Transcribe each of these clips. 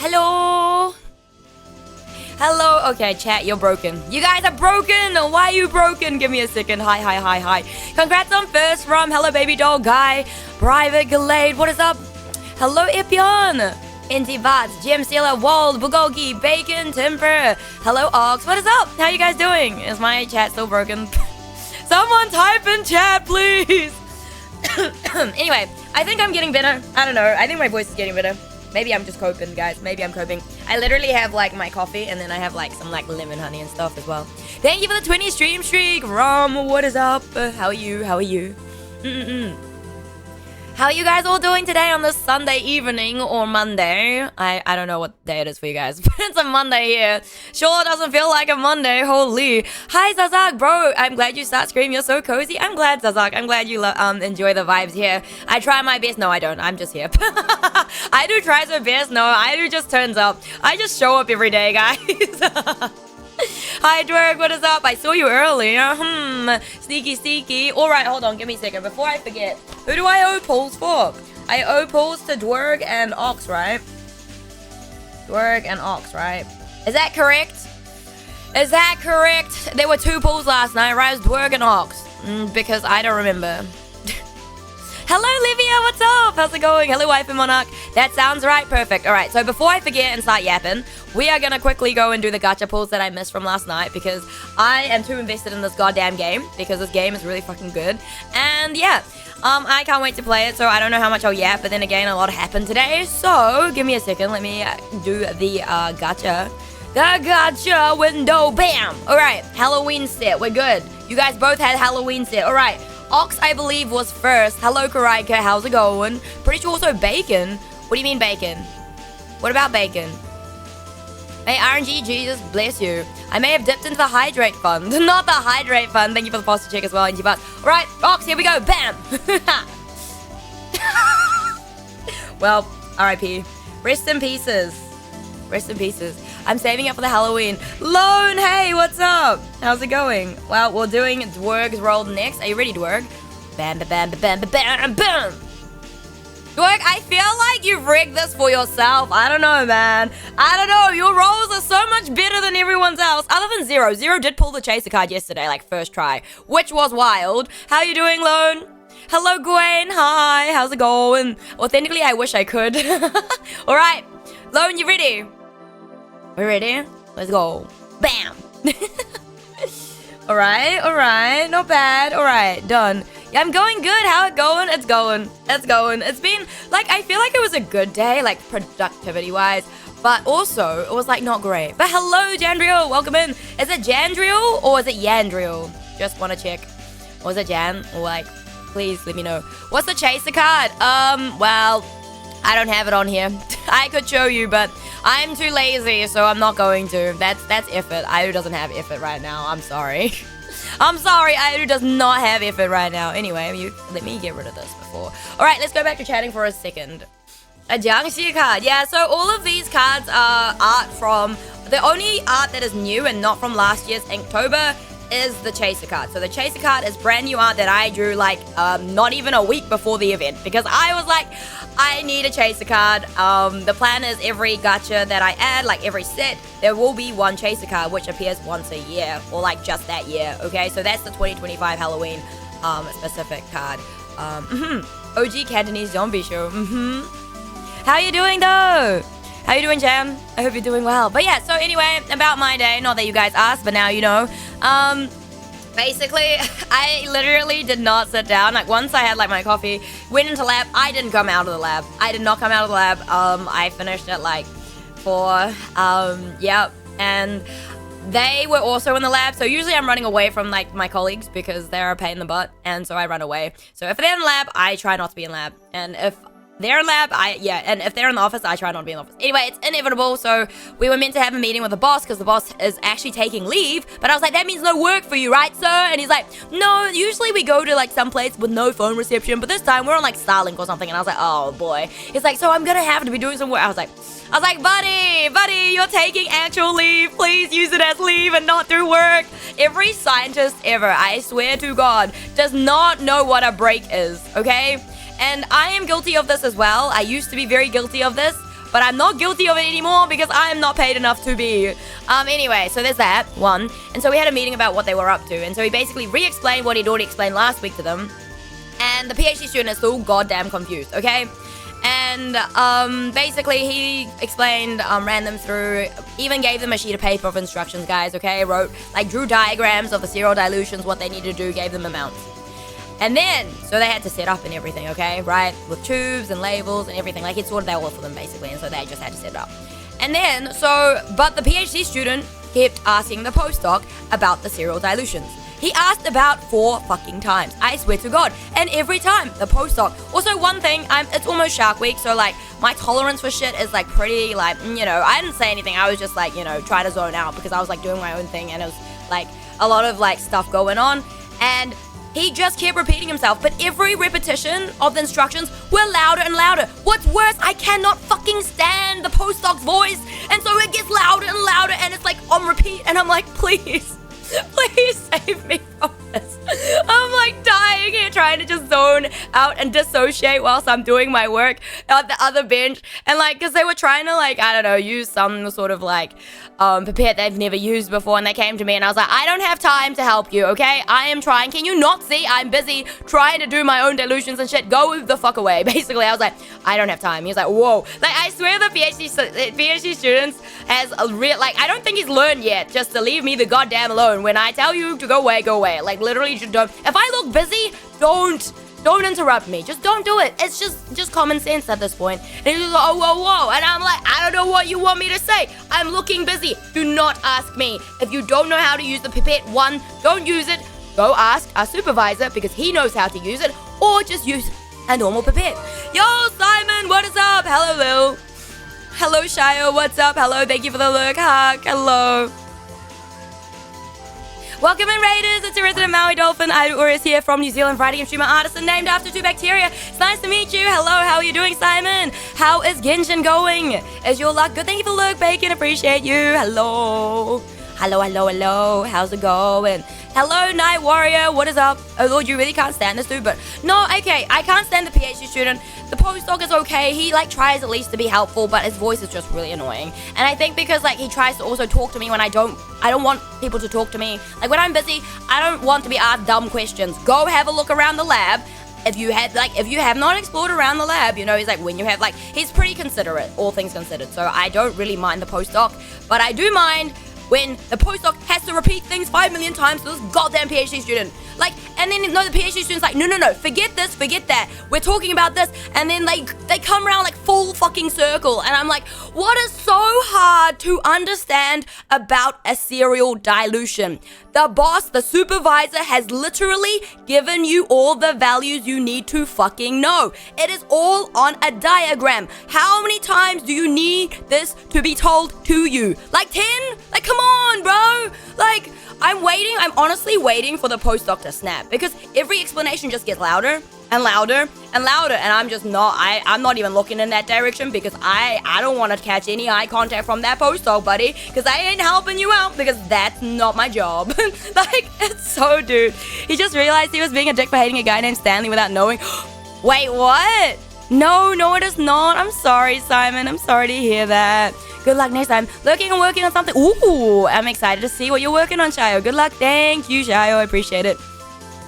Hello. Hello. Okay, chat, you're broken. You guys are broken. Why are you broken? Give me a second. Hi. Congrats on first from Hello Baby Doll Guy, Private Glade. What is up? Hello Ipion. Inti Vats, Jim Sealer, Wald, Bulgogi, Bacon, Timber. Hello Ox. What is up? How you guys doing? Is my chat still broken? Someone type in chat, please. Anyway, I think I'm getting better. I don't know. I think my voice is getting better. Maybe I'm just coping, guys. Maybe I'm coping. I literally have like my coffee and then I have like some like lemon honey and stuff as well. Thank you for the 20 stream streak. Rom, what is up? How are you? How are you guys all doing today on this Sunday evening or Monday? I don't know what day it is for you guys, but it's a Monday here. Sure doesn't feel like a Monday, holy. Hi Zazak, bro. I'm glad you start screaming. You're so cozy. I'm glad, Zazak. I'm glad you enjoy the vibes here. I try my best. No, I don't. I'm just here. I do try my best. No, I do just turns up. I just show up every day, guys. Hi, Dwerg, what is up? I saw you earlier. Sneaky. Alright, hold on, give me a second. Before I forget, who do I owe polls for? I owe polls to Dwerg and Ox, right? Dwerg and Ox, right? Is that correct? Is that correct? There were 2 polls last night, right? It was Dwerg and Ox. Because I don't remember. Hello, Livia, what's up? How's it going? Hello, Wife and Monarch. That sounds right. Perfect. All right, so before I forget and start yapping, we are going to quickly go and do the gacha pulls that I missed from last night because I am too invested in this goddamn game because this game is really fucking good. And yeah, I can't wait to play it, so I don't know how much I'll yap, but then again, a lot happened today. So give me a second. Let me do the gacha. The gacha window. Bam. All right, Halloween set. We're good. You guys both had Halloween set. All right. Ox, I believe, was first. Hello, Karaika. How's it going? Pretty sure also Bacon. What do you mean Bacon? What about Bacon? Hey, RNG, Jesus bless you. I may have dipped into the Hydrate Fund. Not the Hydrate Fund. Thank you for the posture check as well, NG Bus. Alright, Ox, here we go. Bam! Well, RIP. Rest in pieces. Rest in pieces. I'm saving up for the Halloween. Lone, hey, what's up? How's it going? Well, we're doing Dwerg's roll next. Are you ready, Dwerg? Bam, bam, bam, bam, bam, bam. Dwerg, I feel like you've rigged this for yourself. I don't know, man. I don't know. Your rolls are so much better than everyone's else. Other than Zero. Zero did pull the chaser card yesterday, like first try, which was wild. How you doing, Lone? Hello, Gwen. Hi. How's it going? Authentically, I wish I could. All right. Lone, you ready? We ready? Let's go. Bam! Alright. Not bad. Alright, done. Yeah, I'm going good. How it going? It's going. It's been, like, I feel like it was a good day, like, productivity-wise. But also, it was, like, not great. But hello, Jandriel. Welcome in. Is it Jandriel or is it Yandriel? Just want to check. Or is it Jan? Or, like, please let me know. What's the chaser card? Well, I don't have it on here. I could show you, but I'm too lazy, so I'm not going to. That's effort. Aeru doesn't have effort right now. I'm sorry. I'm sorry, Aeru does not have effort right now. Anyway, let me get rid of this before. Alright, let's go back to chatting for a second. A Jiangxi card. Yeah, so all of these cards are art from... The only art that is new and not from last year's Inktober is the chaser card. So the chaser card is brand new art that I drew like not even a week before the event because I was like, I need a chaser card. The plan is every gacha that I add, like every set, there will be one chaser card which appears once a year or like just that year. Okay, so that's the 2025 Halloween specific card. OG Cantonese Zombie Show. How you doing though? How you doing, Jam? I hope you're doing well. But yeah, so anyway, about my day, not that you guys asked, but now you know. Basically, I literally did not sit down. Like, once I had, like, my coffee, went into lab, I didn't come out of the lab. I did not come out of the lab. I finished at, like, 4. Yep. And they were also in the lab. So usually I'm running away from, like, my colleagues because they're a pain in the butt. And so I run away. So if they're in the lab, I try not to be in lab. And if they're in lab, and if they're in the office, I try not to be in the office. Anyway, it's inevitable, so we were meant to have a meeting with the boss, because the boss is actually taking leave, but I was like, that means no work for you, right, sir? And he's like, no, usually we go to, like, some place with no phone reception, but this time we're on, like, Starlink or something, and I was like, oh, boy. He's like, so I'm gonna have to be doing some work. I was like, buddy, you're taking actual leave. Please use it as leave and not through work. Every scientist ever, I swear to God, does not know what a break is, okay? And I am guilty of this as well. I used to be very guilty of this, but I'm not guilty of it anymore because I am not paid enough to be. Anyway, so there's that, one. And so we had a meeting about what they were up to. And so he basically re-explained what he'd already explained last week to them. And the PhD student is still goddamn confused, okay? And basically he explained, ran them through, even gave them a sheet of paper of instructions, guys, okay? Drew diagrams of the serial dilutions, what they needed to do, gave them amounts. And then, so they had to set up and everything, okay, right? With tubes and labels and everything. Like, he'd sorted that all for them, basically, and so they just had to set it up. And then, but the PhD student kept asking the postdoc about the serial dilutions. He asked about 4 fucking times. I swear to God. And every time, the postdoc. Also, one thing, it's almost Shark Week, so, like, my tolerance for shit is, like, pretty, like, you know, I didn't say anything. I was just, like, you know, trying to zone out because I was, like, doing my own thing, and it was, like, a lot of, like, stuff going on. And he just kept repeating himself, but every repetition of the instructions were louder and louder. What's worse, I cannot fucking stand the postdoc's voice, and so it gets louder and louder, and it's, like, on repeat, and I'm like, please. Please save me from this. I'm like dying here trying to just zone out and dissociate whilst I'm doing my work at the other bench. And like, because they were trying to like, I don't know, use some sort of like pipette they've never used before. And they came to me and I was like, I don't have time to help you, okay? I am trying. Can you not see I'm busy trying to do my own dilutions and shit? Go the fuck away. Basically, I was like, I don't have time. He was like, whoa. Like, I swear the PhD students has a real, like, I don't think he's learned yet just to leave me the goddamn alone. When I tell you to go away, go away. Like, literally, just don't. If I look busy, don't interrupt me. Just don't do it. It's just common sense at this point. And he's like, oh, whoa, whoa. And I'm like, I don't know what you want me to say. I'm looking busy. Do not ask me. If you don't know how to use the pipette, 1, don't use it. Go ask our supervisor because he knows how to use it. Or just use a normal pipette. Yo, Simon, what is up? Hello, Lil. Hello, Shio, what's up? Hello, thank you for the lurk hug. Hello. Welcome in, Raiders. It's your resident Maui Dolphin. Aureus here from New Zealand, writing and streamer artisan named after 2 bacteria. It's nice to meet you. Hello, how are you doing, Simon? How is Genshin going? Is your luck good? Thank you for the lurk, Bacon. Appreciate you. Hello. Hello, hello, hello. How's it going? Hello, Night Warrior. What is up? Oh, Lord, you really can't stand this dude, but no, okay. I can't stand the PhD student. The postdoc is okay. He, like, tries at least to be helpful, but his voice is just really annoying. And I think because, like, he tries to also talk to me when I don't want people to talk to me. Like, when I'm busy, I don't want to be asked dumb questions. Go have a look around the lab. If you have not explored around the lab, you know, he's like, when you have, like, he's pretty considerate, all things considered. So I don't really mind the postdoc, but I do mind when the postdoc has to repeat things 5 million times to this goddamn PhD student. Like, and then, no, the PhD student's like, no, forget this, forget that. We're talking about this. And then they come around like full fucking circle. And I'm like, what is so hard to understand about a serial dilution? The boss, the supervisor, has literally given you all the values you need to fucking know. It is all on a diagram. How many times do you need this to be told to you? Like 10? Like, come on, bro. Like, I'm honestly waiting for the postdoc to snap because every explanation just gets louder and louder and louder, and I'm not even looking in that direction because I don't want to catch any eye contact from that postdoc, buddy, because I ain't helping you out because that's not my job. Like, it's so, dude. He just realized he was being a dick for hating a guy named Stanley without knowing. Wait, what? No, it is not. I'm sorry, Simon. I'm sorry to hear that. Good luck next time. Looking and working on something. Ooh, I'm excited to see what you're working on, Shio. Good luck. Thank you, Shio. I appreciate it.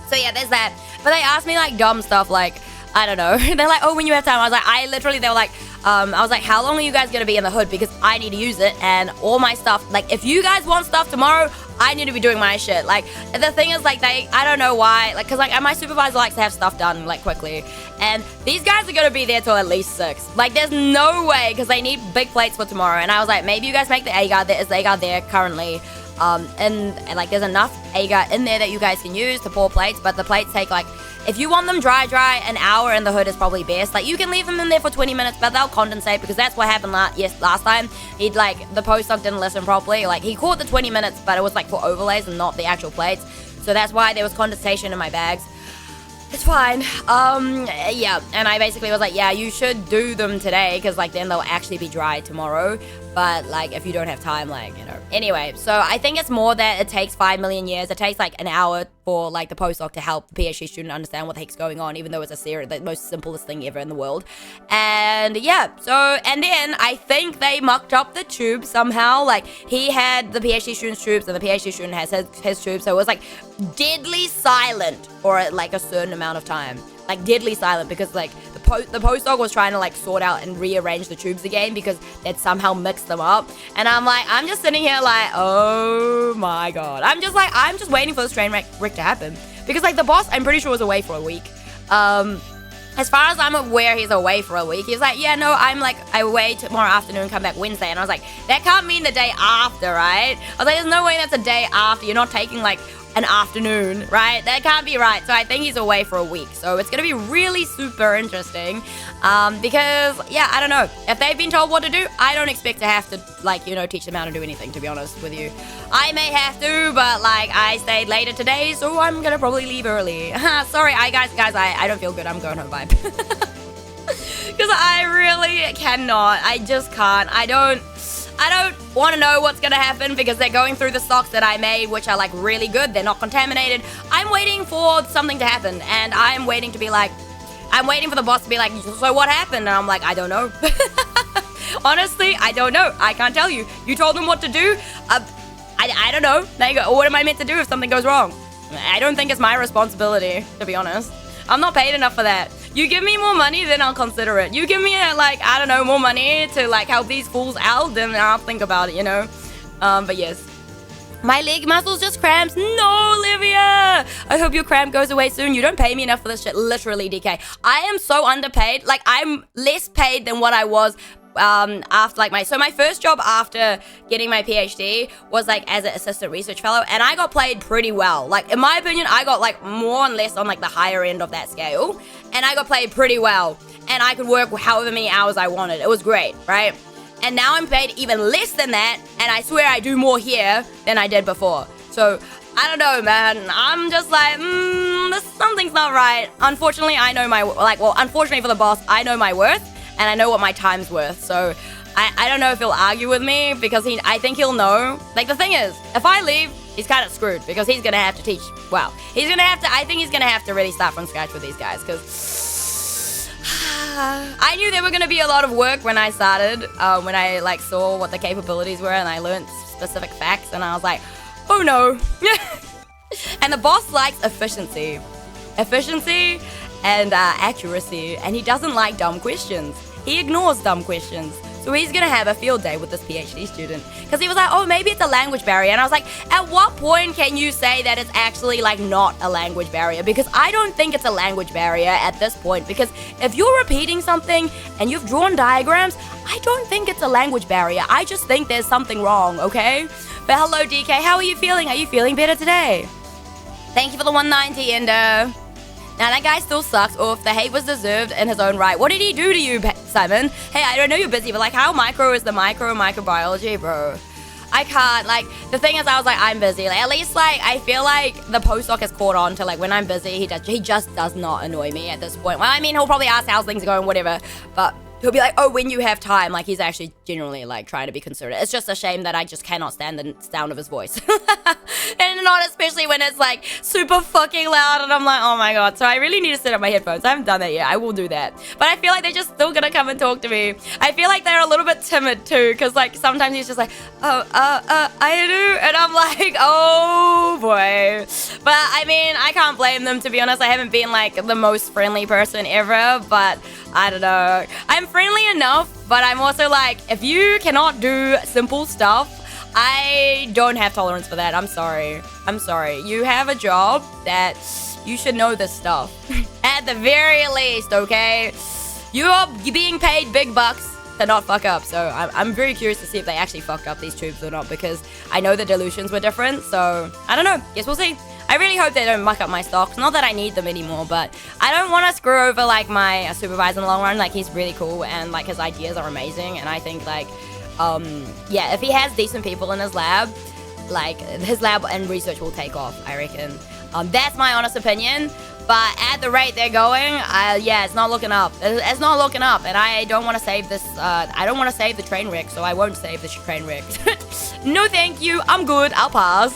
So yeah, there's that. But they asked me like dumb stuff like, I don't know. They're like, oh, when you have time. I was like, they were like, I was like, how long are you guys going to be in the hood? Because I need to use it and all my stuff. Like, if you guys want stuff tomorrow, I need to be doing my shit. Like, the thing is, like, I don't know why. Like, because, like, my supervisor likes to have stuff done, like, quickly. And these guys are going to be there till at least 6. Like, there's no way because they need big plates for tomorrow. And I was like, maybe you guys make the agar. There is agar there currently. And like, there's enough agar in there that you guys can use to pour plates. But the plates take, like, if you want them dry, an hour in the hood is probably best. Like, you can leave them in there for 20 minutes, but they'll condensate because that's what happened last time. The postdoc didn't listen properly. Like, he caught the 20 minutes, but it was, like, for overlays and not the actual plates. So that's why there was condensation in my bags. It's fine. Yeah. And I basically was like, yeah, you should do them today because, like, then they'll actually be dry tomorrow. But, like, if you don't have time, like, you know. Anyway, so I think it's more that it takes 5 million years. It takes, like, an hour for like the postdoc to help the PhD student understand what the heck's going on, even though it's the most simplest thing ever in the world. And yeah, so, and then I think they mucked up the tube somehow. Like, he had the PhD student's tubes and the PhD student has his tubes, so it was like deadly silent for like a certain amount of time. Like, deadly silent, because like the postdoc was trying to like sort out and rearrange the tubes again because they'd somehow mixed them up. And I'm just sitting here like, oh my god. I'm just waiting for this train wreck to happen. Because like the boss, I'm pretty sure, was away for a week. As far as I'm aware, he's away for a week. He's like, yeah, no, I'm like away tomorrow afternoon, come back Wednesday. And I was like, that can't mean the day after, right? I was like, there's no way that's a day after. You're not taking like an afternoon, right? That can't be right. So I think he's away for a week. So it's going to be really super interesting because, yeah, I don't know. If they've been told what to do, I don't expect to have to, like, you know, teach them how to do anything, to be honest with you. I may have to, but, like, I stayed later today, so I'm going to probably leave early. Sorry, guys, I don't feel good. I'm going home, vibe. Because I really cannot. I just can't. I don't want to know what's going to happen because they're going through the stocks that I made, which are like really good. They're not contaminated. I'm waiting for something to happen, and I'm waiting for the boss to be like, so what happened? And I'm like, I don't know. Honestly, I don't know. I can't tell you. You told them what to do. I don't know. There you go. What am I meant to do if something goes wrong? I don't think it's my responsibility, to be honest. I'm not paid enough for that. You give me more money, then I'll consider it. You give me, like, I don't know, more money to, like, help these fools out, then I'll think about it, you know? But yes. My leg muscles just cramps. No, Olivia! I hope your cramp goes away soon. You don't pay me enough for this shit, literally, DK. I am so underpaid. Like, I'm less paid than what I was after like my first job after getting my PhD was like as an assistant research fellow, and I got paid pretty well. Like, in my opinion, I got like more and less on like the higher end of that scale, and I got paid pretty well, and I could work however many hours I wanted. It was great, right? And now I'm paid even less than that, and I swear I do more here than I did before. So I don't know, man. I'm just like, something's not right. Unfortunately, I know unfortunately for the boss, I know my worth. And I know what my time's worth, so I don't know if he'll argue with me, because I think he'll know. Like, the thing is, if I leave, he's kind of screwed, because he's gonna have to teach. Well, I think he's gonna have to really start from scratch with these guys, because I knew there were gonna be a lot of work when I started, when I, like, saw what the capabilities were, and I learned specific facts, and I was like, oh no. And the boss likes efficiency. And accuracy, and he doesn't like dumb questions. He ignores dumb questions. So he's gonna have a field day with this PhD student, because he was like, oh, maybe it's a language barrier. And I was like, at what point can you say that it's actually like not a language barrier? Because I don't think it's a language barrier at this point, because if you're repeating something and you've drawn diagrams, I don't think it's a language barrier. I just think there's something wrong, okay? But hello, DK, how are you feeling? Are you feeling better today? Thank you for the 190, and now that guy still sucks, or if the hate was deserved in his own right. What did he do to you, Simon? Hey, I don't know you're busy, but like, how micro is the microbiology, bro? I can't, like, the thing is, I was like, I'm busy. Like, at least, like, I feel like the postdoc has caught on to, like, when I'm busy, he just does not annoy me at this point. Well, I mean, he'll probably ask how things are going, whatever, but he'll be like, oh, when you have time. Like, he's actually genuinely, like, trying to be considerate. It's just a shame that I just cannot stand the sound of his voice. And not especially when it's, like, super fucking loud, and I'm like, oh my god. So I really need to set up my headphones. I haven't done that yet. I will do that. But I feel like they're just still gonna come and talk to me. I feel like they're a little bit timid, too, because, like, sometimes he's just like, oh, aeru, and I'm like, oh, boy. But, I mean, I can't blame them, to be honest. I haven't been, like, the most friendly person ever, but I don't know. I'm friendly enough, but I'm also like, if you cannot do simple stuff, I don't have tolerance for that. I'm sorry. You have a job that you should know this stuff. At the very least, okay? You are being paid big bucks to not fuck up. So I'm very curious to see if they actually fucked up these tubes or not, because I know the dilutions were different. So I don't know. Guess we'll see. I really hope they don't muck up my stocks. Not that I need them anymore, but I don't want to screw over, like, my supervisor in the long run. Like, he's really cool, and, like, his ideas are amazing, and I think, like, yeah, if he has decent people in his lab, like, his lab and research will take off, I reckon. That's my honest opinion, but at the rate they're going, yeah, it's not looking up. It's not looking up, and I don't want to save this, I don't want to save the train wreck, so I won't save the train wreck. No, thank you. I'm good. I'll pass.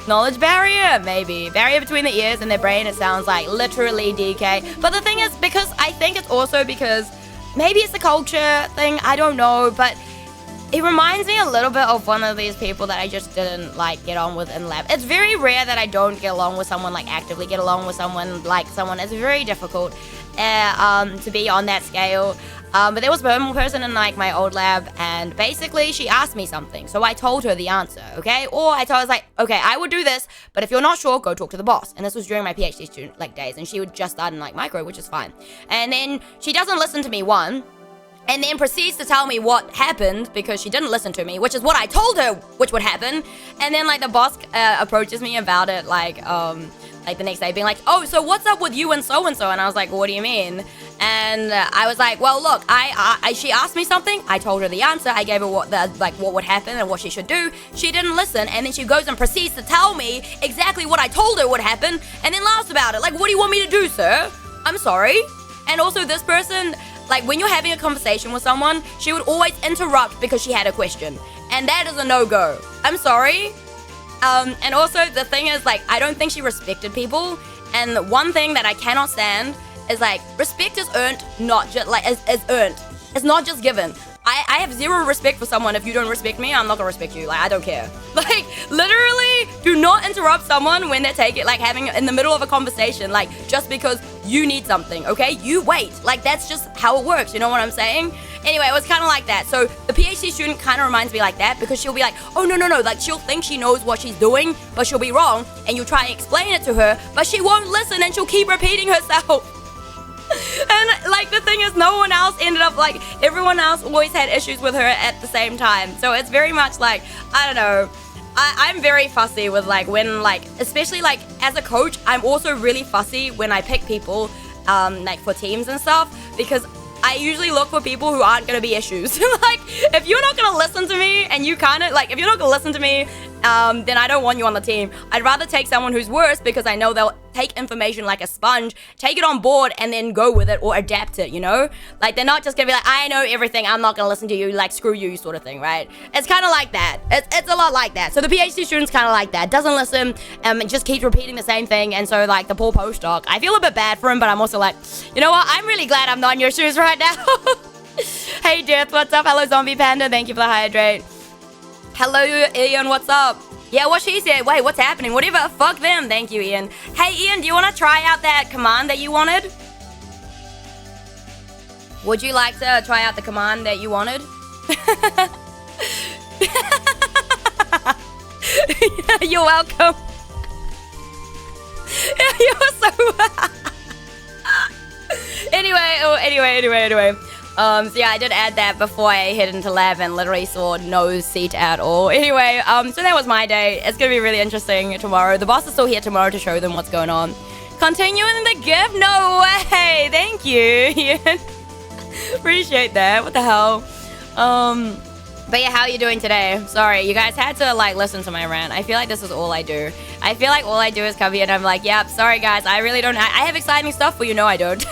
Knowledge barrier, maybe. Barrier between the ears and their brain, it sounds like literally DK. But the thing is, because I think it's also because maybe it's the culture thing, I don't know, but it reminds me a little bit of one of these people that I just didn't like get on with in lab. It's very rare that I don't get along with someone, like actively get along with someone, like someone. It's very difficult to be on that scale. But there was one person in like my old lab, and basically she asked me something, so I told her the answer, okay? Or I was like, okay, I would do this, but if you're not sure, go talk to the boss. And this was during my PhD student like days, and she would just start in like micro, which is fine. And then she doesn't listen to me, one, and then proceeds to tell me what happened because she didn't listen to me, which is what I told her which would happen. And then like the boss approaches me about it like the next day, being like, oh, so what's up with you and so and so? And I was like, what do you mean? And I was like, well, look, she asked me something, I told her the answer, I gave her what would happen and what she should do. She didn't listen, and then she goes and proceeds to tell me exactly what I told her would happen, and then laughs about it. Like, what do you want me to do, sir? I'm sorry. And also, this person, like, when you're having a conversation with someone, she would always interrupt because she had a question, and that is a no-go. I'm sorry. And also, the thing is, like, I don't think she respected people, and one thing that I cannot stand is like, respect is earned, not just like is earned. It's not just given. I have zero respect for someone. If you don't respect me, I'm not gonna respect you. Like, I don't care. Like, literally, do not interrupt someone when they're having in the middle of a conversation, like, just because you need something, okay? You wait. Like, that's just how it works, you know what I'm saying? Anyway, it was kind of like that. So the PhD student kind of reminds me like that, because she'll be like, oh, no, like, she'll think she knows what she's doing, but she'll be wrong, and you try and explain it to her, but she won't listen, and she'll keep repeating herself. And like, the thing is, no one else ended up, like, everyone else always had issues with her at the same time. So it's very much like, I don't know, I'm very fussy with like when, like, especially like as a coach, I'm also really fussy when I pick people like for teams and stuff, because I usually look for people who aren't gonna be issues. Like, if you're not gonna listen to me, and you kind of like, if you're not gonna listen to me, then I don't want you on the team. I'd rather take someone who's worse, because I know they'll take information like a sponge, take it on board, and then go with it or adapt it, you know? Like, they're not just gonna be like, I know everything, I'm not gonna listen to you, like, screw you sort of thing, right? It's kind of like that. It's a lot like that. So the PhD student's kind of like that. Doesn't listen, and just keeps repeating the same thing, and so, like, the poor postdoc, I feel a bit bad for him, but I'm also like, you know what? I'm really glad I'm not in your shoes right now. Hey, Death, what's up? Hello, Zombie Panda, thank you for the hydrate. Hello, Ian, what's up? Yeah, what she said. Wait, what's happening? Whatever, fuck them. Thank you, Ian. Hey, Ian, do you want to try out that command that you wanted? Would you like to try out the command that you wanted? You're welcome. You're so... Anyway. So yeah, I did add that before I head into lab and literally saw no seat at all. Anyway, so that was my day. It's gonna be really interesting tomorrow. The boss is still here tomorrow to show them what's going on. Continuing the gift? No way! Thank you, Ian. Appreciate that. What the hell? But yeah, how are you doing today? Sorry, you guys had to like listen to my rant. I feel like this is all I do. I feel like all I do is come here and I'm like, yep, sorry guys, I really don't. I have exciting stuff, but you know I don't.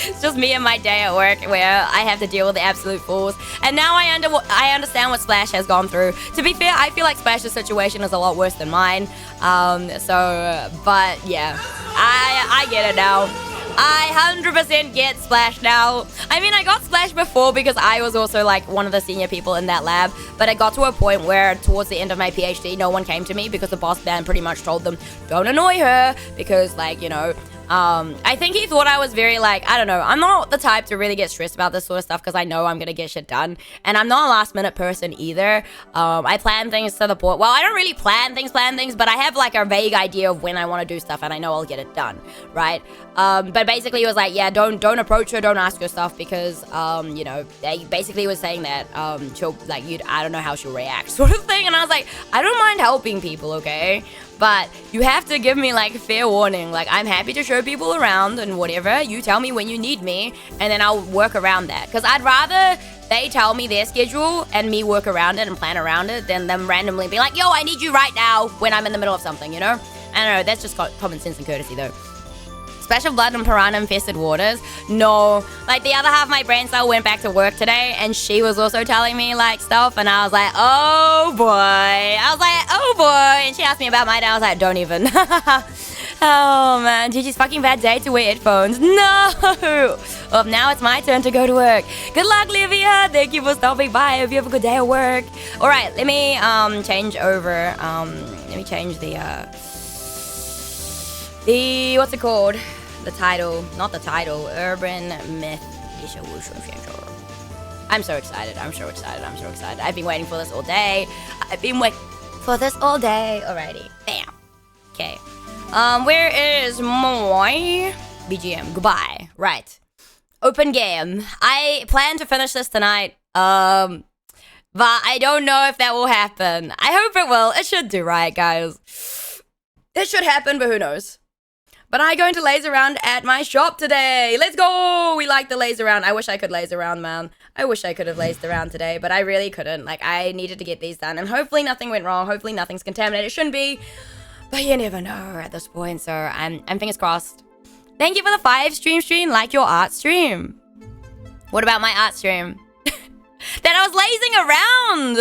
It's just me and my day at work where I have to deal with the absolute fools. And now I understand what Splash has gone through. To be fair, I feel like Splash's situation is a lot worse than mine. But yeah, I get it now. I 100% get Splash now. I mean, I got Splash before because I was also like one of the senior people in that lab, but it got to a point where towards the end of my PhD, no one came to me because the boss man pretty much told them, don't annoy her, because like, you know, I think he thought I was very like, I don't know, I'm not the type to really get stressed about this sort of stuff because I know I'm gonna get shit done, and I'm not a last minute person either. I plan things to the point, well, I don't really plan things, but I have like a vague idea of when I want to do stuff and I know I'll get it done, right? But basically he was like, yeah, don't approach her, don't ask her stuff because, you know, they basically was saying that, she'll, like, I don't know how she'll react sort of thing, and I was like, I don't mind helping people, okay? But you have to give me like fair warning. Like, I'm happy to show people around and whatever. You tell me when you need me and then I'll work around that. Because I'd rather they tell me their schedule and me work around it and plan around it than them randomly be like, yo, I need you right now when I'm in the middle of something, you know? I don't know, that's just common sense and courtesy though. special blood in piranha-infested waters? No. Like, the other half of my brain cell went back to work today, and she was also telling me, like, stuff, and I was like, oh, boy. And she asked me about my day. I was like, don't even. Oh, man. Gigi's fucking bad day to wear headphones. No! Well, now it's my turn to go to work. Good luck, Livia. Thank you for stopping by. Hope you have a good day at work. All right, let me change over. Let me change the what's it called? The title, not the title. Urban Myth Dissolution Center. I'm so excited. I'm so excited. I'm so excited. I've been waiting for this all day. Alrighty. Bam. Okay. Where is my BGM? Goodbye. Right. Open game. I plan to finish this tonight. But I don't know if that will happen. I hope it will. It should do, right, guys? It should happen, but who knows? But I'm going to laze around at my shop today. Let's go! We like the laze around. I wish I could laze around, man. I wish I could have lazed around today, but I really couldn't. Like, I needed to get these done, and hopefully nothing went wrong. Hopefully nothing's contaminated. It shouldn't be, but you never know at this point, so I'm fingers crossed. Thank you for the 5 stream. Like your art stream. What about my art stream? That I was lazing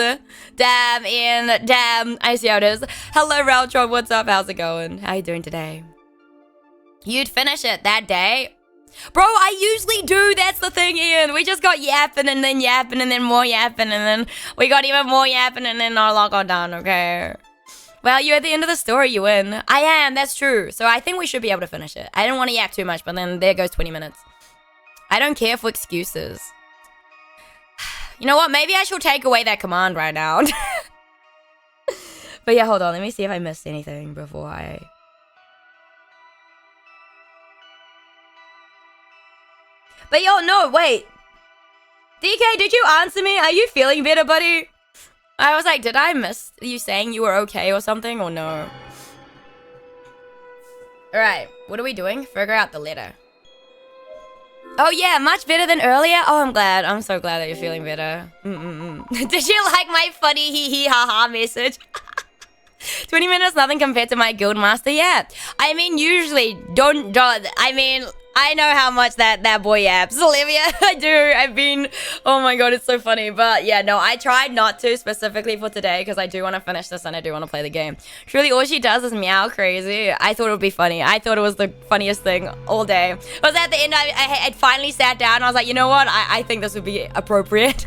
around. Damn, Ian. Damn. I see how it is. Hello, Reltron. What's up? How's it going? How you doing today? You'd finish it that day. Bro, I usually do. That's the thing, Ian. We just got yapping and then more yapping and then we got even more yapping and then our log got done, okay? Well, you're at the end of the story, you win. I am, that's true. So I think we should be able to finish it. I didn't want to yap too much, but then there goes 20 minutes. I don't care for excuses. You know what? Maybe I should take away that command right now. But yeah, hold on. Let me see if I missed anything before I... But yo, no, wait. DK, did you answer me? Are you feeling better, buddy? I was like, did I miss you saying you were okay or something, or no? Alright, what are we doing? Figure out the letter. Oh yeah, much better than earlier? Oh, I'm glad. I'm so glad that you're feeling better. Did you like my funny hee ha ha message? 20 minutes, nothing compared to my guild master. Yeah, I mean, usually don't I mean, I know how much that boy yaps. Olivia, I do. I've been, oh my god, it's so funny. But yeah, no, I tried not to specifically for today because I do want to finish this and I do want to play the game. Truly, all she does is meow crazy. I thought it would be funny. I thought it was the funniest thing all day. It was at the end, I finally sat down and I was like, you know what? I think this would be appropriate.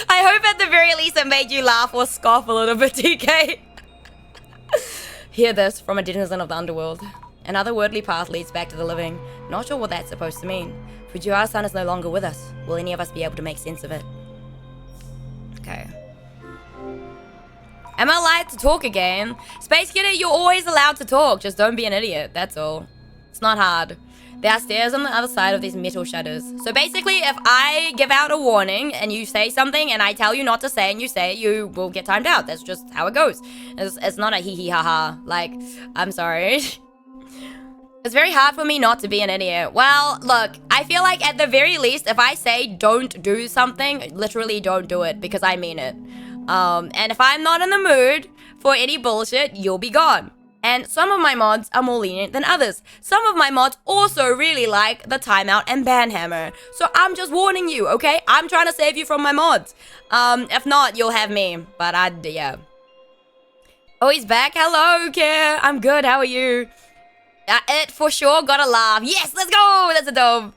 I hope at the very least it made you laugh or scoff a little bit, TK. Hear this from a denizen of the underworld. Another worldly path leads back to the living. Not sure what that's supposed to mean. Fujiwara-san is no longer with us. Will any of us be able to make sense of it? Okay. Am I allowed to talk again? Space Kidder, you're always allowed to talk. Just don't be an idiot, that's all. It's not hard. There are stairs on the other side of these metal shutters. So basically, if I give out a warning and you say something and I tell you not to say and you say it, you will get timed out. That's just how it goes. It's not a hee hee ha ha. Like, I'm sorry. It's very hard for me not to be an idiot. Well, look, I feel like at the very least, if I say don't do something, literally don't do it because I mean it. And if I'm not in the mood for any bullshit, you'll be gone. And some of my mods are more lenient than others. Some of my mods also really like the timeout and ban hammer. So I'm just warning you, okay? I'm trying to save you from my mods. If not, you'll have me. But yeah. Oh, he's back. Hello, Care. I'm good. How are you? It for sure got a laugh. Yes, let's go. That's a dome.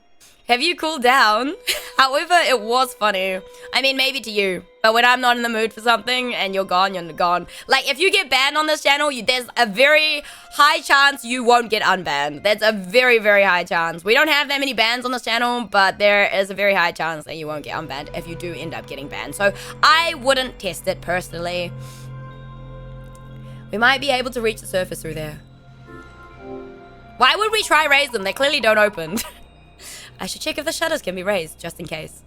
Have you cooled down? However, it was funny. I mean, maybe to you. But when I'm not in the mood for something and you're gone, you're gone. Like, if you get banned on this channel, there's a very high chance you won't get unbanned. That's a very, very high chance. We don't have that many bans on this channel, but there is a very high chance that you won't get unbanned if you do end up getting banned. So I wouldn't test it personally. We might be able to reach the surface through there. Why would we try raise them? They clearly don't open. I should check if the shutters can be raised, just in case.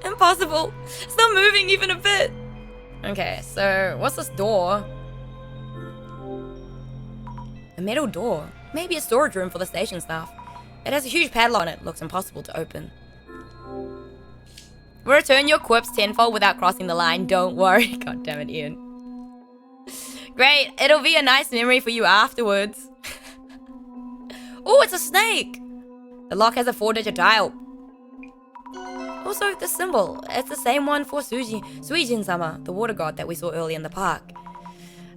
Impossible. It's not moving even a bit. Okay, so what's this door? A metal door. Maybe a storage room for the station staff. It has a huge padlock on it. Looks impossible to open. Return your quips tenfold without crossing the line. Don't worry. God damn it, Ian. Great. It'll be a nice memory for you afterwards. Oh, it's a snake! The lock has a 4-digit dial. Also, the symbol. It's the same one for Suijin-sama, the water god that we saw earlier in the park.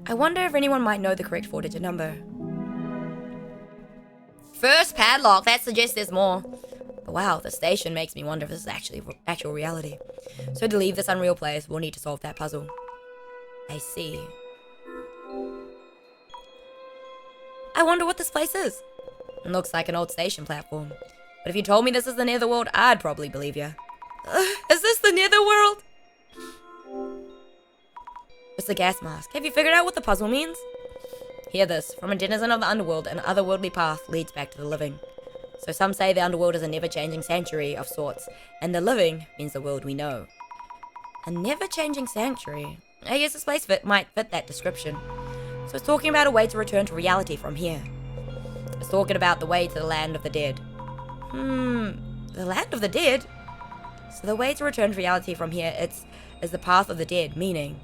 I wonder if anyone might know the correct 4-digit number. First padlock, that suggests there's more. But wow, the station makes me wonder if this is actually actual reality. So to leave this unreal place, we'll need to solve that puzzle. I see. I wonder what this place is. It looks like an old station platform. But if you told me this is the Netherworld, I'd probably believe you. Is this the Netherworld? It's a gas mask. Have you figured out what the puzzle means? Hear this. From a denizen of the underworld, an otherworldly path leads back to the living. So some say the underworld is a never-changing sanctuary of sorts, and the living means the world we know. A never-changing sanctuary? I guess this place might fit that description. So it's talking about a way to return to reality from here. It's talking about the way to the land of the dead. The land of the dead? So the way to return to reality from here is the path of the dead, meaning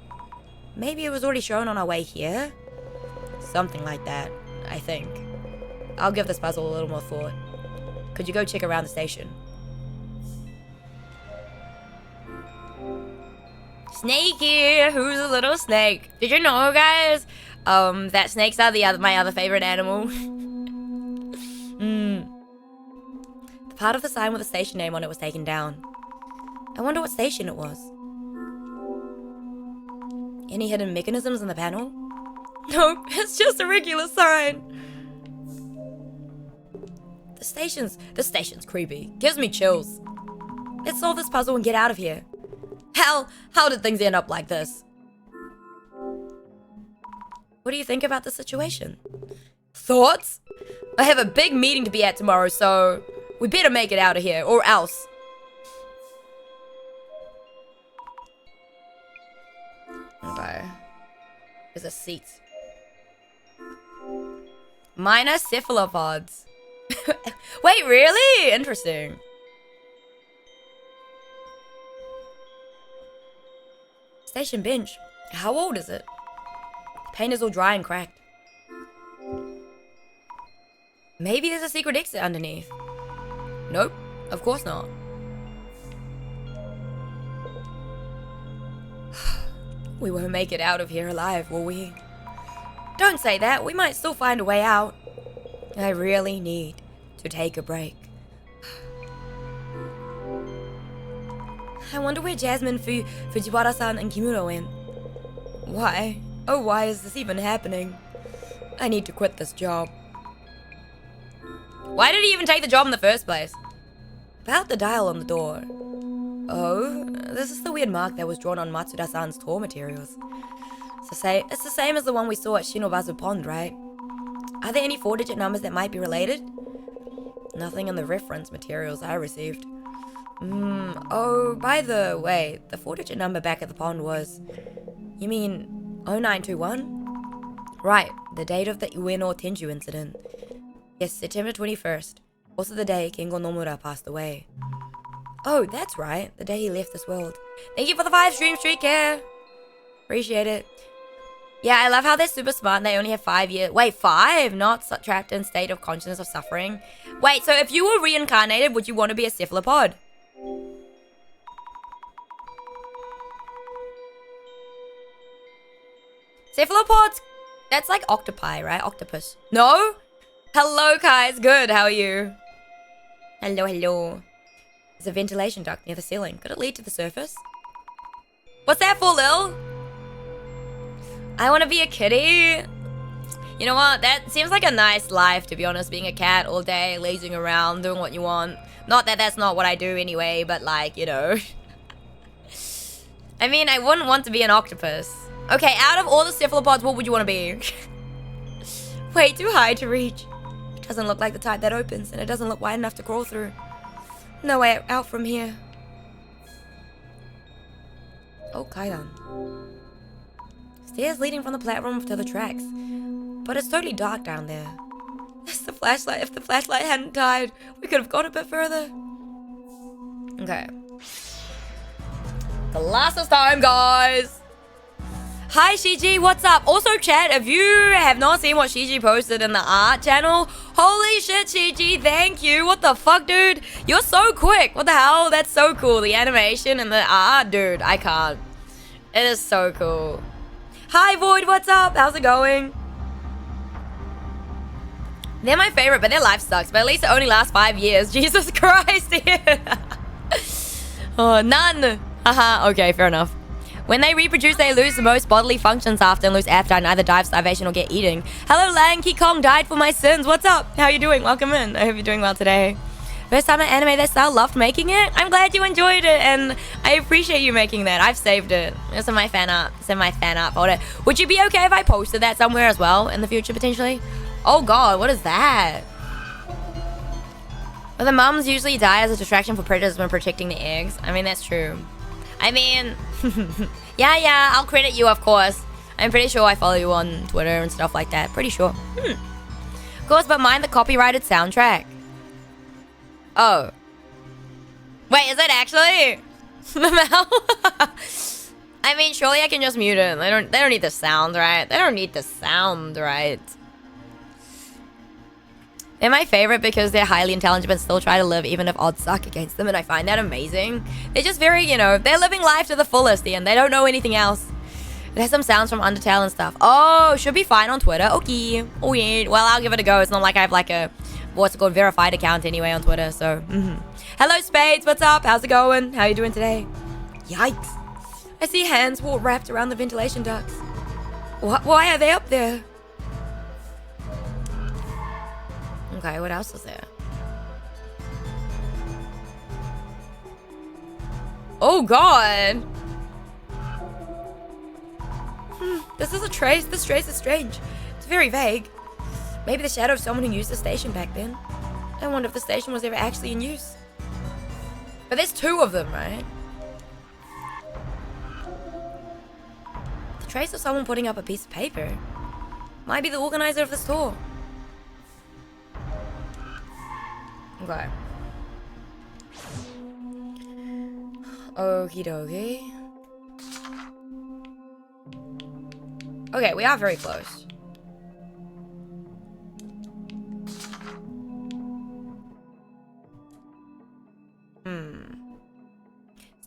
maybe it was already shown on our way here? Something like that, I think. I'll give this puzzle a little more thought. Could you go check around the station? Snake here! Who's a little snake? Did you know, guys? That snakes are my other favorite animal. The part of the sign with the station name on it was taken down. I wonder what station it was. Any hidden mechanisms in the panel? Nope, it's just a regular sign. The station's creepy. Gives me chills. Let's solve this puzzle and get out of here. How did things end up like this? What do you think about the situation? Thoughts? I have a big meeting to be at tomorrow, so we better make it out of here, or else. Okay. There's a seat. Minor cephalopods. Wait, really? Interesting. Station bench. How old is it? The paint is all dry and cracked. Maybe there's a secret exit underneath. Nope, of course not. We won't make it out of here alive, will we? Don't say that. We might still find a way out. I really need to take a break. I wonder where Jasmine, Fujiwara-san, and Kimura went. Why? Oh, why is this even happening? I need to quit this job. Why did he even take the job in the first place? About the dial on the door. Oh, this is the weird mark that was drawn on Matsuda-san's tour materials. It's the same as the one we saw at Shinobazu Pond, right? Are there any 4-digit numbers that might be related? Nothing in the reference materials I received. Oh, by the way, the 4-digit number back at the pond was... You mean 0921? Right, the date of the Ueno Tenju incident. Yes, September 21st. Also the day Kengo Nomura passed away. Oh, that's right, the day he left this world. Thank you for the 5 streak care. Appreciate it. Yeah, I love how they're super smart and they only have 5 years. Wait, 5? Not trapped in state of consciousness of suffering. Wait, so if you were reincarnated, would you want to be a cephalopod? Cephalopods? That's like octopi, right? Octopus. No? Hello, guys. Good. How are you? Hello, hello. There's a ventilation duct near the ceiling. Could it lead to the surface? What's that for, Lil? I want to be a kitty. You know what? That seems like a nice life, to be honest. Being a cat all day, lazing around, doing what you want. Not that that's not what I do anyway, but like, you know. I mean, I wouldn't want to be an octopus. Okay, out of all the cephalopods, what would you want to be? Way too high to reach. It doesn't look like the type that opens, and it doesn't look wide enough to crawl through. No way out from here. Oh, Kaidan. Stairs leading from the platform to the tracks. But it's totally dark down there. It's the flashlight. If the flashlight hadn't died, we could have gone a bit further. Okay. The last time, guys. Hi Shiji, what's up? Also chat, if you have not seen what Shiji posted in the art channel, holy shit Shiji, thank you. What the fuck, dude? You're so quick. What the hell? That's so cool. The animation and the art, dude, I can't. It is so cool. Hi Void, what's up? How's it going? They're my favorite, but their life sucks. But at least it only lasts 5 years. Jesus Christ. Oh, none. Haha, okay, fair enough. When they reproduce, they lose the most bodily functions after and lose appetite and either die of starvation or get eating. Hello, Lanky Kong died for my sins. What's up? How you doing? Welcome in. I hope you're doing well today. First time I animate that style, loved making it. I'm glad you enjoyed it, and I appreciate you making that. I've saved it. It's in my fan art. It's in my fan art folder. Would you be okay if I posted that somewhere as well in the future, potentially? Oh God, what is that? Well, the mums usually die as a distraction for predators when protecting the eggs. I mean, that's true. I mean, yeah, I'll credit you, of course. I'm pretty sure I follow you on Twitter and stuff like that. Pretty sure. Of course, but mind the copyrighted soundtrack. Oh. Wait, is it actually? I mean, surely I can just mute it. They don't need the sound, right? They don't need the sound, right? They're my favorite because they're highly intelligent but still try to live even if odds suck against them, and I find that amazing. They're just very, you know, they're living life to the fullest, and they don't know anything else. It has some sounds from Undertale and stuff. Oh, should be fine on Twitter. Okay. Oh, yeah. Well, I'll give it a go. It's not like I have like a, what's it called, verified account anyway on Twitter, so. Hello, Spades. What's up? How's it going? How you doing today? Yikes. I see hands wrapped around the ventilation ducts. Why are they up there? Okay, what else is there? Oh God! This is a trace. This trace is strange. It's very vague. Maybe the shadow of someone who used the station back then. I wonder if the station was ever actually in use. But there's 2 of them, right? The trace of someone putting up a piece of paper. Might be the organizer of the store. Okay. Okie dokie. Okay, we are very close.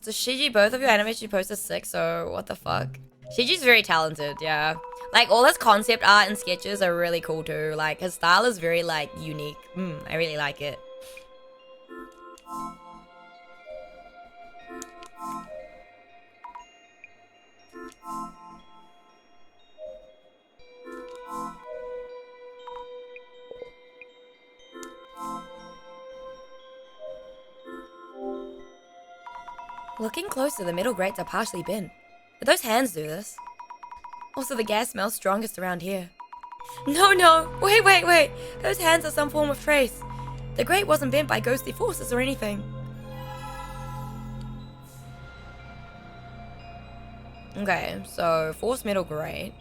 So Shiji, both of your animations you posted 6, so what the fuck? Shiji's very talented, yeah. Like, all his concept art and sketches are really cool too. Like, his style is very, like, unique. I really like it. Looking closer, the metal grates are partially bent. But those hands do this. Also, the gas smells strongest around here. No, wait. Those hands are some form of trace. The grate wasn't bent by ghostly forces or anything. Okay, so force metal grate.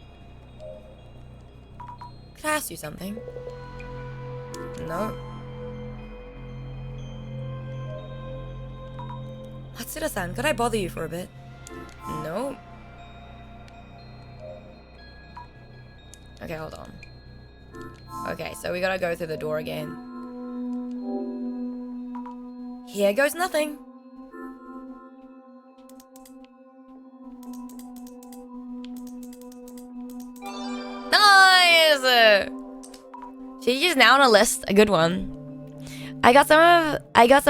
Can I ask you something? No. Hatsura-san, could I bother you for a bit? No. Okay, hold on. Okay, so we gotta go through the door again. Here goes nothing. Nice! She's now on a list, a good one. I got some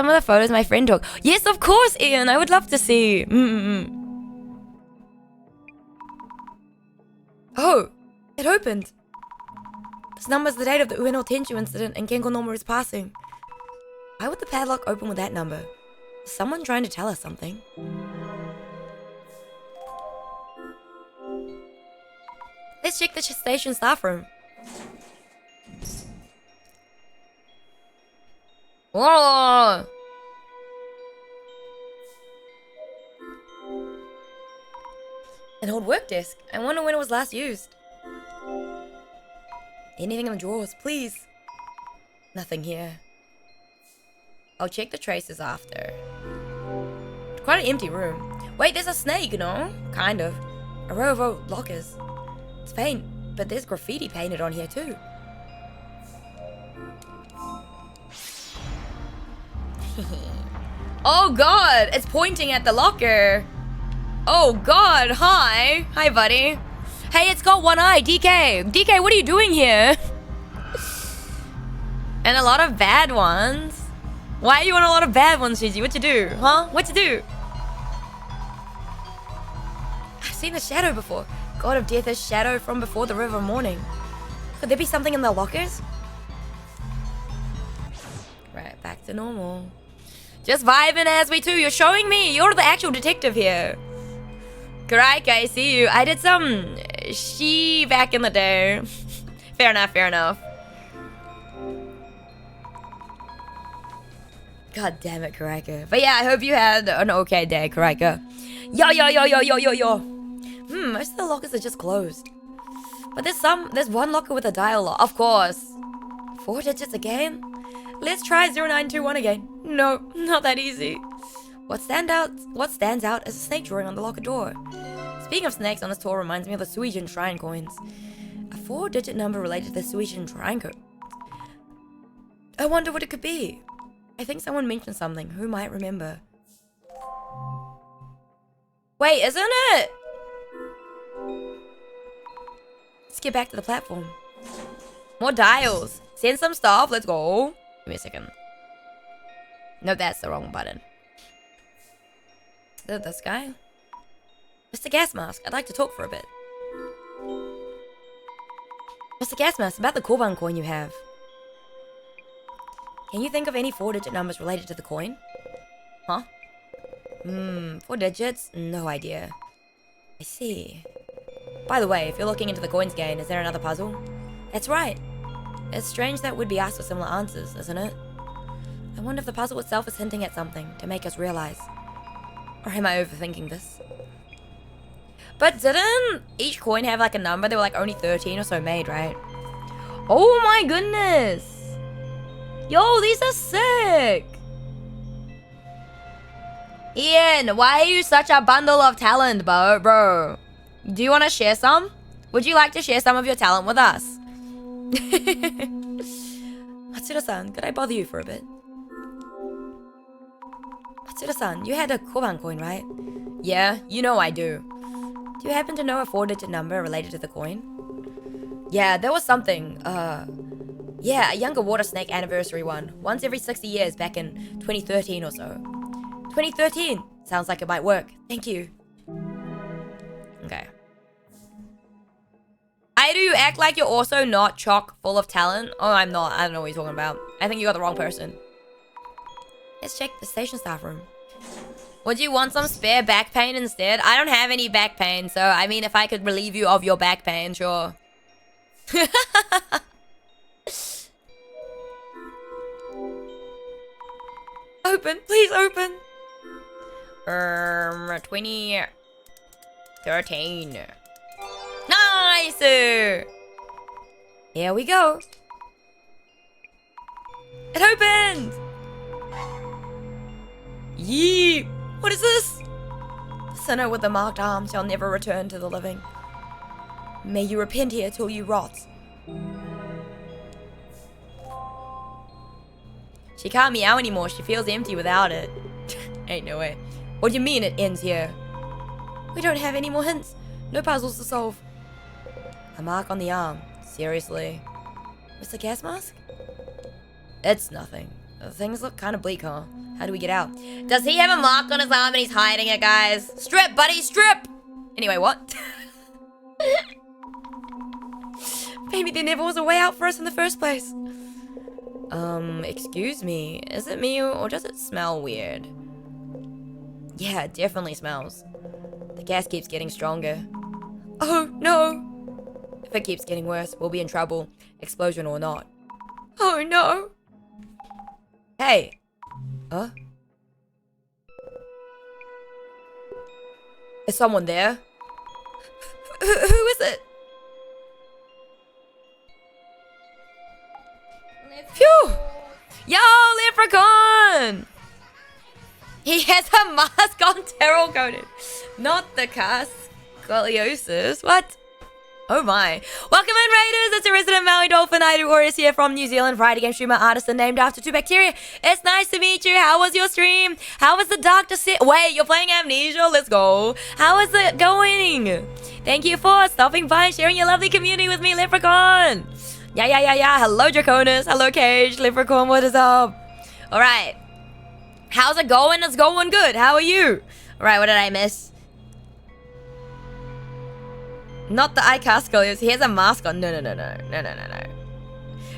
of the photos my friend took. Yes, of course, Ian. I would love to see. Oh, it opened. This number's the date of the Ueno Tenchu incident and Kenko Nomoru's passing. Why would the padlock open with that number? Is someone trying to tell us something? Let's check the station staff room. Whoa! An old work desk. I wonder when it was last used. Anything in the drawers, please. Nothing here. I'll check the traces after. Quite an empty room. Wait, there's a snake, no? Kind of. A row of old lockers. It's faint, but there's graffiti painted on here too. Oh god, it's pointing at the locker. Oh god, hi. Hi, buddy. Hey, it's got one eye, DK. DK, what are you doing here? And a lot of bad ones. Why are you on a lot of bad ones, Gigi? What you do? Huh? What you do? I've seen the shadow before. God of Death is shadow from before the river morning. Could there be something in the lockers? Right, back to normal. Just vibing as we do. You're showing me. You're the actual detective here. Karaika, I see you. I did some she back in the day. Fair enough, fair enough. God damn it, Karaika. But yeah, I hope you had an okay day, Karaika. Yo, yo, yo, yo, yo, yo, yo. Most of the lockers are just closed. But there's one locker with a dial lock. Of course. 4 digits again? Let's try 0921 again. No, not that easy. What stands out is a snake drawing on the locker door. Speaking of snakes on this tour reminds me of the Suijin shrine coins. A 4-digit number related to the Suijin shrine code. I wonder what it could be. I think someone mentioned something. Who might remember? Wait, isn't it? Let's get back to the platform. More dials. Send some stuff. Let's go. Give me a second. No, that's the wrong button. Is it this guy? Mr. Gas Mask, I'd like to talk for a bit. Mr. Gas Mask, about the Korban coin you have. Can you think of any 4-digit numbers related to the coin? Huh? 4 digits? No idea. I see. By the way, if you're looking into the coins gain, is there another puzzle? That's right. It's strange that we'd be asked for similar answers, isn't it? I wonder if the puzzle itself is hinting at something to make us realize. Or am I overthinking this? But didn't each coin have like a number? There were like only 13 or so made, right? Oh my goodness! Yo, these are sick! Ian, why are you such a bundle of talent, bro? Do you want to share some? Would you like to share some of your talent with us? Matsura-san, could I bother you for a bit? Matsura-san, you had a Korban coin, right? Yeah, you know I do. Do you happen to know a 4-digit number related to the coin? Yeah, there was something, yeah, a younger water snake anniversary one. Once every 60 years back in 2013 or so. 2013! Sounds like it might work. Thank you. Okay. Aeru, you act like you're also not chock full of talent. Oh, I'm not. I don't know what you're talking about. I think you got the wrong person. Let's check the station staff room. Would you want some spare back pain instead? I don't have any back pain, so I mean, if I could relieve you of your back pain, sure. Open, please open. 2013. Nice. Here we go. It opened. Yee! What is this? The sinner with the marked arm shall never return to the living. May you repent here till you rot. She can't meow anymore. She feels empty without it. Ain't no way. What do you mean it ends here? We don't have any more hints. No puzzles to solve. A mark on the arm. Seriously? Mr. Gas Mask? It's nothing. Things look kind of bleak, huh? How do we get out? Does he have a mark on his arm and he's hiding it, guys? Strip, buddy, strip! Anyway, what? Maybe there never was a way out for us in the first place. Excuse me. Is it me or does it smell weird? Yeah, it definitely smells. The gas keeps getting stronger. Oh, no! If it keeps getting worse, we'll be in trouble. Explosion or not. Oh, no! Hey! Huh? Is someone there? Who is it? Phew! Yo, Leprechaun! He has a mask on, terror coated. Not the cast. Scoliosis? What? Oh my. Welcome in, Raiders. It's a resident Maui Dolphin. aeru, aureus here from New Zealand. Friday game streamer, artisan named after 2 bacteria. It's nice to meet you. How was your stream? How was the doctor set? Wait, you're playing Amnesia? Let's go. How is it going? Thank you for stopping by and sharing your lovely community with me, Leprechaun. Yeah. Hello, Draconis. Hello, Cage. Leprechaun, what is up? Alright. How's it going? It's going good. How are you? Alright, what did I miss? Not the iCastle. He has a mask on. No.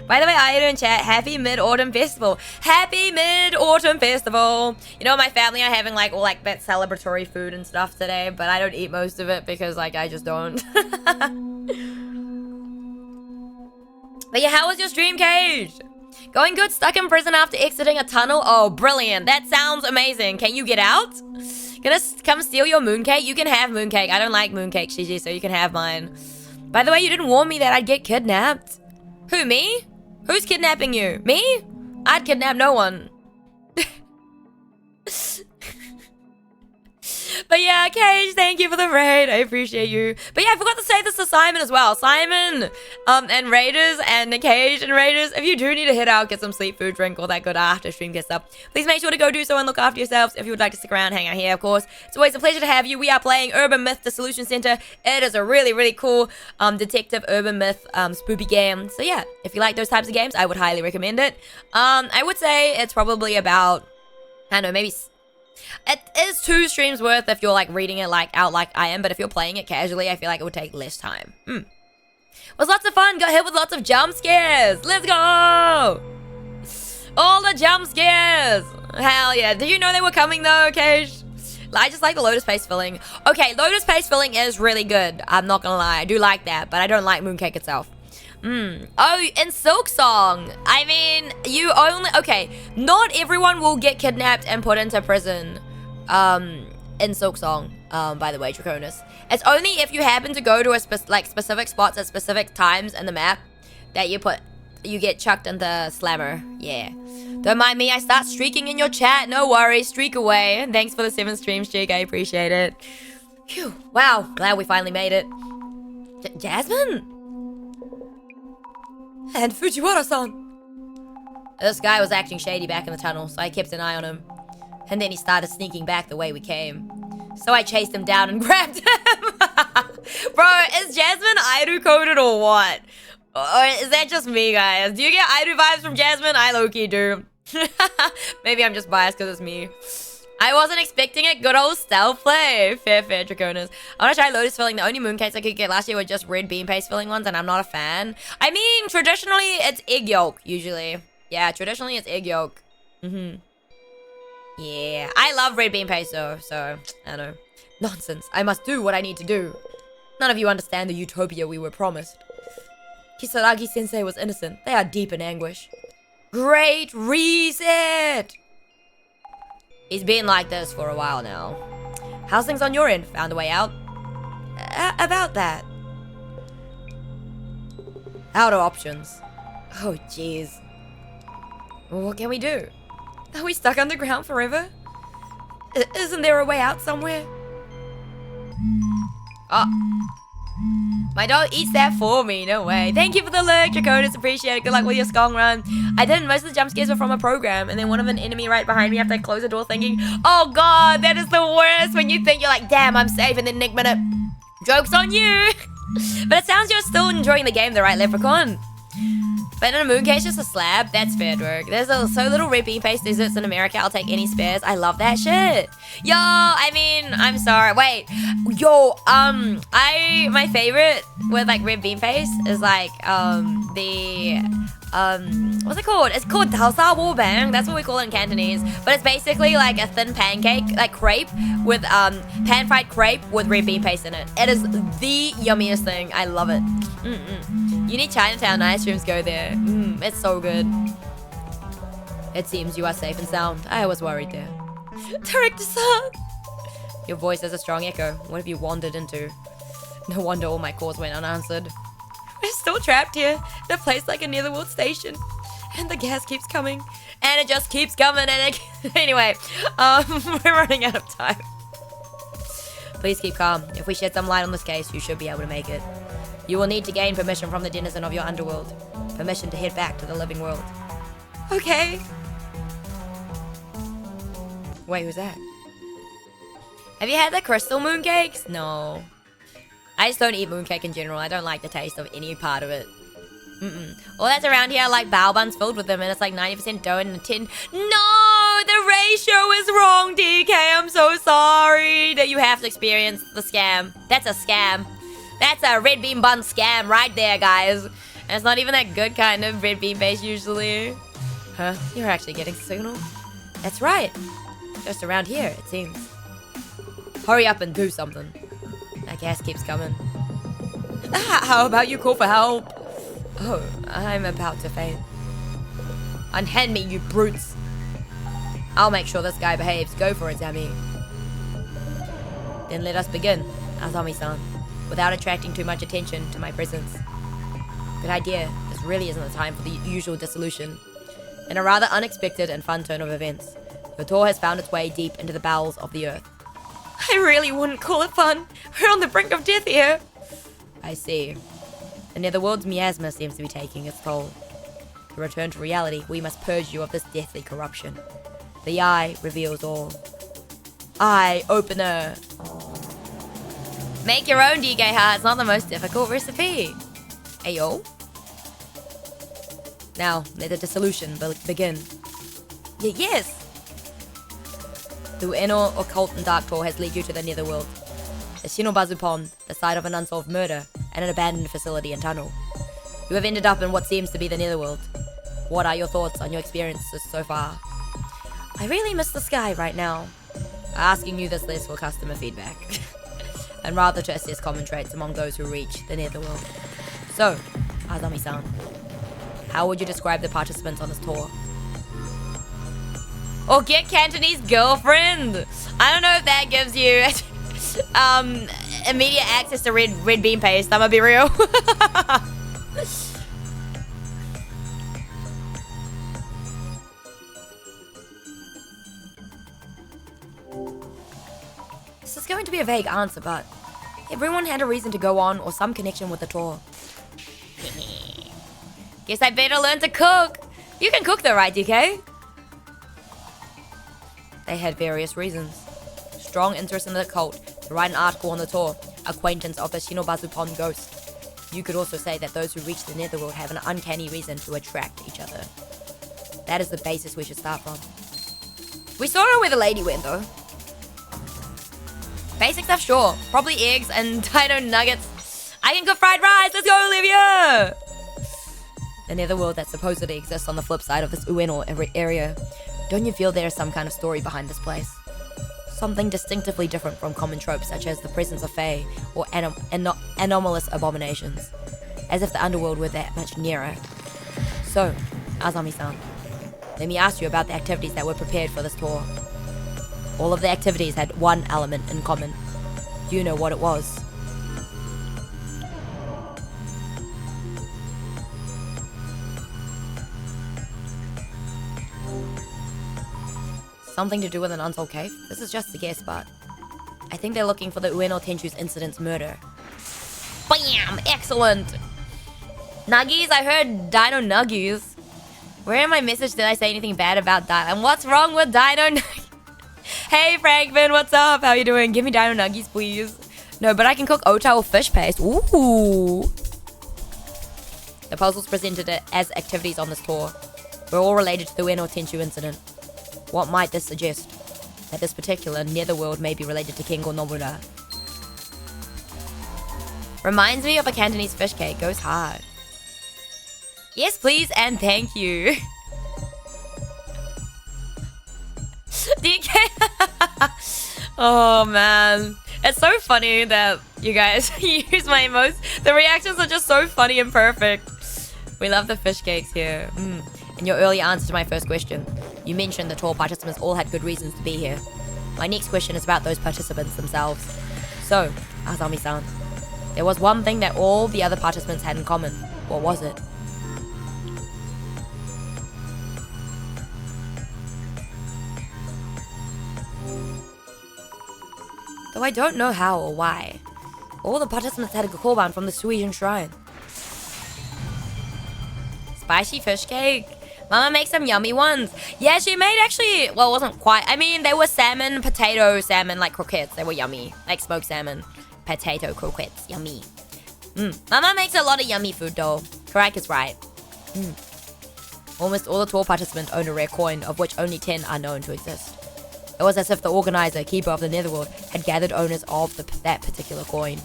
By the way, aeru in chat, happy Mid-Autumn Festival. Happy Mid-Autumn Festival. You know, my family are having like all like that celebratory food and stuff today, but I don't eat most of it because like I just don't. But yeah, how was your stream, Cage? Going good, stuck in prison after exiting a tunnel. Oh, brilliant. That sounds amazing. Can you get out? Gonna come steal your mooncake? You can have mooncake. I don't like mooncake, Gigi, so you can have mine. By the way, you didn't warn me that I'd get kidnapped. Who, me? Who's kidnapping you? Me? I'd kidnap no one. But yeah, Cage, thank you for the raid. I appreciate you. But yeah, I forgot to say this to Simon as well. Simon, and Raiders, and Cage and Raiders, if you do need to head out, get some sleep, food, drink, all that good after stream gets up, please make sure to go do so and look after yourselves. If you would like to stick around, hang out here, of course. It's always a pleasure to have you. We are playing Urban Myth Dissolution Center. It is a really, really cool, detective urban myth, spoopy game. So yeah, if you like those types of games, I would highly recommend it. I would say it's probably about, I don't know, maybe... It is 2 streams worth if you're like reading it like out like I am, but if you're playing it casually, I feel like it would take less time. Was lots of fun. Got hit with lots of jump scares. Let's go! All the jump scares. Hell yeah. Did you know they were coming though, Cage? I just like the lotus paste filling. Okay, lotus paste filling is really good. I'm not gonna lie. I do like that, but I don't like mooncake itself. Oh, in Silk Song. I mean, you only... Okay, not everyone will get kidnapped and put into prison, in Silk Song, by the way, Draconis. It's only if you happen to go to a specific spots at specific times in the map that you get chucked in the slammer. Yeah. Don't mind me, I start streaking in your chat. No worries, streak away. Thanks for the 7 streams, Jake. I appreciate it. Phew. Wow, glad we finally made it. Jasmine? And Fujiwara-san. This guy was acting shady back in the tunnel, so I kept an eye on him. And then he started sneaking back the way we came. So I chased him down and grabbed him. Bro, is Jasmine aeru coded or what? Or is that just me, guys? Do you get aeru vibes from Jasmine? I low-key do. Maybe I'm just biased because it's me. I wasn't expecting it. Good old stealth play. Fair, Draconis. I want to try lotus filling. The only mooncakes I could get last year were just red bean paste filling ones, and I'm not a fan. I mean, traditionally, it's egg yolk, usually. Yeah, traditionally, it's egg yolk. Yeah, I love red bean paste, though, so, I don't know. Nonsense. I must do what I need to do. None of you understand the utopia we were promised. Kisaragi-sensei was innocent. They are deep in anguish. Great reset! He's been like this for a while now. How's things on your end? Found a way out? About that. Out of options. Oh, jeez. What can we do? Are we stuck underground forever? Isn't there a way out somewhere? Oh. My dog eats that for me, no way. Thank you for the lurk, Draconis, appreciate it. Good luck with your skong run. I didn't, most of the jump scares were from a program, and then one of an enemy right behind me after I closed the door thinking, oh god, that is the worst, when you think you're like, damn, I'm safe, and then next minute, joke's on you. But it sounds you're still enjoying the game though, right, Leprechaun? But in a mooncake, just a slab. That's fair, Dwerg. There's so little red bean paste desserts in America. I'll take any spares. I love that shit. Yo, I mean, I'm sorry. Wait. Yo, my favorite with like red bean paste is like, what's it called? It's called Dalsa Warbang. That's what we call it in Cantonese. But it's basically like a thin pancake, like crepe with, pan-fried crepe with red bean paste in it. It is the yummiest thing. I love it. You need Chinatown ice creams, go there. It's so good. It seems you are safe and sound. I was worried there. Director-san! Your voice has a strong echo. What have you wandered into? No wonder all my calls went unanswered. We're still trapped here in a place like a netherworld station. And the gas keeps coming. And it just keeps coming and it... Anyway, we're running out of time. But Please keep calm. If we shed some light on this case, you should be able to make it. You will need to gain permission from the denizen of your underworld. Permission to head back to the living world. Okay. Wait, who's that? Have you had the crystal mooncakes? No. I just don't eat mooncake in general. I don't like the taste of any part of it. All that's around here are like bao buns filled with them, and it's like 90% dough and 10... No! The ratio is wrong, DK. I'm so sorry that you have to experience the scam. That's a scam. That's a red bean bun scam right there, guys. And it's not even that good kind of red bean base usually. Huh? You're actually getting signal? That's right. Just around here, it seems. Hurry up and do something. That gas keeps coming. How about you call for help? Oh, I'm about to faint. Unhand me, you brutes. I'll make sure this guy behaves. Go for it, Zami. Then let us begin, Azami-san, without attracting too much attention to my presence. Good idea. This really isn't the time for the usual dissolution. In a rather unexpected and fun turn of events, the tour has found its way deep into the bowels of the earth. I really wouldn't call it fun. We're on the brink of death here. I see. The netherworld's miasma seems to be taking its toll. To return to reality, we must purge you of this deathly corruption. The eye reveals all. Eye opener. Make your own, DK. It's not the most difficult recipe. Ayo. Now, let the dissolution begin. Yes. The inner occult and dark tour has led you to the netherworld. The Shinobazu Pond, the site of an unsolved murder, and an abandoned facility and tunnel. You have ended up in what seems to be the netherworld. What are your thoughts on your experiences so far? I really miss the sky right now. Asking you this less for customer feedback, and rather to assess common traits among those who reach the netherworld. So, Azami-san, how would you describe the participants on this tour? Or get Cantonese girlfriend. I don't know if that gives you immediate access to red bean paste. I'm gonna be real. This is going to be a vague answer, but everyone had a reason to go on or some connection with the tour. Guess I better learn to cook. You can cook though, right, DK? They had various reasons. Strong interest in the occult, to write an article on the tour, acquaintance of the Shinobazu Pond ghost. You could also say that those who reach the netherworld have an uncanny reason to attract each other. That is the basis we should start from. We saw her where the lady went though. Basic stuff, sure. Probably eggs and dino nuggets. I can cook fried rice, let's go Olivia! The netherworld that supposedly exists on the flip side of this Ueno area. Don't you feel there is some kind of story behind this place? Something distinctively different from common tropes such as the presence of fae or anomalous abominations. As if the underworld were that much nearer. So, Azami-san, let me ask you about the activities that were prepared for this tour. All of the activities had one element in common. Do you know what it was? Something to do with an unsolved cave? This is just a guess, but I think they're looking for the Ueno Tenchu's incident's murder. Bam! Excellent! Nuggies? I heard dino nuggies. Where in my message did I say anything bad about that? And what's wrong with dino nuggies? Hey Frankman, what's up? How you doing? Give me dino nuggies, please. No, but I can cook ota or fish paste. Ooh! The puzzles presented as activities on this tour were all related to the Ueno Tenchu incident. What might this suggest? That this particular netherworld may be related to King Nomura. Reminds me of a Cantonese fish cake. Goes hard. Yes, please, and thank you. DK. Oh, man. It's so funny that you guys use my emotes. The reactions are just so funny and perfect. We love the fish cakes here. In your earlier answer to my first question, you mentioned the tour participants all had good reasons to be here. My next question is about those participants themselves. So, Azami-san, there was one thing that all the other participants had in common. What was it? though I don't know how or why. All the participants had a korban from the Suijan shrine. Spicy fish cake. Mama makes some yummy ones. Yeah, she made actually, well, it wasn't quite. I mean, they were salmon, like croquettes. They were yummy. Like smoked salmon, potato croquettes. Yummy. Mama makes a lot of yummy food, though. Karak is right. Almost all the tour participants owned a rare coin, of which only 10 are known to exist. It was as if the organizer, keeper of the Netherworld, had gathered owners of that particular coin.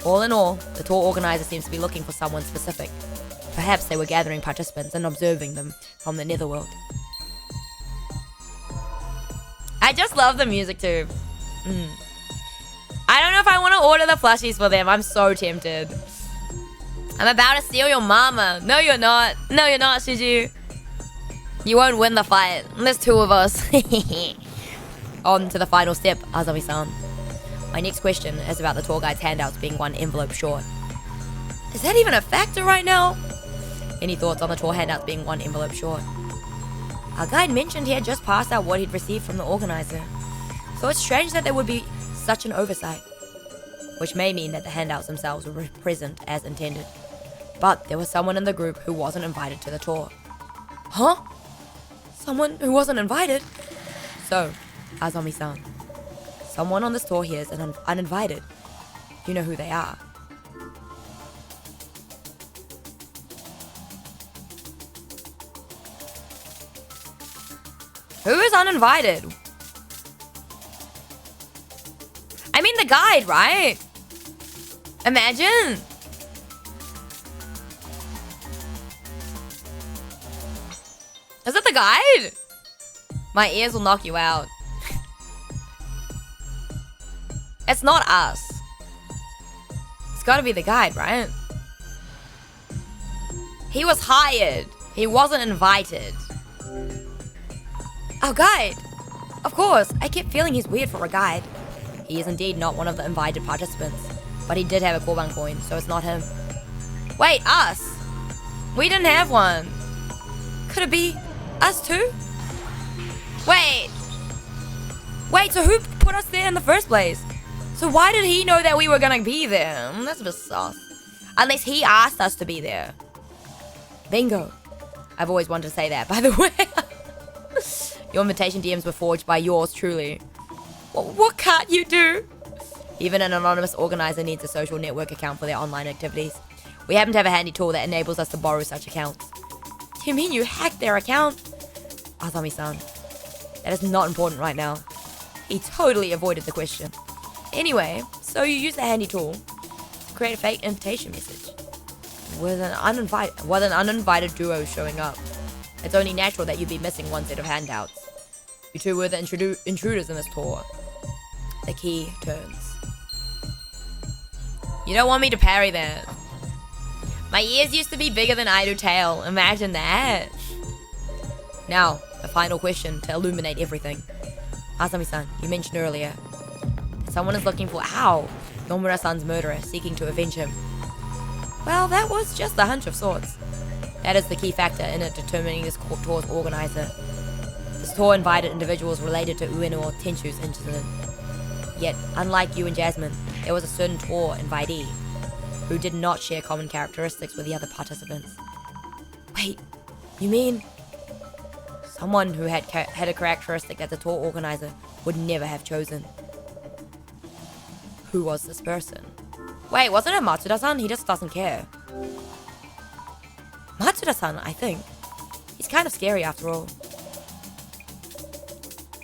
All in all, the tour organizer seems to be looking for someone specific. Perhaps they were gathering participants and observing them from the Netherworld. I just love the music too. I don't know if I want to order the plushies for them. I'm so tempted. I'm about to steal your mama. No, you're not. No, you're not, Shiju. You won't win the fight. There's 2 of us. On to the final step, Azami-san. My next question is about the tour guide's handouts being 1 envelope short. Is that even a factor right now? Any thoughts on the tour handouts being 1 envelope short? Our guide mentioned he had just passed out what he'd received from the organizer. So it's strange that there would be such an oversight. Which may mean that the handouts themselves were present as intended. But there was someone in the group who wasn't invited to the tour. Huh? Someone who wasn't invited? So, Azami-san, someone on this tour here is uninvited. You know who they are. Who is uninvited? I mean the guide, right? Imagine. Is it the guide? My ears will knock you out. It's not us. It's gotta be the guide, right? He was hired. He wasn't invited. Our guide! Of course, I kept feeling he's weird for a guide. He is indeed not one of the invited participants. But he did have a korban coin, so it's not him. Wait, us? We didn't have one. Could it be us too? Wait, so who put us there in the first place? So why did he know that we were gonna be there? That's a bit sus. Unless he asked us to be there. Bingo. I've always wanted to say that, by the way. Your invitation DMs were forged by yours truly. What can't you do? Even an anonymous organizer needs a social network account for their online activities. We happen to have a handy tool that enables us to borrow such accounts. Do you mean you hacked their account? Azami-san, that is not important right now. He totally avoided the question. Anyway, so you use the handy tool to create a fake invitation message. With an uninvited duo showing up. It's only natural that you'd be missing one set of handouts. You two were the intruders in this tour. The key turns. You don't want me to parry that. My ears used to be bigger than Idle Tail. Imagine that. Now, the final question to illuminate everything. Asami-san, you mentioned earlier that someone is looking for Nomura-san's murderer, seeking to avenge him. Well, that was just a hunch of sorts. That is the key factor in it determining this tour's organizer. This tour invited individuals related to Ueno or Tenshu's incident. Yet, unlike you and Jasmine, there was a certain tour invitee who did not share common characteristics with the other participants. Wait, you mean someone who had a characteristic that the tour organizer would never have chosen? Who was this person? Wait, wasn't it Matsuda-san? He just doesn't care. Matsuda-san, I think. He's kind of scary after all.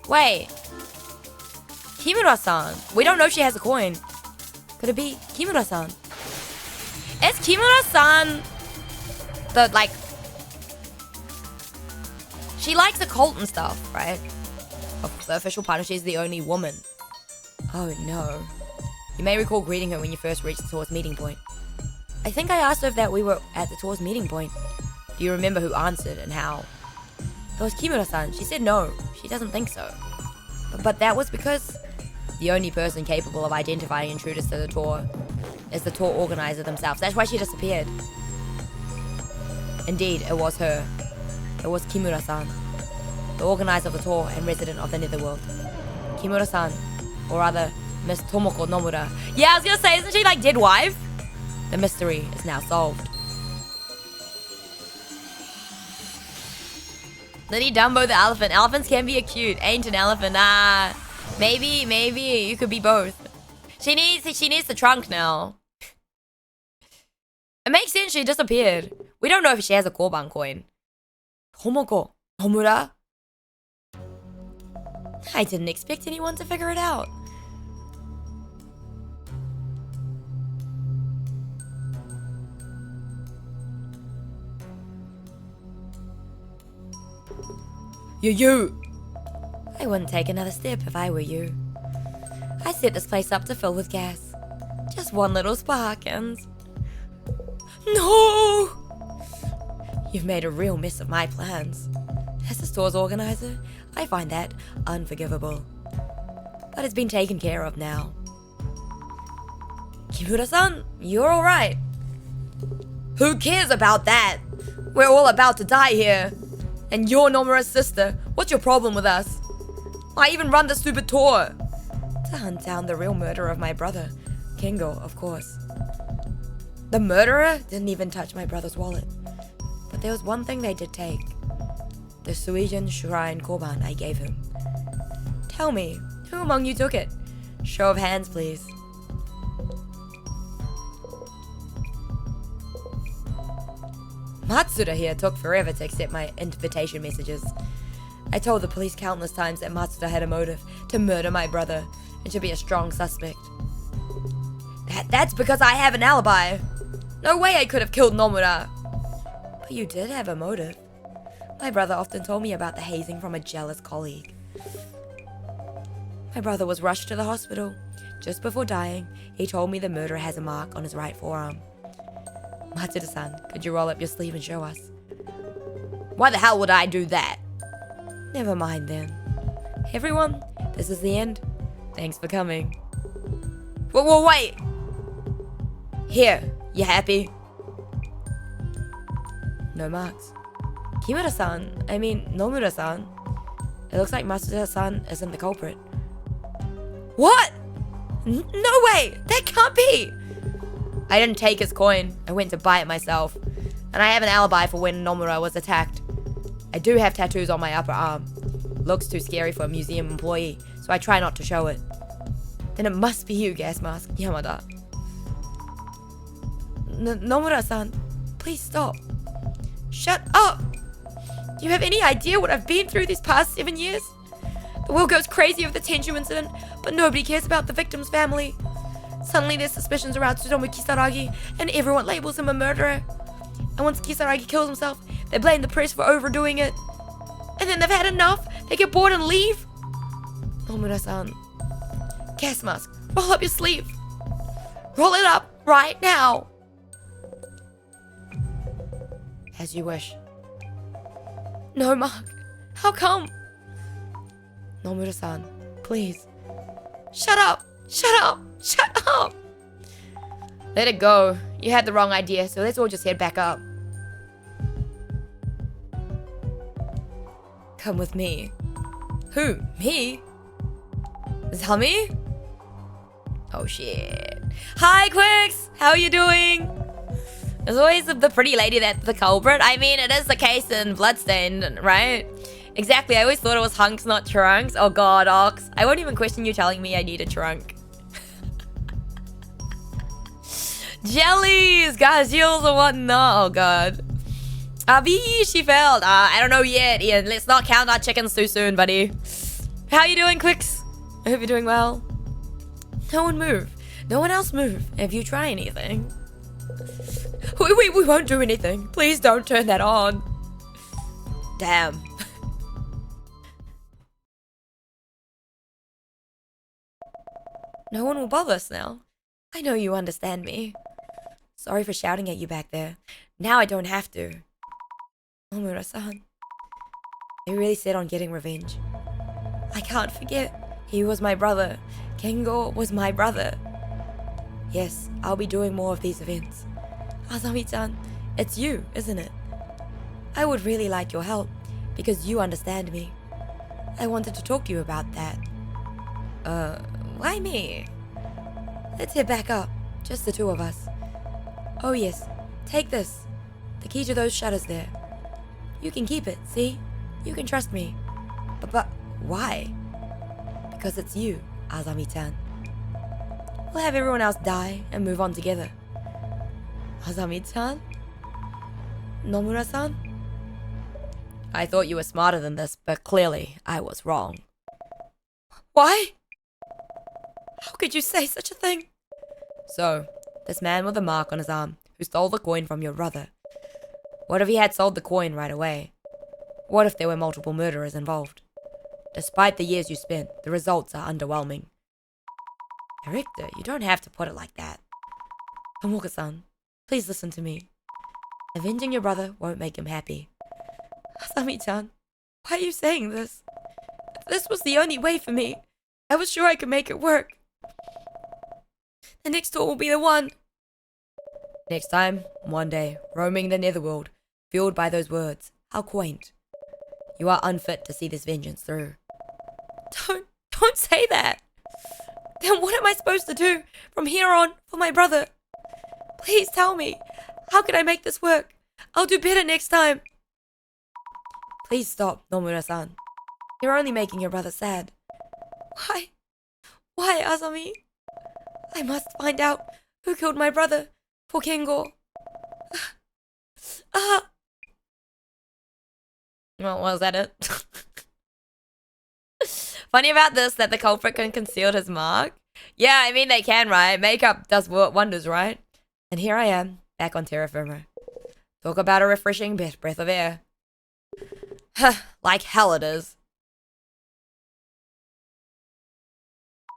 Wait. Kimura-san. We don't know if she has a coin. Could it be Kimura-san? Is Kimura-san the, she likes occult and stuff, right? Of the official partner, she's the only woman. Oh no. You may recall greeting her when you first reached the tour's meeting point. I think I asked her if we were at the tour's meeting point. Do you remember who answered and how? It was Kimura-san. She said no, she doesn't think so. But that was because the only person capable of identifying intruders to the tour is the tour organizer themselves. That's why she disappeared. Indeed, it was her. It was Kimura-san, the organizer of the tour and resident of the Netherworld. Kimura-san, or rather, Miss Tomoko Nomura. Yeah, I was gonna say, isn't she like dead wife? The mystery is now solved. Liddy Dumbo the elephant. Elephants can be cute. Ain't an elephant. Ah, maybe you could be both. She needs the trunk now. It makes sense she disappeared. We don't know if she has a Korban coin. Tomoko Nomura? I didn't expect anyone to figure it out. You! I wouldn't take another step if I were you. I set this place up to fill with gas. Just one little spark and... No! You've made a real mess of my plans. As the store's organizer, I find that unforgivable. But it's been taken care of now. Kimura-san, you're alright. Who cares about that? We're all about to die here. And you're Nomura's sister. What's your problem with us? I even run the stupid tour. To hunt down the real murderer of my brother. Kengo, of course. The murderer didn't even touch my brother's wallet. But there was one thing they did take. The Suijin Shrine Korban I gave him. Tell me, who among you took it? Show of hands, please. Matsuda here took forever to accept my invitation messages. I told the police countless times that Matsuda had a motive to murder my brother and should be a strong suspect. That's because I have an alibi. No way I could have killed Nomura. But you did have a motive. My brother often told me about the hazing from a jealous colleague. My brother was rushed to the hospital. Just before dying, he told me the murderer has a mark on his right forearm. Matsuda-san, could you roll up your sleeve and show us? Why the hell would I do that? Never mind then. Everyone, this is the end. Thanks for coming. Whoa, wait! Here, you happy? No marks. Kimura-san, I mean Nomura-san. It looks like Matsuda-san isn't the culprit. What? No way! That can't be! I didn't take his coin. I went to buy it myself. And I have an alibi for when Nomura was attacked. I do have tattoos on my upper arm. Looks too scary for a museum employee, so I try not to show it. Then it must be you, Gas Mask Yamada. Nomura-san, please stop. Shut up! Do you have any idea what I've been through these past 7 years? The world goes crazy over the Tenchu incident, but nobody cares about the victim's family. Suddenly there's suspicions around Tsutomu Kisaragi, and everyone labels him a murderer. And once Kisaragi kills himself, they blame the press for overdoing it. And then they've had enough, they get bored and leave. Nomura-san, Gas Mask, roll up your sleeve. Roll it up right now. As you wish. No, Mark. How come? Nomura-san, please. Shut up! Shut up! Shut up! Let it go. You had the wrong idea, so let's all just head back up. Come with me. Who? Me? Zami? Oh shit. Hi, Quicks! How are you doing? There's always the pretty lady that's the culprit. I mean, it is the case in Bloodstained, right? Exactly, I always thought it was hunks, not trunks. Oh god, Ox. I won't even question you telling me I need a trunk. Jellies! Guys, heels or whatnot. Oh god. Abby, she failed. I don't know yet, Ian. Let's not count our chickens too soon, buddy. How you doing, Quicks? I hope you're doing well. No one move. No one else move. If you try anything. We won't do anything. Please don't turn that on. Damn. No one will bother us now. I know you understand me. Sorry for shouting at you back there. Now I don't have to. Nomura-san. I really set on getting revenge. I can't forget. He was my brother. Kengo was my brother. Yes, I'll be doing more of these events. Azami-chan, it's you, isn't it? I would really like your help, because you understand me. I wanted to talk to you about that. Why me? Let's head back up. Just the two of us. Oh yes, take this. The key to those shutters there. You can keep it, see? You can trust me. But why? Because it's you, Azami-chan. We'll have everyone else die and move on together. Azami-chan? Nomura-san? I thought you were smarter than this, but clearly I was wrong. Why? How could you say such a thing? So, this man with a mark on his arm who stole the coin from your brother. What if he had sold the coin right away? What if there were multiple murderers involved? Despite the years you spent, the results are underwhelming. Director, you don't have to put it like that. Tomoka-san, please listen to me. Avenging your brother won't make him happy. Asami-chan, why are you saying this? If this was the only way for me, I was sure I could make it work. The next tour will be the one. Next time, one day, roaming the netherworld, fueled by those words. How quaint. You are unfit to see this vengeance through. Don't say that. Then what am I supposed to do from here on for my brother? Please tell me. How can I make this work? I'll do better next time. Please stop, Nomura-san. You're only making your brother sad. Why? Why, Azami? I must find out who killed my brother for Kengo. Well, was that it? Funny about this, that the culprit can conceal his mark. Yeah, I mean, they can, right? Makeup does wonders, right? And here I am, back on terra firma. Talk about a refreshing breath of air. Like hell it is.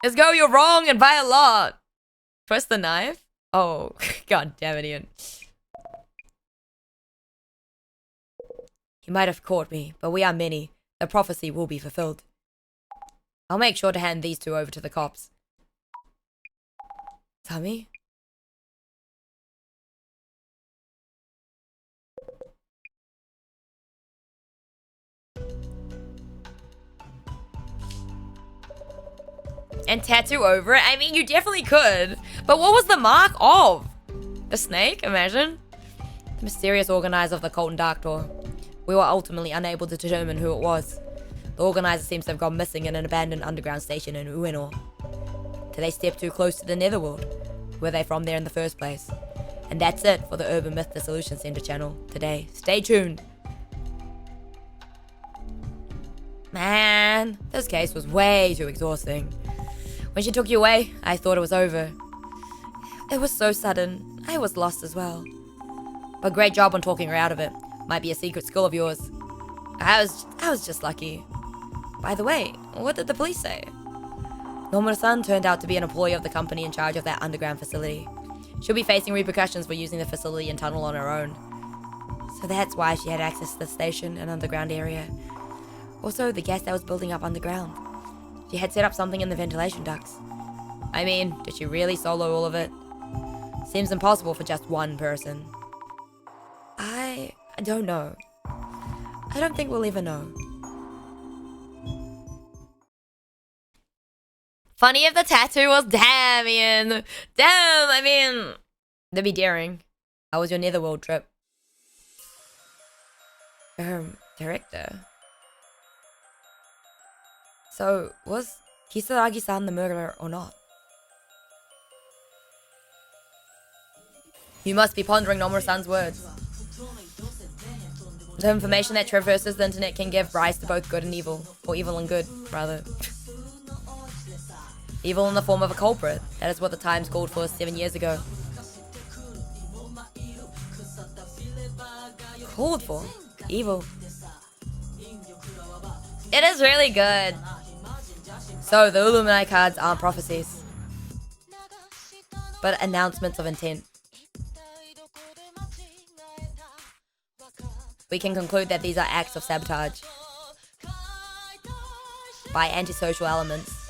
Let's go, you're wrong and by a lot. Twist the knife? Oh, god damn it, Ian. You might have caught me, but we are many. The prophecy will be fulfilled. I'll make sure to hand these two over to the cops. Tommy? And tattoo over it? I mean, you definitely could. But what was the mark of? The snake? Imagine. The mysterious organizer of the Cult and Dark Tour. We were ultimately unable to determine who it was. The organizer seems to have gone missing in an abandoned underground station in Ueno. Did they step too close to the netherworld? Were they from there in the first place? And that's it for the Urban Myth Dissolution Center channel today. Stay tuned. Man, this case was way too exhausting. When she took you away, I thought it was over. It was so sudden. I was lost as well. But great job on talking her out of it. Might be a secret skill of yours. I was just lucky. By the way, what did the police say? Nomura-san turned out to be an employee of the company in charge of that underground facility. She'll be facing repercussions for using the facility and tunnel on her own. So that's why she had access to the station and underground area. Also, the gas that was building up underground. She had set up something in the ventilation ducts. I mean, did she really solo all of it? Seems impossible for just one person. I don't know. I don't think we'll ever know. Funny if the tattoo was damn, Ian. Damn, I mean, that'd be daring. How was your netherworld trip? Director. So, was Kisaragi-san the murderer or not? You must be pondering Nomura-san's words. The information that traverses the internet can give rise to both good and evil. Or evil and good, rather. Evil in the form of a culprit. That is what the Times called for 7 years ago. Called for? Evil. It is really good. So, the Illuminati cards aren't prophecies, but announcements of intent. We can conclude that these are acts of sabotage by antisocial elements.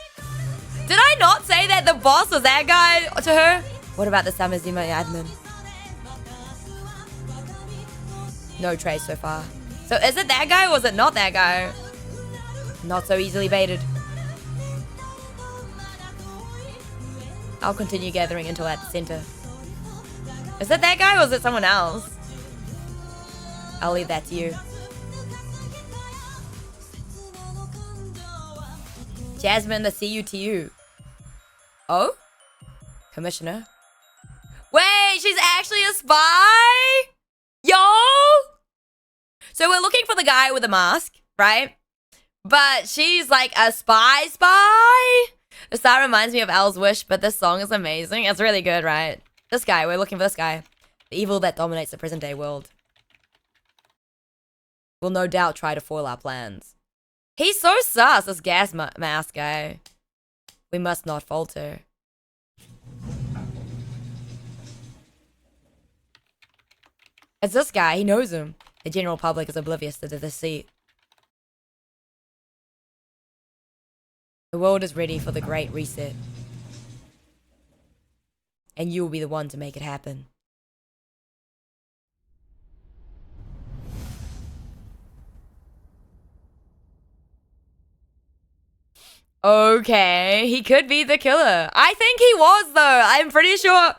Did I not say that the boss was that guy to her? What about the Samazima admin? No trace so far. So is it that guy or was it not that guy? Not so easily baited. I'll continue gathering until at the center. Is it that guy or is it someone else? I'll leave that to you. Jasmine, the CUTU. Oh? Commissioner? Wait, she's actually a spy? Yo! So we're looking for the guy with the mask, right? But she's like a spy? The star reminds me of Elle's Wish, but this song is amazing. It's really good, right? This guy, we're looking for this guy. The evil that dominates the present day world. Will no doubt try to foil our plans. He's so sus, this gas mask guy. We must not falter. It's this guy, he knows him. The general public is oblivious to the deceit. The world is ready for the Great Reset. And you will be the one to make it happen. Okay, he could be the killer. I think he was, though. I'm pretty sure.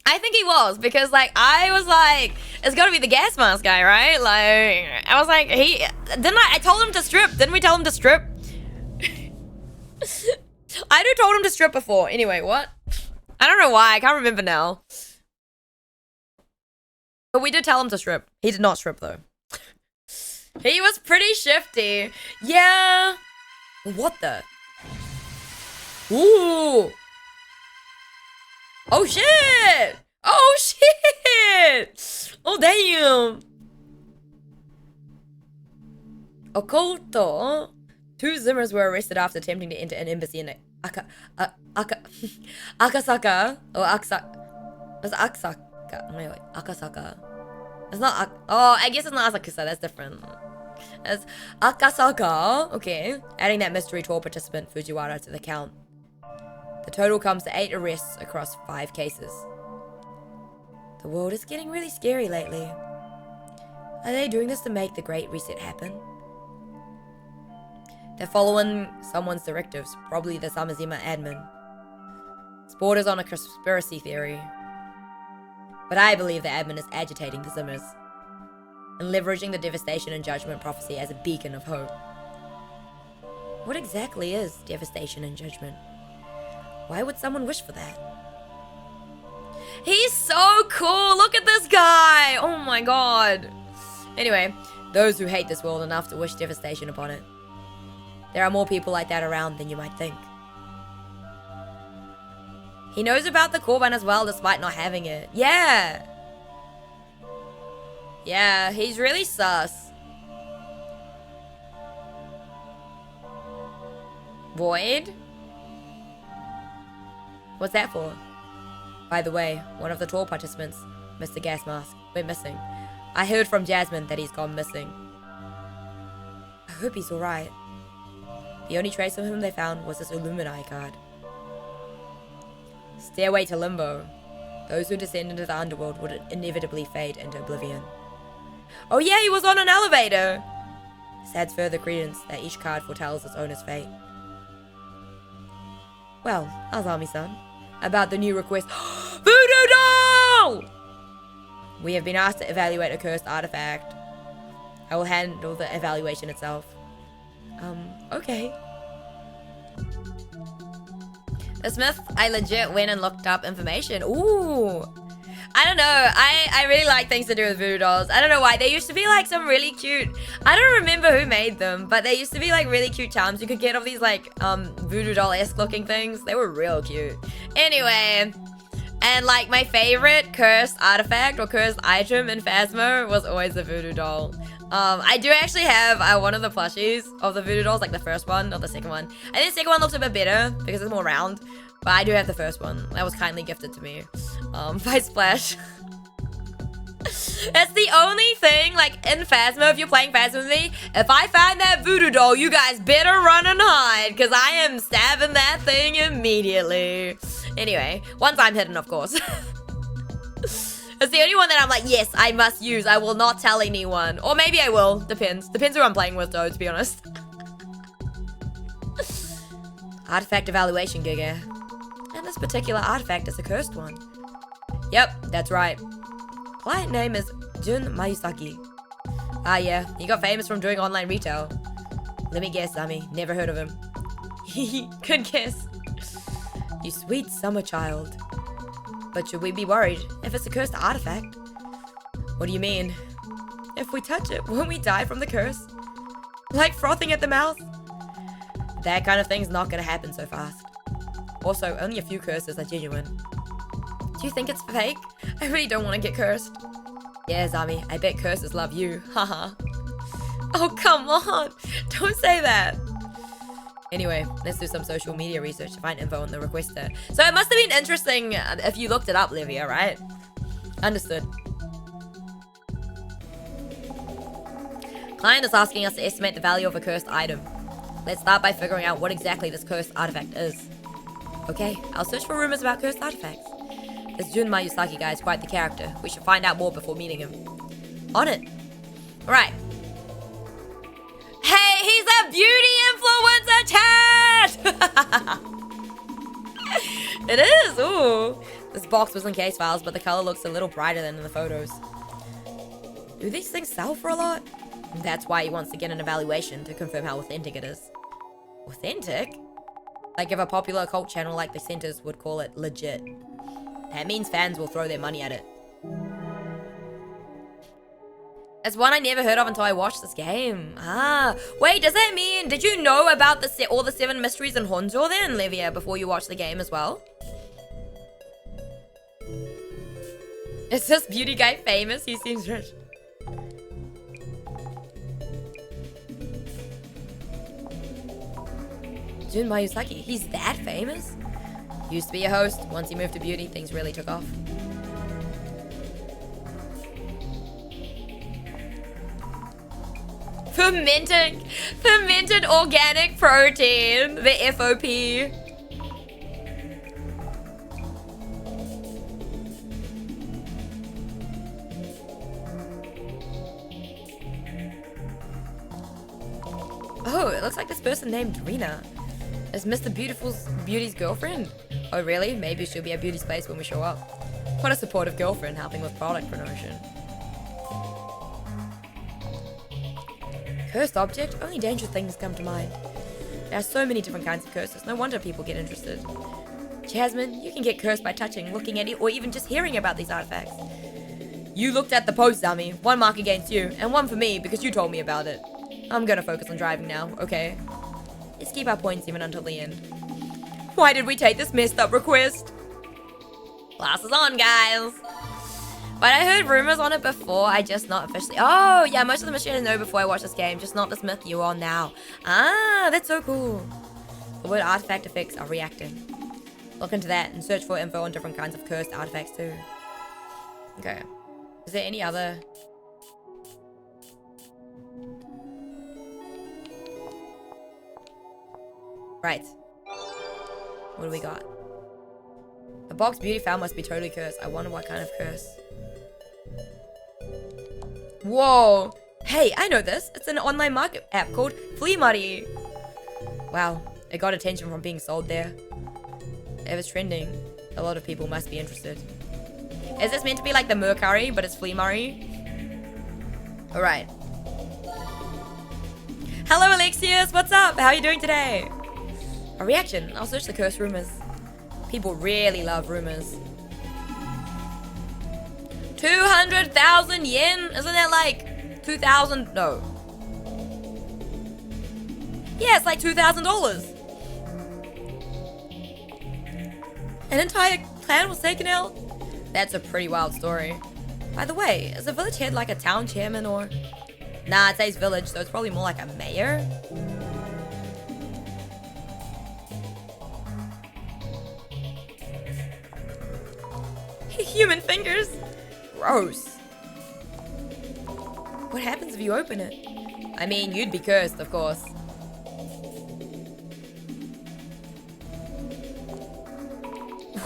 I think he was, because, like, I was like, it's gotta be the gas mask guy, right? Like, I was like, I told him to strip. Didn't we tell him to strip? I told him to strip before. Anyway, what? I don't know why. I can't remember now. But we did tell him to strip. He did not strip, though. He was pretty shifty. Yeah. What the? Ooh. Oh, shit. Oh, shit. Oh, damn. Oculto. 2 Zimmers were arrested after attempting to enter an embassy in Akasaka. Or Aksaka. It's Aksaka. Wait, Akasaka. It's not oh, I guess it's not Asakusa. That's different. It's Akasaka. Okay. Adding that mystery tour participant Fujiwara to the count. The total comes to 8 arrests across 5 cases. The world is getting really scary lately. Are they doing this to make the Great Reset happen? They're following someone's directives, probably the Samazima admin. This borders on a conspiracy theory. But I believe the admin is agitating the Zimmers and leveraging the devastation and judgment prophecy as a beacon of hope. What exactly is devastation and judgment? Why would someone wish for that? He's so cool! Look at this guy! Oh my god! Anyway, those who hate this world enough to wish devastation upon it. There are more people like that around than you might think. He knows about the Korban as well, despite not having it. Yeah! Yeah, he's really sus. Void? What's that for? By the way, one of the tour participants, Mr. Gas Mask, went missing. I heard from Jasmine that he's gone missing. I hope he's alright. The only trace of him they found was this Illuminati card. Stairway to Limbo. Those who descend into the underworld would inevitably fade into oblivion. Oh yeah, he was on an elevator! This adds further credence that each card foretells its owner's fate. Well, Azami-san, about the new request. Voodoo doll! We have been asked to evaluate a cursed artifact. I will handle the evaluation itself. Okay. The Smith, I legit went and looked up information. Ooh. I don't know. I really like things to do with voodoo dolls. I don't know why. They used to be like some really cute... I don't remember who made them, but they used to be like really cute charms you could get of these like voodoo doll-esque looking things. They were real cute. Anyway, and like my favorite cursed artifact or cursed item in Phasmo was always the voodoo doll. I do actually have one of the plushies of the voodoo dolls, like the first one, not the second one. I think the second one looks a bit better because it's more round, but I do have the first one. That was kindly gifted to me by Splash. That's the only thing, like, in Phasmo, if you're playing Phasmo with me, if I find that voodoo doll, you guys better run and hide, because I am stabbing that thing immediately. Anyway, once I'm hidden, of course. It's the only one that I'm like, yes, I must use. I will not tell anyone. Or maybe I will. Depends. Depends who I'm playing with, though, to be honest. Artifact evaluation, Giga. And This particular artifact is a cursed one. Yep, that's right. Client name is Jun Mayusaki. Ah yeah, he got famous from doing online retail. Let me guess, Ami. Never heard of him. Good guess. You sweet summer child. But should we be worried if it's a cursed artifact? What do you mean? If we touch it, won't we die from the curse? Like frothing at the mouth? That kind of thing's not gonna happen so fast. Also, only a few curses are genuine. Do you think it's fake? I really don't want to get cursed. Yeah, Zami, I bet curses love you. Haha. Oh, come on. Don't say that. Anyway, let's do some social media research to find info on the requester. So it must have been interesting if you looked it up, Livia, right? Understood. Client is asking us to estimate the value of a cursed item. Let's start by figuring out what exactly this cursed artifact is. Okay, I'll search for rumors about cursed artifacts. This Jun Mayusaki guy is quite the character. We should find out more before meeting him. On it. Alright. Hey, he's a beauty influencer chat! It is, ooh. This box was in case files, but the color looks a little brighter than in the photos. Do these things sell for a lot? That's why he wants to get an evaluation to confirm how authentic it is. Authentic? Like if a popular occult channel like the Centers would call it legit. That means fans will throw their money at it. It's one I never heard of until I watched this game. Ah, wait, does that mean, did you know about all the 7 mysteries in Honjo then, Livia, before you watched the game as well? Is this beauty guy famous? He seems rich. Jun Mayusaki, he's that famous? Used to be a host. Once he moved to beauty, things really took off. Fermented organic protein, the FOP. Oh, it looks like this person named Rena is Mr. Beauty's girlfriend. Oh really? Maybe she'll be at Beauty's place when we show up. What a supportive girlfriend helping with product promotion. Cursed object? Only dangerous things come to mind. There are so many different kinds of curses, no wonder people get interested. Jasmine, you can get cursed by touching, looking at it, or even just hearing about these artifacts. You looked at the post, dummy. 1 mark against you, and 1 for me because you told me about it. I'm gonna focus on driving now, okay? Let's keep our points even until the end. Why did we take this messed up request? Class is on, guys. But I heard rumors on it before, I just not officially... Oh, yeah, most of the missions I know before I watch this game, just not this myth you're on now. Ah, that's so cool. The word artifact effects are reacting. Look into that and search for info on different kinds of cursed artifacts too. Okay. Is there any other... Right. What do we got? The box beauty found must be totally cursed. I wonder what kind of curse. Whoa! Hey, I know this. It's an online market app called Flea Money. Wow, it got attention from being sold there. If it's trending, a lot of people must be interested. Is this meant to be like the Mercari, but it's Flea Money? Alright. Hello, Alexius. What's up? How are you doing today? A reaction. I'll search the curse rumors. People really love rumors. 200,000 yen? Isn't that like 2,000? No. Yeah, it's like $2,000. An entire clan was taken out? That's a pretty wild story. By the way, is the village head like a town chairman or... Nah, it says village, so it's probably more like a mayor. Human fingers? Gross. What happens if you open it? I mean, you'd be cursed, of course.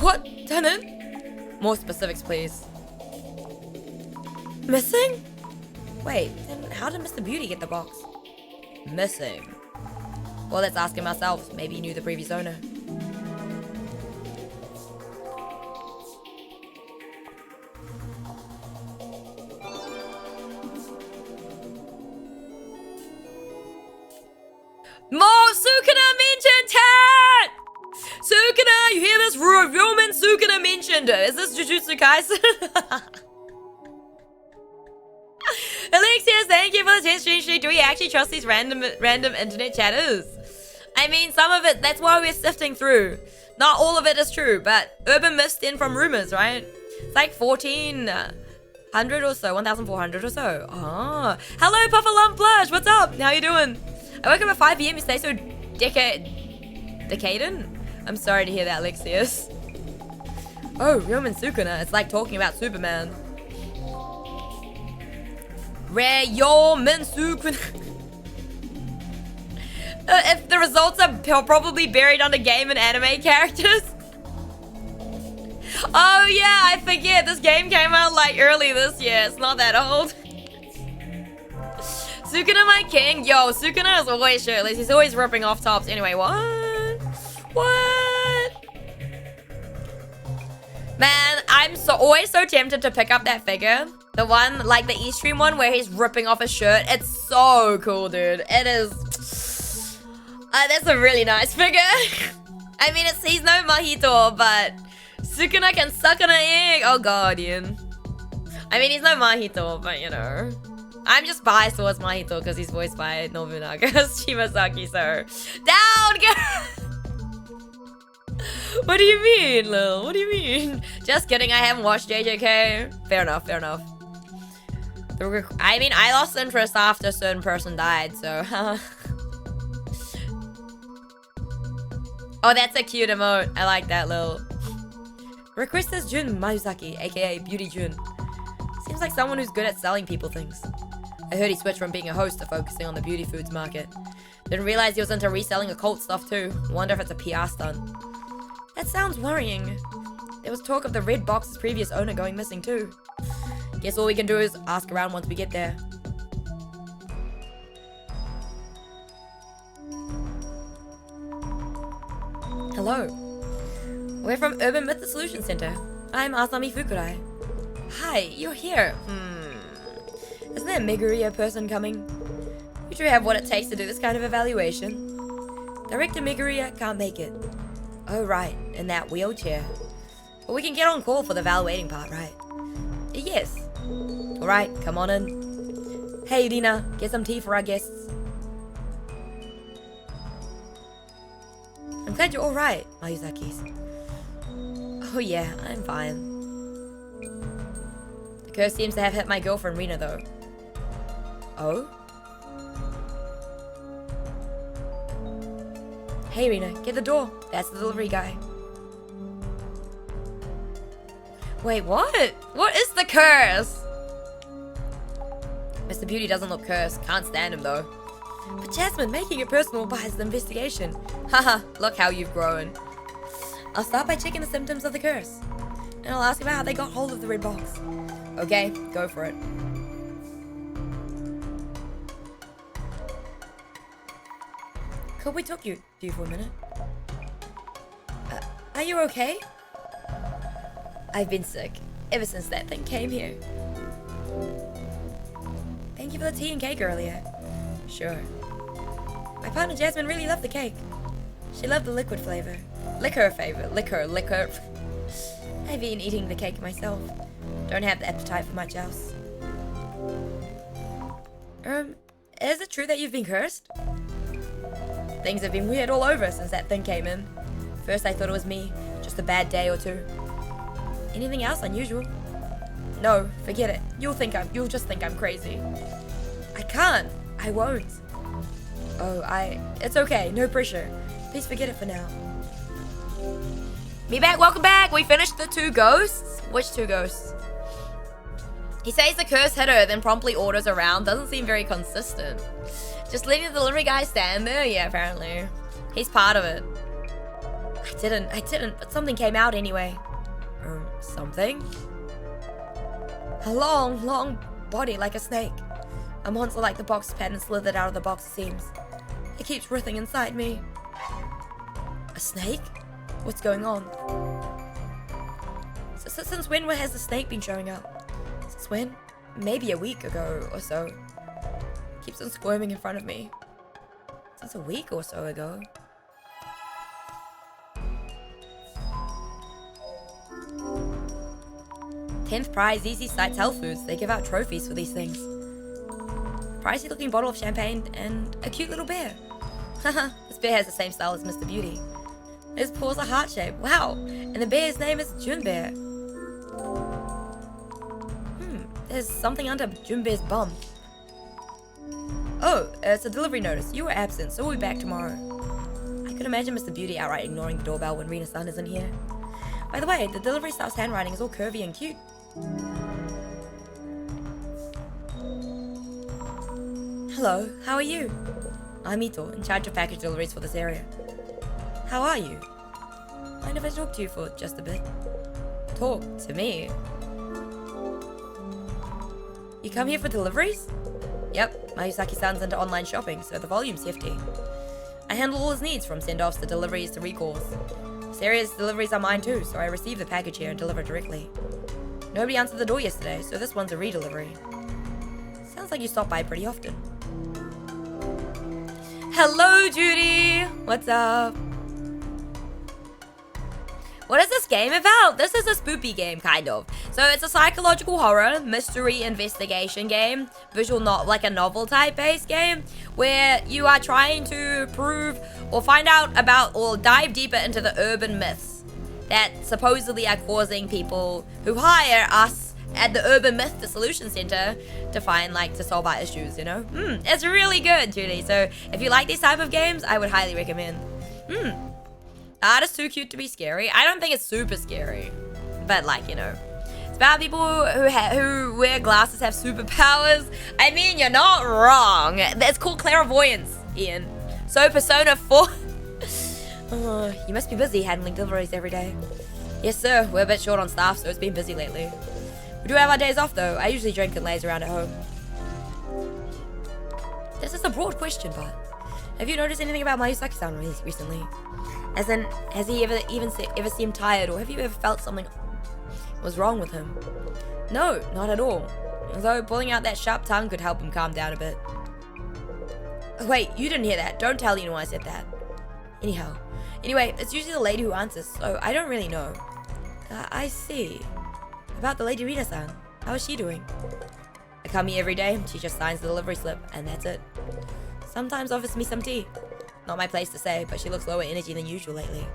What? Done it? More specifics, please. Missing? Wait, then how did Mr. Beauty get the box? Missing? Well, let's ask him ourselves. Maybe he knew the previous owner. Sukuna mentioned it. Is this Jujutsu Kaisen? Alexius, thank you for the 10 stream. Do we actually trust these random internet chatters? I mean, some of it, that's why we're sifting through. Not all of it is true, but urban myths stem from rumors, right? It's like 1,400 or so, 1,400 or so. Oh, hello, Puffer Lump Blush. What's up? How you doing? I woke up at 5 p.m. You stay so decadent? I'm sorry to hear that, Alexius. Oh, Ryomen Sukuna. It's like talking about Superman. Ryomen Sukuna. If the results are probably buried under game and anime characters. Oh yeah, I forget. This game came out like early this year. It's not that old. Sukuna my king. Yo, Sukuna is always shirtless. He's always ripping off tops. Anyway, what? What? Man, I'm always so tempted to pick up that figure. The one, like the E-Stream one where he's ripping off his shirt. It's so cool, dude. It is. That's a really nice figure. I mean, he's no Mahito, but Sukuna can suck on an egg. Oh god, Ian. I mean, he's no Mahito, but you know. I'm just biased towards Mahito because he's voiced by Nobunaga Shibasaki, so. Down, girl! What do you mean, Lil? What do you mean? Just kidding, I haven't watched JJK. Fair enough, fair enough. I mean, I lost interest after a certain person died, so. Oh, that's a cute emote. I like that, Lil. Request as Jun Mayuzaki, aka Beauty Jun. Seems like someone who's good at selling people things. I heard he switched from being a host to focusing on the beauty foods market. Didn't realize he was into reselling occult stuff too. Wonder if it's a PR stunt. That sounds worrying. There was talk of the red box's previous owner going missing too. Guess all we can do is ask around once we get there. Hello. We're from Urban Myth Dissolution Center. I'm Asami Fukurai. Hi, you're here. Isn't there a Meguriya person coming? You do have what it takes to do this kind of evaluation. Director Meguriya can't make it. Oh right, in that wheelchair. But we can get on call for the evaluating part, right? Yes. Alright, come on in. Hey Rina, get some tea for our guests. I'm glad you're alright, Mayuzaki's. Oh yeah, I'm fine. The curse seems to have hit my girlfriend Rina though. Oh? Hey Rina, get the door. That's the delivery guy. Wait, what? What is the curse? Mr. Beauty doesn't look cursed. Can't stand him though. But Jasmine, making it personal buys the investigation. Haha, look how you've grown. I'll start by checking the symptoms of the curse. And I'll ask about how they got hold of the red box. Okay, go for it. Could we talk to you for a minute? Are you okay? I've been sick ever since that thing came here. Thank you for the tea and cake earlier. Sure. My partner Jasmine really loved the cake. She loved the liquid flavor. Liquor flavor. Liquor. I've been eating the cake myself. Don't have the appetite for much else. Is it true that you've been cursed? Things have been weird all over since that thing came in. First I thought it was me, just a bad day or two. Anything else unusual? No, forget it. You'll just think I'm crazy. I can't. I won't. Oh, it's okay. No pressure. Please forget it for now. Me back, welcome back. We finished the 2 ghosts. Which 2 ghosts? He says the curse hit her, then promptly orders around. Doesn't seem very consistent. Just letting the delivery guy stand there? Yeah, apparently. He's part of it. I didn't, but something came out anyway. Something? A long body like a snake. A monster like the box pattern slithered out of the box, it seems. It keeps writhing inside me. A snake? What's going on? Since when has the snake been showing up? Since when? Maybe a week ago or so. Keeps on squirming in front of me. Since a week or so ago. 10th prize, Easy Sights Health Foods. They give out trophies for these things. Pricey looking bottle of champagne and a cute little bear. Haha, this bear has the same style as Mr. Beauty. His paws are heart-shaped. Wow. And the bear's name is Junbear. There's something under Junbear's bum. Oh, it's a delivery notice. You were absent, so we'll be back tomorrow. I could imagine Mr. Beauty outright ignoring the doorbell when Rina-san isn't here. By the way, the delivery staff's handwriting is all curvy and cute. Hello, how are you? I'm Ito, in charge of package deliveries for this area. How are you? Mind if I talk to you for just a bit? Talk to me? You come here for deliveries? Yep, Mayuzaki-san's into online shopping, so the volume's hefty. I handle all his needs, from send-offs to deliveries to recalls. This area's deliveries are mine too, so I receive the package here and deliver directly. Nobody answered the door yesterday, so this one's a re-delivery. Sounds like you stop by pretty often. Hello, Judy! What's up? What is this game about? This is a spoopy game, kind of. So it's a psychological horror, mystery investigation game, visual, not like a novel type based game, where you are trying to prove or find out about or dive deeper into the urban myths that supposedly are causing people who hire us at the Urban Myth Dissolution Center to find, like, to solve our issues, you know? It's really good, Judy. So if you like these type of games, I would highly recommend. Art is too cute to be scary. I don't think it's super scary, but, like, you know, it's about people who wear glasses, have superpowers. I mean, you're not wrong. It's called clairvoyance, Ian. So Persona 4. Oh, you must be busy handling deliveries every day. Yes, sir. We're a bit short on staff, so it's been busy lately. We do have our days off, though. I usually drink and laze around at home. This is a broad question, but have you noticed anything about Mayuzaki-san recently? As in, has he ever seemed tired, or have you ever felt something was wrong with him? No, not at all. Although pulling out that sharp tongue could help him calm down a bit. Wait, you didn't hear that. Don't tell anyone I said that. Anyhow. Anyway, it's usually the lady who answers, so I don't really know. I see. About the lady Rina-san. How is she doing? I come here every day. She just signs the delivery slip, and that's it. Sometimes offers me some tea. Not my place to say, but she looks lower energy than usual lately.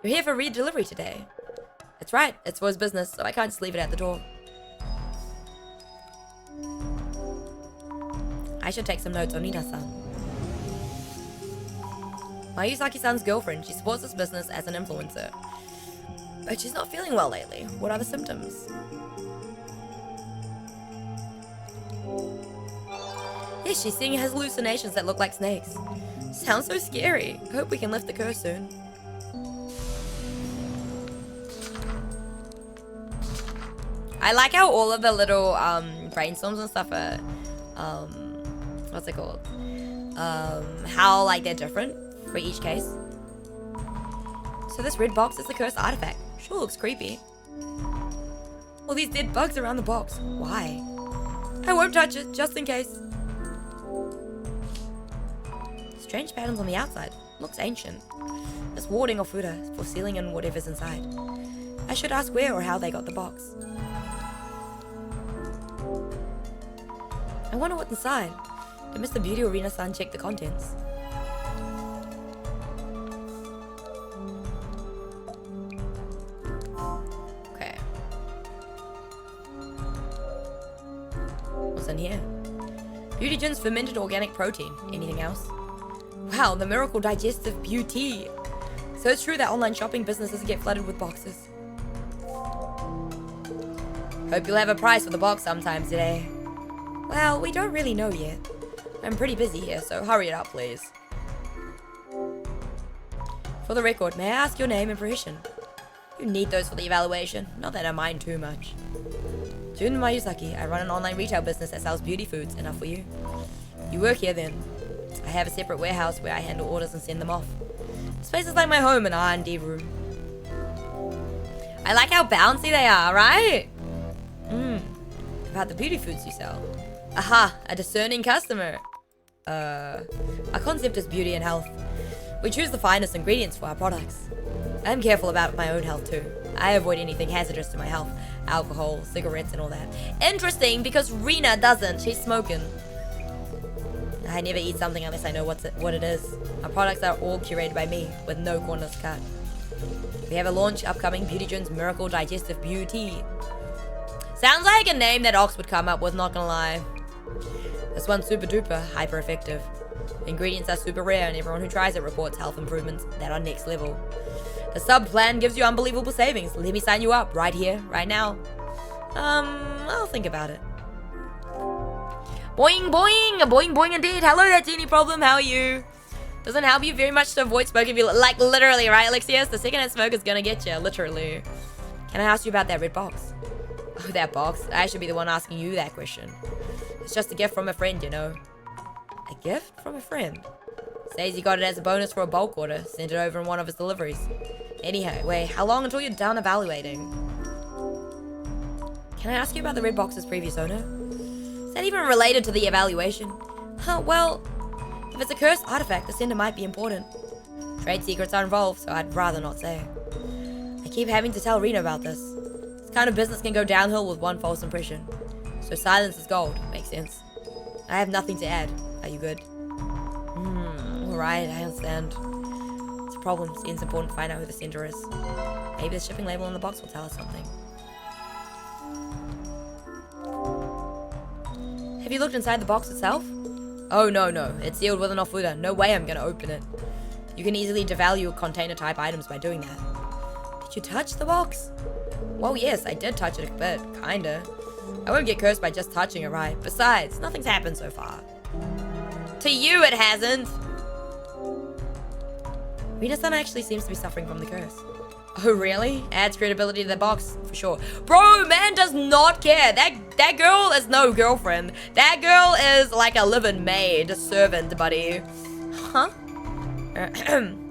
You're here for re-delivery today. That's right. It's for his business, so I can't just leave it at the door. I should take some notes on Nina-san. Mayuzaki-san's girlfriend. She supports this business as an influencer. But she's not feeling well lately. What are the symptoms? Yes, she's seeing hallucinations that look like snakes. Sounds so scary. Hope we can lift the curse soon. I like how all of the little brainstorms and stuff are what's it called? How like they're different for each case. So this red box is the cursed artifact. Sure looks creepy. All these dead bugs around the box. Why? I won't touch it, just in case. Strange patterns on the outside. Looks ancient. This warding or footer for sealing in whatever's inside. I should ask where or how they got the box. I wonder what's inside. Did Mr. Beauty or Rina-san check the contents? Okay. What's in here? Beauty Gin's fermented organic protein. Anything else? Wow, the miracle digestive beauty. So it's true that online shopping businesses get flooded with boxes. Hope you'll have a price for the box sometime today. Well, we don't really know yet. I'm pretty busy here, so hurry it up, please. For the record, may I ask your name and profession? You need those for the evaluation, not that I mind too much. Jun Mayuzaki, I run an online retail business that sells beauty foods. Enough for you. You work here then. I have a separate warehouse where I handle orders and send them off. This place is like my home and R&D room. I like how bouncy they are, right? About the beauty foods you sell. Aha, a discerning customer. Our concept is beauty and health. We choose the finest ingredients for our products. I'm careful about my own health too. I avoid anything hazardous to my health. Alcohol, cigarettes, and all that. Interesting, because Rena doesn't. She's smoking. I never eat something unless I know what it is. Our products are all curated by me, with no corners cut. We have a launch upcoming, Beauty Jones Miracle Digestive Beauty. Sounds like a name that Ox would come up with, not gonna lie. This one's super duper, hyper effective. Ingredients are super rare, and everyone who tries it reports health improvements that are next level. The sub plan gives you unbelievable savings. Let me sign you up right here, right now. I'll think about it. Boing, boing, boing, boing indeed. Hello there, Genie Problem. How are you? Doesn't help you very much to avoid smoking. Like, literally, right, Alexius? The secondhand smoke is gonna get you, literally. Can I ask you about that red box? Oh, that box. I should be the one asking you that question. It's just a gift from a friend, you know. A gift from a friend? Says he got it as a bonus for a bulk order. Sent it over in one of his deliveries. Anyhow, wait, how long until you're done evaluating? Can I ask you about the red box's previous owner? Is that even related to the evaluation? Huh, well, if it's a cursed artifact, the sender might be important. Trade secrets are involved, so I'd rather not say. I keep having to tell Rena about this. This kind of business can go downhill with one false impression. So silence is gold. Makes sense. I have nothing to add. Are you good? Alright, I understand. It's a problem. It's important to find out who the sender is. Maybe the shipping label on the box will tell us something. Have you looked inside the box itself? Oh, no. It's sealed with an off-footer. No way I'm gonna open it. You can easily devalue container-type items by doing that. Did you touch the box? Well, yes, I did touch it a bit. Kinda. I won't get cursed by just touching it, right? Besides, nothing's happened so far. To you, it hasn't. Rena-san actually seems to be suffering from the curse. Oh, really? Adds credibility to the box, for sure. Bro, man does not care. That girl is no girlfriend. That girl is like a living maid, a servant, buddy. Huh?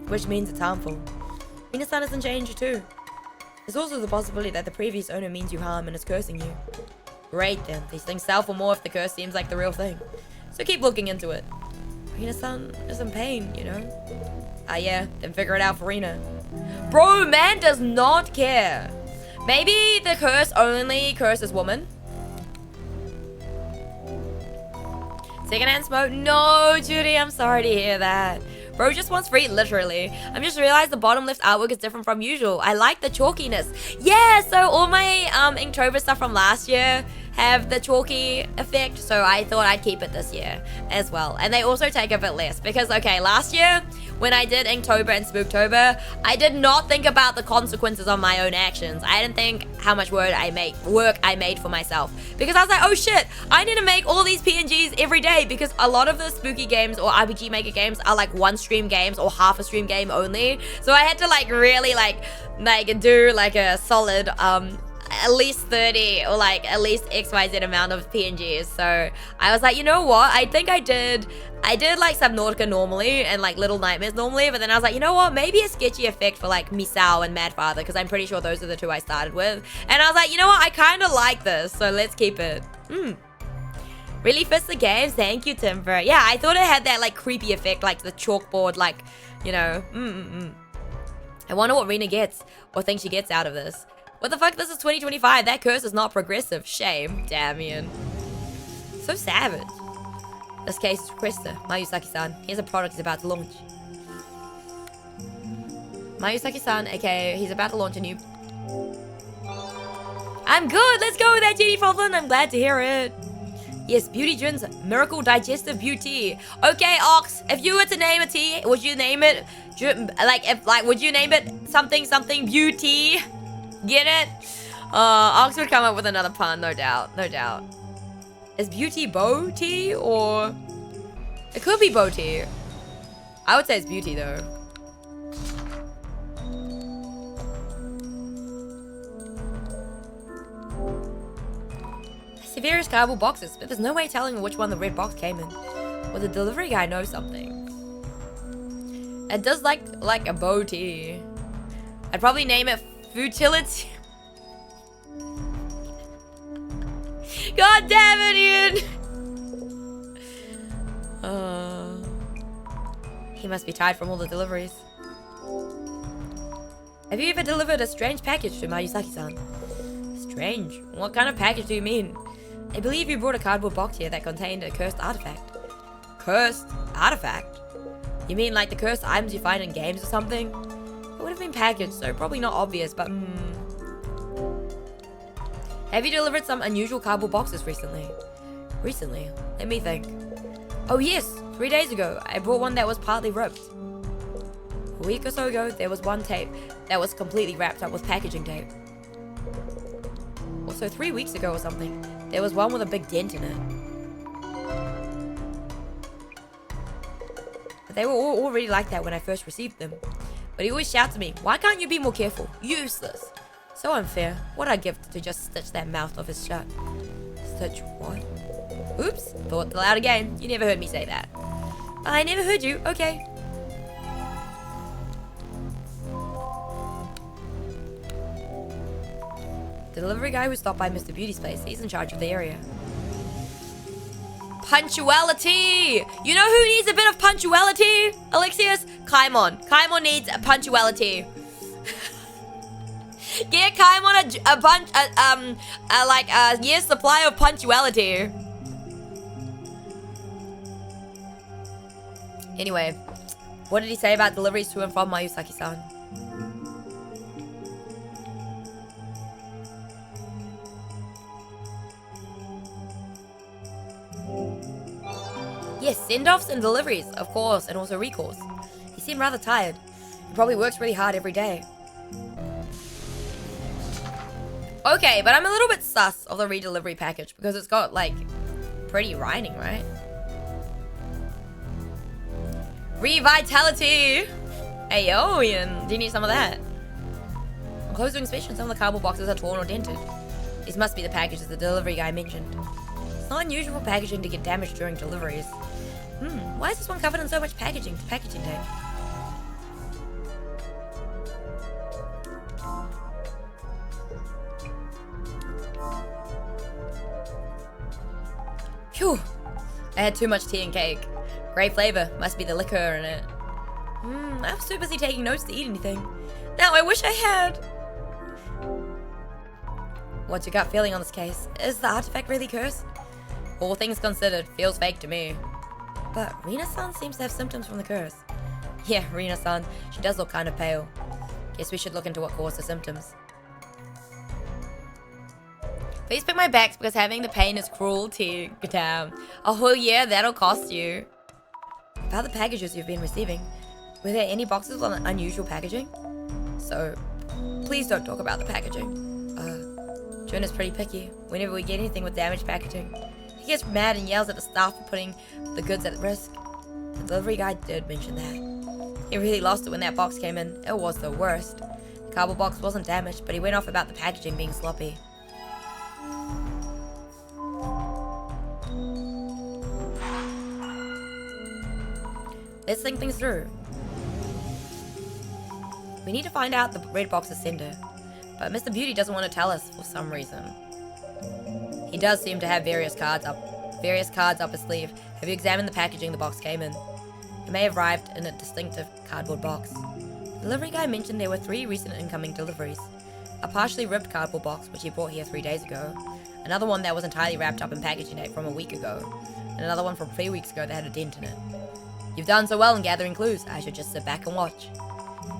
Which means it's harmful. Rena-san isn't changed too. There's also the possibility that the previous owner means you harm and is cursing you. Great then. These things sell for more if the curse seems like the real thing. So keep looking into it. Rena-san is in pain, you know? Ah, yeah, then figure it out for Rena. Bro, man does not care. Maybe the curse only curses woman. Secondhand smoke? No, Judy, I'm sorry to hear that. Bro just wants free, literally. I'm just realized the bottom left artwork is different from usual. I like the chalkiness. Yeah, so all my Inktober stuff from last year have the chalky effect, so I thought I'd keep it this year as well. And they also take a bit less because, okay, last year when I did Inktober and Spooktober, I did not think about the consequences of my own actions. I didn't think how much work I made for myself, because I was like, oh shit, I need to make all these PNGs every day, because a lot of the spooky games or RPG Maker games are like one stream games or half a stream game only. So I had to like really like do like a solid at least 30 or like at least XYZ amount of PNGs. So I was like, you know what? I think I did like Subnautica normally and like Little Nightmares normally, but then I was like, you know what? Maybe a sketchy effect for like Misao and Mad Father, because I'm pretty sure those are the two I started with. And I was like, you know what? I kind of like this, so let's keep it. Really fits the games. Thank you, Timber. Yeah, I thought it had that like creepy effect, like the chalkboard, like, you know. I wonder what Rena gets or thinks she gets out of this. What the fuck? This is 2025. That curse is not progressive. Shame. Damien. So savage. This case is requester. Mayusaki-san. Here's a product he's about to launch. Mayusaki-san, aka he's about to launch a new... I'm good. Let's go with that, Genie Frothland. I'm glad to hear it. Yes, Beauty Jones Miracle Digestive Beauty. Okay, Ox, if you were to name a tea, would you name it... would you name it something beauty? Get it? Ox would come up with another pun, no doubt. No doubt. Is beauty bow tea or... It could be bow tea. I would say it's beauty though. I see various cardboard boxes, but there's no way telling which one the red box came in. Well, the delivery guy knows something. It does like a bow tea. I'd probably name it Futility. God damn it, Ian! He must be tired from all the deliveries. Have you ever delivered a strange package to Mayusaki-san? Strange? What kind of package do you mean? I believe you brought a cardboard box here that contained a cursed artifact. Cursed artifact? You mean like the cursed items you find in games or something? It would have been packaged, so probably not obvious, but Have you delivered some unusual cardboard boxes recently? Recently? Let me think. Oh yes, 3 days ago, I brought one that was partly ripped. A week or so ago, there was one tape that was completely wrapped up with packaging tape. Also, 3 weeks ago or something, there was one with a big dent in it. But they were all already like that when I first received them. But he always shouts at me, why can't you be more careful? Useless. So unfair. What'd I give to just stitch that mouth of his shut? Stitch what? Oops, thought aloud again. You never heard me say that. I never heard you. Okay. The delivery guy who stopped by Mr. Beauty's place, he's in charge of the area. Punctuality! You know who needs a bit of punctuality? Alexius? Kaimon. Kaimon needs a punctuality. Get Kaimon a year's supply of punctuality. Anyway, what did he say about deliveries to and from Mayusaki-san? Yes, send-offs and deliveries, of course, and also recalls. He seemed rather tired. He probably works really hard every day. Okay, but I'm a little bit sus of the redelivery package because it's got, like, pretty writing, right? Revitality! Hey, yo, Ian, do you need some of that? On closer inspection, some of the cardboard boxes are torn or dented. These must be the packages the delivery guy mentioned. It's not unusual for packaging to get damaged during deliveries. Why is this one covered in so much packaging tape? Phew! I had too much tea and cake. Great flavor. Must be the liquor in it. I was too busy taking notes to eat anything. Now I wish I had. What's your gut feeling on this case? Is the artifact really cursed? All things considered, feels fake to me. But Rina-san seems to have symptoms from the curse. Yeah, Rina-san. She does look kind of pale. Guess we should look into what caused the symptoms. Please pick my backs because having the pain is cruelty. Damn. Oh yeah, that'll cost you. About the packages you've been receiving, were there any boxes with unusual packaging? So, please don't talk about the packaging. Jun is pretty picky. Whenever we get anything with damaged packaging, he gets mad and yells at the staff for putting the goods at risk. The delivery guy did mention that. He really lost it when that box came in. It was the worst. The cardboard box wasn't damaged, but he went off about the packaging being sloppy. Let's think things through. We need to find out the red box's sender, but Mr. Beauty doesn't want to tell us for some reason. He does seem to have various cards up his sleeve. Have you examined the packaging the box came in? It may have arrived in a distinctive cardboard box. The delivery guy mentioned there were 3 recent incoming deliveries. A partially ripped cardboard box, which he brought here 3 days ago. Another one that was entirely wrapped up in packaging tape from a week ago. And another one from 3 weeks ago that had a dent in it. You've done so well in gathering clues, I should just sit back and watch.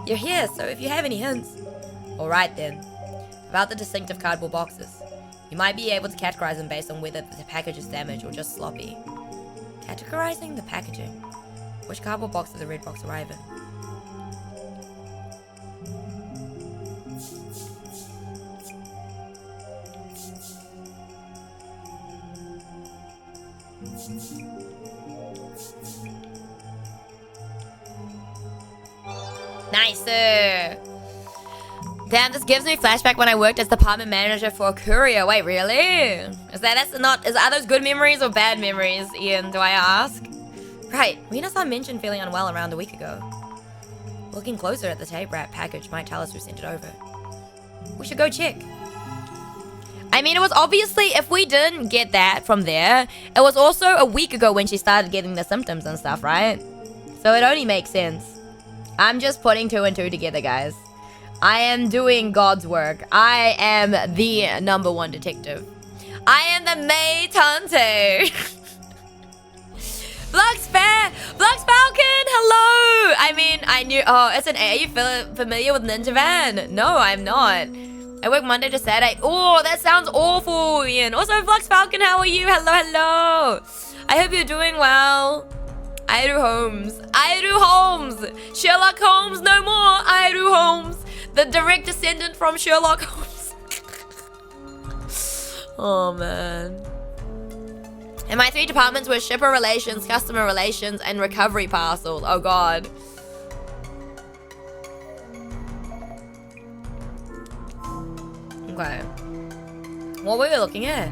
You're here, so if you have any hints. Alright then. About the distinctive cardboard boxes. You might be able to categorize them based on whether the package is damaged or just sloppy. Categorizing the packaging. Which cardboard box does the red box arrive in? Nicer! Damn, this gives me flashback when I worked as department manager for a courier. Wait, really? Are those good memories or bad memories, Ian, do I ask? Right, Rina-san mentioned feeling unwell around a week ago. Looking closer at the tape wrap package might tell us who sent it over. We should go check. I mean, it was obviously, if we didn't get that from there, it was also a week ago when she started getting the symptoms and stuff, right? So it only makes sense. I'm just putting 2 and 2 together, guys. I am doing God's work. I am the #1 detective. I am the May Tante. Flux Falcon, hello! I mean, I knew, oh, it's an A. Are you familiar with Ninja Van? No, I'm not. I work Monday to Saturday. Oh, that sounds awful, Ian. Also, Flux Falcon, how are you? Hello, hello. I hope you're doing well. aeru Holmes. aeru Holmes. Sherlock Holmes, no more. aeru Holmes. The direct descendant from Sherlock Holmes. Oh, man. And my 3 departments were shipper relations, customer relations, and recovery parcels. Oh, God. Okay. What were we looking at?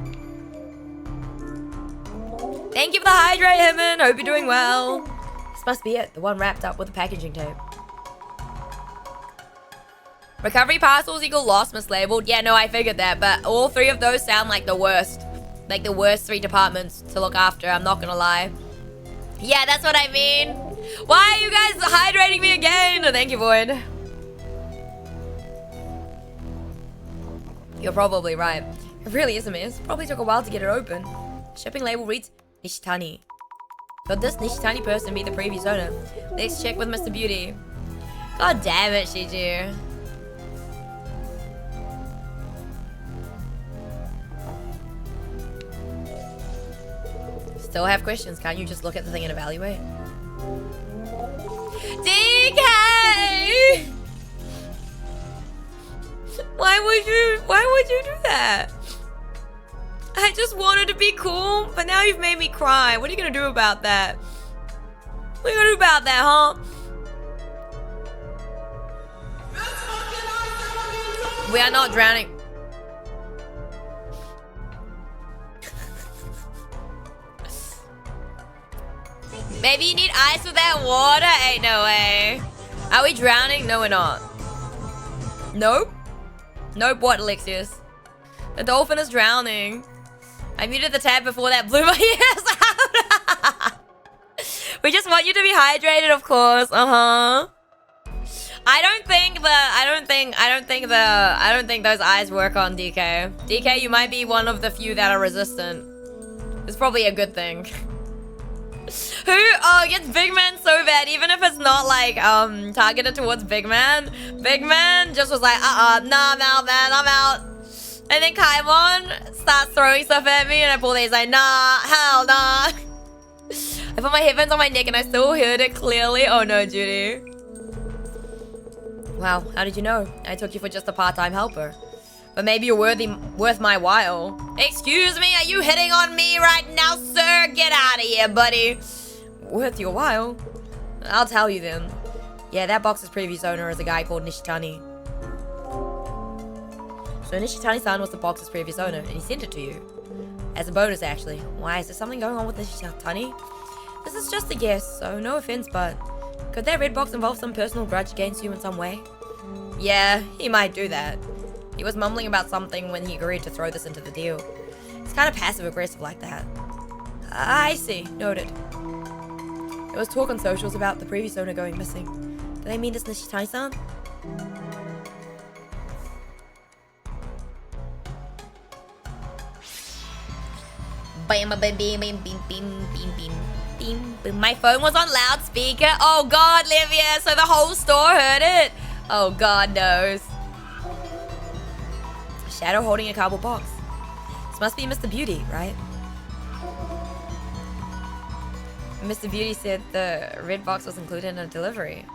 Thank you for the hydrate, Himmin. Hope you're doing well. This must be it. The one wrapped up with the packaging tape. Recovery parcels equal lost, mislabeled. Yeah, no, I figured that. But all 3 of those sound like the worst. Like the worst 3 departments to look after, I'm not gonna lie. Yeah, that's what I mean. Why are you guys hydrating me again? Oh, thank you, Void. You're probably right. It really is a mess. Probably took a while to get it open. Shipping label reads Nishitani. Could this Nishitani person be the previous owner? Let's check with Mr. Beauty. God damn it, Shiju. Still have questions. Can't you just look at the thing and evaluate? DK! Why would you do that? I just wanted to be cool, but now you've made me cry. What are you gonna do about that? What are you gonna do about that, huh? We are not drowning. Maybe you need ice with that water? Ain't no way. Are we drowning? No, we're not. Nope. Nope, what, Alexius? The dolphin is drowning. I muted the tab before that blew my ears out. We just want you to be hydrated, of course. I don't think those eyes work on DK. DK, you might be one of the few that are resistant. It's probably a good thing. Who? Oh, it gets Big Man so bad, even if it's not like targeted towards Big Man. Big Man just was like, nah, I'm out, man, I'm out. And then Kaimon starts throwing stuff at me, and I pull these like, nah, hell nah. I put my headphones on my neck and I still heard it clearly. Oh no, Judy. Wow, how did you know? I took you for just a part-time helper. But maybe you're worth my while. Excuse me, are you hitting on me right now, sir? Get out of here, buddy. Worth your while? I'll tell you then. Yeah, that box's previous owner is a guy called Nishitani. So Nishitani-san was the box's previous owner, and he sent it to you. As a bonus, actually. Why, is there something going on with Nishitani? This is just a guess, so no offense, but... could that red box involve some personal grudge against you in some way? Yeah, he might do that. He was mumbling about something when he agreed to throw this into the deal. He's kind of passive-aggressive like that. I see. Noted. There was talk on socials about the previous owner going missing. Do they mean this Nishitani-san? My phone was on loudspeaker. Oh God, Livia, so the whole store heard it. Oh, God knows. Shadow holding a cardboard box. This must be Mr. Beauty, right? Mr. Beauty said the red box was included in a delivery.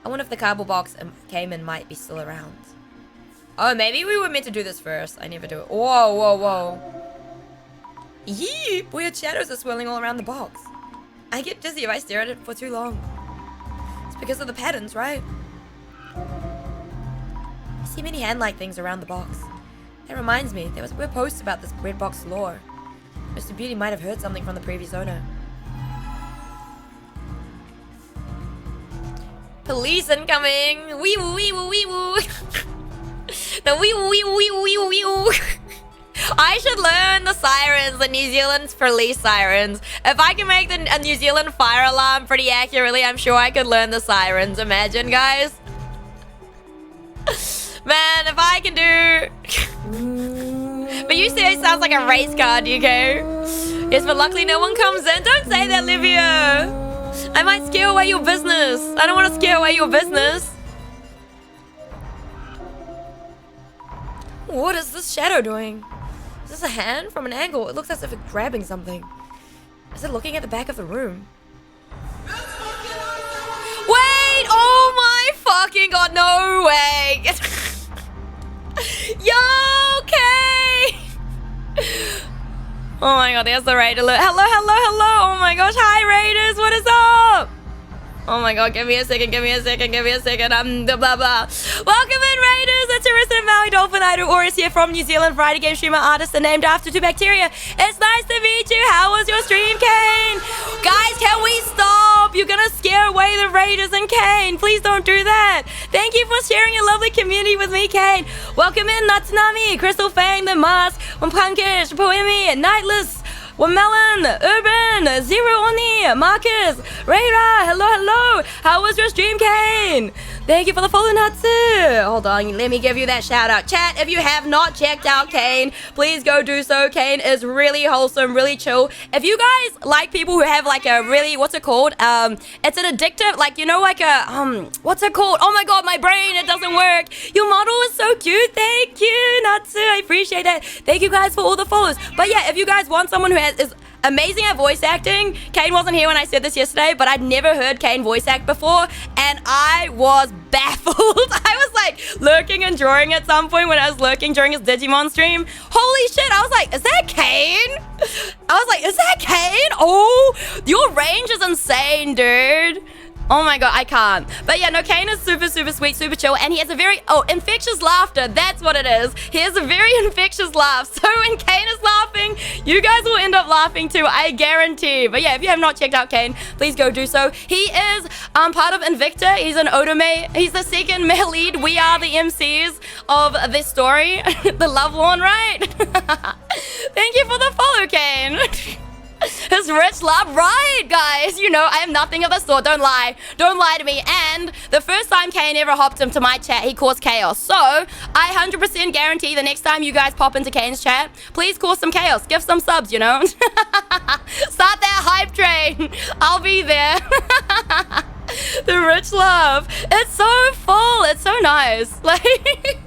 I wonder if the cardboard box came and might be still around. Oh, maybe we were meant to do this first. I never do it. Whoa, whoa, whoa. Yee! Weird shadows are swirling all around the box. I get dizzy if I stare at it for too long. It's because of the patterns, right? I see many hand-like things around the box. That reminds me, there was a weird post about this red box lore. Mr. Beauty might have heard something from the previous owner. Police incoming! Wee woo wee woo wee woo! The wee woo wee woo wee woo wee woo wee woo! I should learn the sirens, the New Zealand police sirens. If I can make a New Zealand fire alarm pretty accurately, I'm sure I could learn the sirens. Imagine, guys. Man, if I can do... But you say it sounds like a race car, DK. Yes, but luckily no one comes in. Don't say that, Livia. I might scare away your business. I don't want to scare away your business. What is this shadow doing? Is this a hand from an angle? It looks as if it's grabbing something. Is it looking at the back of the room? Wait! Oh my fucking god, no way! Yo, okay! Oh my god, there's the raid alert. Hello, hello, hello! Oh my gosh, hi raiders, what is up? Oh my god, give me a second, give me a second, give me a second. Blah blah blah. Welcome in, raiders. It's your resident Maui Dolphin Idol Aureus here from New Zealand, variety game streamer, artist, and named after two bacteria. It's nice to meet you. How was your stream, Kane? Guys, can we stop? You're gonna scare away the raiders and Kane. Please don't do that. Thank you for sharing your lovely community with me, Kane. Welcome in, Natsunami, Crystal Fang, The Mask, Wampunkish, Poemi, Nightless, Wamelon, Urban, Zero Oni, Marcus, Rayra, hello, hello. How was your stream, Kane? Thank you for the follow, Natsu. Hold on, let me give you that shout out. Chat, if you have not checked out Kane, please go do so. Kane is really wholesome, really chill. If you guys like people who have like a really, what's it called? It's an addictive, like, you know, like a, what's it called? Oh my god, my brain, it doesn't work. Your model is so cute. Thank you, Natsu. I appreciate that. Thank you guys for all the follows. But yeah, if you guys want someone who is amazing at voice acting. Kane wasn't here when I said this yesterday, but I'd never heard Kane voice act before, and I was baffled. I was like lurking and drawing at some point when I was lurking during his Digimon stream. Holy shit, I was like, is that Kane? I was like, is that Kane? Oh, your range is insane, dude. Oh my god, I can't. But yeah, no, Kane is super, super sweet, super chill, and he has a very, infectious laughter. That's what it is. He has a very infectious laugh. So when Kane is laughing, you guys will end up laughing too, I guarantee. But yeah, if you have not checked out Kane, please go do so. He is part of Invicta. He's an Otome. He's the second male lead. We are the MCs of this story. The love one, right? Thank you for the follow, Kane. His rich love, right, guys? You know, I am nothing of the sort. Don't lie. Don't lie to me. And the first time Kane ever hopped into my chat, he caused chaos. So, I 100% guarantee the next time you guys pop into Kane's chat, please cause some chaos. Give some subs, you know? Start that hype train. I'll be there. The rich love. It's so full. It's so nice. Like...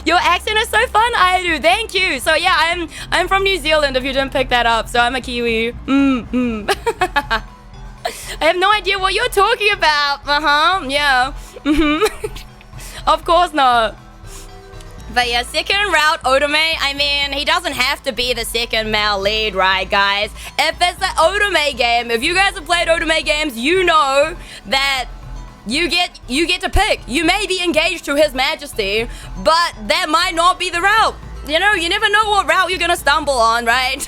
Your accent is so fun, aeru. Thank you. So yeah, I'm from New Zealand if you didn't pick that up. So I'm a Kiwi. I have no idea what you're talking about. Yeah. Of course not. But yeah, second route Otome. I mean, he doesn't have to be the second male lead, right, guys? If it's the Otome game, if you guys have played Otome games, you know that you get to pick. You may be engaged to His Majesty, but that might not be the route. You know, you never know what route you're gonna stumble on, right?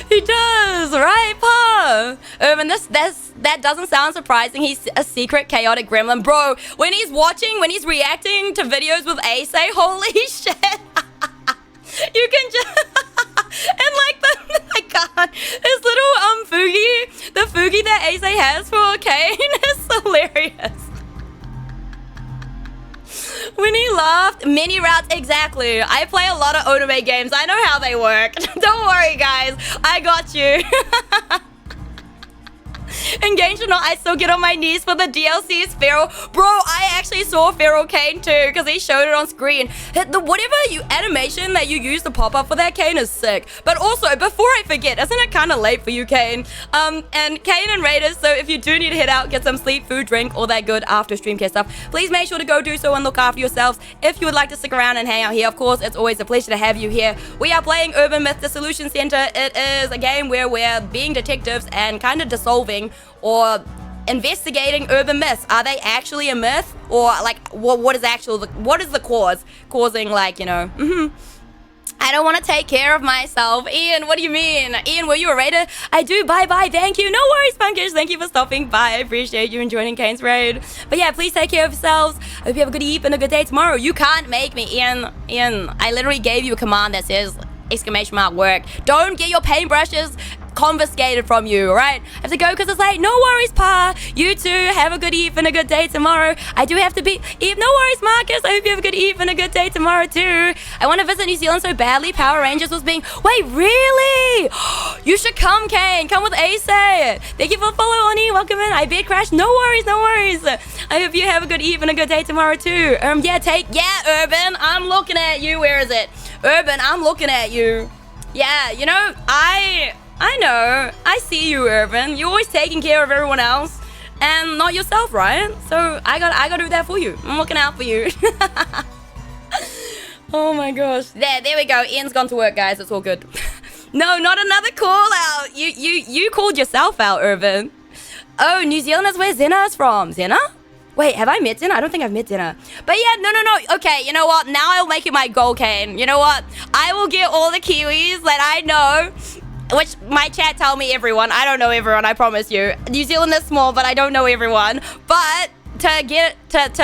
He does, right, Pa? And that doesn't sound surprising. He's a secret chaotic gremlin, bro. When he's reacting to videos with Ace, holy shit! You can just and like I can't. His little fugi, the fugi that Ace has for Kane is hilarious. When he laughed, mini routes, exactly. I play a lot of Otome games. I know how they work. Don't worry, guys. I got you. Engaged or not, I still get on my knees for the DLC's Feral. Bro, I actually saw Feral Kane too, because he showed it on screen. Whatever animation that you use to pop up for that Kane is sick. But also, before I forget, isn't it kind of late for you, Kane? And Kane and Raiders, so if you do need to head out, get some sleep, food, drink, all that good after streamcast stuff, please make sure to go do so and look after yourselves. If you would like to stick around and hang out here, of course, it's always a pleasure to have you here. We are playing Urban Myth Dissolution Center. It is a game where we're being detectives and kind of dissolving or investigating urban myths. Are they actually a myth, or like what is the cause causing, like, you know? I don't want to take care of myself. Ian, what do you mean? Ian, were you a raider? I do. Bye. Thank you. No worries, Punkish. Thank you for stopping by. I appreciate you and joining Kane's raid. But yeah, please take care of yourselves. I hope you have a good eve and a good day tomorrow. You can't make me, Ian. I literally gave you a command that says ! Work. Don't get your paintbrushes confiscated from you, right? I have to go because it's like, no worries, Pa. You too. Have a good eve and a good day tomorrow. I do have to be Eve. No worries, Marcus. I hope you have a good eve and a good day tomorrow too. I want to visit New Zealand so badly. Power Rangers was being... Wait, really? You should come, Kane. Come with Ace. Thank you for the follow, Oni. Welcome in. I bet crash. No worries, no worries. I hope you have a good eve and a good day tomorrow too. Yeah, Urban. I'm looking at you. Where is it? Urban, I'm looking at you. Yeah, you know, I know. I see you, Urban. You're always taking care of everyone else and not yourself, right? So I got to do that for you. I'm looking out for you. Oh my gosh. There we go. Ian's gone to work, guys. It's all good. No, not another call out. You called yourself out, Urban. Oh, New Zealand is where Zena is from. Zena? Wait, have I met Zena? I don't think I've met Zena. But yeah, no. Okay, you know what? Now I'll make it my goal, Kane. You know what? I will get all the Kiwis that I know, which my chat tell me everyone. I don't know everyone, I promise you. New Zealand is small, but I don't know everyone. But to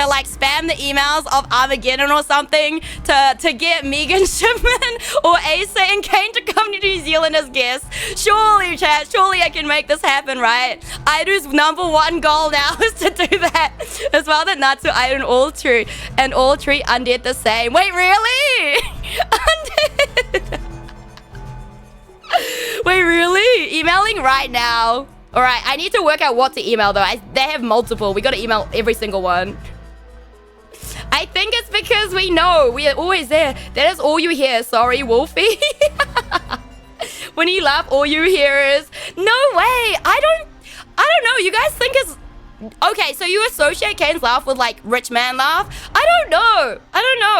like spam the emails of Armageddon or something to get Megan Shipman or Asa and Kane to come to New Zealand as guests. Surely, chat, surely I can make this happen, right? Airu's #1 goal now is to do that. As well that Natsu, Airu, and all treat undead the same. Wait, really? Undead? Wait, really? Emailing right now. All right, I need to work out what to email though. They have multiple. We got to email every single one. I think it's because we know we are always there. That is all you hear. Sorry, Wolfie. When you laugh, all you hear is no way. I don't know. You guys think it's okay? So you associate Kane's laugh with like rich man laugh? I don't know.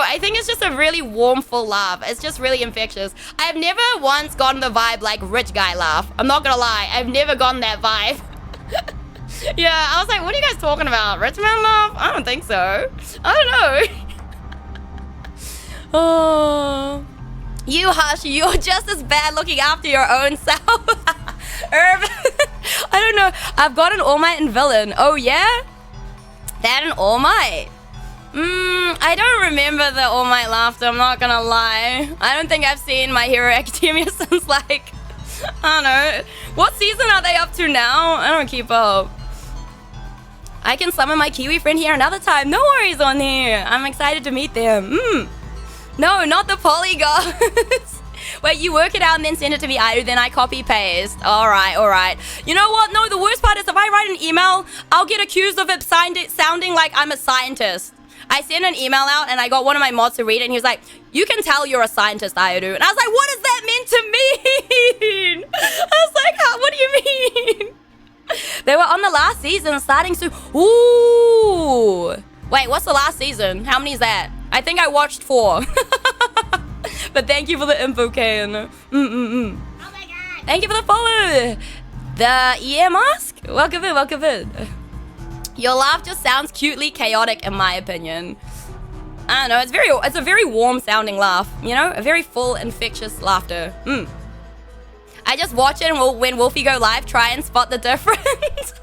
I think it's just a really warm, full laugh. It's just really infectious. I've never once gotten the vibe like rich guy laugh. I'm not gonna lie. I've never gotten that vibe. Yeah, I was like, what are you guys talking about? Rich man laugh? I don't think so. I don't know. Oh, you hush. You're just as bad looking after your own self. Irv. I don't know. I've got an All Might and villain. Oh yeah? That an All Might? I don't remember the All Might laughter, I'm not gonna lie. I don't think I've seen My Hero Academia since like, I don't know. What season are they up to now? I don't keep up. I can summon my Kiwi friend here another time. No worries on here. I'm excited to meet them. No, not the polygons. Wait, you work it out and then send it to me, Airu, then I copy paste. All right. You know what? No, the worst part is if I write an email, I'll get accused of it sounding like I'm a scientist. I sent an email out and I got one of my mods to read it and he was like, you can tell you're a scientist, Airu. And I was like, what does that mean to me? I was like, what do you mean? They were on the last season starting soon. Ooh. Wait, what's the last season? How many is that? I think I watched 4. But thank you for the info, Kane. Oh my god. Thank you for the follow. The ear mask? Welcome in. Your laugh just sounds cutely chaotic in my opinion. I don't know, it's a very warm sounding laugh, you know? A very full, infectious laughter. I just watch it and when Wolfie go live, try and spot the difference.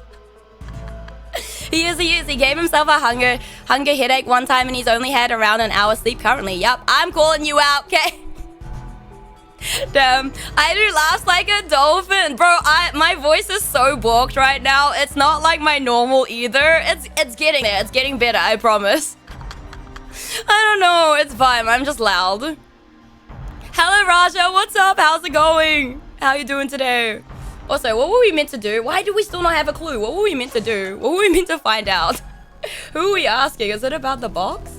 He is. He gave himself a hunger headache one time and he's only had around an hour's sleep currently. Yup, I'm calling you out, okay? Damn, Airu laughs like a dolphin. Bro, my voice is so balked right now. It's not like my normal either. It's getting there. It's getting better, I promise. I don't know. It's fine. I'm just loud. Hello, Raja. What's up? How's it going? How you doing today? Also, what were we meant to do? Why do we still not have a clue? What were we meant to do? What were we meant to find out? Who are we asking? Is it about the box?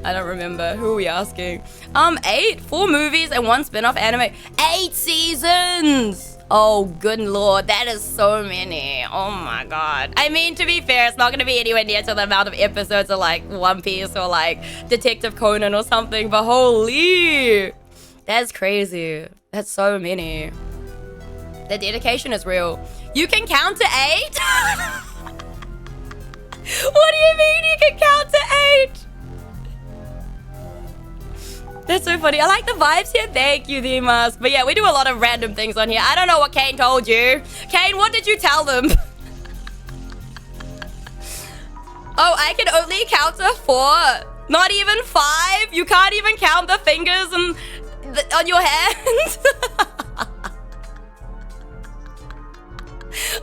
I don't remember. Who are we asking? 8. 4 movies and 1 spin-off anime. 8 seasons! Oh, good lord. That is so many. Oh my god. I mean, to be fair, it's not going to be anywhere near to the amount of episodes of like One Piece or like Detective Conan or something. But holy... That's crazy. That's so many. The dedication is real. You can count to 8? What do you mean you can count to 8? That's so funny. I like the vibes here. Thank you, the mask. But yeah, we do a lot of random things on here. I don't know what Kane told you. Kane, what did you tell them? Oh, I can only count to 4. Not even 5? You can't even count the fingers and on your hands?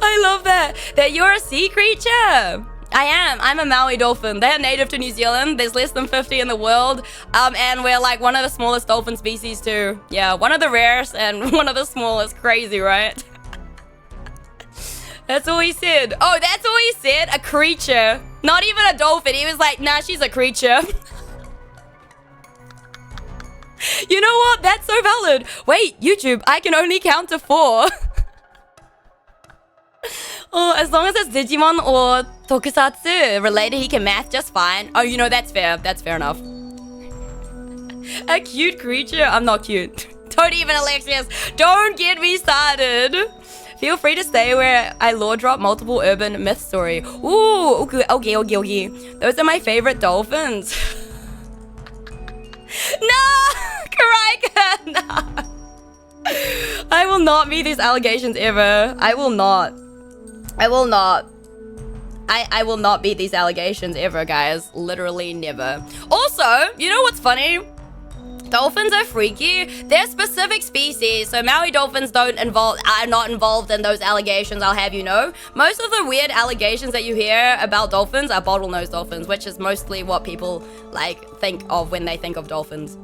I love that. That you're a sea creature. I am. I'm a Maui dolphin. They are native to New Zealand. There's less than 50 in the world. And we're like one of the smallest dolphin species too. Yeah, one of the rarest and one of the smallest. Crazy, right? That's all he said. Oh, that's all he said? A creature. Not even a dolphin. He was like, nah, she's a creature. You know what? That's so valid. Wait, YouTube, I can only count to 4. Oh, as long as it's Digimon or Tokusatsu related, he can math just fine. Oh, you know, that's fair. That's fair enough. A cute creature? I'm not cute. Don't even, Alexius. Don't get me started. Feel free to stay where I lore drop multiple urban myth story. Ooh, okay. Those are my favorite dolphins. No! Karika, no! I will not meet these allegations ever. I will not beat these allegations ever, guys. Literally never. Also, you know what's funny? Dolphins are freaky. They're specific species, so Maui dolphins are not involved in those allegations, I'll have you know. Most of the weird allegations that you hear about dolphins are bottlenose dolphins, which is mostly what people like think of when they think of dolphins.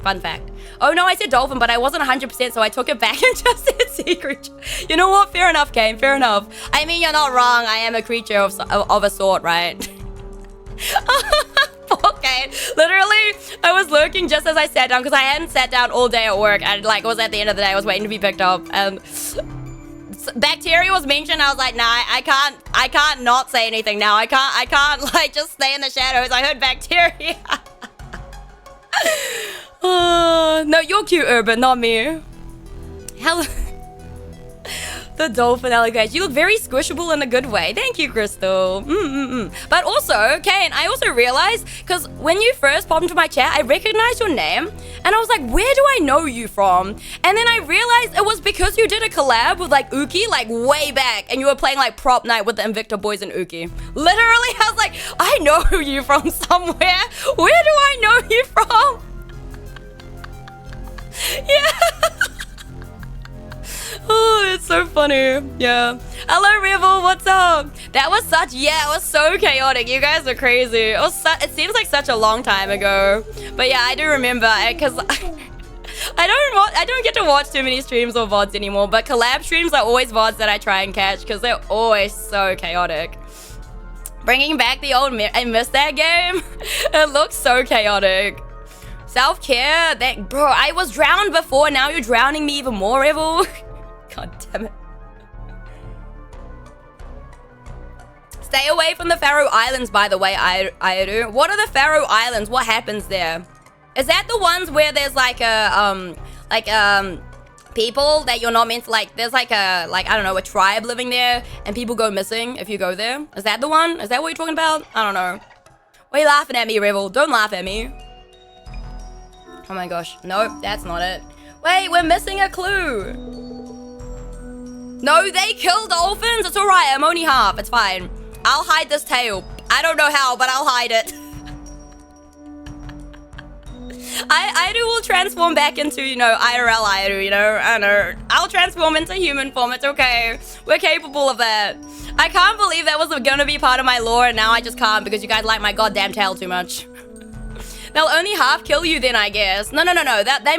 Fun fact. Oh no, I said dolphin, but I wasn't 100%, so I took it back and just said sea creature. You know what? Fair enough, Kane. Fair enough. I mean, you're not wrong. I am a creature of a sort, right? Okay, literally, I was lurking just as I sat down because I hadn't sat down all day at work. And like, it was at the end of the day. I was waiting to be picked up, and bacteria was mentioned. I was like, nah, I can't not say anything now. I can't like just stay in the shadows. I heard bacteria. Oh, no, you're cute, Urban, not me. Hello. The dolphin alligator. You look very squishable in a good way. Thank you, Crystal. But also, Kane, I also realized, because when you first popped into my chat, I recognized your name, and I was like, where do I know you from? And then I realized it was because you did a collab with like Uki, like way back, and you were playing like prop night with the Invicta boys and Uki. Literally, I was like, I know you from somewhere. Where do I know you from? Yeah. Oh, it's so funny. Yeah. Hello, Revel. What's up? That was such... Yeah, it was so chaotic. You guys are crazy. It seems like such a long time ago. But yeah, I do remember because I don't get to watch too many streams or VODs anymore. But collab streams are always VODs that I try and catch because they're always so chaotic. Bringing back the old... I miss that game. It looks so chaotic. Self-care. Bro, I was drowned before. Now you're drowning me even more, Revel. God damn it. Stay away from the Faroe Islands, by the way, aeru. What are the Faroe Islands? What happens there? Is that the ones where there's like people that you're not meant to like, there's like I don't know, a tribe living there and people go missing if you go there? Is that the one? Is that what you're talking about? I don't know. Why are you laughing at me, Revel? Don't laugh at me. Oh my gosh. Nope, that's not it. Wait, we're missing a clue. No, they kill dolphins. It's alright. I'm only half. It's fine. I'll hide this tail. I don't know how, but I'll hide it. I will transform back into, you know, IRL aeru, you know. I know. I'll transform into human form. It's okay. We're capable of that. I can't believe that was going to be part of my lore, and now I just can't because you guys like my goddamn tail too much. They'll only half kill you then, I guess. No. That they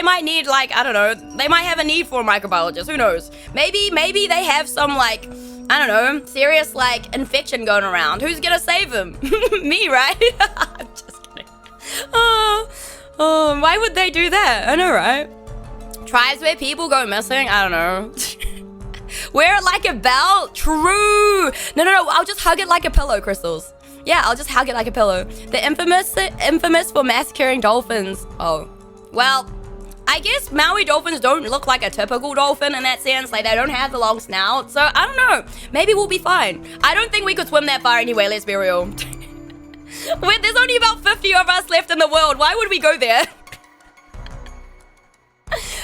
might need like, I don't know. They might have a need for a microbiologist. Who knows? Maybe they have some like, I don't know, serious like infection going around. Who's gonna save them? Me, right? I'm just kidding. Oh, why would they do that? I know, right? Tribes where people go missing. I don't know. Wear it like a belt. True. No. I'll just hug it like a pillow, Crystals. Yeah, I'll just hug it like a pillow. The infamous for massacring dolphins. Oh, well, I guess Maui dolphins don't look like a typical dolphin in that sense. Like, they don't have the long snout. So, I don't know. Maybe we'll be fine. I don't think we could swim that far anyway, let's be real. There's only about 50 of us left in the world. Why would we go there?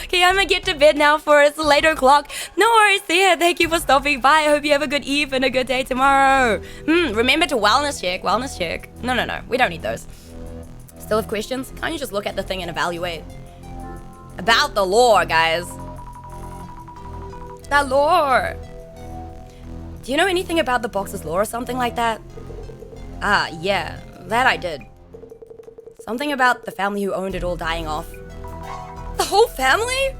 Okay, I'm gonna get to bed now for it's late o'clock. No worries there. Thank you for stopping by. I hope you have a good eve and a good day tomorrow. Remember to wellness check. No. We don't need those. Still have questions? Can't you just look at the thing and evaluate? About the lore, guys. The lore. Do you know anything about the box's lore or something like that? Ah, yeah, that I did. Something about the family who owned it all dying off. The whole family?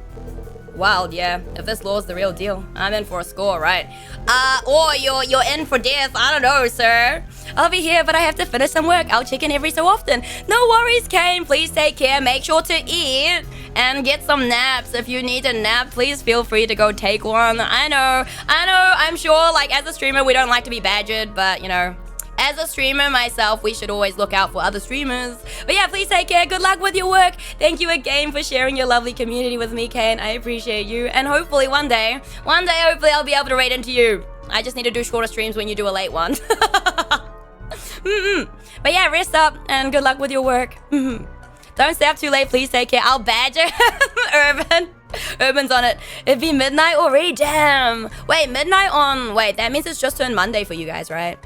Wild, yeah. If this lore's the real deal, I'm in for a score, right? Or you're in for death. I don't know, sir. I'll be here, but I have to finish some work. I'll check in every so often. No worries, Kane. Please take care. Make sure to eat and get some naps. If you need a nap, please feel free to go take one. I know. I'm sure, like, as a streamer, we don't like to be badgered, but, you know, as a streamer myself, we should always look out for other streamers. But yeah, please take care. Good luck with your work. Thank you again for sharing your lovely community with me, Kane. I appreciate you. And hopefully one day, hopefully I'll be able to raid into you. I just need to do shorter streams when you do a late one. But yeah, rest up and good luck with your work. Don't stay up too late. Please take care. I'll badger Urban. Urban's on it. It'd be midnight already. Damn. Wait, midnight on... Wait, that means it's just turned Monday for you guys, right?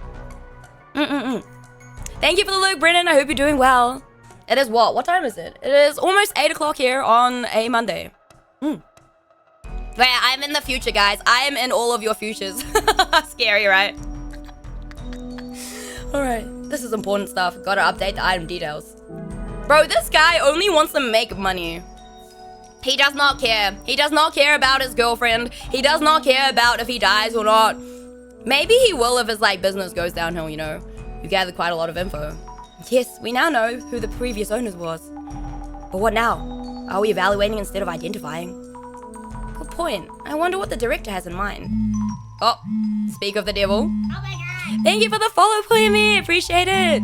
Thank you for the look, Brennan. I hope you're doing well. It is what? What time is it? It is almost 8 o'clock here on a Monday. Wait, I'm in the future, guys. I am in all of your futures. Scary, right? Alright, this is important stuff. Gotta update the item details. Bro, this guy only wants to make money. He does not care. He does not care about his girlfriend. He does not care about if he dies or not. Maybe he will if his, like, business goes downhill, you know. You gathered quite a lot of info. Yes, we now know who the previous owners was. But what now? Are we evaluating instead of identifying? Good point. I wonder what the director has in mind. Oh, speak of the devil. Oh my god! Thank you for the follow, Clemmy. Appreciate it.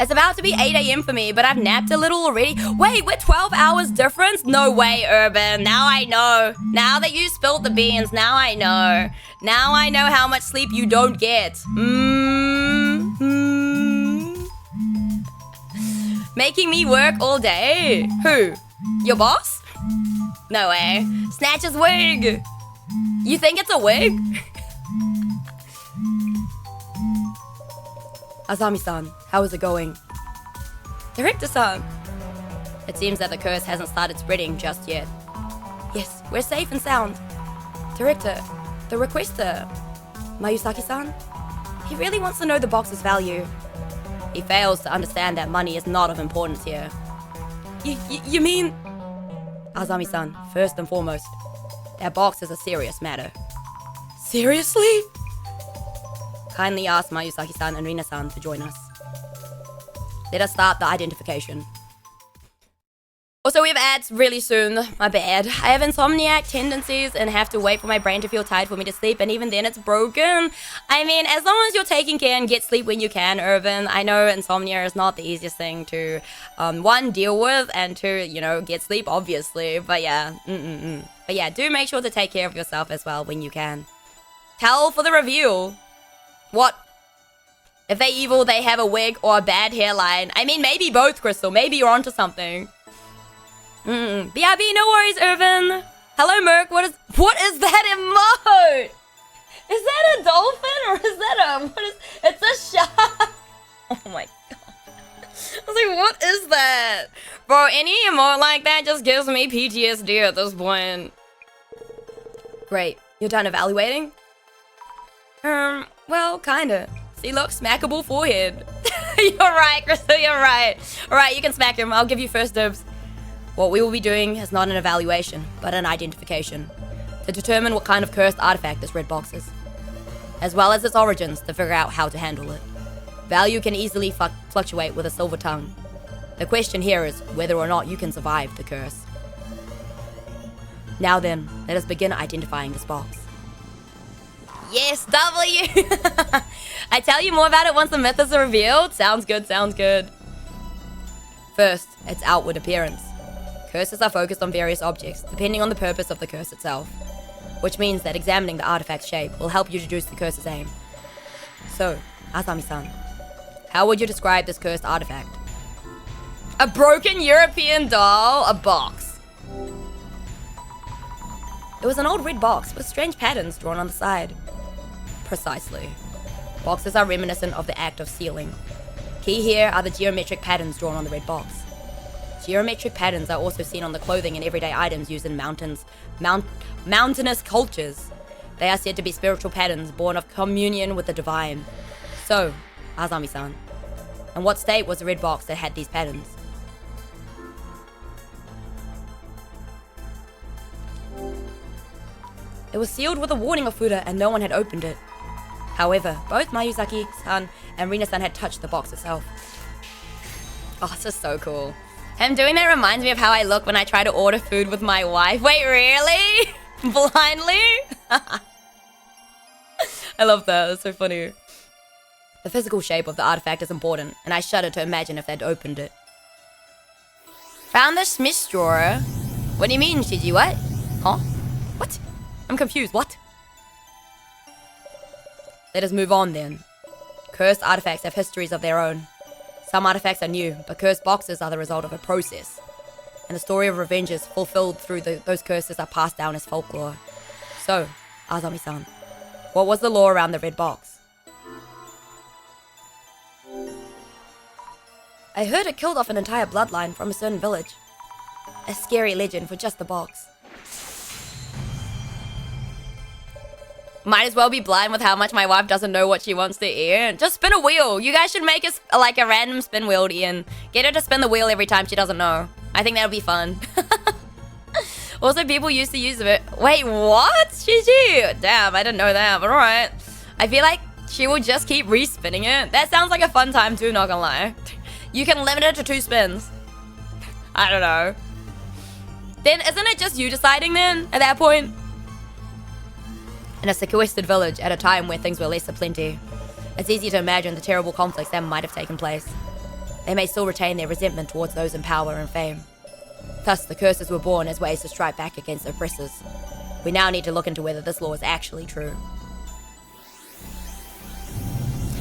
It's about to be 8 a.m. for me, but I've napped a little already. Wait, we're 12 hours difference? No way, Urban. Now I know. Now that you spilled the beans, now I know. Now I know how much sleep you don't get. Making me work all day? Who? Your boss? No way. Snatch his wig. You think it's a wig? Azami-san, how is it going? Director-san. It seems that the curse hasn't started spreading just yet. Yes, we're safe and sound. Director, the requester, Mayusaki-san? He really wants to know the box's value. He fails to understand that money is not of importance here. You mean... Azami-san, first and foremost, that box is a serious matter. Seriously? Kindly ask Mayusaki-san and Rina-san to join us. Let us start the identification. Also, we have ads really soon. My bad. I have insomniac tendencies and have to wait for my brain to feel tired for me to sleep, and even then it's broken. I mean, as long as you're taking care and get sleep when you can, Irvin. I know insomnia is not the easiest thing to, one, deal with, and two, you know, get sleep, obviously. But yeah, But yeah, do make sure to take care of yourself as well when you can. Towel for the review. What? If they evil, they have a wig or a bad hairline. I mean, maybe both, Crystal. Maybe you're onto something. BRB, no worries, Irvin. Hello, Merc. What is that emote? Is that a dolphin or is that it's a shark? Oh my god. I was like, what is that? Bro, any emote like that just gives me PTSD at this point. Great. You're done evaluating? Well, kinda. See, look, smackable forehead. You're right, Crystal, you're right. Alright, you can smack him. I'll give you first dibs. What we will be doing is not an evaluation, but an identification. To determine what kind of cursed artifact this red box is. As well as its origins, to figure out how to handle it. Value can easily fluctuate with a silver tongue. The question here is whether or not you can survive the curse. Now then, let us begin identifying this box. Yes, W! I tell you more about it once the myth is revealed. Sounds good, sounds good. First, its outward appearance. Curses are focused on various objects, depending on the purpose of the curse itself. Which means that examining the artifact's shape will help you deduce the curse's aim. So, Asami-san, how would you describe this cursed artifact? A broken European doll, a box. It was an old red box with strange patterns drawn on the side. Precisely. Boxes are reminiscent of the act of sealing. Key here are the geometric patterns drawn on the red box. Geometric patterns are also seen on the clothing and everyday items used in mountainous cultures. They are said to be spiritual patterns born of communion with the divine. So, Azami-san, in what state was the red box that had these patterns? It was sealed with a warning of Fuda and no one had opened it. However, both Mayuzaki-san and Rina-san had touched the box itself. Oh, this is so cool. Him doing that reminds me of how I look when I try to order food with my wife. Wait, really? Blindly? I love that. That's so funny. The physical shape of the artifact is important, and I shudder to imagine if they'd opened it. Found the Smith's drawer? What do you mean, Shiji? What? Huh? What? I'm confused. What? Let us move on then. Cursed artifacts have histories of their own. Some artifacts are new, but cursed boxes are the result of a process. And the story of revenges fulfilled through those curses are passed down as folklore. So, Azami-san, what was the law around the red box? I heard it killed off an entire bloodline from a certain village. A scary legend for just the box. Might as well be blind with how much my wife doesn't know what she wants to eat. Just spin a wheel. You guys should make us like a random spin wheel, Ian. Get her to spin the wheel every time she doesn't know. I think that'll be fun. Also, people used to use it. Wait, what? Shiji? Damn, I didn't know that, but alright. I feel like she will just keep respinning it. That sounds like a fun time too, not gonna lie. You can limit it to 2 spins. I don't know. Then isn't it just you deciding then, at that point? In a sequestered village at a time where things were less aplenty, it's easy to imagine the terrible conflicts that might have taken place. They may still retain their resentment towards those in power and fame. Thus, the curses were born as ways to strike back against oppressors. We now need to look into whether this law is actually true.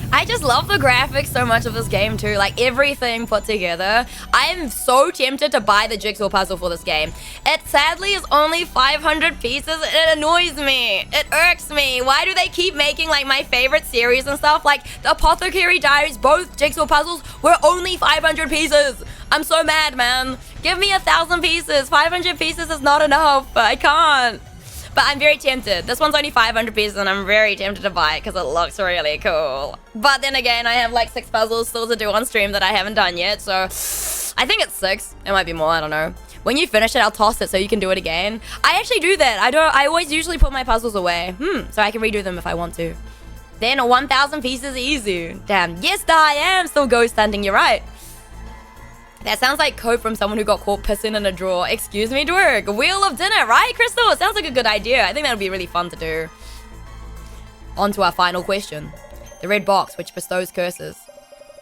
I just love the graphics so much of this game too, like everything put together. I am so tempted to buy the jigsaw puzzle for this game. It sadly is only 500 pieces and it annoys me. It irks me. Why do they keep making like my favorite series and stuff? Like the Apothecary Diaries, both jigsaw puzzles were only 500 pieces. I'm so mad, man. Give me 1,000 pieces. 500 pieces is not enough. I can't. But I'm very tempted. This one's only 500 pieces and I'm very tempted to buy it because it looks really cool. But then again, I have like 6 puzzles still to do on stream that I haven't done yet. So I think it's 6. It might be more, I don't know. When you finish it, I'll toss it so you can do it again. I actually do that. I always usually put my puzzles away. So I can redo them if I want to. Then 1,000 pieces easy. Damn. Yes, I am still ghost hunting. You're right. That sounds like code from someone who got caught pissing in a drawer. Excuse me, Dwerg. Wheel of dinner, right, Crystal? It sounds like a good idea. I think that would be really fun to do. On to our final question. The red box, which bestows curses.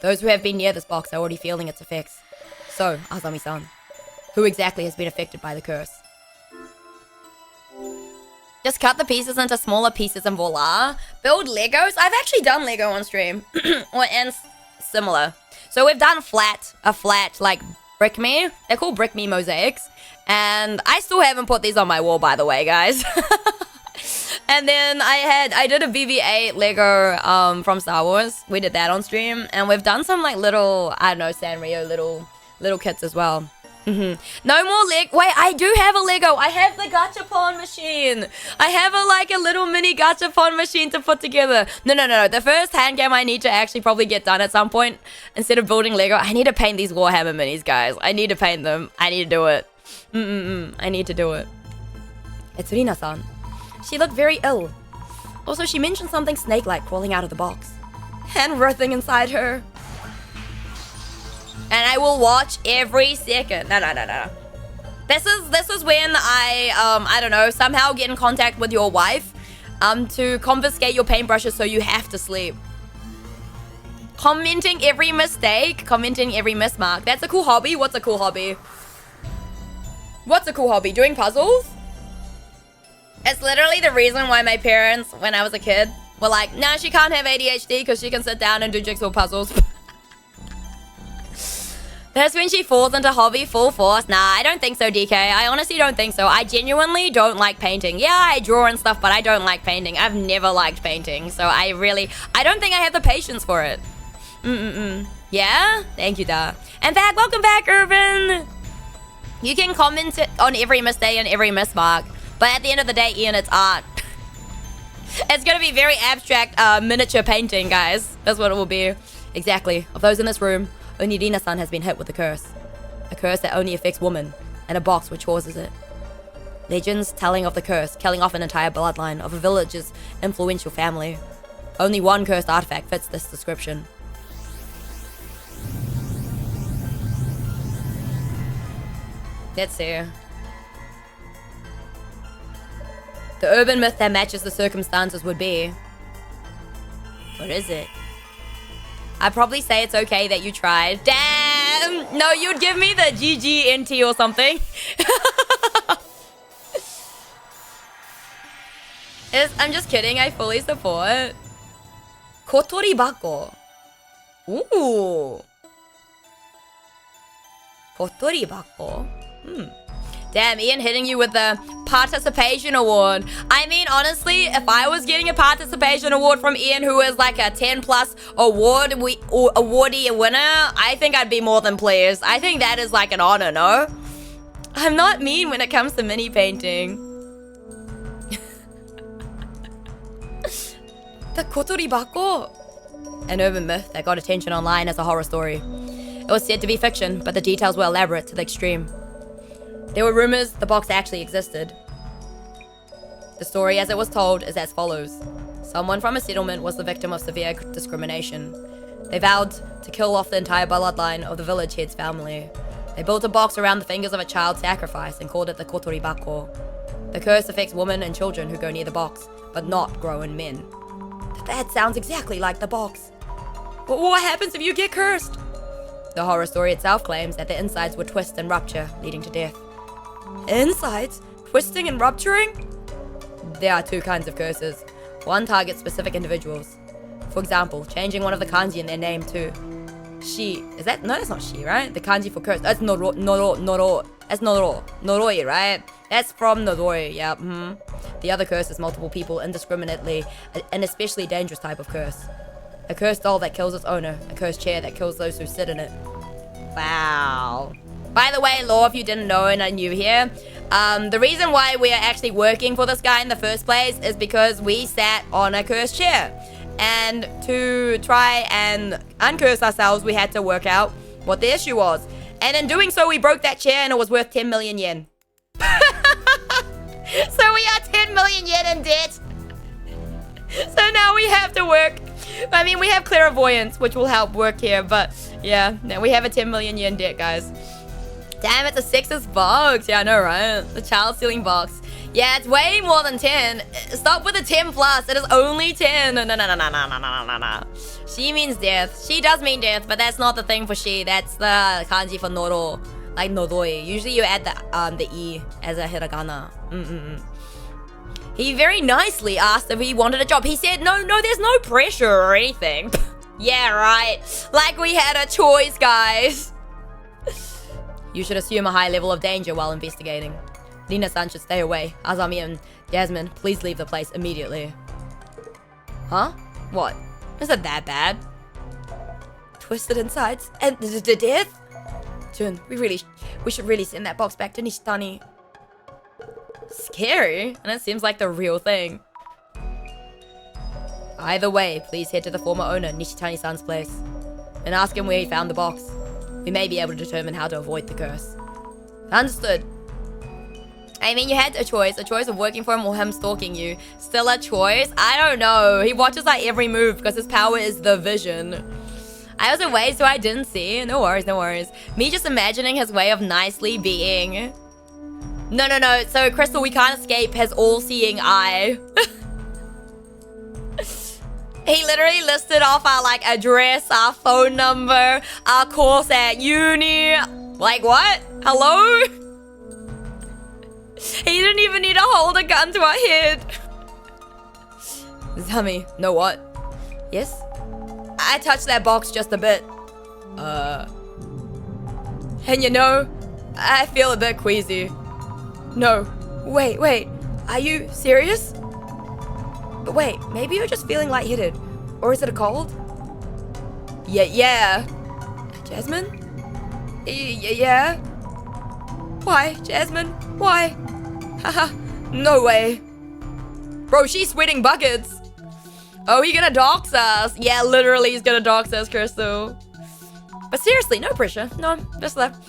Those who have been near this box are already feeling its effects. So, Azami-san, who exactly has been affected by the curse? Just cut the pieces into smaller pieces and voila. Build Legos? I've actually done Lego on stream. And similar. So we've done a flat, like, Brick Me. They're called Brick Me mosaics. And I still haven't put these on my wall, by the way, guys. And then I did a BB-8 Lego from Star Wars. We did that on stream. And we've done some, like, little, I don't know, Sanrio little kits as well. No more Lego. Wait, I do have a Lego. I have the gachapon machine. I have a little mini gachapon machine to put together. No. The first hand game I need to actually probably get done at some point. Instead of building Lego, I need to paint these Warhammer minis, guys. I need to paint them. I need to do it. I need to do it. It's Rina-san. She looked very ill. Also, she mentioned something snake-like crawling out of the box. And writhing inside her. And I will watch every second. No. This is when I don't know, somehow get in contact with your wife to confiscate your paintbrushes so you have to sleep. Commenting every mistake, commenting every mismark. That's a cool hobby. What's a cool hobby? What's a cool hobby? Doing puzzles? It's literally the reason why my parents, when I was a kid, were like, nah, she can't have ADHD because she can sit down and do jigsaw puzzles. That's when she falls into hobby full force. Nah, I don't think so, DK. I honestly don't think so. I genuinely don't like painting. Yeah, I draw and stuff, but I don't like painting. I've never liked painting. So I don't think I have the patience for it. Yeah? Thank you, Da. And welcome back, Irvin. You can comment on every mistake and every mismark. But at the end of the day, Ian, it's art. It's gonna be very abstract miniature painting, guys. That's what it will be. Exactly. Of those in this room, only Rina-san has been hit with a curse. A curse that only affects women, and a box which causes it. Legends telling of the curse, killing off an entire bloodline of a village's influential family. Only one cursed artifact fits this description. Let's see. The urban myth that matches the circumstances would be... What is it? I'd probably say it's okay that you tried. Damn! No, you'd give me the GGNT or something. I'm just kidding, I fully support. Kotori bako. Ooh. Kotori bako. Damn, Ian hitting you with the participation award. I mean, honestly, if I was getting a participation award from Ian, who is like a 10+ awardee winner, I think I'd be more than pleased. I think that is like an honor, no? I'm not mean when it comes to mini painting. The Kotori bako. An urban myth that got attention online as a horror story. It was said to be fiction, but the details were elaborate to the extreme. There were rumors the box actually existed. The story as it was told is as follows. Someone from a settlement was the victim of severe discrimination. They vowed to kill off the entire bloodline of the village head's family. They built a box around the fingers of a child sacrifice and called it the Kotori bako. The curse affects women and children who go near the box, but not grown men. That sounds exactly like the box. But what happens if you get cursed? The horror story itself claims that the insides would twist and rupture, leading to death. Insides? Twisting and rupturing? There are two kinds of curses. One targets specific individuals. For example, changing one of the kanji in their name to she. Is that? No, that's not she, right? The kanji for curse. That's noro. That's noroi, right? That's from noroi, yeah. The other curse is multiple people indiscriminately, an especially dangerous type of curse. A cursed doll that kills its owner. A cursed chair that kills those who sit in it. Wow. By the way, Law, if you didn't know and are new here, the reason why we are actually working for this guy in the first place is because we sat on a cursed chair. And to try and uncurse ourselves, we had to work out what the issue was. And in doing so, we broke that chair and it was worth 10 million yen. So we are 10 million yen in debt. So now we have to work. I mean, we have clairvoyance, which will help work here. But yeah, now we have a 10 million yen debt, guys. Damn, it's a sexist box. Yeah, I know, right? The child stealing box. Yeah, it's way more than 10. Stop with the 10 plus. It is only 10. No. She means death. She does mean death, but that's not the thing for she. That's the kanji for noro. Like noroi. Usually you add the e as a hiragana. He very nicely asked if he wanted a job. He said, no, there's no pressure or anything. Yeah, right. Like we had a choice, guys. You should assume a high level of danger while investigating. Rina-san should stay away. Azami and Jasmine, please leave the place immediately. Huh? What? Is it that bad? Twisted insides? And the death? Jun, we should really send that box back to Nishitani. Scary? And it seems like the real thing. Either way, please head to the former owner, Nishitani-san's place, and ask him where he found the box. We may be able to determine how to avoid the curse. Understood. I mean, you had a choice of working for him or him stalking you. Still a choice? I don't know. He watches our every move because his power is the vision. I was in ways so I didn't see. No worries. Me just imagining his way of nicely being. No. So, Crystal, we can't escape his all-seeing eye. He literally listed off our, like, address, our phone number, our course at uni. Like, what? Hello? He didn't even need to hold a gun to our head. Zami, know what? Yes? I touched that box just a bit. And you know, I feel a bit queasy. No. Wait. Are you serious? But wait, maybe you're just feeling lightheaded. Or is it a cold? Yeah. Jasmine? Yeah? Why, Jasmine? Why? Haha, no way. Bro, she's sweating buckets. Oh, he gonna dox us. Yeah, literally, he's gonna dox us, Crystal. But seriously, no pressure. No, just left.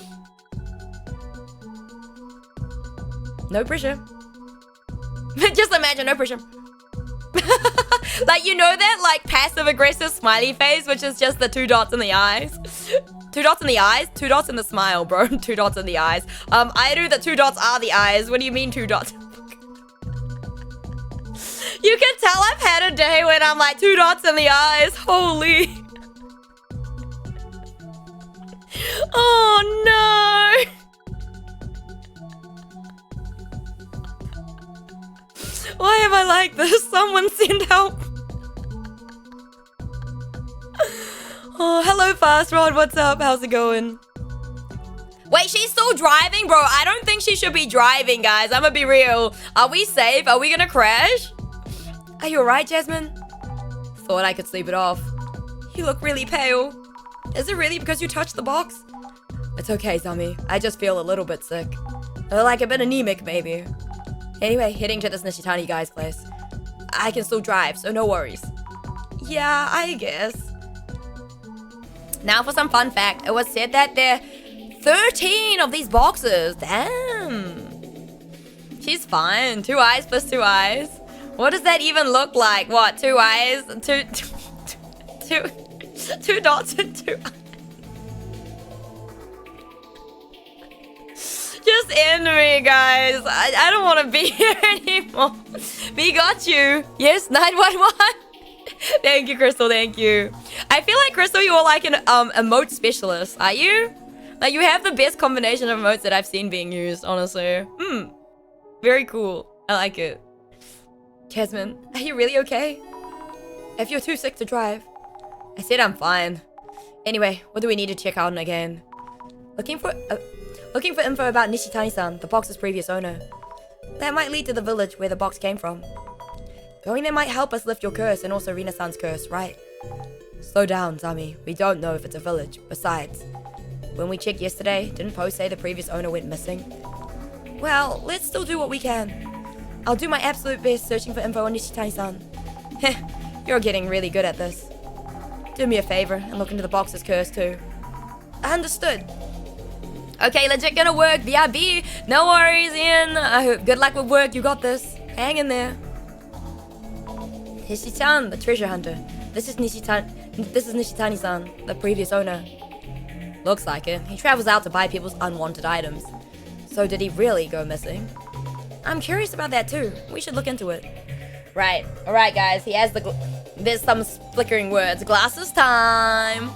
No pressure. Just imagine, no pressure. Like, you know that, like, passive-aggressive smiley face, which is just the 2 dots in the eyes? 2 dots in the eyes? 2 dots in the smile, bro. 2 dots in the eyes. Aeru, the 2 dots are the eyes. What do you mean 2 dots? You can tell I've had a day when I'm like 2 dots in the eyes. Holy. Oh, no. Why am I like this? Someone send help. Oh, hello, Fast Rod. What's up? How's it going? Wait, she's still driving? Bro, I don't think she should be driving, guys. I'm gonna be real. Are we safe? Are we gonna crash? Are you alright, Jasmine? Thought I could sleep it off. You look really pale. Is it really because you touched the box? It's okay, Zami. I just feel a little bit sick. Like a bit anemic, maybe. Anyway, heading to this Nishitani guy's place. I can still drive, so no worries. Yeah, I guess. Now for some fun fact. It was said that there are 13 of these boxes. Damn. She's fine. 2 eyes plus 2 eyes. What does that even look like? What? 2 eyes? Two dots and 2 eyes. Just end me, guys. I don't want to be here anymore. We got you. Yes, 911. Thank you, Crystal. Thank you. I feel like, Crystal, you're like an emote specialist. Are you? Like, you have the best combination of emotes that I've seen being used, honestly. Very cool. I like it. Jasmine, are you really okay? If you're too sick to drive. I said I'm fine. Anyway, what do we need to check out again? Looking for info about Nishitani-san, the box's previous owner. That might lead to the village where the box came from. Going there might help us lift your curse and also Rina-san's curse, right? Slow down, Zami. We don't know if it's a village. Besides, when we checked yesterday, didn't Post say the previous owner went missing? Well, let's still do what we can. I'll do my absolute best searching for info on Nishitani-san. Heh, you're getting really good at this. Do me a favor and look into the box's curse too. Understood. Okay, legit gonna work. BRB. No worries, Ian. Good luck with work. You got this. Hang in there. Nishi-chan, the treasure hunter. This is Nishitani-san, the previous owner. Looks like it. He travels out to buy people's unwanted items. So did he really go missing? I'm curious about that too. We should look into it. Right. Alright, guys. He has there's some flickering words. Glasses time.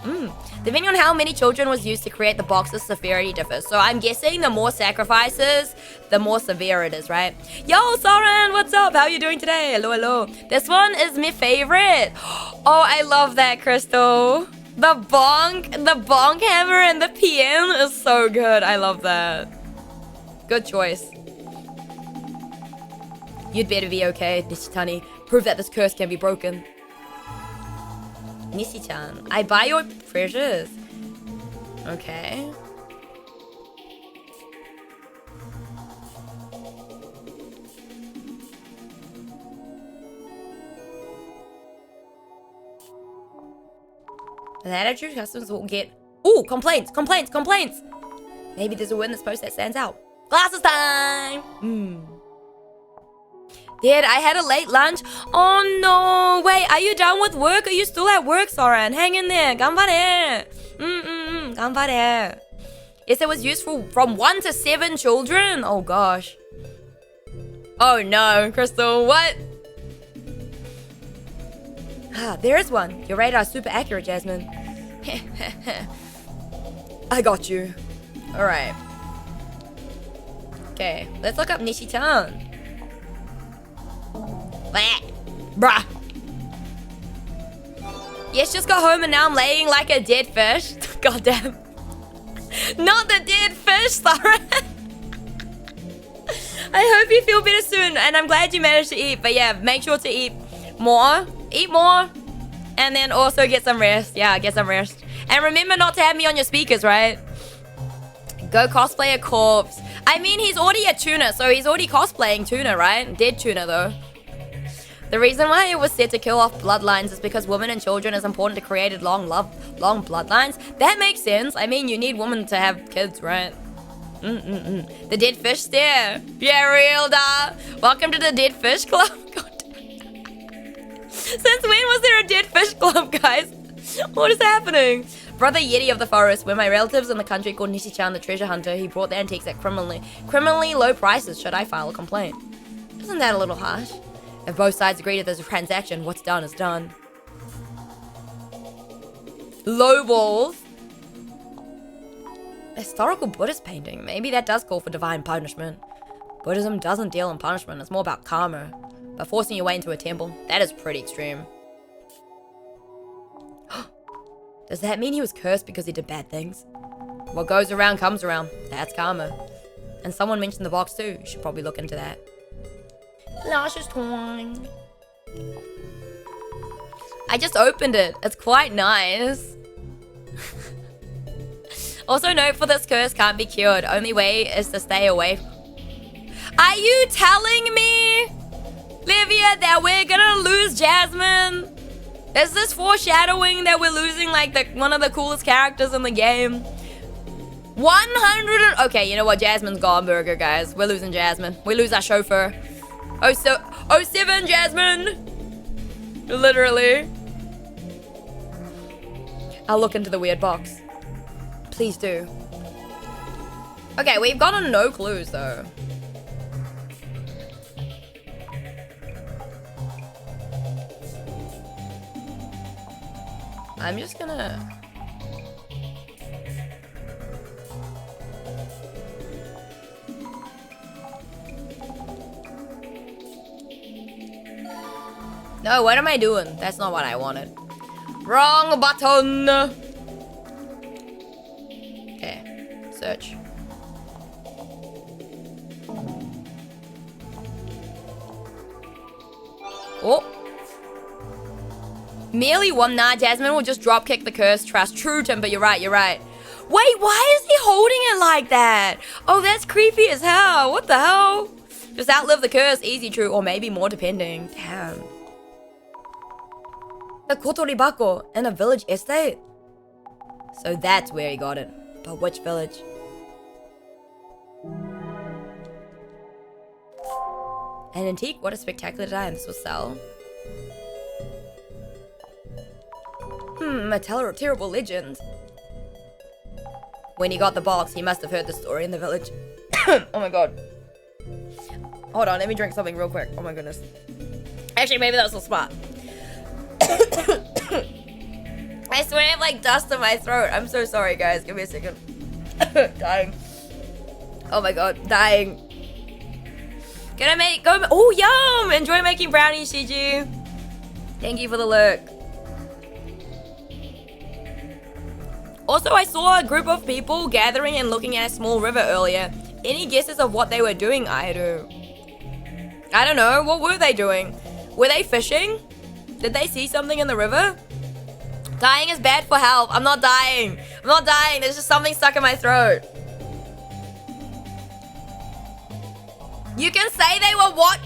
Depending on how many children was used to create the box's severity differs. So I'm guessing the more sacrifices, the more severe it is, right? Yo, Soren, what's up? How are you doing today? Hello, hello. This one is my favorite. Oh, I love that, Crystal. The bonk hammer and the PM is so good. I love that. Good choice. You'd better be okay, Nishitani. Prove that this curse can be broken. Nishi-chan, I buy your treasures. Okay. The attitude customers will get... Ooh, complaints. Maybe there's a witness post that stands out. Glasses time! Dad, I had a late lunch. Oh no, wait, are you done with work? Are you still at work, Soren? Hang in there. Ganbare. Ganbare. Yes, it was used from 1 to 7 children. Oh gosh. Oh no, Crystal, what? Ah, there is one. Your radar's super accurate, Jasmine. I got you. Alright. Okay, let's look up Nishi-chan. Bruh. Yes, just got home and now I'm laying like a dead fish. Goddamn. Not the dead fish, sorry. I hope you feel better soon and I'm glad you managed to eat. But yeah, make sure to eat more. Eat more. And then also get some rest. Yeah, get some rest. And remember not to have me on your speakers, right? Go cosplay a corpse. I mean, he's already a tuna, so he's already cosplaying tuna, right? Dead tuna, though. The reason why it was said to kill off bloodlines is because women and children is important to create long bloodlines. That makes sense. I mean, you need women to have kids, right? The dead fish stare. Yeah, real da. Welcome to the dead fish club. God. Since when was there a dead fish club, guys? What is happening? Brother Yeti of the forest, where my relatives in the country called Nishi-chan the treasure hunter, he brought the antiques at criminally low prices. Should I file a complaint? Isn't that a little harsh? If both sides agree that there's a transaction, what's done is done. Low balls. Historical Buddhist painting. Maybe that does call for divine punishment. Buddhism doesn't deal in punishment. It's more about karma. But forcing your way into a temple, that is pretty extreme. Does that mean he was cursed because he did bad things? What goes around comes around. That's karma. And someone mentioned the box too. You should probably look into that. Lashes twine. I just opened it. It's quite nice. Also, note for this curse can't be cured. Only way is to stay away. Are you telling me, Livia, that we're gonna lose Jasmine? Is this foreshadowing that we're losing like one of the coolest characters in the game? 100. Okay, you know what? Jasmine's gone, burger, guys. We're losing Jasmine. We lose our chauffeur. Oh, 07 Jasmine. Literally. I'll look into the weird box. Please do. Okay, we've gotten no clues though. I'm just gonna... No, what am I doing? That's not what I wanted. Wrong button! Okay, search. Oh! Merely one. Nah, Jasmine will just drop kick the curse. Trust. True, Timber. You're right. You're right. Wait, why is he holding it like that? Oh, that's creepy as hell. What the hell? Just outlive the curse. Easy, true, or maybe more depending. Damn. The Kotori Bako in a village estate. So that's where he got it. But which village? An antique? What a spectacular design. This will sell. A terrible legend. When he got the box, he must have heard the story in the village. Oh my god. Hold on, let me drink something real quick. Oh my goodness. Actually, maybe that was so smart. I swear I have like dust in my throat. I'm so sorry, guys. Give me a second. Dying. Oh my god, dying. Gonna make go. Oh, yum! Enjoy making brownies, Shiji. Thank you for the lurk. Also, I saw a group of people gathering and looking at a small river earlier. Any guesses of what they were doing, aeru? I don't know. What were they doing? Were they fishing? Did they see something in the river? Dying is bad for health. I'm not dying. I'm not dying. There's just something stuck in my throat. You can say they were what?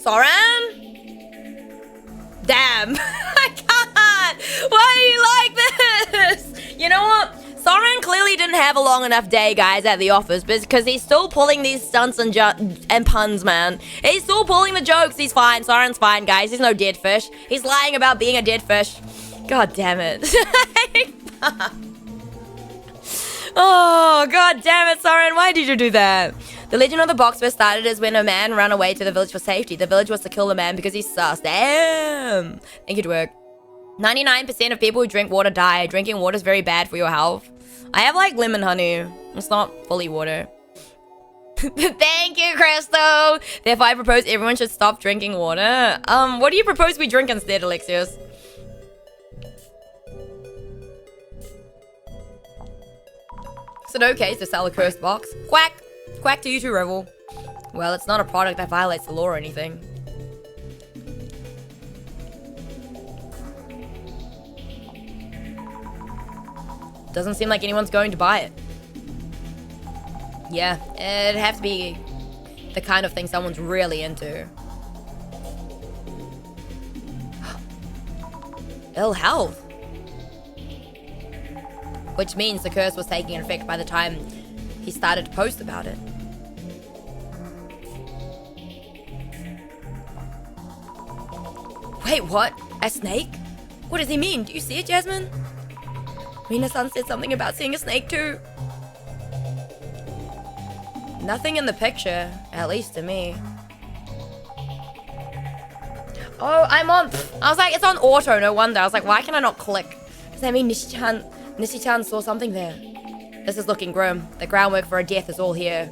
Soren? Damn. I can't. Why are you like this? You know what? Soren clearly didn't have a long enough day, guys, at the office because he's still pulling these stunts and puns, man. He's still pulling the jokes. He's fine. Soren's fine, guys. He's no dead fish. He's lying about being a dead fish. God damn it. Oh, god damn it, Soren. Why did you do that? The legend of the box first started as when a man ran away to the village for safety. The village was to kill the man because he's sus. Damn. Thank you, Dwerg. 99% of people who drink water die. Drinking water is very bad for your health. I have like lemon honey. It's not fully water. Thank you, Crystal. Therefore, I propose everyone should stop drinking water. What do you propose we drink instead, Alexius? Is it okay to sell a cursed box? Quack! Quack to you too, Revel. Well, it's not a product that violates the law or anything. Doesn't seem like anyone's going to buy it. Yeah, it'd have to be the kind of thing someone's really into. Ill health. Which means the curse was taking effect by the time he started to post about it. Wait, what? A snake? What does he mean? Do you see it, Jasmine? Mina-san said something about seeing a snake too. Nothing in the picture, at least to me. Oh, I'm on. I was like, it's on auto, no wonder. I was like, why can I not click? Does that mean Nishi-chan saw something there? This is looking grim. The groundwork for a death is all here.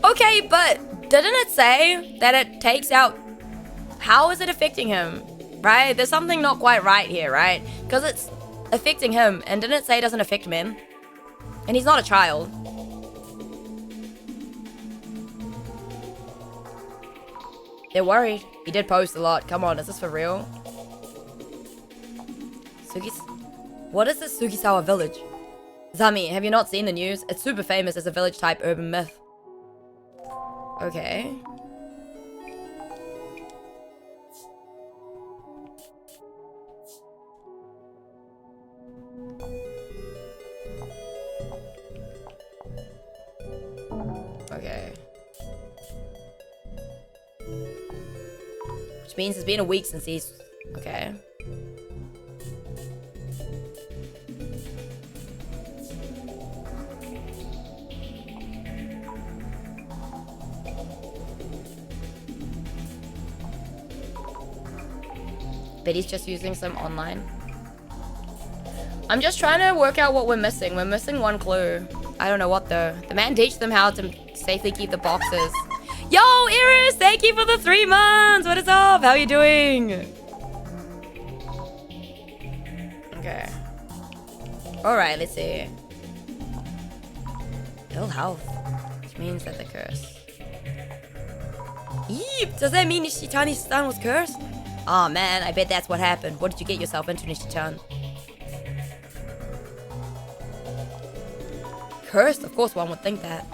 Okay, but didn't it say that it takes out... How is it affecting him? Right? There's something not quite right here, right? Because it's affecting him, and didn't it say it doesn't affect men? And he's not a child. They're worried. He did post a lot. Come on, is this for real? What is this Sugisawa village? Zami, have you not seen the news? It's super famous as a village-type urban myth. Okay. Okay. Which means it's been a week since he's... Okay. But he's just using some online. I'm just trying to work out what we're missing. We're missing one clue. I don't know what though. The man teach them how to safely keep the boxes. Yo, Iris! Thank you for the 3 months! What is up? How are you doing? Okay. Alright, let's see. Ill health. Which means that the curse. Eep! Does that mean Nishitani-san was cursed? Aw, oh, man, I bet that's what happened. What did you get yourself into, Nishi-chan? Cursed? Of course one would think that.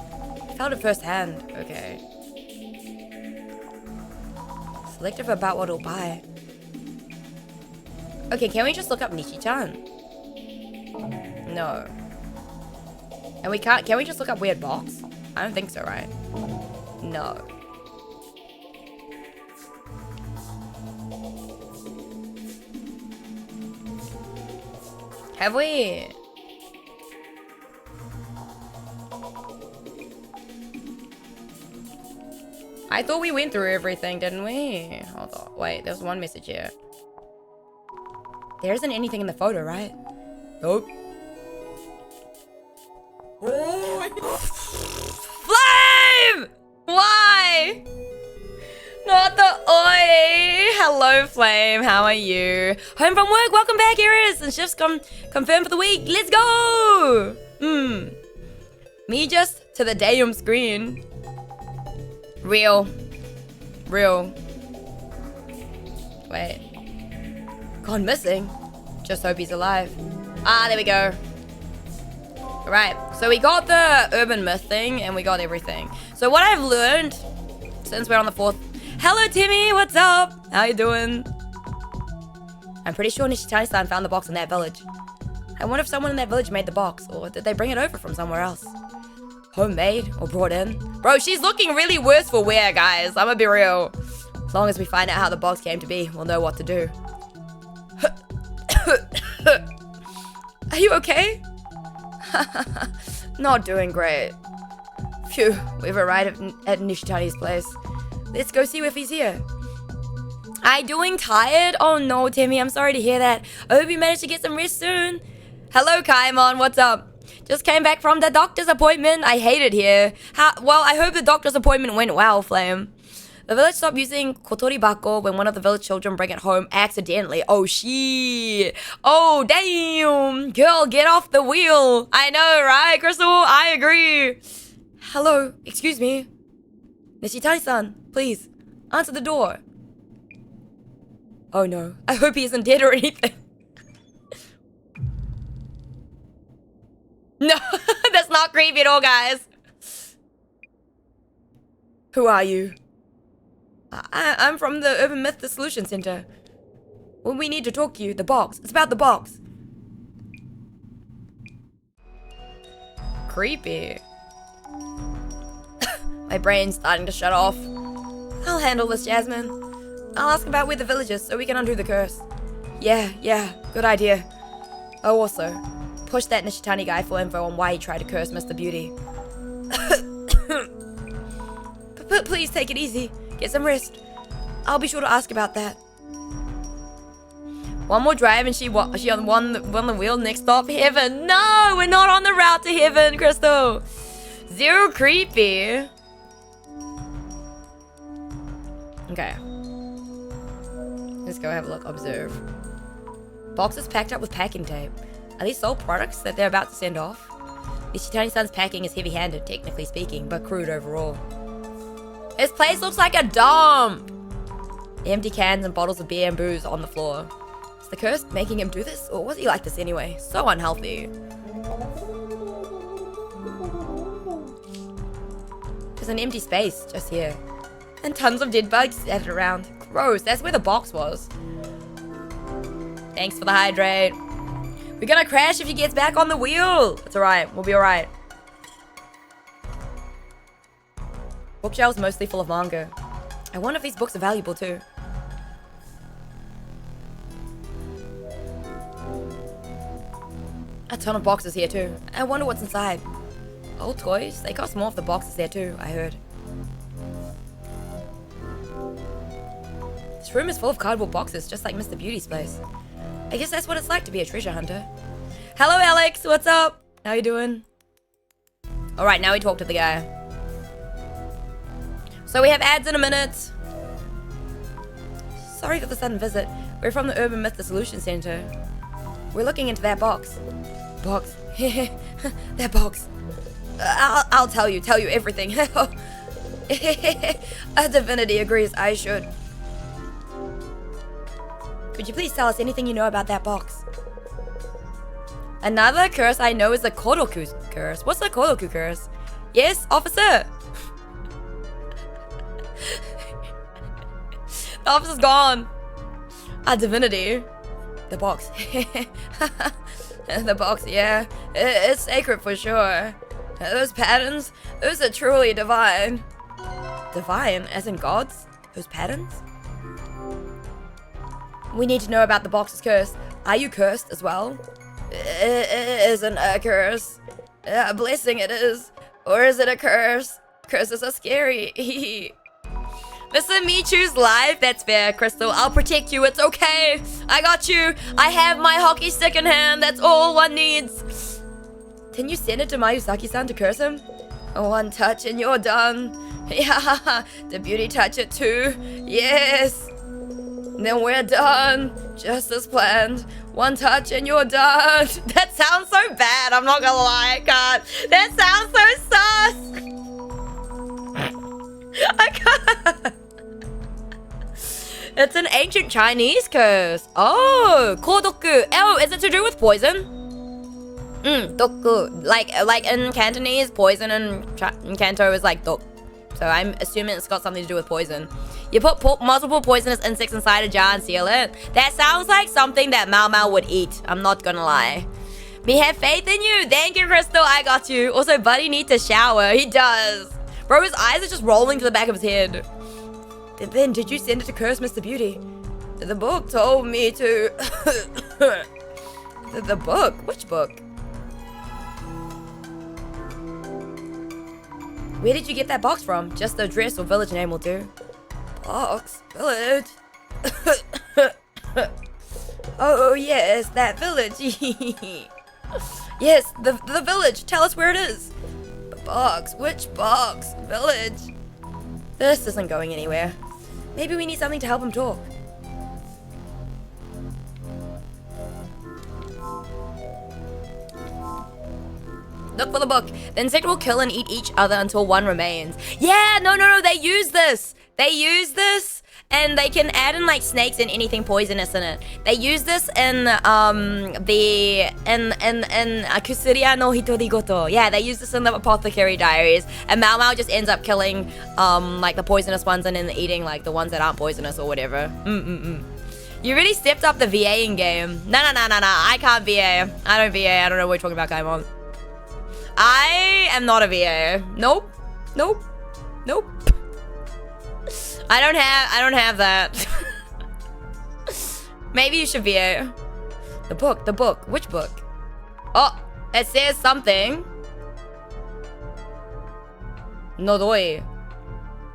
I felt it firsthand. Okay. Selective about what he'll buy. Okay, can we just look up Nishi-chan? No. And we can't... Can we just look up weird box? I don't think so, right? No. Have we? I thought we went through everything, didn't we? Hold on. Wait, there's one message here. There isn't anything in the photo, right? Nope. Flame! Why? Not the oi! Hello, Flame. How are you? Home from work. Welcome back, Iris. And shifts confirmed for the week. Let's go! Me just to the damn screen. Real. Wait. Gone missing? Just hope he's alive. Ah, there we go. Right. So we got the urban myth thing and we got everything. So what I've learned since we're on the 4th... Hello, Timmy. What's up? How you doing? I'm pretty sure Nishitani-san found the box in that village. I wonder if someone in that village made the box, or did they bring it over from somewhere else? Homemade or brought in? Bro, she's looking really worse for wear, guys. I'm gonna be real. As long as we find out how the box came to be, we'll know what to do. Are you okay? Not doing great. Phew, we've arrived at Nishitani's place. Let's go see if he's here. I doing tired? Oh no, Timmy, I'm sorry to hear that. I hope you manage to get some rest soon. Hello, Kaimon, what's up? Just came back from the doctor's appointment. I hate it here. Well, I hope the doctor's appointment went well, Flame. The village stopped using kotori bako when one of the village children bring it home accidentally. Oh, shit. Oh, damn. Girl, get off the wheel. I know, right, Crystal? I agree. Hello, excuse me. Nishitani-san, please, answer the door. Oh, no. I hope he isn't dead or anything. No, that's creepy at all, guys. Who are you? I'm from the Urban Myth Dissolution Center. Well, we need to talk to you. The box. It's about the box. Creepy. My brain's starting to shut off. I'll handle this, Jasmine. I'll ask about where the village is so we can undo the curse. Yeah, good idea. Oh, also, push that Nishitani guy for info on why he tried to curse Mr. Beauty. But please take it easy. Get some rest. I'll be sure to ask about that. One more drive and she won the wheel. Next stop, heaven. No, we're not on the route to heaven, Crystal. Zero creepy. Okay. Let's go have a look. Observe. Boxes packed up with packing tape. Are these sold products that they're about to send off? Nishitani-san's packing is heavy-handed, technically speaking, but crude overall. This place looks like a dump! Empty cans and bottles of beer and booze on the floor. Is the curse making him do this? Or was he like this anyway? So unhealthy. There's an empty space just here. And tons of dead bugs scattered around. Gross, that's where the box was. Thanks for the hydrate. We're gonna crash if he gets back on the wheel. It's alright, we'll be alright. Bookshelves mostly full of manga. I wonder if these books are valuable too. A ton of boxes here too. I wonder what's inside. Old toys? They cost more if the boxes there too, I heard. This room is full of cardboard boxes, just like Mr. Beauty's place. I guess that's what it's like to be a treasure hunter. Hello, Alex. What's up? How you doing? Alright, now we talk to the guy. So we have ads in a minute. Sorry for the sudden visit. We're from the Urban Myth Dissolution Center. We're looking into that box. Box? That box. I'll tell you everything. A divinity agrees I should. Could you please tell us anything you know about that box? Another curse I know is the Kodoku curse. What's the Kodoku curse? Yes, officer? The officer's gone. A divinity. The box. The box, yeah. It's sacred for sure. Those patterns, those are truly divine. Divine? As in gods? Those patterns? We need to know about the box's curse. Are you cursed as well? It isn't a curse. A blessing it is. Or is it a curse? Curses are scary. Mr. Michu's live. That's fair, Crystal. I'll protect you. It's okay. I got you. I have my hockey stick in hand. That's all one needs. Can you send it to Mayusaki-san to curse him? One touch and you're done. Yeah, the beauty touch it too. Yes. Then we're done. Just as planned. One touch and you're done. That sounds so bad. I'm not gonna lie. I can't. That sounds so sus. I can't. It's an ancient Chinese curse. Oh, kodoku. Oh, is it to do with poison? Doku. Like in Cantonese, poison in Kanto is like dok. So I'm assuming it's got something to do with poison. You put multiple poisonous insects inside a jar and seal it. That sounds like something that Mao Mao would eat. I'm not gonna lie. We have faith in you. Thank you, Crystal. I got you. Also, Buddy needs to shower. He does. Bro, his eyes are just rolling to the back of his head. Then did you send it to curse Mr. Beauty? The book told me to. The book? Which book? Where did you get that box from? Just the address or village name will do. Box? Village? Oh, yes, that village. Yes, the village. Tell us where it is. Box? Which box? Village? This isn't going anywhere. Maybe we need something to help him talk. Look for the book. The insect will kill and eat each other until one remains. Yeah, no, they use this. They use this and they can add in like snakes and anything poisonous in it. They use this in Kusuria no Hitorigoto. Yeah, they use this in the Apothecary Diaries, and Mao Mao just ends up killing like the poisonous ones and then eating like the ones that aren't poisonous or whatever. You really stepped up the VAing game. No, I can't VA. I don't VA. I don't know what you're talking about, Kaimon. I am not a VA. Nope. I don't have that. Maybe you should VA. The book. Which book? Oh, it says something. Noroi.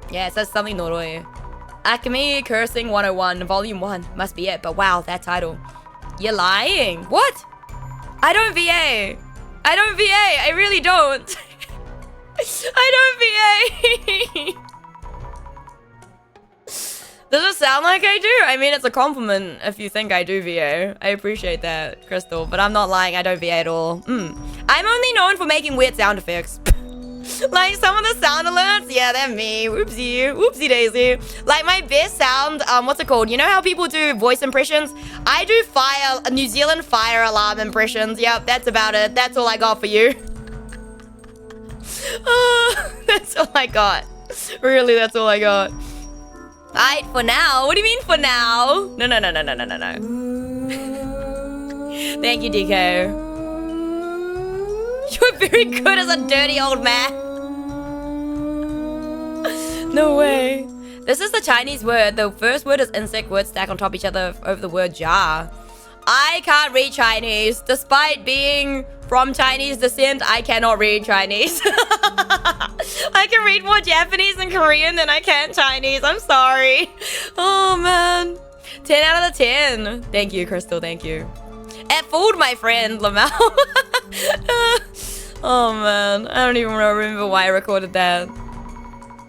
Yeah, it says something Noroi. Alchemy Cursing 101, Volume 1. Must be it, but wow, that title. You're lying. What? I don't VA. I really don't. I don't VA. Does it sound like I do? I mean, it's a compliment if you think I do VA. I appreciate that, Crystal, but I'm not lying. I don't VA at all. I'm only known for making weird sound effects. Like some of the sound alerts, yeah, they're me. Whoopsie daisy. Like my best sound, what's it called? You know how people do voice impressions? I do New Zealand fire alarm impressions. Yep, that's about it. That's all I got for you. That's all I got. Really, that's all I got. Alright, for now. What do you mean for now? No. Thank you, DK. You're very good as a dirty old man. No way. This is the Chinese word. The first word is insect. Words stack on top of each other over the word jar. I can't read Chinese. Despite being from Chinese descent, I cannot read Chinese. I can read more Japanese and Korean than I can Chinese. I'm sorry. Oh, man. 10 out of the 10. Thank you, Crystal. Thank you. It fooled my friend, Lamau. Oh, man. I don't even remember why I recorded that.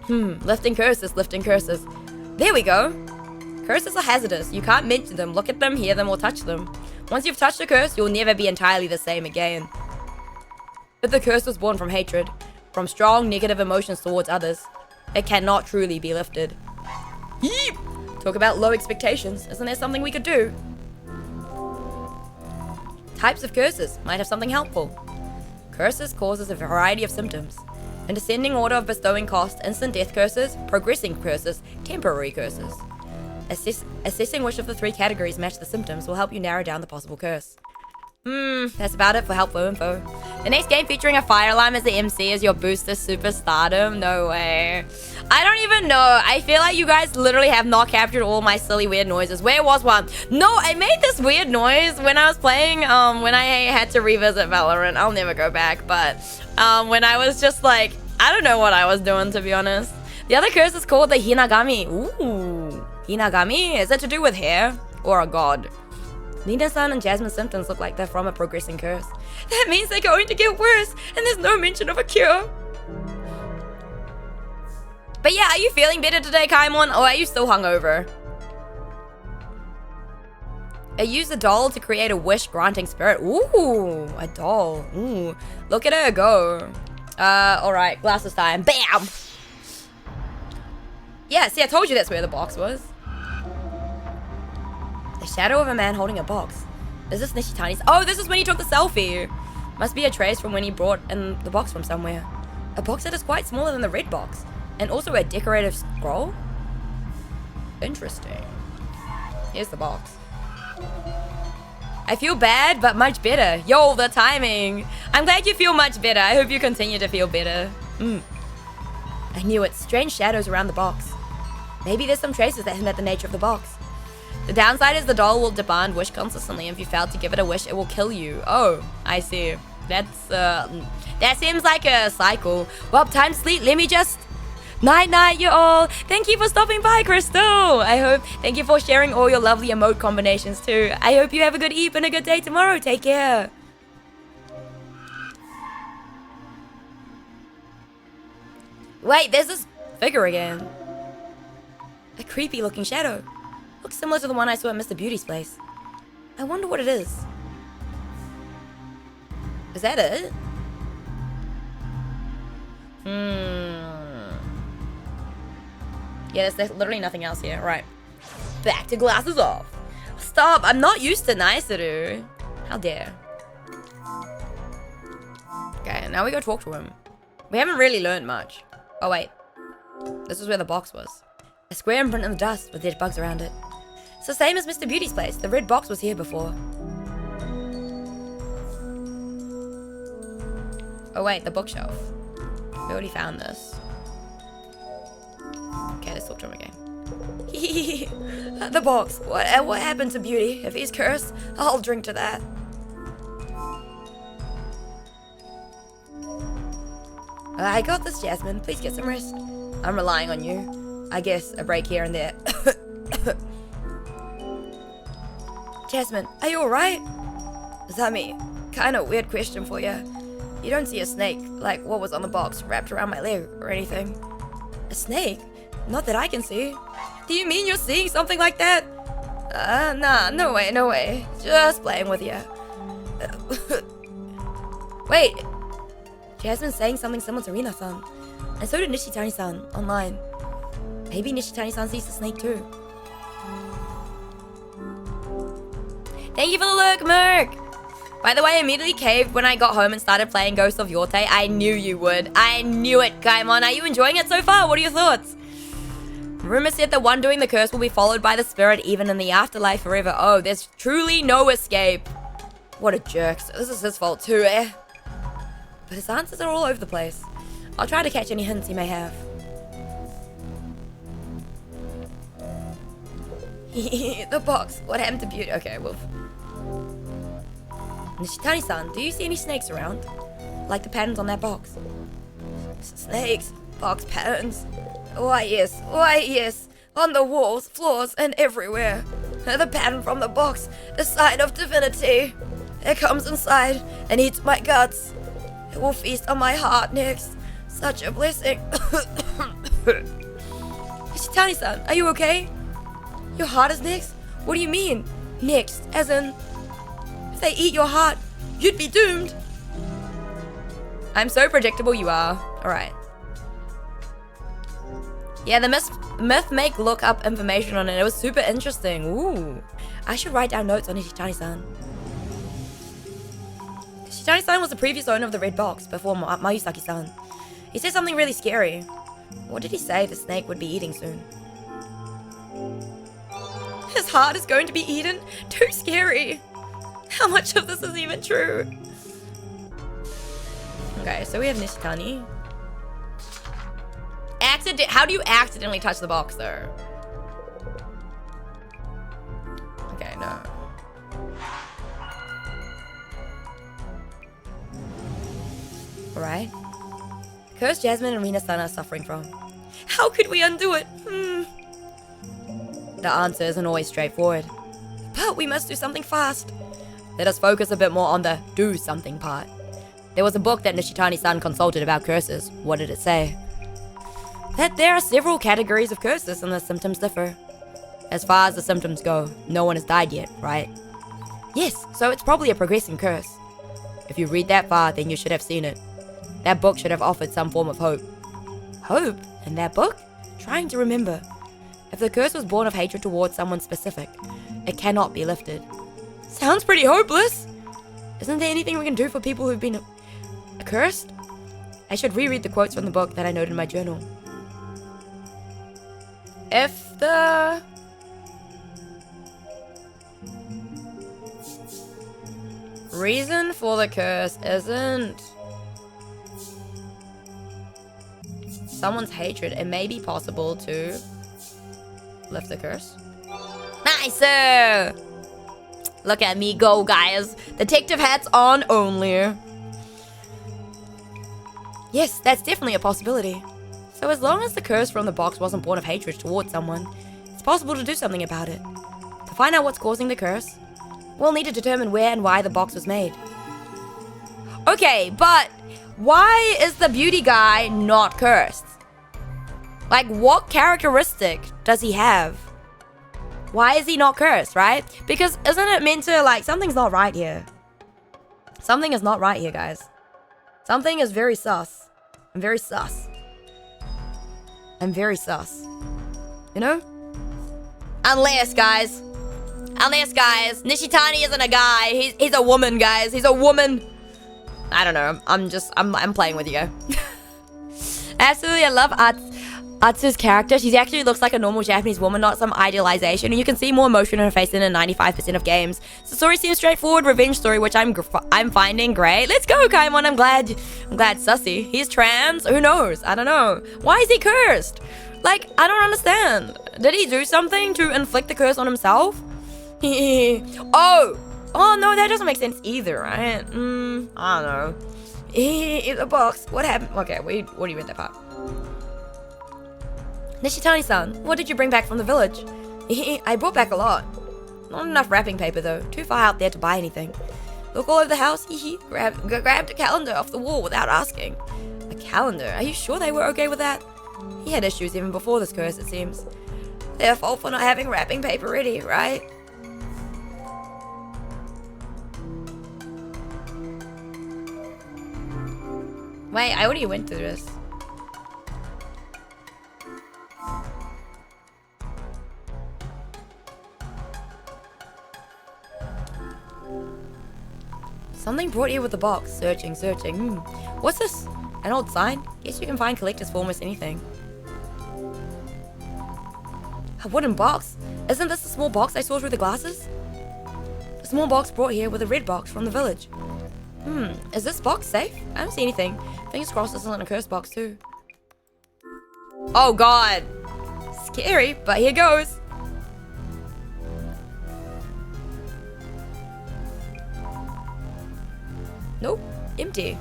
Lifting curses. There we go. Curses are hazardous. You can't mention them, look at them, hear them, or touch them. Once you've touched a curse, you'll never be entirely the same again. But the curse was born from hatred, from strong negative emotions towards others. It cannot truly be lifted. Yeep! Talk about low expectations. Isn't there something we could do? Types of curses might have something helpful. Curses causes a variety of symptoms. In descending order of bestowing cost, instant death curses, progressing curses, temporary curses. Assessing which of the 3 categories match the symptoms will help you narrow down the possible curse. That's about it for helpful info. The next game featuring a fire alarm as the MC is your booster superstardom? No way. I don't even know. I feel like you guys literally have not captured all my silly weird noises. Where was one? No, I made this weird noise when I was playing, when I had to revisit Valorant. I'll never go back, but when I was just like, I don't know what I was doing, to be honest. The other curse is called the Hinagami. Ooh, Hinagami? Is it to do with hair or a god? Nina-san and Jasmine's symptoms look like they're from a progressing curse. That means they're going to get worse, and there's no mention of a cure. But yeah, are you feeling better today, Kaimon, or are you still hungover? I use a doll to create a wish-granting spirit. Ooh, a doll. Ooh, look at her go. Alright, glasses time. Bam! Yeah, see, I told you that's where the box was. The shadow of a man holding a box. Is this Nishitani's? Oh, this is when he took the selfie. Must be a trace from when he brought in the box from somewhere. A box that is quite smaller than the red box. And also a decorative scroll? Interesting. Here's the box. I feel bad, but much better. Yo, the timing. I'm glad you feel much better. I hope you continue to feel better. I knew it. Strange shadows around the box. Maybe there's some traces that hint at the nature of the box. The downside is the doll will demand wish consistently. If you fail to give it a wish, it will kill you. Oh, I see. That's, that seems like a cycle. Well, time to sleep. Let me just... Night, you all. Thank you for stopping by, Crystal. Thank you for sharing all your lovely emote combinations, too. I hope you have a good eve and a good day tomorrow. Take care. Wait, there's this figure again. A creepy looking shadow. Looks similar to the one I saw at Mr. Beauty's place. I wonder what it is. Is that it? Yeah, there's literally nothing else here. Right. back to glasses off. Stop, I'm not used to nice aeru. How dare. Okay, now we go talk to him. We haven't really learned much. Oh wait, this is where the box was. A square imprint in the dust with dead bugs around it. It's the same as Mr. Beauty's place. The red box was here before. Oh wait, the bookshelf. We already found this. Okay, let's talk to him again. The box. What happened to Beauty? If he's cursed, I'll drink to that. I got this, Jasmine. Please get some rest. I'm relying on you. I guess a break here and there. Jasmine, are you alright? Zami, kinda weird question for you. You don't see a snake, like what was on the box, wrapped around my leg or anything. A snake? Not that I can see. Do you mean you're seeing something like that? Nah, no way. Just playing with you. Wait. Jasmine's saying something similar to Rina-san. And so did Nishitani-san, online. Maybe Nishitani-san sees the snake too. Thank you for the lurk, Merc! By the way, I immediately caved when I got home and started playing Ghost of Yorte. I knew you would. I knew it, Gaimon. Are you enjoying it so far? What are your thoughts? Rumor said the one doing the curse will be followed by the spirit even in the afterlife forever. Oh, there's truly no escape. What a jerk. So this is his fault too, eh? But his answers are all over the place. I'll try to catch any hints he may have. The box. What happened to Beauty? Okay, well... Nishitani-san, do you see any snakes around? Like the patterns on that box? Snakes? Box patterns? Why yes. On the walls, floors, and everywhere. The pattern from the box, the sign of divinity. It comes inside and eats my guts. It will feast on my heart next. Such a blessing. Nishitani-san, are you okay? Your heart is next? What do you mean? Next, as in... If they eat your heart, you'd be doomed. I'm so predictable you are. Alright. Yeah, the myth make look up information on it. It was super interesting. Ooh. I should write down notes on Nishitani-san. Nishitani-san was the previous owner of the red box before Mayusaki-san. He said something really scary. What did he say the snake would be eating soon? His heart is going to be eaten? Too scary. How much of this is even true? Okay, so we have Nishitani. How do you accidentally touch the box, though? Okay, no. Alright. Curse Jasmine and Rina-san are suffering from. How could we undo it? The answer isn't always straightforward. But we must do something fast. Let us focus a bit more on the do something part. There was a book that Nishitani-san consulted about curses. What did it say? That there are several categories of curses and the symptoms differ. As far as the symptoms go, no one has died yet, right? Yes, so it's probably a progressing curse. If you read that far, then you should have seen it. That book should have offered some form of hope. Hope? In that book? Trying to remember. If the curse was born of hatred towards someone specific, it cannot be lifted. Sounds pretty hopeless. Isn't there anything we can do for people who've been accursed? I should reread the quotes from the book that I noted in my journal. If the... reason for the curse isn't someone's hatred, it may be possible to lift the curse. Nice! Look at me go, guys. Detective hats on only. Yes, that's definitely a possibility. So as long as the curse from the box wasn't born of hatred towards someone, it's possible to do something about it. To find out what's causing the curse, we'll need to determine where and why the box was made. Okay, but why is the beauty guy not cursed? Like, what characteristic does he have? Why is he not cursed, right? Because isn't it meant to, like, something's not right here. Something is not right here, guys. Something is very sus. I'm very sus. I'm very sus. You know? Unless, guys, Nishitani isn't a guy. He's a woman, guys. He's a woman. I don't know. I'm playing with you. Absolutely, I love Atsu's character. She actually looks like a normal Japanese woman, not some idealization. And you can see more emotion in her face than in 95% of games. The story seems straightforward, revenge story, which I'm finding great. Let's go, Kaimon. I'm glad, Sussy. He's trans. Who knows? I don't know. Why is he cursed? Like, I don't understand. Did he do something to inflict the curse on himself? Oh no, that doesn't make sense either, right? I don't know. In the box. What happened? Okay, we already read that part. Nishitani-san, what did you bring back from the village? I brought back a lot. Not enough wrapping paper though. Too far out there to buy anything. Look all over the house. Grabbed a calendar off the wall without asking. A calendar? Are you sure they were okay with that? He had issues even before this curse, it seems. Their fault for not having wrapping paper ready, right? Wait, I already went through this. Something brought here with the box. Searching. What's this? An old sign? Guess you can find collectors for almost anything. A wooden box? Isn't this the small box I saw through the glasses? A small box brought here with a red box from the village. Is this box safe? I don't see anything. Fingers crossed this isn't a curse box too. Oh god. Scary, but here goes. Nope, empty.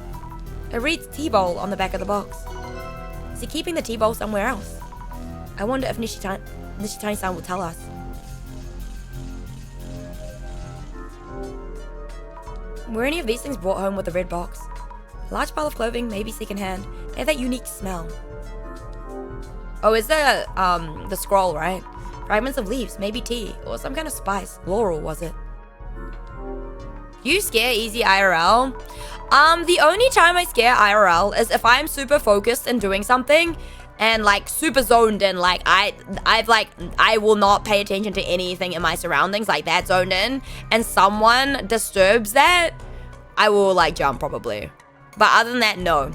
It reads tea bowl on the back of the box. Is he keeping the tea bowl somewhere else? I wonder if Nishitani-san will tell us. Were any of these things brought home with the red box? A large pile of clothing, maybe secondhand. They have that unique smell. Oh, is the scroll, right? Fragments of leaves, maybe tea, or some kind of spice. Laurel, was it? You scare easy IRL? The only time I scare IRL is if I'm super focused and doing something and like super zoned in, like I will not pay attention to anything in my surroundings, like that zoned in, and someone disturbs that, I will like jump probably. But other than that, no.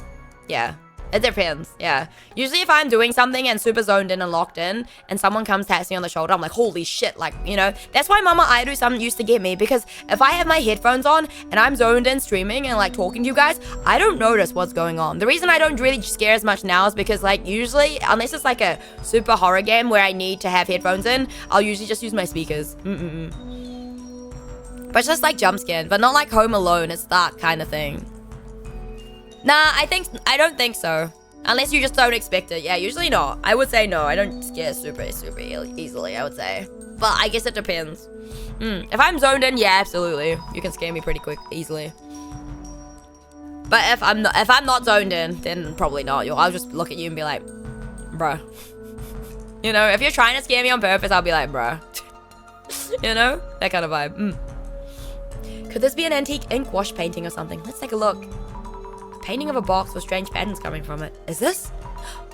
Yeah. It depends, yeah. Usually if I'm doing something and super zoned in and locked in, and someone comes taps me on the shoulder, I'm like, holy shit, like, you know. That's why Mama Aeru some used to get me, because if I have my headphones on, and I'm zoned in streaming and like talking to you guys, I don't notice what's going on. The reason I don't really scare as much now is because like usually, unless it's like a super horror game where I need to have headphones in, I'll usually just use my speakers. But it's just like jump scared, but not like Home Alone, it's that kind of thing. Nah, I don't think so. Unless you just don't expect it. Yeah, usually not. I would say no. I don't scare super easily, I would say. But I guess it depends. If I'm zoned in, yeah, absolutely. You can scare me pretty easily. But if I'm not zoned in, then probably not. I'll just look at you and be like, bruh. You know, if you're trying to scare me on purpose, I'll be like, bruh. You know? That kind of vibe. Could this be an antique ink wash painting or something? Let's take a look. Painting of a box with strange patterns coming from it. Is this?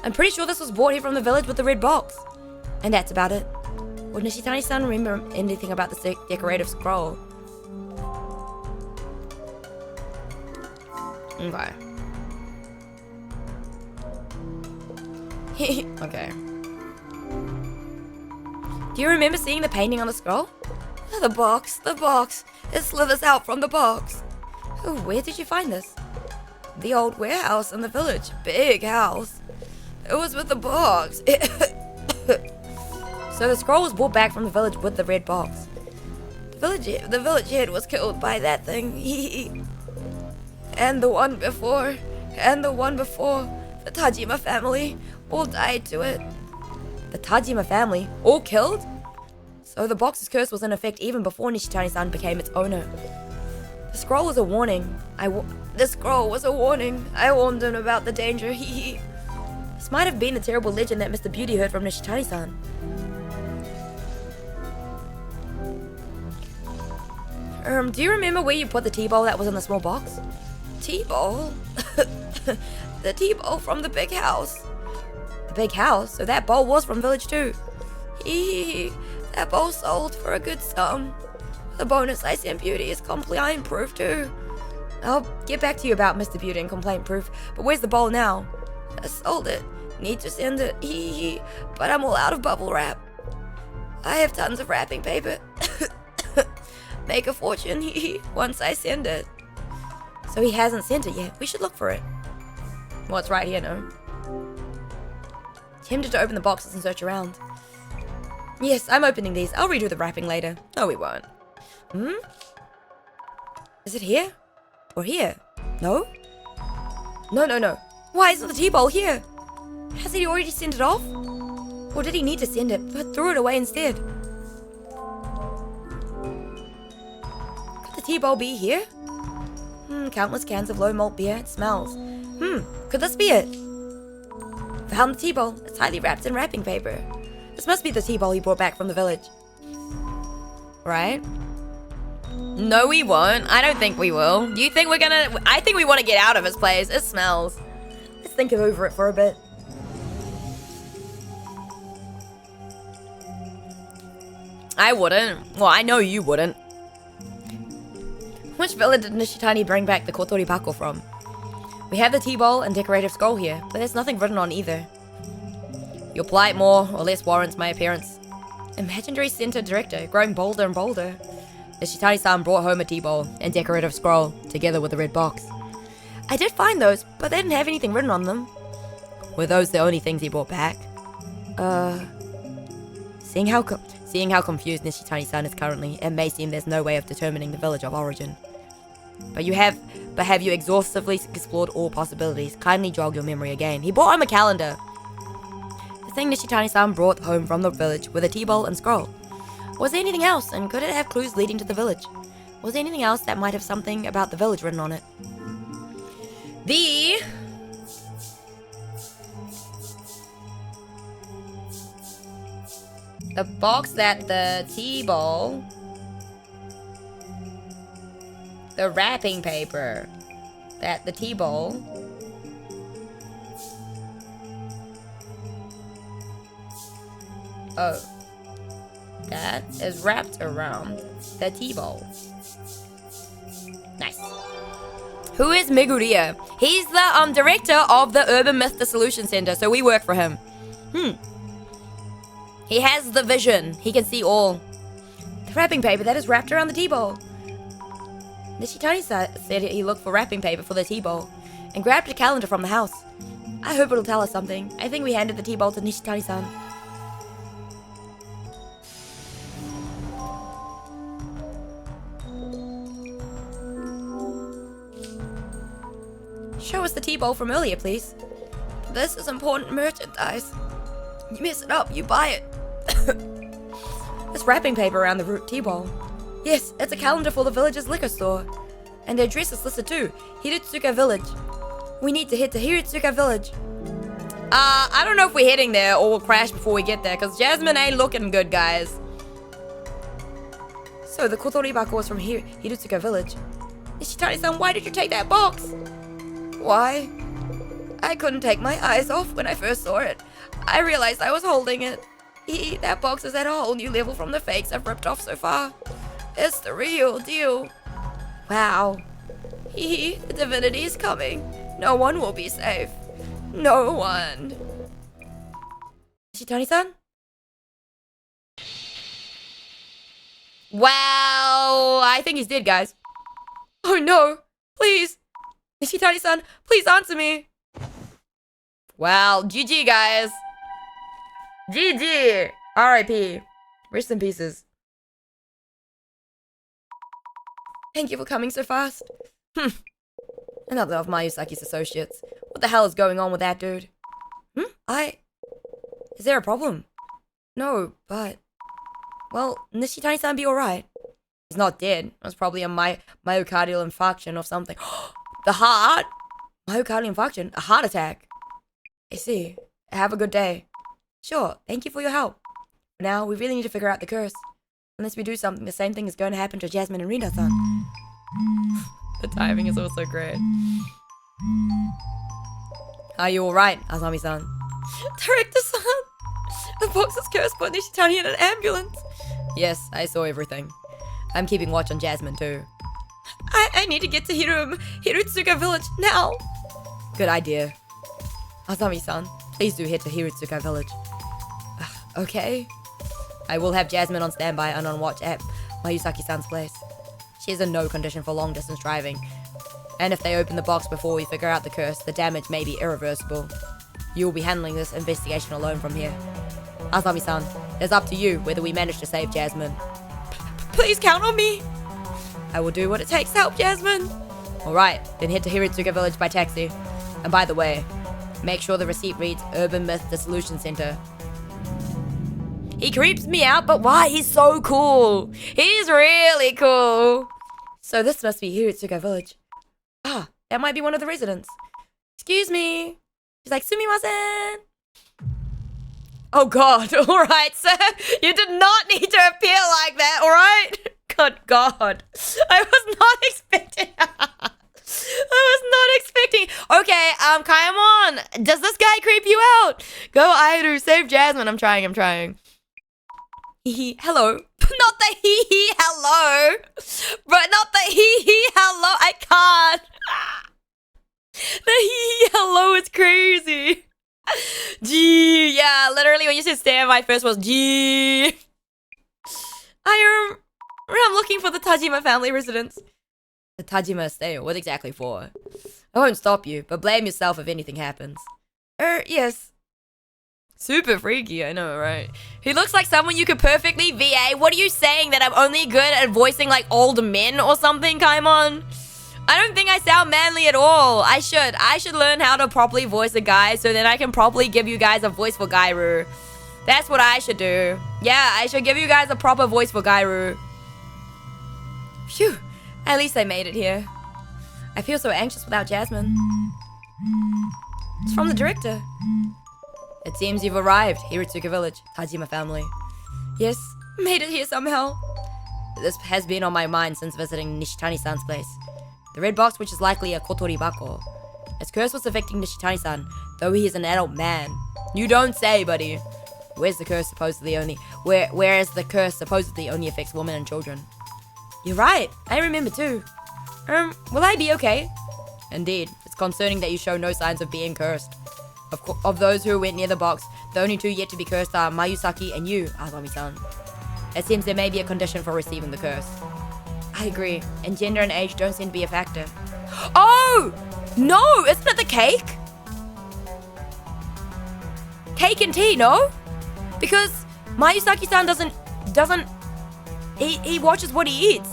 I'm pretty sure this was brought here from the village with the red box. And that's about it. Would Nishitani-san remember anything about the decorative scroll? Okay. Okay. Do you remember seeing the painting on the scroll? The box. It slithers out from the box. Oh, where did you find this? The old warehouse in the village. Big house. It was with the box. So the scroll was brought back from the village with the red box. The village head was killed by that thing. And the one before. The Tajima family all died to it. The Tajima family? All killed? So the box's curse was in effect even before Nishitani-san became its owner. The scroll was a warning. The scroll was a warning. I warned him about the danger. This might have been the terrible legend that Mr. Beauty heard from Nishitani-san. Do you remember where you put the tea bowl that was in the small box? Tea bowl? The tea bowl from the big house. The big house? So that bowl was from village too. The That bowl sold for a good sum. The bonus I sent Beauty is complaint proof too. I'll get back to you about Mr. Beauty and complaint proof, but where's the bowl now? I sold it. Need to send it. But I'm all out of bubble wrap. I have tons of wrapping paper. Make a fortune once I send it. So he hasn't sent it yet. We should look for it. Well, it's right here, no? Tempted to open the boxes and search around. Yes, I'm opening these. I'll redo the wrapping later. No, we won't. Is it here? Or here? No? No. Why isn't the tea bowl here? Has he already sent it off? Or did he need to send it, but threw it away instead? Could the tea bowl be here? Countless cans of low malt beer. It smells. Could this be it? Found the tea bowl. It's highly wrapped in wrapping paper. This must be the tea bowl he brought back from the village. Right? No, we won't. I don't think we will. You think we're gonna... I think we want to get out of this place. It smells. Let's think over it for a bit. I wouldn't. Well, I know you wouldn't. Which village did Nishitani bring back the Kotori Bako from? We have the tea bowl and decorative scroll here, but there's nothing written on either. Your plight more or less warrants my appearance. Imaginary Center Director, growing bolder and bolder. Nishitani-san brought home a tea bowl and decorative scroll, together with a red box. I did find those, but they didn't have anything written on them. Were those the only things he brought back? Seeing how confused Nishitani-san is currently, it may seem there's no way of determining the village of origin. But have you exhaustively explored all possibilities? Kindly jog your memory again. He brought home a calendar. The thing Nishitani-san brought home from the village were the tea bowl and scroll. Was there anything else, and could it have clues leading to the village? Was there anything else that might have something about the village written on it? The box that the tea bowl... The wrapping paper that the tea bowl... Oh. That is wrapped around the tea bowl. Nice. Who is Meguriya? He's the director of the Urban Myth Dissolution Center, so we work for him. He has the vision. He can see all. The wrapping paper that is wrapped around the tea bowl. Nishitani said he looked for wrapping paper for the tea bowl and grabbed a calendar from the house. I hope it'll tell us something. I think we handed the tea bowl to Nishitani-san. Show us the tea bowl from earlier, please. This is important merchandise. You mess it up, you buy it. There's wrapping paper around the root tea bowl. Yes, it's a calendar for the village's liquor store. And the address is listed too. Hiritsuka Village. We need to head to Hiritsuka Village. I don't know if we're heading there or we'll crash before we get there, because Jasmine ain't looking good, guys. So the Kotori Bako was from Hiritsuka Village. Nishitani-san, why did you take that box? Why? I couldn't take my eyes off when I first saw it. I realized I was holding it. That box is at a whole new level from the fakes I've ripped off so far. It's the real deal. Wow. The divinity is coming. No one will be safe. No one. Nishitani-san? Wow. I think he's dead, guys. Oh no. Please. Nishitani-san, please answer me. Wow. GG, guys. GG. R.I.P. Rest in pieces. Thank you for coming so fast. Another of Mayusaki's associates. What the hell is going on with that dude? Is there a problem? No, but... Well, Nishitani-san be alright. He's not dead. It was probably a myocardial infarction or something. The heart? Myocardial infarction? A heart attack? I see. Have a good day. Sure, thank you for your help. For now, we really need to figure out the curse. Unless we do something, the same thing is going to happen to Jasmine and Rina-san. The timing is also great. Are you alright, Asami-san? Director-san! The box is cursed by Nishitani in an ambulance. Yes, I saw everything. I'm keeping watch on Jasmine too. I need to get to Hirutsuka village now. Good idea. Azami-san, please do head to Hirutsuka village. Okay. I will have Jasmine on standby and on watch at Mayusaki-san's place. She is in no condition for long distance driving. And if they open the box before we figure out the curse, the damage may be irreversible. You will be handling this investigation alone from here. Azami-san, it's up to you whether we manage to save Jasmine. Please count on me. I will do what it takes to help Jasmine. Alright, then head to Hirutsuka village by taxi. And by the way, make sure the receipt reads Urban Myth Dissolution Center. He creeps me out, but why? He's so cool. He's really cool. So this must be Hirutsuka village. Ah, that might be one of the residents. Excuse me. She's like, sumimasen. Oh god, alright, sir. You did not need to appear like that, alright? Good god. I was not expecting Okay, Kaimon, does this guy creep you out? Go aeru, save Jasmine. I'm trying. Hee hello. Not the hee hello. But not the hee hello. I can't. The hee hello is crazy. Gee, yeah, literally when you said stand, my first was gee. I'm looking for the Tajima family residence. The Tajima estate, what exactly for? I won't stop you, but blame yourself if anything happens. Yes. Super freaky, I know, right? He looks like someone you could perfectly VA. What are you saying, that I'm only good at voicing like old men or something, Kaimon? I don't think I sound manly at all. I should learn how to properly voice a guy so then I can properly give you guys a voice for Gairu. That's what I should do. Yeah, I should give you guys a proper voice for Gairu. Phew, at least I made it here. I feel so anxious without Jasmine. It's from the director. It seems you've arrived, Hirutsuka village, Tajima family. Yes, made it here somehow. This has been on my mind since visiting Nishitani-san's place. The red box, which is likely a kotori bako. Its curse was affecting Nishitani-san, though he is an adult man. You don't say, buddy. Whereas the curse supposedly only affects women and children. You're right, I remember too. Will I be okay? Indeed, it's concerning that you show no signs of being cursed. Of those who went near the box, the only two yet to be cursed are Mayusaki and you, Azami-san. It seems there may be a condition for receiving the curse. I agree, and gender and age don't seem to be a factor. Oh! No! Isn't it the cake? Cake and tea, no? Because Mayusaki-san doesn't... He watches what he eats.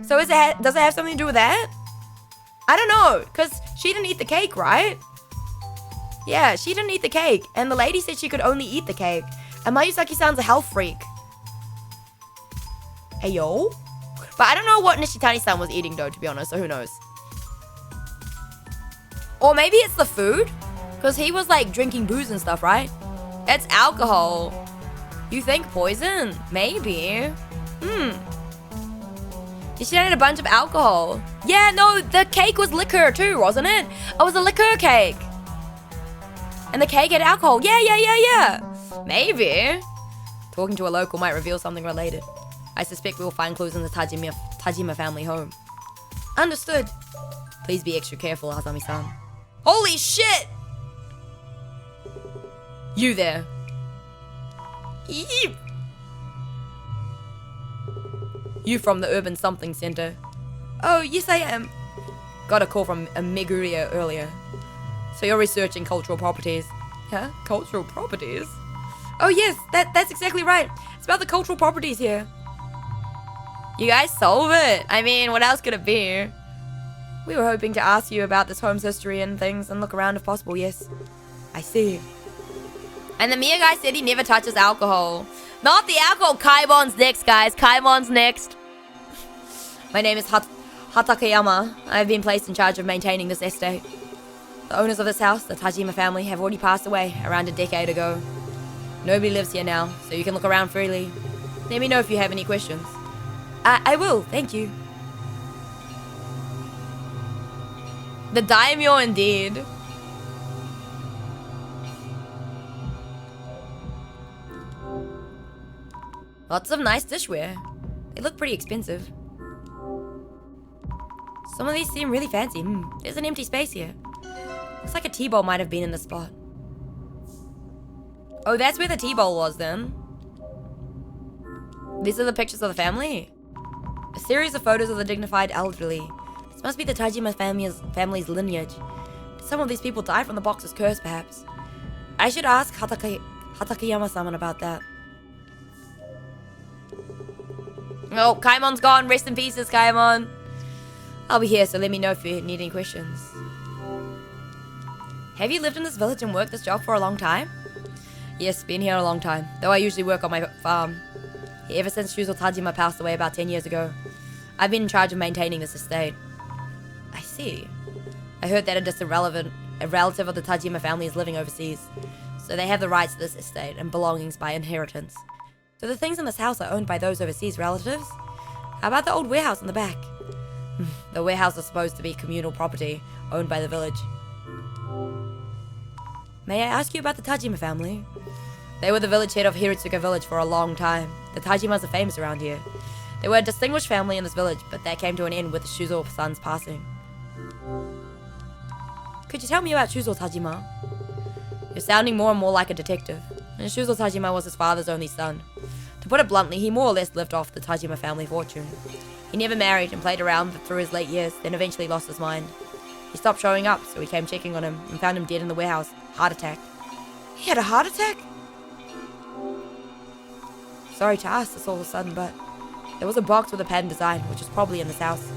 So does it have something to do with that? I don't know, because she didn't eat the cake, right? Yeah, she didn't eat the cake, and the lady said she could only eat the cake. And Mayusaki-san's a health freak. Hey, yo? But I don't know what Nishitani-san was eating, though, to be honest, so who knows? Or maybe it's the food? Because he was, like, drinking booze and stuff, right? It's alcohol. You think poison? Maybe. She had a bunch of alcohol. Yeah, no, the cake was liquor too, wasn't it? It was a liquor cake. And the cake had alcohol. Yeah. Maybe. Talking to a local might reveal something related. I suspect we will find clues in the Tajima family home. Understood. Please be extra careful, Azami-san. Holy shit! You there. Eep. You from the Urban Something Center? Oh, yes I am. Got a call from Meguria earlier. So you're researching cultural properties. Huh? Cultural properties? Oh yes, that's exactly right. It's about the cultural properties here. You guys solve it. I mean, what else could it be? We were hoping to ask you about this home's history and things and look around if possible, yes. I see. And the Mia guy said he never touches alcohol. Not the alcohol. Kaimon's next, guys. Kaimon's next. My name is Hatakeyama. I have been placed in charge of maintaining this estate. The owners of this house, the Tajima family, have already passed away around a decade ago. Nobody lives here now, so you can look around freely. Let me know if you have any questions. I will, thank you. The daimyo indeed. Lots of nice dishware. They look pretty expensive. Some of these seem really fancy. There's an empty space here. Looks like a tea bowl might have been in the spot. Oh, that's where the tea bowl was then. These are the pictures of the family. A series of photos of the dignified elderly. This must be the Tajima family's lineage. Some of these people died from the box's curse, perhaps. I should ask Hatakeyama-sama about that. Oh, Kaimon's gone. Rest in pieces, Kaimon. I'll be here, so let me know if you need any questions. Have you lived in this village and worked this job for a long time? Yes, been here a long time, though I usually work on my farm. Ever since Shuzo Tajima passed away about 10 years ago, I've been in charge of maintaining this estate. I see. I heard that a distant relative of the Tajima family is living overseas, so they have the rights to this estate and belongings by inheritance. So the things in this house are owned by those overseas relatives? How about the old warehouse in the back? The warehouse is supposed to be communal property, owned by the village. May I ask you about the Tajima family? They were the village head of Hirotsuka village for a long time. The Tajimas are famous around here. They were a distinguished family in this village, but that came to an end with Shuzo-san's passing. Could you tell me about Shuzo Tajima? You're sounding more and more like a detective. And Shuzo Tajima was his father's only son. To put it bluntly, he more or less lived off the Tajima family fortune. He never married and played around through his late years, then eventually lost his mind. He stopped showing up, so we came checking on him and found him dead in the warehouse. Heart attack. He had a heart attack? Sorry to ask this all of a sudden, but there was a box with a pattern design, which is probably in this house.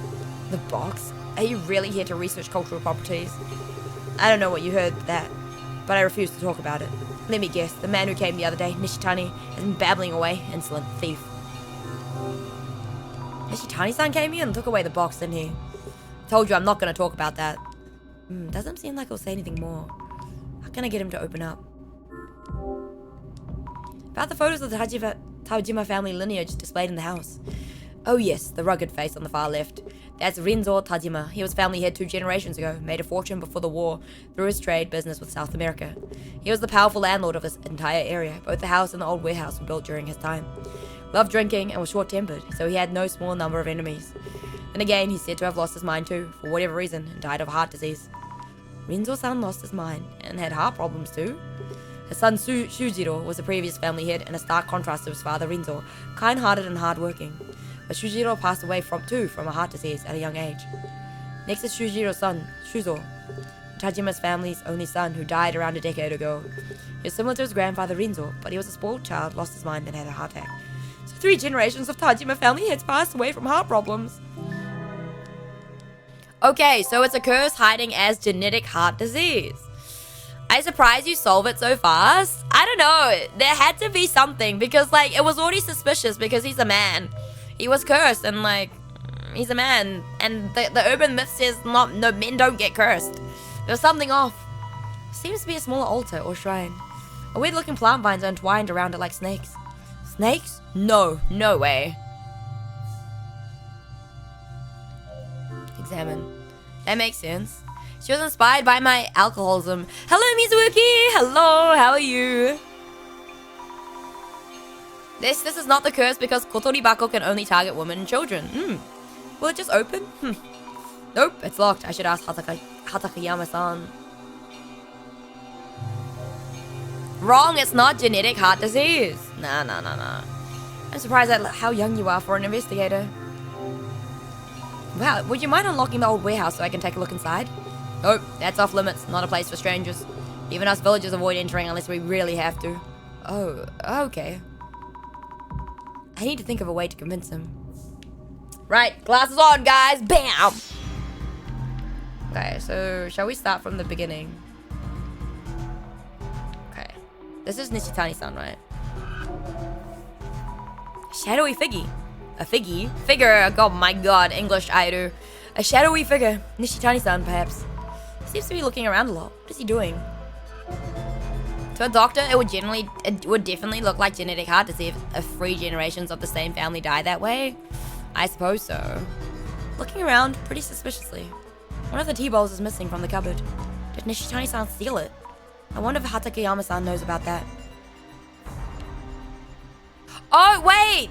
The box? Are you really here to research cultural properties? I don't know what you heard that, but I refuse to talk about it. Let me guess, the man who came the other day, Nishitani, has been babbling away, insolent thief. Nishitani-san came here and took away the box, didn't he? Told you I'm not going to talk about that. Doesn't seem like he'll say anything more. How can I get him to open up? About the photos of the Tajima family lineage displayed in the house. Oh yes, the rugged face on the far left. That's Rinzo Tajima. He was family head 2 generations ago, made a fortune before the war through his trade business with South America. He was the powerful landlord of this entire area. Both the house and the old warehouse were built during his time. Loved drinking and was short-tempered, so he had no small number of enemies. Then again, he's said to have lost his mind too, for whatever reason, and died of heart disease. Rinzo-san lost his mind, and had heart problems too. His son Shujiro was the previous family head, and a stark contrast to his father Rinzo, kind-hearted and hard-working. But Shujiro passed away from a heart disease at a young age. Next is Shujiro's son, Shuzo, Tajima's family's only son, who died around a decade ago. He was similar to his grandfather Rinzo, but he was a spoiled child, lost his mind, and had a heart attack. So 3 generations of Tajima family heads passed away from heart problems. Okay, so it's a curse hiding as genetic heart disease. I'm surprised you solve it so fast. I don't know. There had to be something because, like, it was already suspicious because he's a man. He was cursed and, like, he's a man. And the urban myth says no, men don't get cursed. There's something off. Seems to be a smaller altar or shrine. A weird-looking plant vines are entwined around it like snakes. Snakes? No, no way. Examine. That makes sense. She was inspired by my alcoholism. Hello, Mizuki! Hello, how are you? This is not the curse because Kotoribako can only target women and children. Will it just open? Nope, it's locked. I should ask Hatakeyama-san. Wrong, it's not genetic heart disease. Nah. I'm surprised at how young you are for an investigator. Wow, would you mind unlocking the old warehouse so I can take a look inside? Nope, that's off limits. Not a place for strangers. Even us villagers avoid entering unless we really have to. Oh, okay. I need to think of a way to convince him. Right, glasses on, guys. Bam! Okay, so shall we start from the beginning? Okay. This is Nishitani-san, right? Shadowy figgy. A figgy? Figure. Oh my god, English aeru. A shadowy figure. Nishitani-san, perhaps. He seems to be looking around a lot. What is he doing? To a doctor, it would definitely look like genetic heart disease if 3 generations of the same family died that way. I suppose so. Looking around pretty suspiciously. One of the tea bowls is missing from the cupboard. Did Nishitani-san steal it? I wonder if Hatakeyama-san knows about that. Oh, wait.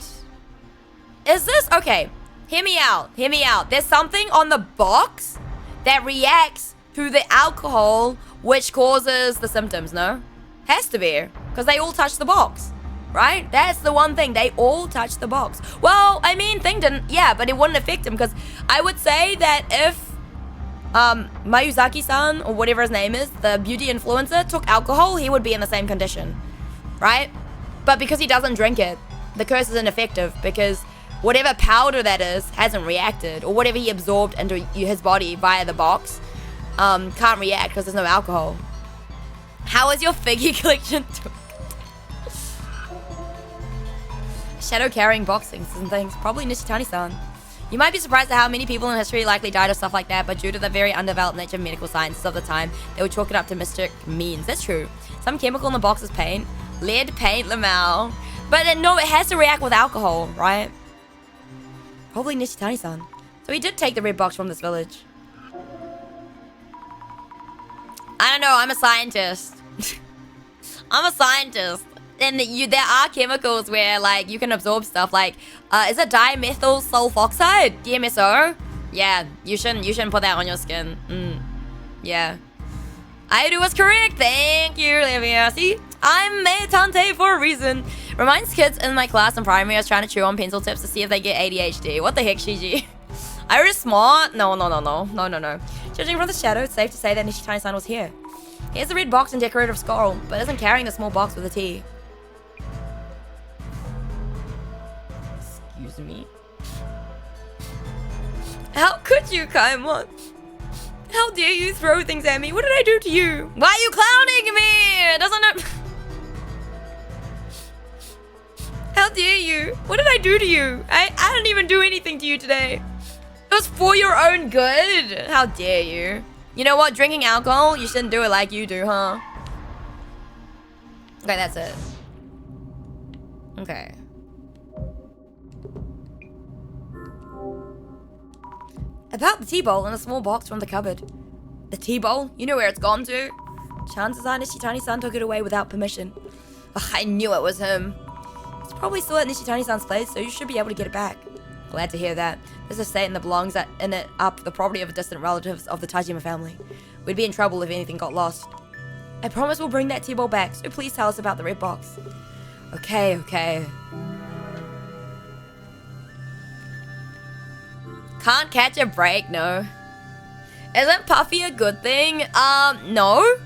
Is this... Okay, hear me out. Hear me out. There's something on the box that reacts to the alcohol, which causes the symptoms, no? Has to be, because they all touch the box, right? That's the one thing. They all touch the box. Well, I mean, thing didn't... Yeah, but it wouldn't affect him, because I would say that if... Mayuzaki-san, or whatever his name is, the beauty influencer, took alcohol, he would be in the same condition, right? But because he doesn't drink it, the curse is ineffective, because whatever powder that is hasn't reacted, or whatever he absorbed into his body via the box can't react because there's no alcohol. How is your figure collection doing? Shadow carrying boxings and things. Probably Nishitani-san. You might be surprised at how many people in history likely died of stuff like that, but due to the very undeveloped nature of medical sciences of the time, they would chalk it up to mystic means. That's true. Some chemical in the box is paint. Lead paint, Lamau. But no, it has to react with alcohol, right? Probably Nishitani-san. So he did take the red box from this village. I don't know, I'm a scientist. I'm a scientist. And there are chemicals where, like, you can absorb stuff, like, is it dimethyl sulfoxide? DMSO? Yeah, you shouldn't put that on your skin. Yeah. Aeru was correct. Thank you, Olivia. See, I'm Meitante for a reason. Reminds kids in my class in primary I was trying to chew on pencil tips to see if they get ADHD. What the heck, Shiji? Aeru's smart? No. Judging from the shadow, it's safe to say that Nishitani-san was here. Here's the red box and decorative scroll, but isn't carrying the small box with a T. Excuse me. How could you, Kaimon? How dare you throw things at me? What did I do to you? Why are you clowning me? Doesn't it... How dare you? What did I do to you? I didn't even do anything to you today. It was for your own good. How dare you? You know what? Drinking alcohol, you shouldn't do it like you do, huh? Okay, that's it. Okay. About the tea bowl in a small box from the cupboard. The tea bowl? You know where it's gone to? Chances are Nishitani-san took it away without permission. Ugh, I knew it was him. It's probably still at Nishitani-san's place, so you should be able to get it back. Glad to hear that. There's a statement that belongs in it up the property of distant relatives of the Tajima family. We'd be in trouble if anything got lost. I promise we'll bring that tea bowl back, so please tell us about the red box. Okay. Can't catch a break, no. Isn't puffy a good thing? No.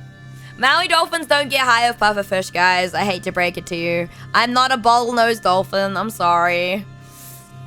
Maui dolphins don't get high of puffer fish, guys. I hate to break it to you. I'm not a bottlenose dolphin. I'm sorry.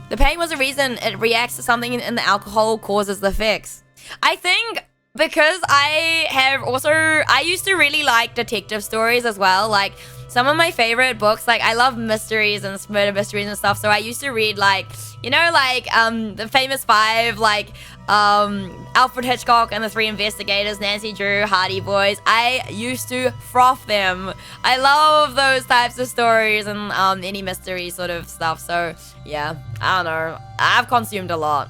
The pain was a reason it reacts to something in the alcohol causes the fix. I think because I used to really like detective stories as well. Like, some of my favorite books, like, I love mysteries and murder mysteries and stuff. So I used to read, like, you know, like, the famous five, like, Alfred Hitchcock and the Three Investigators, Nancy Drew, Hardy Boys. I used to froth them. I love those types of stories and any mystery sort of stuff. So, yeah, I don't know. I've consumed a lot.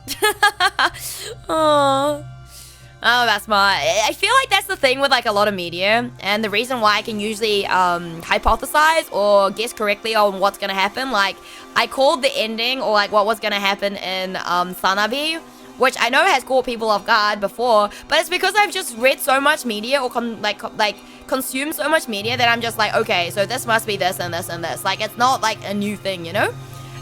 Oh, that's smart. I feel like that's the thing with, like, a lot of media, and the reason why I can usually hypothesize or guess correctly on what's gonna happen. Like, I called the ending, or like what was gonna happen in Sanabi, which I know has caught people off guard before, but it's because I've just read so much media or consumed so much media that I'm just like, okay, so this must be this and this and this. Like, it's not like a new thing, you know?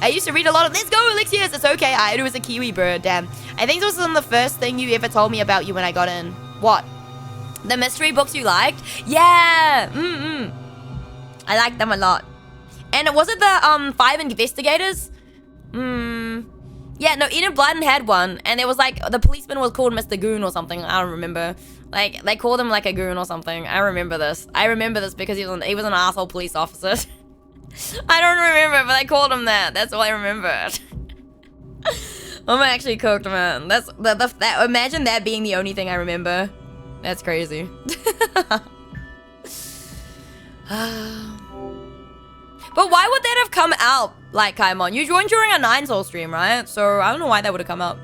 I used to read a lot of, let's go, Alexius, it's okay, Aeru is a kiwi bird, damn. I think this was the first thing you ever told me about you when I got in. What? The mystery books you liked? Yeah, I liked them a lot. And was it the, 5 investigators? Yeah, no, Eden Blyden had one, and it was like, the policeman was called Mr. Goon or something, I don't remember. Like, they called him like a goon or something, I remember this. I remember this because he was an asshole police officer. I don't remember, but I called him that. That's all I remembered. I'm actually cooked, man. That's imagine that being the only thing I remember. That's crazy. But why would that have come out, like, Kaimon? You joined during a 9 Soul stream, right? So I don't know why that would have come up.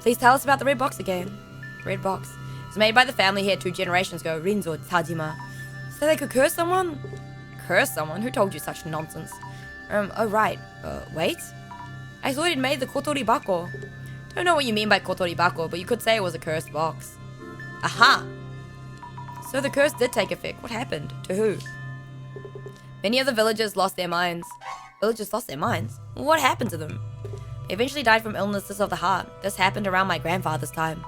Please tell us about the red box again. Red box. It's made by the family here 2 generations ago. Rinzo Tajima. So they could curse someone? Curse someone? Who told you such nonsense? Oh right. Wait. I thought it made the kotori bako. Don't know what you mean by kotori bako, but you could say it was a cursed box. Aha! So the curse did take effect. What happened? To who? Many of the villagers lost their minds. Villagers lost their minds? What happened to them? They eventually died from illnesses of the heart. This happened around my grandfather's time.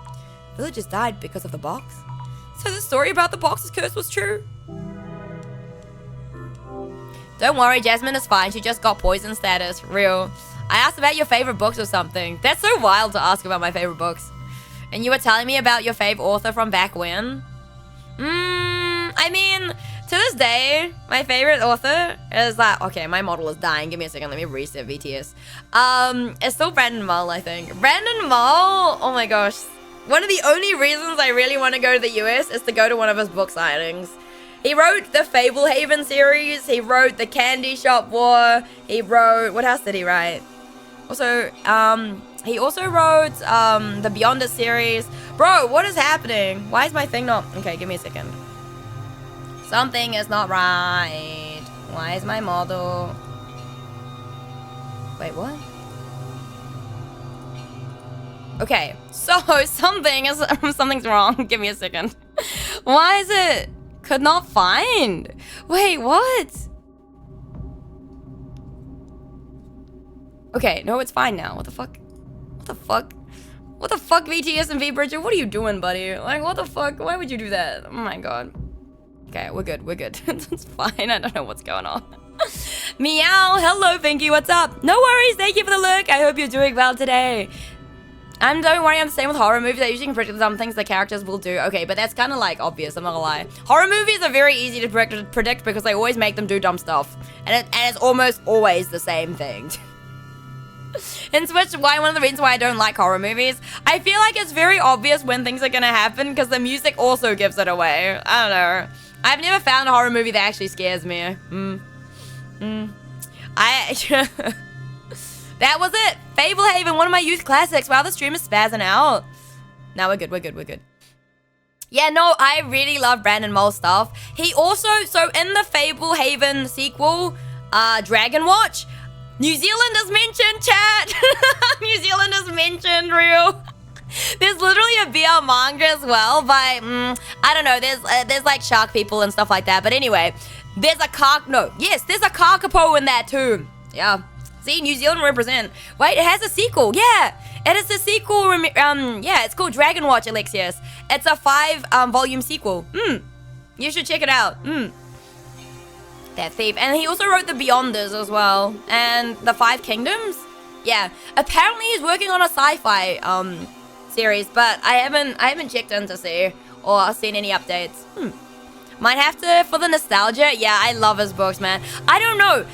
Villagers died because of the box? So the story about the box's curse was true? Don't worry, Jasmine is fine. She just got poison status. Real. I asked about your favorite books or something. That's so wild to ask about my favorite books. And you were telling me about your favorite author from back when? I mean, to this day, my favorite author is like, okay, my model is dying. Give me a second. Let me reset VTS. It's still Brandon Mull, I think. Brandon Mull, oh my gosh. One of the only reasons I really want to go to the US is to go to one of his book signings. He wrote the Fablehaven series. He wrote the Candy Shop War. He wrote, what else did he write? Also, he also wrote the Beyonder series. Bro, what is happening? Why is my thing not... Okay, give me a second. Something is not right. Why is my model... Wait, what? Okay, so something's wrong. Give me a second. Why is it... Could not find? Wait, what? Okay, no, it's fine now. What the fuck? What the fuck? What the fuck, VTS and V-Bridger? What are you doing, buddy? Like, what the fuck? Why would you do that? Oh my god. Okay, we're good. We're good. It's fine. I don't know what's going on. Meow. Hello, Finky. What's up? No worries. Thank you for the look. I hope you're doing well today. And don't worry, I'm the same with horror movies. I usually can predict some things the characters will do. Okay, but that's kind of like obvious, I'm not gonna lie. Horror movies are very easy to predict because they always make them do dumb stuff. And it's almost always the same thing. And which one of the reasons why I don't like horror movies. I feel like it's very obvious when things are gonna happen because the music also gives it away. I don't know. I've never found a horror movie that actually scares me. That was it. Fablehaven, one of my youth classics. Wow, the stream is spazzing out. No, we're good, we're good, we're good. Yeah, no, I really love Brandon Mull's stuff. He also, so in the Fablehaven sequel, Dragon Watch, New Zealand is mentioned, chat. New Zealand is mentioned, real. There's literally a BL manga as well by, I don't know, there's like shark people and stuff like that. But anyway, there's a there's a kakapo in that too. Yeah. See, New Zealand represent. Wait, it has a sequel. Yeah, it is a sequel. Yeah, it's called Dragon Watch, Alexius. It's a 5-volume sequel. You should check it out. That thief. And he also wrote the Beyonders as well. And the 5 Kingdoms. Yeah. Apparently he's working on a sci-fi series, but I haven't checked in to see or seen any updates. Might have to for the nostalgia. Yeah, I love his books, man. I don't know.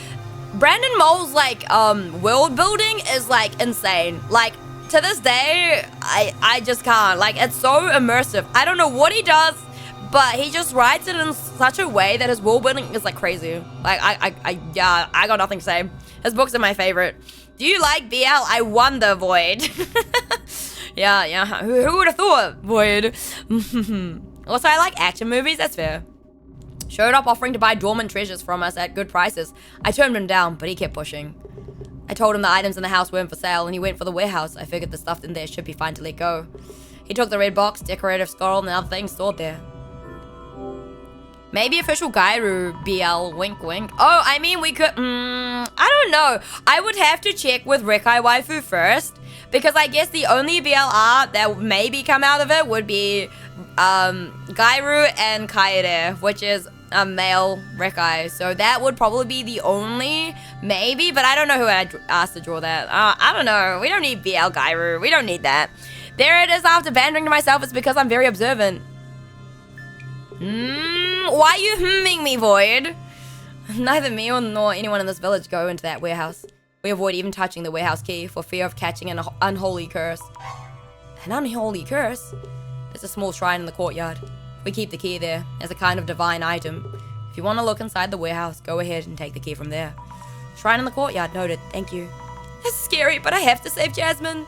Brandon Mull's like world building is like insane. Like to this day, I just can't. Like it's so immersive. I don't know what he does, but he just writes it in such a way that his world building is like crazy. Like yeah, I got nothing to say. His books are my favorite. Do you like BL? I wonder, Void. yeah. Who would have thought, Void? Also, I like action movies. That's fair. Showed up offering to buy dormant treasures from us at good prices. I turned him down, but he kept pushing. I told him the items in the house weren't for sale, and he went for the warehouse. I figured the stuff in there should be fine to let go. He took the red box, decorative scroll, and other things stored there. Maybe official Gairu BL, wink wink. Oh, I mean we could, I don't know. I would have to check with Rekai Waifu first, because I guess the only BL art that would maybe come out of it would be Gairu and Kaede, which is a male Rekai. So that would probably be the only, maybe, but I don't know who I'd ask to draw that. I don't know. We don't need BL Gairu. We don't need that. There it is. After pandering to myself, it's because I'm very observant. Why are you hmming me, Void? Neither me nor anyone in this village go into that warehouse. We avoid even touching the warehouse key for fear of catching an unholy curse. An unholy curse? There's a small shrine in the courtyard. We keep the key there as a kind of divine item. If you want to look inside the warehouse, go ahead and take the key from there. Shrine in the courtyard, noted. Thank you. It's scary, but I have to save Jasmine.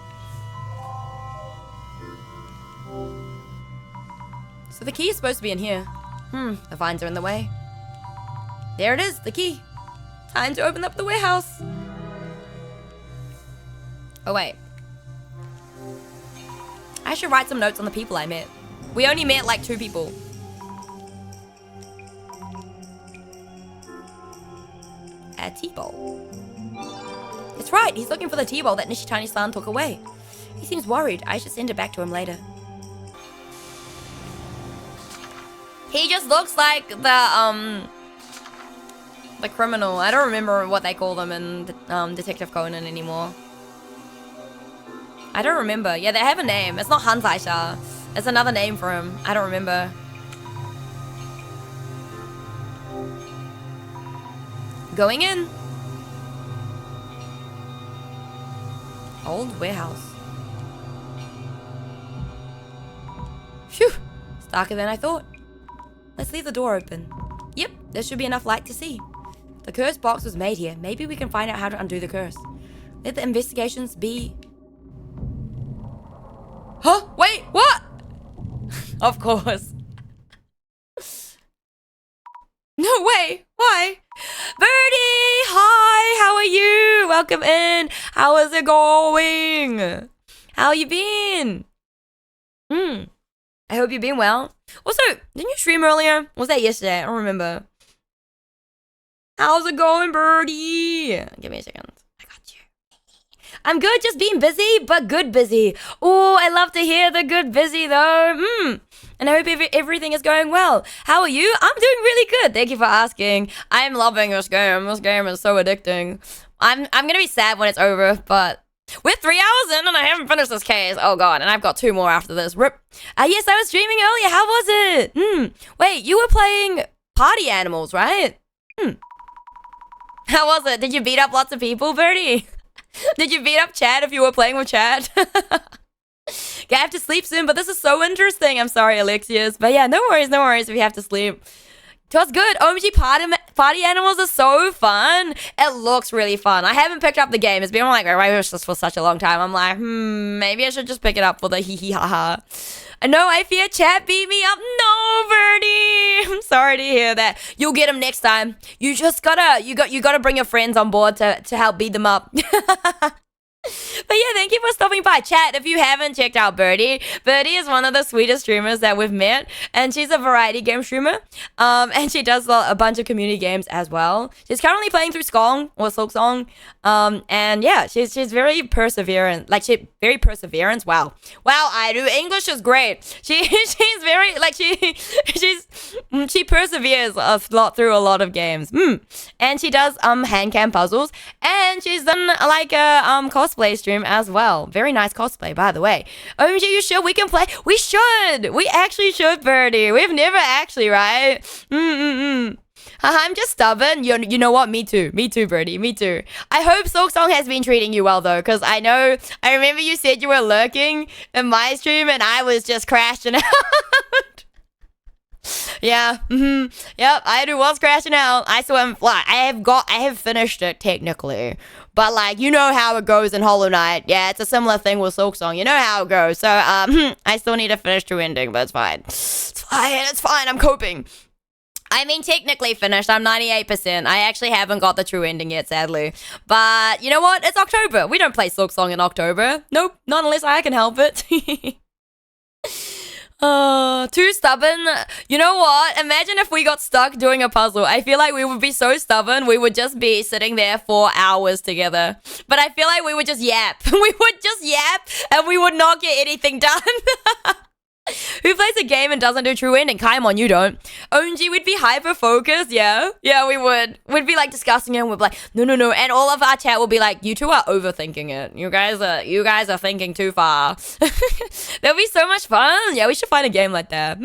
So the key is supposed to be in here. The vines are in the way. There it is, the key. Time to open up the warehouse. Oh, wait. I should write some notes on the people I met. We only met like 2 people. A tea bowl. It's right, he's looking for the tea bowl that Nishitani-san took away. He seems worried. I should send it back to him later. He just looks like the criminal. I don't remember what they call them in Detective Conan anymore. I don't remember. Yeah, they have a name. It's not Hanzaisha. It's another name for him. I don't remember. Going in. Old warehouse. Phew. It's darker than I thought. Let's leave the door open. Yep, there should be enough light to see. The curse box was made here. Maybe we can find out how to undo the curse. Let the investigations be... Huh? Wait, what? Of course. No way. Why? Birdie! Hi, how are you? Welcome in. How is it going? How you been? I hope you've been well. Also, didn't you stream earlier? Was that yesterday? I don't remember. How's it going, Birdie? Give me a second. I got you. I'm good, just being busy, but good busy. Oh, I love to hear the good busy, though. And I hope everything is going well. How are you? I'm doing really good. Thank you for asking. I'm loving this game. This game is so addicting. I'm gonna be sad when it's over, but we're 3 hours in and I haven't finished this case. Oh god, and I've got 2 more after this. Rip. Yes, I was streaming earlier. How was it? Wait, you were playing Party Animals, right? How was it? Did you beat up lots of people, Birdie? Did you beat up Chad if you were playing with Chad? I have to sleep soon, but this is so interesting. I'm sorry, Alexius. But yeah, no worries if you have to sleep. So it's good. OMG Party Animals are so fun. It looks really fun. I haven't picked up the game. It's been on like my wish list for such a long time. I'm like, maybe I should just pick it up for the hee hee ha ha. I know, I fear chat beat me up. No, Birdie. I'm sorry to hear that. You'll get him next time. You just gotta bring your friends on board to help beat them up. But yeah, thank you for stopping by. Chat, if you haven't checked out Birdie, Birdie is one of the sweetest streamers that we've met, and she's a variety game streamer, and she does a bunch of community games as well. She's currently playing through Skong, or Silksong, and yeah, she's very perseverant, very perseverance. Wow, aeru, English is great. She's very, she perseveres a lot through a lot of games, and she does, hand cam puzzles, and she's done, like, a, cosplay stream as well. Very nice cosplay, by the way. OMG, you sure we can play? We should! We actually should, Birdie. We've never actually, right? I'm just stubborn. You know what? Me too. Me too, Birdie. Me too. I hope Silksong has been treating you well, though, because I remember you said you were lurking in my stream, and I was just crashing out. Yeah, yep, I was crashing out. I have finished it, technically. But, like, you know how it goes in Hollow Knight. Yeah, it's a similar thing with Silksong. You know how it goes. So, I still need to finish true ending, but it's fine. It's fine, I'm coping. I mean, technically finished. I'm 98%. I actually haven't got the true ending yet, sadly. But, you know what? It's October. We don't play Silksong in October. Nope, not unless I can help it. Too stubborn. You know what? Imagine if we got stuck doing a puzzle. I feel like we would be so stubborn, we would just be sitting there for hours together. But I feel like we would just yap. We would just yap, and we would not get anything done. Who plays a game and doesn't do true ending? Kaimon, you don't. OMG, we'd be hyper-focused, yeah? Yeah, we would. We'd be, like, discussing it, and we'd be like, no. And all of our chat would be like, you two are overthinking it. You guys are thinking too far. That'll be so much fun. Yeah, we should find a game like that.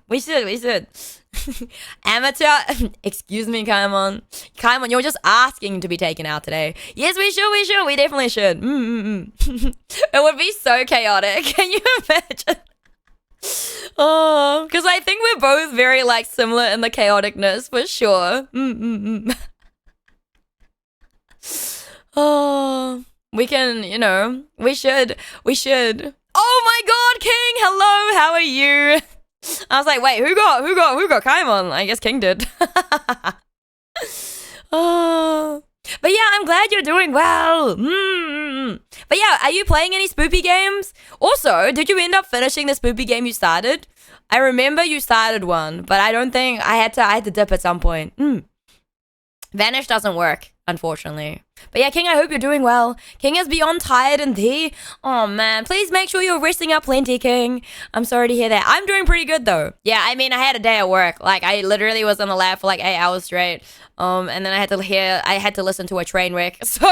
We should. Amateur. Excuse me, Kaimon. Kaimon, you're just asking to be taken out today. Yes, we should. We definitely should. It would be so chaotic. Can you imagine? Oh, because I think we're both very, like, similar in the chaoticness, for sure. Oh, we can, you know, we should. Oh my god, King, hello, how are you? I was like, wait, who got Kaimon? I guess King did. Oh. But yeah, I'm glad you're doing well. But yeah, are you playing any spoopy games? Also, did you end up finishing the spoopy game you started? I remember you started one, but I don't think I had to dip at some point. Vanish doesn't work, unfortunately. But yeah, King, I hope you're doing well. King is beyond tired and thee. Oh man, please make sure you're resting up plenty, King. I'm sorry to hear that. I'm doing pretty good though. Yeah, I mean, I had a day at work. Like, I literally was on the lab for like 8 hours straight. And then I had to listen to a train wreck. So,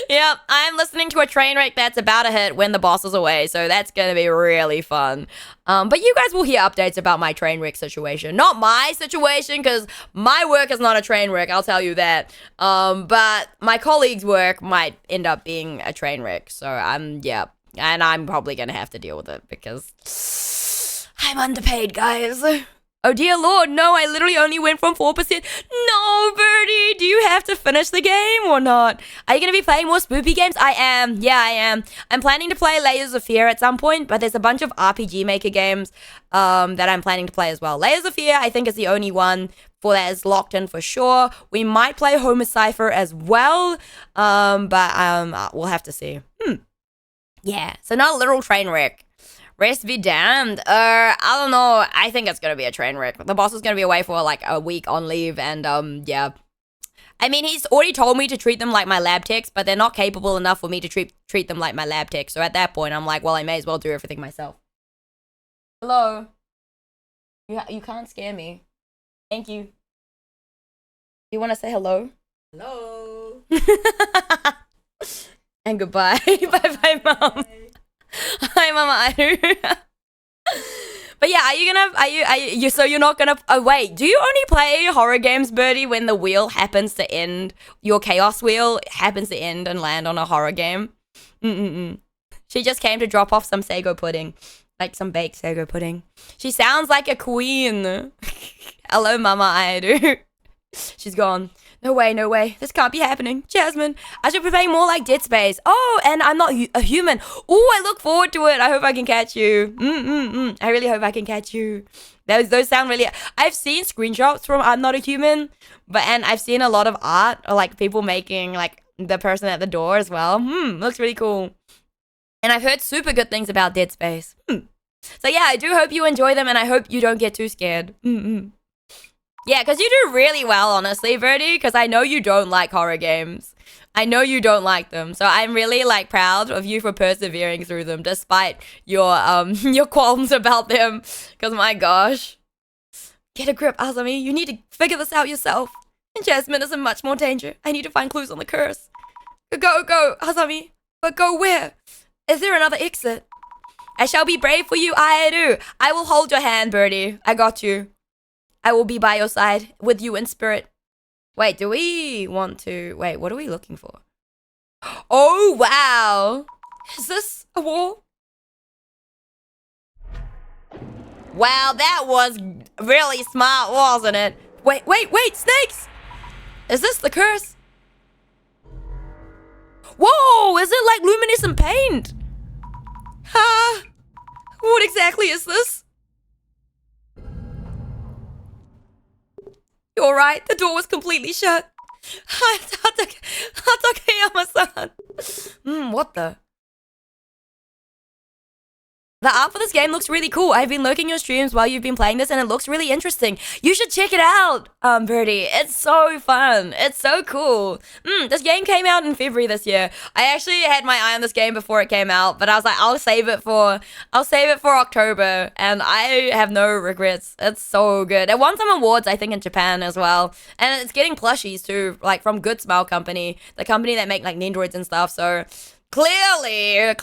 yeah, I'm listening to a train wreck that's about to hit when the boss is away. So that's going to be really fun. But you guys will hear updates about my train wreck situation. Not my situation, because my work is not a train wreck, I'll tell you that. But my colleagues' work might end up being a train wreck. So, yeah. And I'm probably going to have to deal with it because I'm underpaid, guys. Oh dear lord, no, I literally only went from 4%. No, Birdie, do you have to finish the game or not? Are you going to be playing more spoopy games? I am. Yeah, I am. I'm planning to play Layers of Fear at some point, but there's a bunch of RPG Maker games that I'm planning to play as well. Layers of Fear, I think, is the only one for that is locked in for sure. We might play Homer Cypher as well, but we'll have to see. Yeah, so not a literal train wreck. Rest be damned. I don't know. I think it's gonna be a train wreck. The boss is gonna be away for like a week on leave, and yeah. I mean, he's already told me to treat them like my lab techs, but they're not capable enough for me to treat them like my lab techs. So at that point, I'm like, well, I may as well do everything myself. Hello. You can't scare me. Thank you. You want to say hello? Hello. And goodbye. Bye, Mom. Hi, Mama aeru. But yeah, so you're not gonna, oh wait, do you only play horror games, Birdie, when the wheel happens to end, your chaos wheel happens to end and land on a horror game? She just came to drop off some sago pudding, like some baked sago pudding. She sounds like a queen. Hello, Mama aeru. She's gone. No way. This can't be happening. Jasmine, I should be playing more like Dead Space. Oh, and I'm not a human. Oh, I look forward to it. I hope I can catch you. I really hope I can catch you. Those sound really... I've seen screenshots from I'm Not a Human, and I've seen a lot of art, or like people making like the person at the door as well. Looks really cool. And I've heard super good things about Dead Space. So yeah, I do hope you enjoy them, and I hope you don't get too scared. Yeah, because you do really well, honestly, Birdie, because I know you don't like horror games. I know you don't like them. So I'm really, like, proud of you for persevering through them, despite your your qualms about them. Because, my gosh. Get a grip, Azami. You need to figure this out yourself. And Jasmine is in much more danger. I need to find clues on the curse. Go, Azami. But go where? Is there another exit? I shall be brave for you, aeru. I will hold your hand, Birdie. I got you. I will be by your side, with you in spirit. Wait, do we want to... Wait, what are we looking for? Oh, wow. Is this a wall? Wow, that was really smart, wasn't it? Wait, snakes! Is this the curse? Whoa, is it like luminescent paint? Ha! What exactly is this? You're right, the door was completely shut. What the? The art for this game looks really cool. I've been lurking your streams while you've been playing this, and it looks really interesting. You should check it out, Birdie. It's so fun. It's so cool. This game came out in February this year. I actually had my eye on this game before it came out, but I was like, I'll save it for October, and I have no regrets. It's so good. It won some awards, I think, in Japan as well, and it's getting plushies too, like from Good Smile Company, the company that make like Nendroids and stuff. So clearly,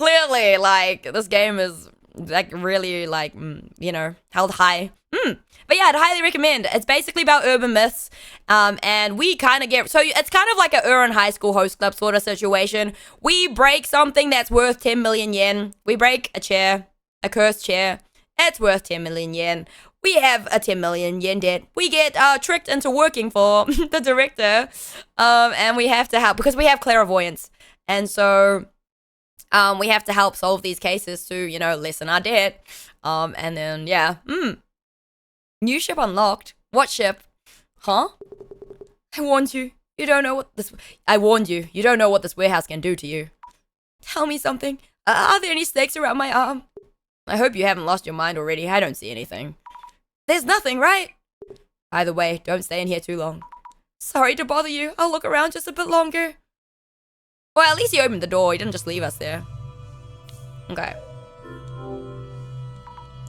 like this game is like really like held high. But yeah, I'd highly recommend. It's basically about urban myths, and we kind of get, so it's kind of like a Uran High School host club sort of situation. We break something that's worth 10 million yen. We break a chair, a cursed chair. It's worth 10 million yen. We have a 10 million yen debt. We get tricked into working for the director, and we have to help because we have clairvoyance, and so we have to help solve these cases to, lessen our debt. And then, yeah. New ship unlocked. What ship? Huh? I warned you. You don't know what this... I warned you. You don't know what this warehouse can do to you. Tell me something. Are there any snakes around my arm? I hope you haven't lost your mind already. I don't see anything. There's nothing, right? Either way, don't stay in here too long. Sorry to bother you. I'll look around just a bit longer. Well, at least he opened the door. He didn't just leave us there. Okay.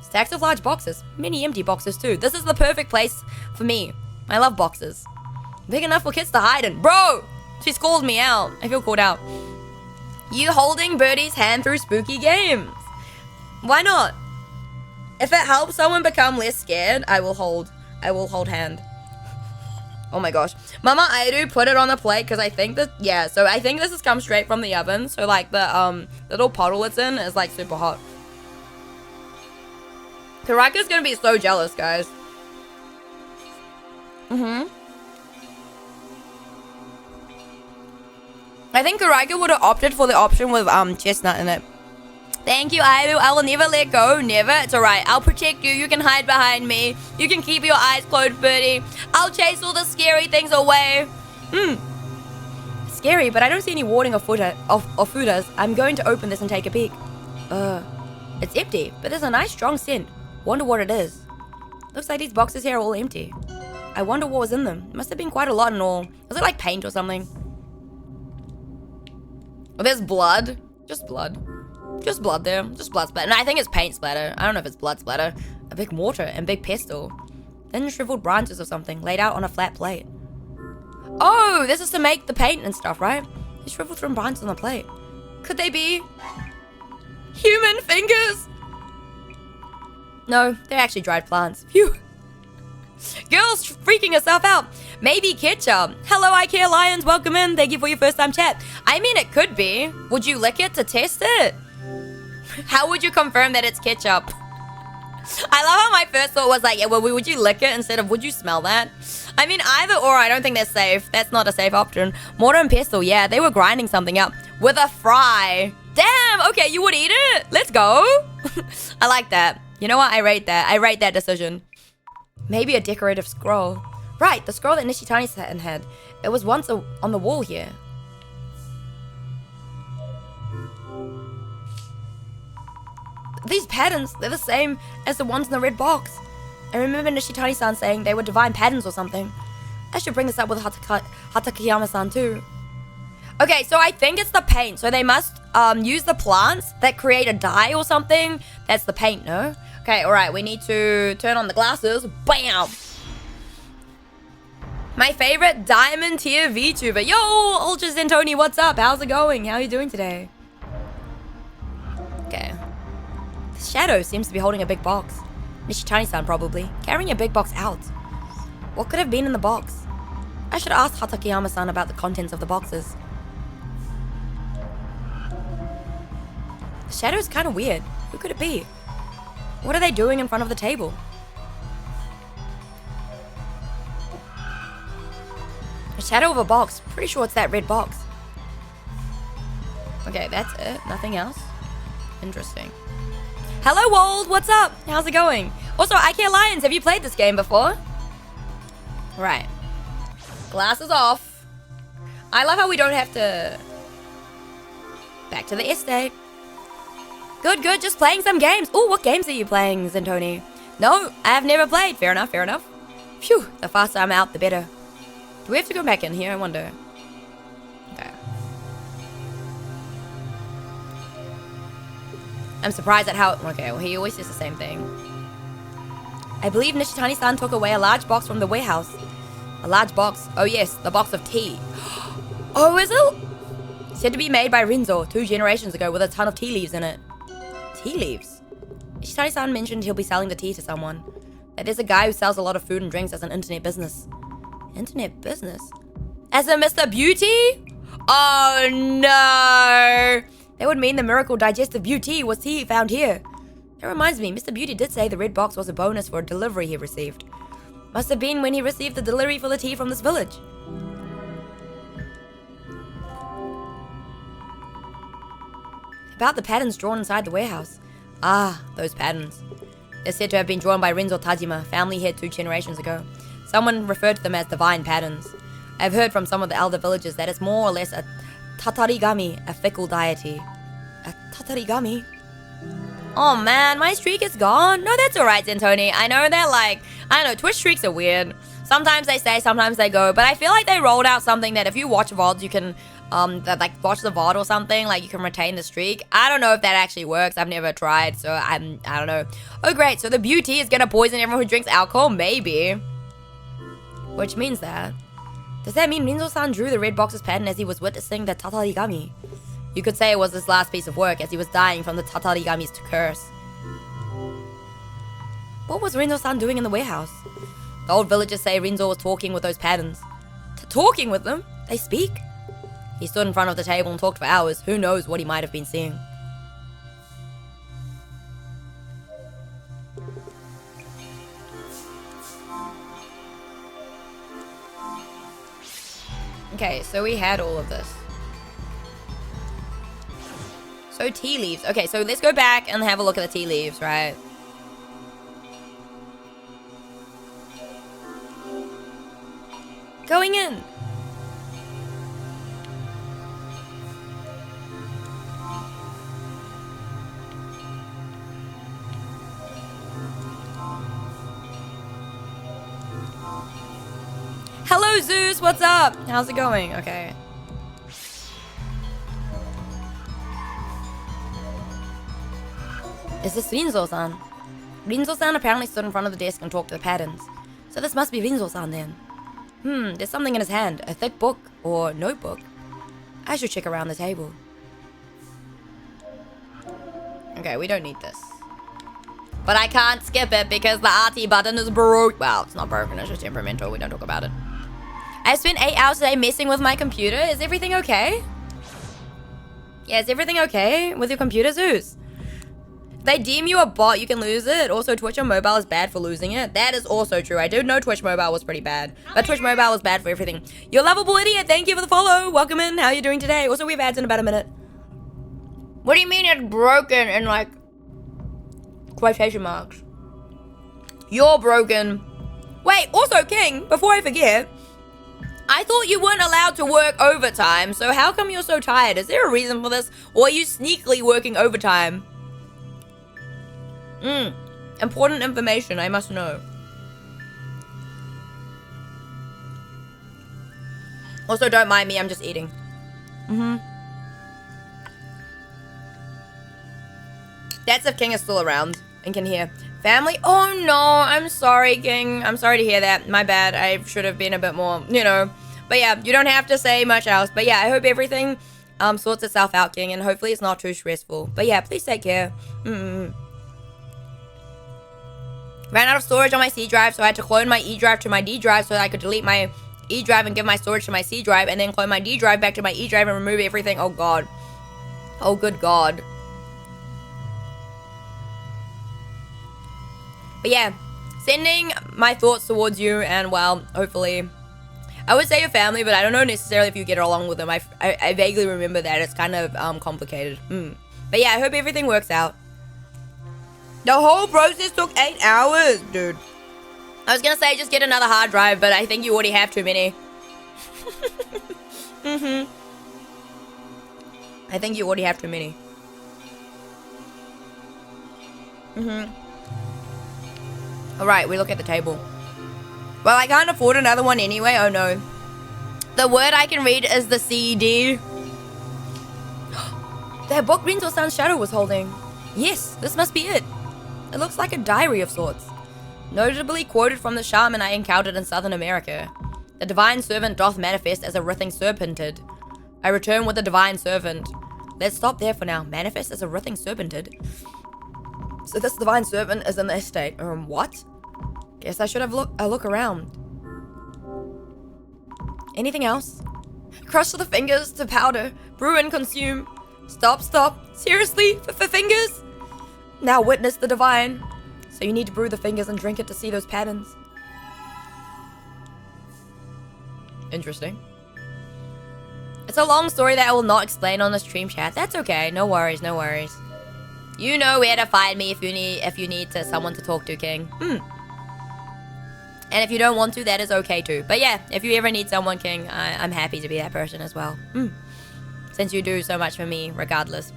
Stacks of large boxes. Many empty boxes, too. This is the perfect place for me. I love boxes. Big enough for kids to hide in. Bro! She's called me out. I feel called out. You holding Birdie's hand through spooky games. Why not? If it helps someone become less scared, I will hold hand. Oh my gosh. Mama aeru put it on the plate because I think that, yeah, so I think this has come straight from the oven. So like the little puddle it's in is like super hot. Karaka's gonna be so jealous, guys. I think Karaka would have opted for the option with chestnut in it. Thank you, Aeru. I will never let go. Never. It's alright. I'll protect you. You can hide behind me. You can keep your eyes closed, Birdie. I'll chase all the scary things away. Scary, but I don't see any warding or footers. I'm going to open this and take a peek. It's empty, but there's a nice strong scent. Wonder what it is. Looks like these boxes here are all empty. I wonder what was in them. Must have been quite a lot in all. Was it like paint or something? Oh, there's blood. Just blood. Just blood there. Just blood splatter. No, I think it's paint splatter. I don't know if it's blood splatter. A big mortar and big pestle. Then shriveled branches or something laid out on a flat plate. Oh, this is to make the paint and stuff, right? They shriveled from branches on the plate. Could they be human fingers? No, they're actually dried plants. Phew. Girl's freaking herself out. Maybe ketchup. Hello, IKEA Lions. Welcome in. Thank you for your first time chat. I mean, it could be. Would you lick it to test it? How would you confirm that it's ketchup? I love how my first thought was like, yeah, well, would you lick it instead of would you smell that? I mean, either or, I don't think they're safe. That's not a safe option. Mortar and pestle, yeah, they were grinding something up with a fry. Damn, okay, you would eat it? Let's go. I like that. You know what? I rate that. I rate that decision. Maybe a decorative scroll. Right, the scroll that Nishitani-san had. It was once on the wall here. These patterns, they're the same as the ones in the red box. I remember Nishitani-san saying they were divine patterns or something. I should bring this up with Hatakeyama-san too. Okay, so I think it's the paint. So they must use the plants that create a dye or something. That's the paint, no? Okay, alright, we need to turn on the glasses. Bam! My favorite diamond tier VTuber. Yo, Ultras and Tony, what's up? How's it going? How are you doing today? Okay. The shadow seems to be holding a big box. Nishitani-san probably. Carrying a big box out. What could have been in the box? I should ask Hatakeyama-san about the contents of the boxes. The shadow is kind of weird. Who could it be? What are they doing in front of the table? A shadow of a box. Pretty sure it's that red box. Okay, that's it. Nothing else. Interesting. Hello, Wold. What's up? How's it going? Also, IKEA Lions, have you played this game before? Right. Glasses off. I love how we don't have to... Back to the estate. Good, good. Just playing some games. Ooh, what games are you playing, Zentoni? No, I have never played. Fair enough, fair enough. Phew, the faster I'm out, the better. Do we have to go back in here? I wonder. Okay. I'm surprised at how... Okay, well, he always says the same thing. I believe Nishitani-san took away a large box from the warehouse. A large box? Oh, yes, the box of tea. Oh, is it? Said to be made by Rinzo 2 generations ago with a ton of tea leaves in it. Tea leaves? Nishitani-san mentioned he'll be selling the tea to someone. That there's a guy who sells a lot of food and drinks as an internet business. Internet business? As a Mr. Beauty? Oh no! That would mean the miracle digestive beauty was tea found here. That reminds me, Mr. Beauty did say the red box was a bonus for a delivery he received. Must have been when he received the delivery for the tea from this village. About the patterns drawn inside the warehouse. Ah, those patterns. They're said to have been drawn by Renzo Tajima, family head 2 generations ago. Someone referred to them as divine patterns. I've heard from some of the elder villagers that it's more or less a tatarigami, a fickle deity. A tatarigami? Oh man, my streak is gone. No, that's alright, Zentoni. I know that, like, I don't know, Twitch streaks are weird. Sometimes they stay, sometimes they go. But I feel like they rolled out something that if you watch VODs, you can, like, watch the VOD or something, like, you can retain the streak. I don't know if that actually works. I've never tried, so I don't know. Oh, great. So the beauty is gonna poison everyone who drinks alcohol? Maybe. Which means that. Does that mean Rinzo-san drew the red box's pattern as he was witnessing the tatarigami? You could say it was his last piece of work as he was dying from the tatarigami's curse. What was Rinzo-san doing in the warehouse? The old villagers say Rinzo was talking with those patterns. Talking with them? They speak? He stood in front of the table and talked for hours. Who knows what he might have been seeing. Okay, so we had all of this. So tea leaves. Okay, so let's go back and have a look at the tea leaves, right? Going in. Hello, Zeus. What's up? How's it going? Okay. Is this Rinzo-san? Rinzo-san apparently stood in front of the desk and talked to the patterns. So this must be Rinzo-san then. There's something in his hand. A thick book or notebook. I should check around the table. Okay, we don't need this. But I can't skip it because the RT button is broke. Well, it's not broken, it's just temperamental. We don't talk about it. I spent 8 hours today messing with my computer. Is everything okay? Yeah, is everything okay with your computer, Zeus? They deem you a bot, you can lose it. Also, Twitch on mobile is bad for losing it. That is also true. I did know Twitch mobile was pretty bad. But Twitch mobile was bad for everything. You're lovable idiot. Thank you for the follow. Welcome in. How are you doing today? Also, we have ads in about a minute. What do you mean it's broken in, like, quotation marks? You're broken. Wait, also, King, before I forget, I thought you weren't allowed to work overtime. So how come you're so tired? Is there a reason for this? Or are you sneakily working overtime? Important information, I must know. Also, don't mind me, I'm just eating. That's if King is still around and can hear. Family? Oh no, I'm sorry, King. I'm sorry to hear that. My bad, I should have been a bit more, you know. But yeah, you don't have to say much else. But yeah, I hope everything sorts itself out, King. And hopefully it's not too stressful. But yeah, please take care. Ran out of storage on my C drive, so I had to clone my E drive to my D drive so that I could delete my E drive and give my storage to my C drive, and then clone my D drive back to my E drive and remove everything. Oh god. Oh good god. But yeah, sending my thoughts towards you, and well, hopefully, I would say your family, but I don't know necessarily if you get along with them. I vaguely remember that it's kind of complicated. But yeah, I hope everything works out. The whole process took 8 hours, dude. I was gonna say just get another hard drive, but I think you already have too many. I think you already have too many. Alright, we look at the table. Well, I can't afford another one anyway. Oh no. The word I can read is the CD. That book Rinzo-san's shadow was holding. Yes, this must be it. It looks like a diary of sorts. Notably quoted from the shaman I encountered in Southern America. The divine servant doth manifest as a writhing serpentid. I return with the divine servant. Let's stop there for now. Manifest as a writhing serpentid. So this divine servant is in the estate. What? Guess I should have a look around. Anything else? Crush the fingers to powder. Brew and consume. Stop. Seriously? For fingers? Now witness the divine. So you need to brew the fingers and drink it to see those patterns. Interesting. It's a long story that I will not explain on the stream chat. That's okay. No worries. You know where to find me if you need someone to talk to, King. And if you don't want to, that is okay too. But yeah, if you ever need someone, King, I'm happy to be that person as well. Since you do so much for me, regardless.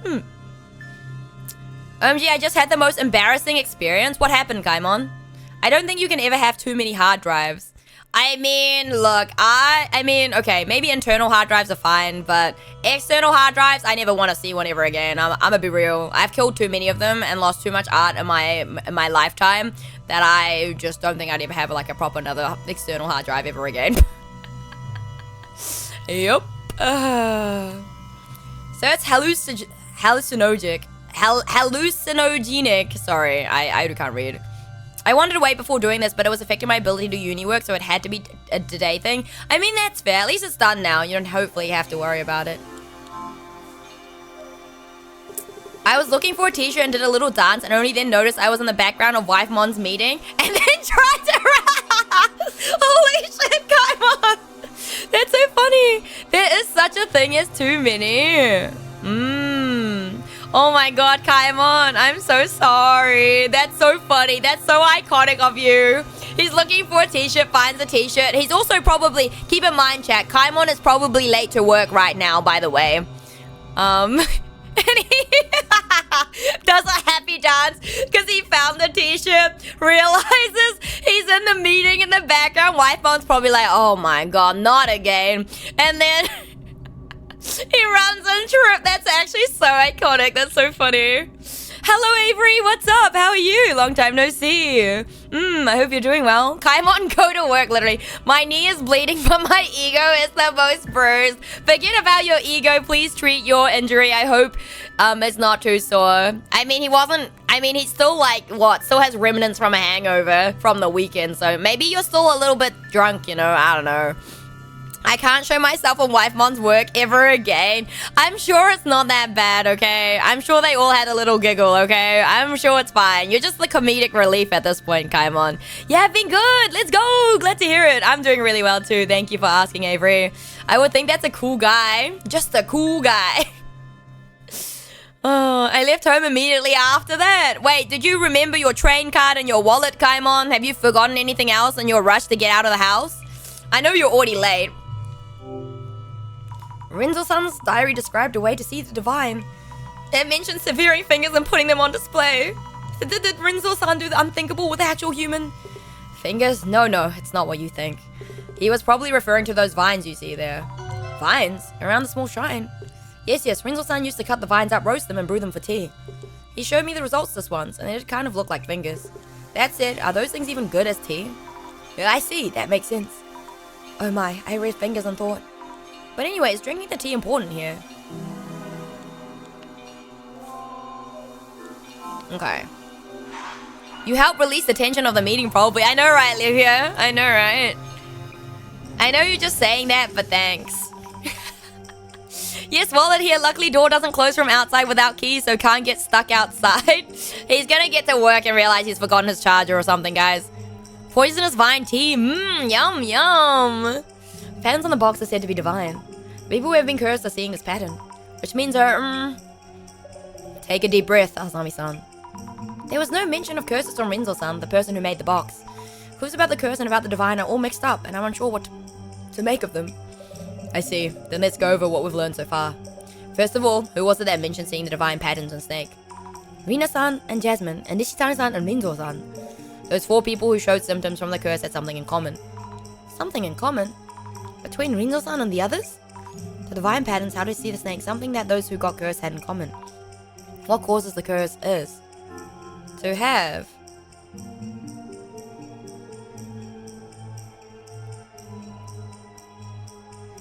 OMG, I just had the most embarrassing experience. What happened, Kaimon? I don't think you can ever have too many hard drives. I mean, look, I mean, okay, maybe internal hard drives are fine, but external hard drives, I never want to see one ever again. I'm gonna be real. I've killed too many of them and lost too much art in my lifetime that I just don't think I'd ever have like a proper another external hard drive ever again. Yep. So it's hallucinogenic. Sorry, I can't read. I wanted to wait before doing this, but it was affecting my ability to do uni work, so it had to be a today thing. I mean, that's fair. At least it's done now. You don't hopefully have to worry about it. I was looking for a t-shirt and did a little dance, and only then noticed I was in the background of Wife Mon's meeting, and then tried to Holy shit, come on! That's so funny. There is such a thing as too many. Oh my god, Kaimon, I'm so sorry. That's so funny. That's so iconic of you. He's looking for a t-shirt, finds a t-shirt. He's also probably, keep in mind, chat, Kaimon is probably late to work right now, by the way. And he does a happy dance because he found the t-shirt, realizes he's in the meeting in the background. Wife Mom's probably like, oh my god, not again. And then he runs on trip. That's actually so iconic. That's so funny. Hello, Avery. What's up? How are you? Long time no see. I hope you're doing well. Kaimon, go to work, literally. My knee is bleeding, but my ego is the most bruised. Forget about your ego. Please treat your injury. I hope it's not too sore. I mean, he's still like, what? Still has remnants from a hangover from the weekend. So maybe you're still a little bit drunk, you know? I don't know. I can't show myself on Wife Mon's work ever again. I'm sure it's not that bad, okay? I'm sure they all had a little giggle, okay? I'm sure it's fine. You're just the comedic relief at this point, Kaimon. Yeah, I've been good. Let's go. Glad to hear it. I'm doing really well too. Thank you for asking, Avery. I would think that's a cool guy. Just a cool guy. Oh, I left home immediately after that. Wait, did you remember your train card and your wallet, Kaimon? Have you forgotten anything else in your rush to get out of the house? I know you're already late. Rinzo-san's diary described a way to see the divine. It mentioned severing fingers and putting them on display. Did Rinzo-san do the unthinkable with actual human fingers? No, it's not what you think. He was probably referring to those vines you see there. Vines? Around the small shrine? Yes, Rinzo-san used to cut the vines up, roast them, and brew them for tea. He showed me the results this once, and it kind of looked like fingers. That said, are those things even good as tea? Yeah, I see, that makes sense. Oh my, I read fingers and thought. But anyways, drinking the tea important here. Okay. You help release the tension of the meeting probably. I know, right, Livia? I know, right? I know you're just saying that, but thanks. Yes, wallet here. Luckily, door doesn't close from outside without keys, so can't get stuck outside. He's gonna get to work and realize he's forgotten his charger or something, guys. Poisonous vine tea. Yum, yum. Patterns on the box are said to be divine. People who have been cursed are seeing this pattern, which means take a deep breath, Asami-san. There was no mention of curses from Rinzo-san, the person who made the box. Clues about the curse and about the divine are all mixed up, and I'm unsure what to make of them. I see. Then let's go over what we've learned so far. First of all, who was it that mentioned seeing the divine patterns on Snake? Rina-san and Jasmine, and Nishitani-san and Rinzo-san. Those 4 people who showed symptoms from the curse had something in common. Something in common? Between Rinzo-san and the others? The divine patterns, how to see the snake, something that those who got cursed had in common. What causes the curse is to have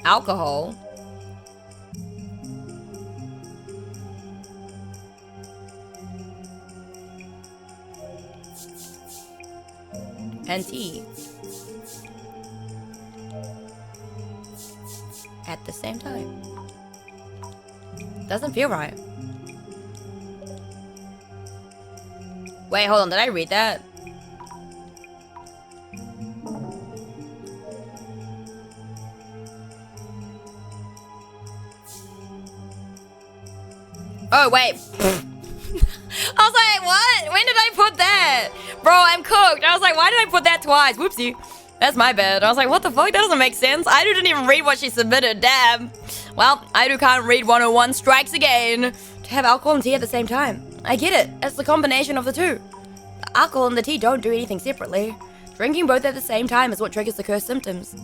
alcohol and tea at the same time. Doesn't feel right. Wait, hold on, did I read that? Oh, wait. I was like, what? When did I put that? Bro, I'm cooked. I was like, why did I put that twice? Whoopsie. That's my bad. I was like, what the fuck? That doesn't make sense. Airu didn't even read what she submitted. Damn. Well, Airu can't read 101. Strikes again. To have alcohol and tea at the same time. I get it. It's the combination of the two. The alcohol and the tea don't do anything separately. Drinking both at the same time is what triggers the cursed symptoms.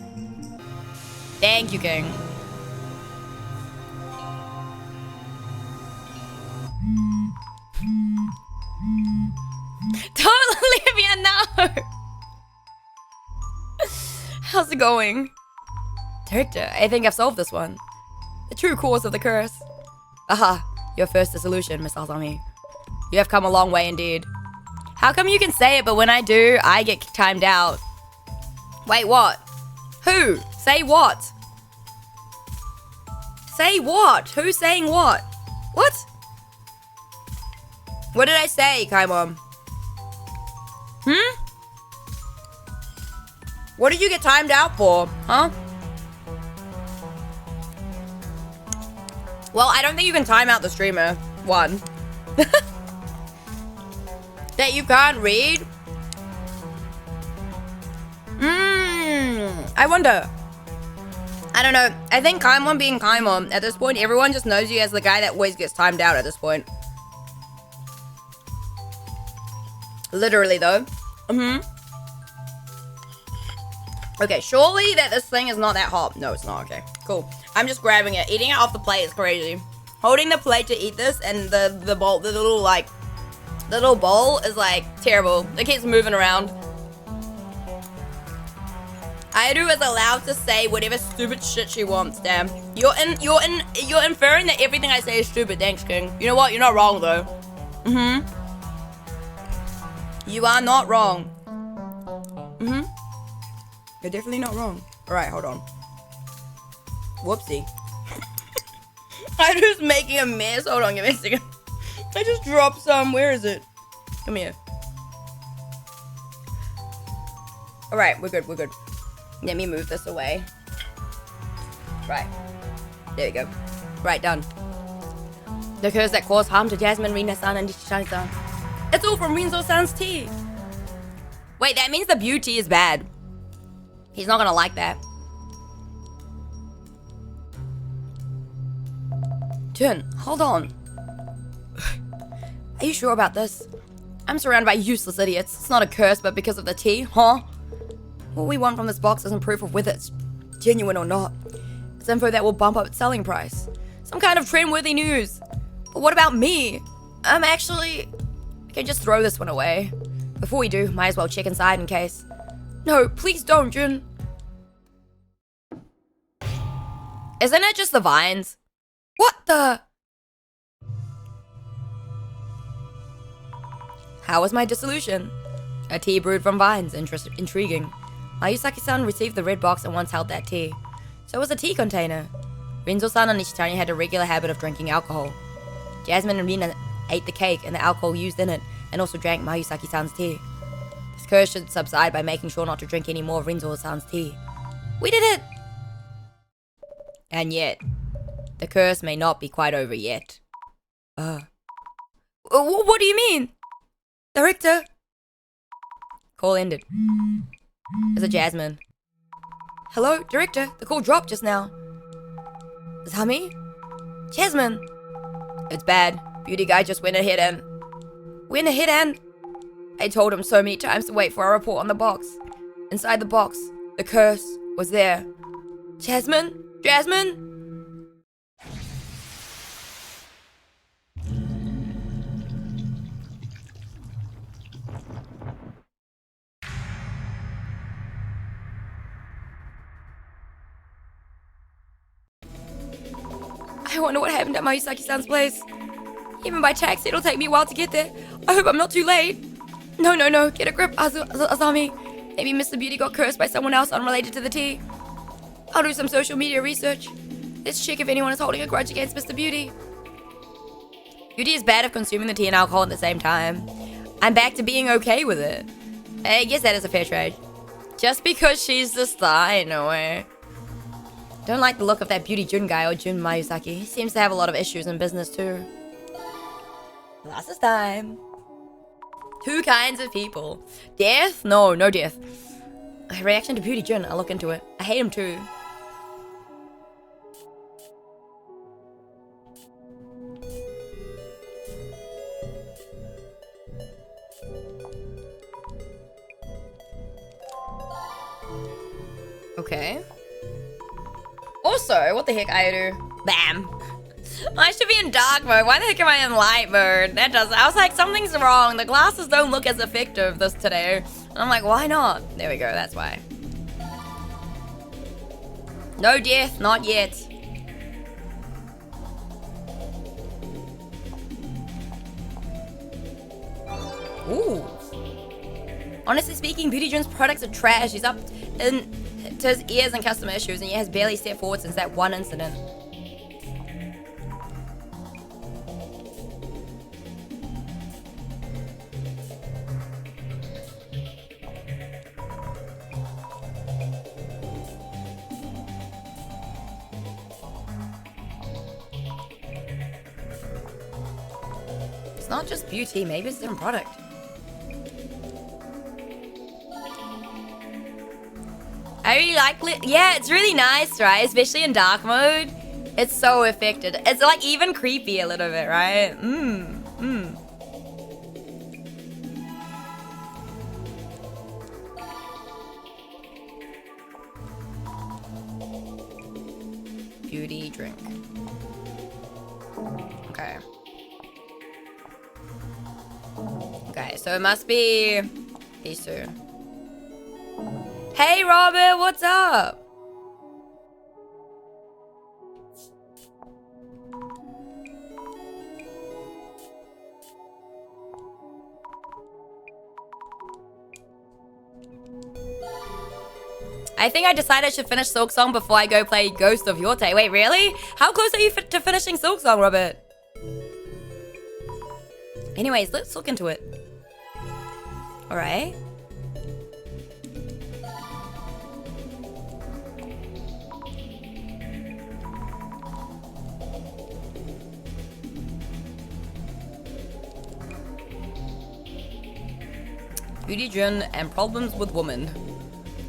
Thank you, King. Don't leave me now. How's it going? Director, I think I've solved this one. The true cause of the curse. Aha, your first dissolution, Miss Azami. You have come a long way indeed. How come you can say it, but when I do, I get timed out? Wait, what? Who? Say what? Say what? Who's saying what? What? What did I say, Kaimon? What did you get timed out for? Huh? Well, I don't think you can time out the streamer. One. That you can't read? I wonder. I don't know. I think Kaimon being Kaimon, at this point, everyone just knows you as the guy that always gets timed out at this point. Literally, though. Okay, surely that this thing is not that hot. No, it's not. Okay, cool. I'm just grabbing it. Eating it off the plate is crazy. Holding the plate to eat this and the bowl, the little bowl is like terrible. It keeps moving around. Aeru is allowed to say whatever stupid shit she wants. Damn, you're inferring that everything I say is stupid. Thanks, King. You know what? You're not wrong though. You are not wrong. You're definitely not wrong. All right, hold on. Whoopsie. I'm just making a mess. Hold on, give me a second. I just dropped some. Where is it? Come here. All right, we're good. We're good. Let me move this away. Right. There we go. Right, done. The curse that caused harm to Jasmine, Rina-san, and Shani-san. It's all from Rinzo-san's tea. Wait, that means the beauty is bad. He's not gonna like that. Jun, hold on. Are you sure about this? I'm surrounded by useless idiots. It's not a curse, but because of the tea, huh? What we want from this box isn't proof of whether it's genuine or not. It's info that will bump up its selling price. Some kind of trend-worthy news. But what about me? I can just throw this one away. Before we do, might as well check inside in case. No, please don't, Jun. Isn't it just the vines? What the? How was my dissolution? A tea brewed from vines. Intriguing. Mayusaki-san received the red box and once held that tea. So it was a tea container. Rinzo-san and Nishitani had a regular habit of drinking alcohol. Jasmine and Rina ate the cake and the alcohol used in it, and also drank Mayusaki-san's tea. This curse should subside by making sure not to drink any more of Rinzo-san's tea. We did it! And yet, the curse may not be quite over yet. What do you mean? Director? Call ended. Is it Jasmine? Hello, Director? The call dropped just now. Is that me? Jasmine! It's bad. Beauty guy just went ahead and... I told him so many times to wait for a report on the box. Inside the box, the curse was there. Jasmine? Jasmine? I wonder what happened at Mayusaki-san's place. Even by taxi, it'll take me a while to get there. I hope I'm not too late. No. Get a grip, Azami. Maybe Mr. Beauty got cursed by someone else unrelated to the tea. I'll do some social media research. Let's check if anyone is holding a grudge against Mr. Beauty. Beauty is bad at consuming the tea and alcohol at the same time. I'm back to being okay with it. I guess that is a fair trade. Just because she's the star, in a way. Don't like the look of that Beauty Jun guy or Jun Mayusaki. He seems to have a lot of issues in business too. Last time. Two kinds of people. Death? No death. Reaction to Beauty Jun. I'll look into it. I hate him too. Okay. Also, what the heck, aeru? Bam. I should be in dark mode. Why the heck am I in light mode? That doesn't. I was like, something's wrong. The glasses don't look as effective this today. And I'm like, why not? There we go. That's why. No death, not yet. Ooh. Honestly speaking, Beauty Jun's products are trash. He's up to his ears in customer issues, and he has barely stepped forward since that one incident. It's not just beauty, maybe it's a different product. I really like it. Yeah, it's really nice, right? Especially in dark mode. It's so effective. It's like even creepy a little bit, right? Beauty drink. Okay. Okay, so it must be these two. Hey, Robert, what's up? I think I decided I should finish Silksong before I go play Ghost of Yorte. Wait, really? How close are you to finishing Silksong, Robert? Anyways, let's look into it. Alright. Beauty Jun and problems with women.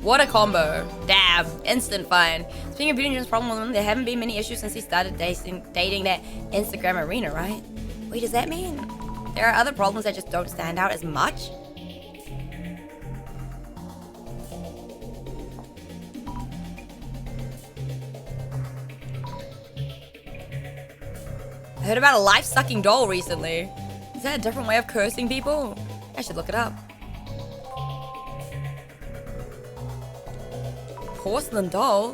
What a combo. Damn. Instant fine. Speaking of Beauty Jun's problem with women, there haven't been many issues since he started dating that Instagram arena, right? Wait, does that mean there are other problems that just don't stand out as much? I heard about a life-sucking doll recently. Is that a different way of cursing people? I should look it up. Porcelain doll?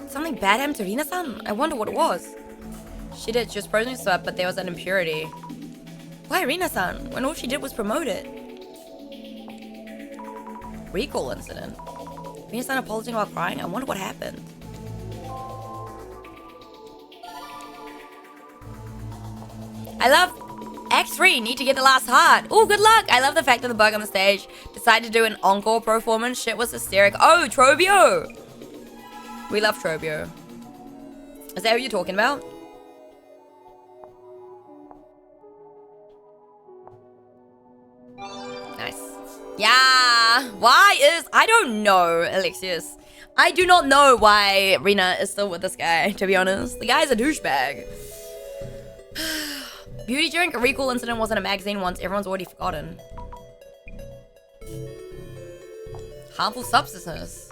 Something bad happened to Rina-san? I wonder what it was. She did just frozen sweat, but there was an impurity. Why Rina-san? When all she did was promote it. Recall incident. Rina-san apologizing while crying? I wonder what happened. I love X3, need to get the last heart. Oh, good luck. I love the fact that the bug on the stage decided to do an encore performance. Shit was hysteric. Oh, Trobio. We love Trobio. Is that who you're talking about? Nice. Yeah. Why is... I don't know, Alexius. I do not know why Rina is still with this guy, to be honest. The guy's a douchebag. Beauty drink, a recall incident wasn't a magazine once. Everyone's already forgotten. Harmful substances.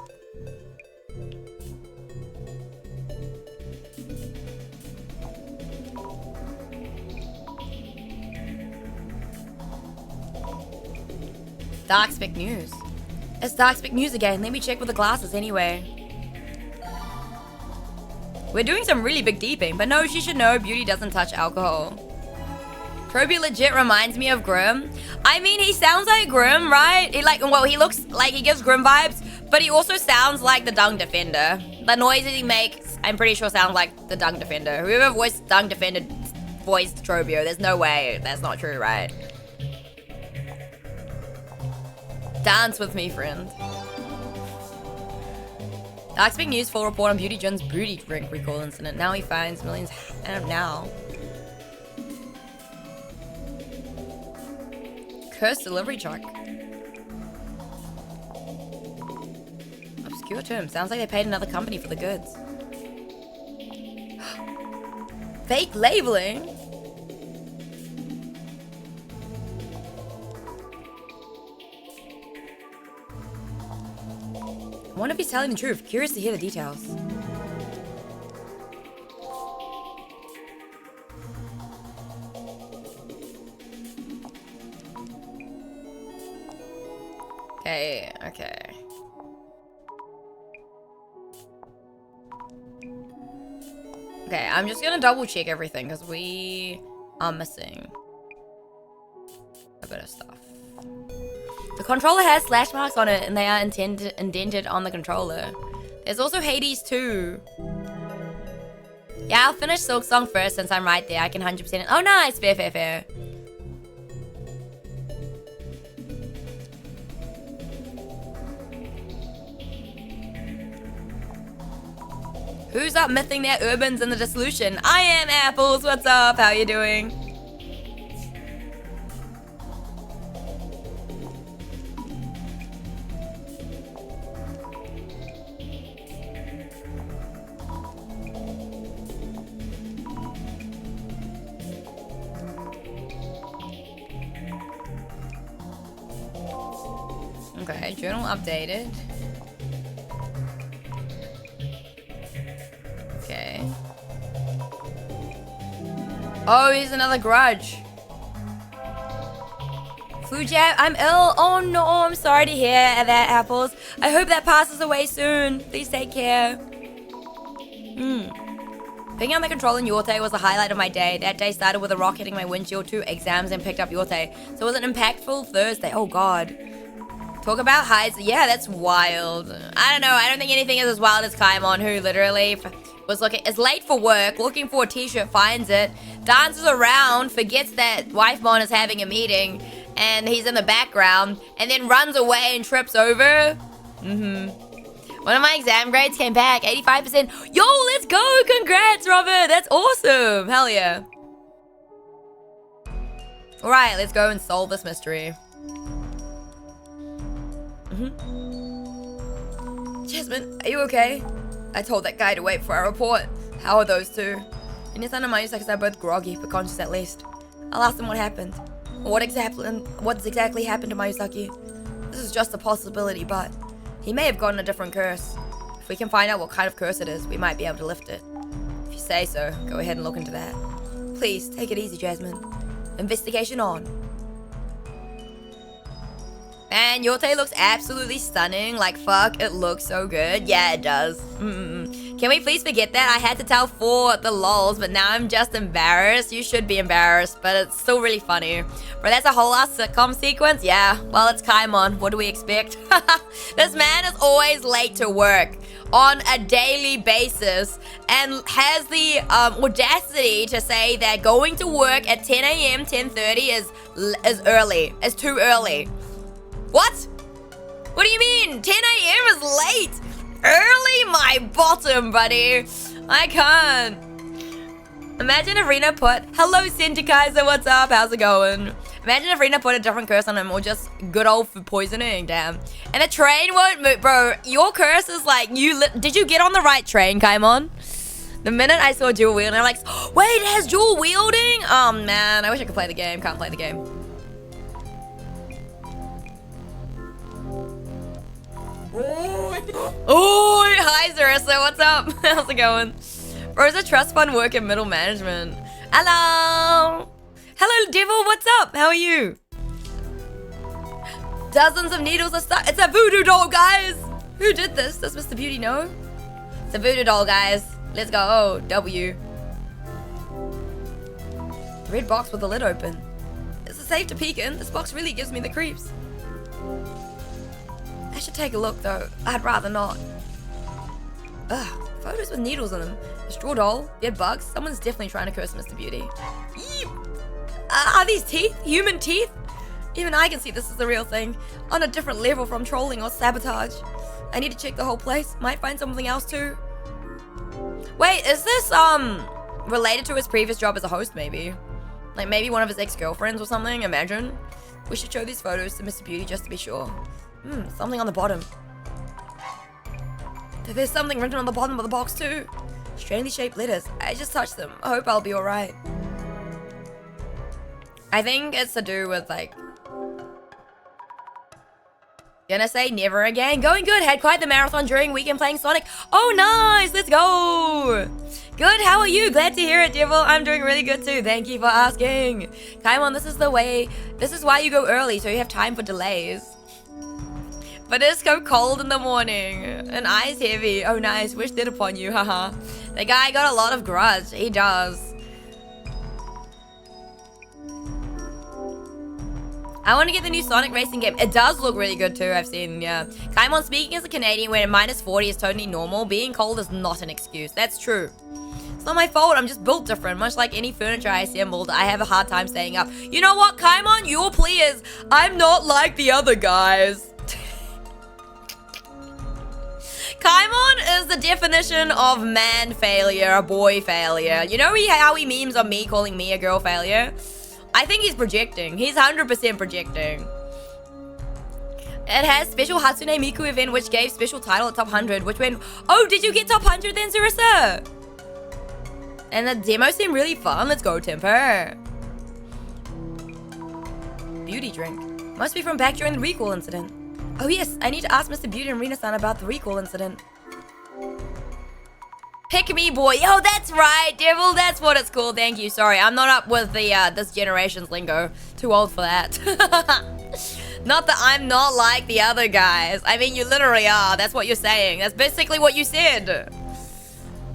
Dark Spec News. It's Dark Spec News again. Let me check with the glasses anyway. We're doing some really big deeping, but no, she should know beauty doesn't touch alcohol. Troby legit reminds me of Grim. I mean, he sounds like Grim, right? He looks like he gives Grim vibes, but he also sounds like the Dung Defender. The noises he makes, I'm pretty sure sounds like the Dung Defender. Whoever voiced Dung Defender voiced Trobio. There's no way that's not true, right? Dance with me, friend. Dark Spec News full report on Beauty Jun's booty drink recall incident. Now he finds millions now. Cursed delivery truck. Secure terms. Sounds like they paid another company for the goods. Fake labeling? I wonder if he's telling the truth. Curious to hear the details. Okay, okay. Okay, I'm just gonna double check everything because we are missing a bit of stuff. The controller has slash marks on it and they are indented on the controller. There's also Hades too. Yeah, I'll finish Silk Song first since I'm right there. I can 100%. Oh, nice. Fair, fair, fair. Who's up mything their urbans in the dissolution? I am Apples. What's up? How you doing? Okay, journal updated. Okay. Oh, here's another grudge. Flu jab, I'm ill. Oh no, I'm sorry to hear that, Apples. I hope that passes away soon. Please take care. Picking up the control in Yorte was the highlight of my day. That day started with a rock hitting my windshield, 2 exams, and picked up Yorte. So it was an impactful Thursday. Oh god. Talk about highs. Yeah, that's wild. I don't know. I don't think anything is as wild as Kaimon, who literally is late for work, looking for a t-shirt, finds it, dances around, forgets that Wifemon is having a meeting, and he's in the background, and then runs away and trips over. One of my exam grades came back, 85%. Yo, let's go! Congrats, Robert! That's awesome! Hell yeah. Alright, let's go and solve this mystery. Jasmine, are you okay? I told that guy to wait for our report. How are those two? Inisan and Mayusaki are both groggy, but conscious at least. I'll ask them what happened. What's exactly happened to Mayusaki? This is just a possibility, but he may have gotten a different curse. If we can find out what kind of curse it is, we might be able to lift it. If you say so, go ahead and look into that. Please, take it easy, Jasmine. Investigation on. Man, Yorte looks absolutely stunning. Like, fuck, it looks so good. Yeah, it does. Can we please forget that? I had to tell for the lols, but now I'm just embarrassed. You should be embarrassed, but it's still really funny. Bro, that's a whole ass sitcom sequence? Yeah, well, it's Kaimon. What do we expect? This man is always late to work on a daily basis and has the audacity to say that going to work at 10 a.m., 10:30 is early. Is too early. What? What do you mean? 10 a.m. is late. Early my bottom, buddy. I can't. Imagine if Rena put, hello, Synthesizer, what's up? How's it going? Imagine if Rena put a different curse on him or just good old food poisoning, damn. And the train won't move. Bro, your curse is like, did you get on the right train, Kaimon? The minute I saw dual wielding, I'm like, wait, it has dual wielding? Oh, man, I wish I could play the game. Can't play the game. Oh, hi Zarissa, what's up? How's it going? Rosa Trust Fund work in middle management. Hello! Hello Devil, what's up? How are you? Dozens of needles are stuck. It's a voodoo doll, guys! Who did this? Does Mr. Beauty know? It's a voodoo doll, guys. Let's go. Oh, W. Red box with the lid open. Is it safe to peek in? This box really gives me the creeps. I should take a look, though. I'd rather not. Ugh, photos with needles in them. A straw doll, dead bugs. Someone's definitely trying to curse Mr. Beauty. Are these teeth? Human teeth? Even I can see this is the real thing. On a different level from trolling or sabotage. I need to check the whole place. Might find something else, too. Wait, is this, related to his previous job as a host, maybe? Like, maybe one of his ex-girlfriends or something? Imagine. We should show these photos to Mr. Beauty just to be sure. Something on the bottom. There's something written on the bottom of the box too. Strangely shaped letters. I just touched them. I hope I'll be alright. I think it's to do with like... Gonna say never again. Going good. Had quite the marathon during weekend playing Sonic. Oh, nice. Let's go. Good. How are you? Glad to hear it, Devil. I'm doing really good too. Thank you for asking. Come on, this is the way. This is why you go early, so you have time for delays. But it's so cold in the morning. And eyes heavy. Oh, nice. Wish that upon you. Haha. The guy got a lot of grudge. He does. I want to get the new Sonic racing game. It does look really good too, I've seen, yeah. Kaimon, speaking as a Canadian, when minus 40 is totally normal, being cold is not an excuse. That's true. It's not my fault, I'm just built different. Much like any furniture I assembled, I have a hard time staying up. You know what, Kaimon? Your plea is, I'm not like the other guys. Kaimon is the definition of man failure, boy failure. You know how he memes on me calling me a girl failure? I think he's projecting. He's 100% projecting. It has special Hatsune Miku event, which gave special title at top 100, which went... Oh, did you get top 100 then, Sarissa? And the demo seemed really fun. Let's go, Temper. Beauty drink. Must be from back during the recall incident. Oh yes, I need to ask Mr. Beauty and Rina-san about the recall incident. Pick me, boy. Yo, that's right, Devil. That's what it's called. Thank you. Sorry, I'm not up with the this generation's lingo. Too old for that. Not that I'm not like the other guys. I mean, you literally are. That's what you're saying. That's basically what you said.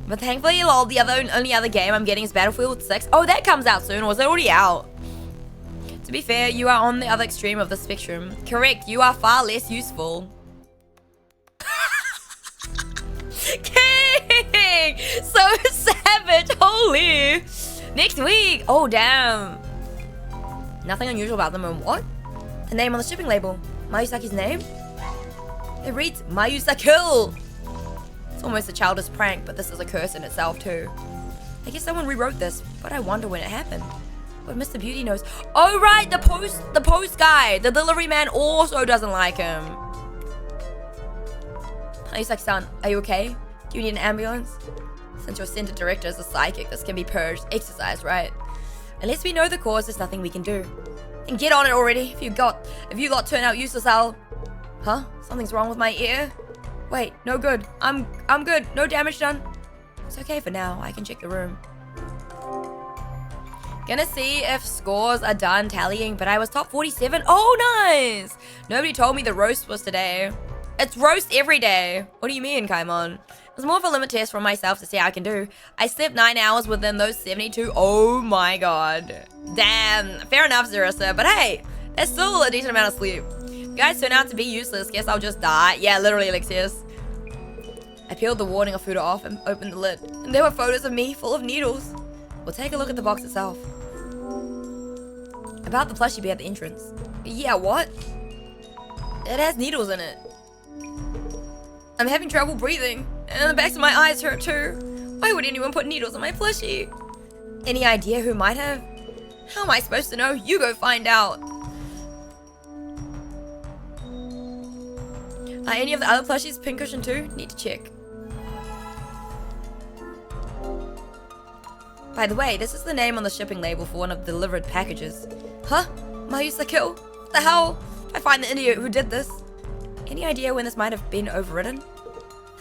But thankfully, lol, the only other game I'm getting is Battlefield 6. Oh, that comes out soon. Or was it already out? To be fair, you are on the other extreme of the spectrum. Correct. You are far less useful. King! So savage, holy! Next week! Oh, damn. Nothing unusual about them, and what? The name on the shipping label. Mayusaki's name? It reads Mayusakil! It's almost a childish prank, but this is a curse in itself, too. I guess someone rewrote this, but I wonder when it happened. But Mr. Beauty knows. Oh, right! The post guy! The delivery man also doesn't like him. Mayusaki-san, are you okay? Do you need an ambulance? Since your center director is a psychic, this can be purged, exercised, right? Unless we know the cause, there's nothing we can do. Then get on it already. If you lot turn out useless, I'll... Huh? Something's wrong with my ear? Wait, no good. I'm good. No damage done. It's okay for now. I can check the room. Gonna see if scores are done tallying, but I was top 47. Oh, nice! Nobody told me the roast was today. It's roast every day. What do you mean, Kaimon? It was more of a limit test for myself to see how I can do. I slept 9 hours within those 72. Oh my god. Damn. Fair enough, Zerissa. But hey, that's still a decent amount of sleep. If you guys turn out to be useless, guess I'll just die. Yeah, literally, Alexius. I peeled the warning of food off and opened the lid. And there were photos of me full of needles. We'll take a look at the box itself. About the plushie bear at the entrance. Yeah, what? It has needles in it. I'm having trouble breathing, and the backs of my eyes hurt too. Why would anyone put needles on my plushie? Any idea who might have? How am I supposed to know? You go find out. Are any of the other plushies pincushion too? Need to check. By the way, this is the name on the shipping label for one of the delivered packages. Huh? Mayusakil? What the hell? I find the idiot who did this. Any idea when this might have been overridden?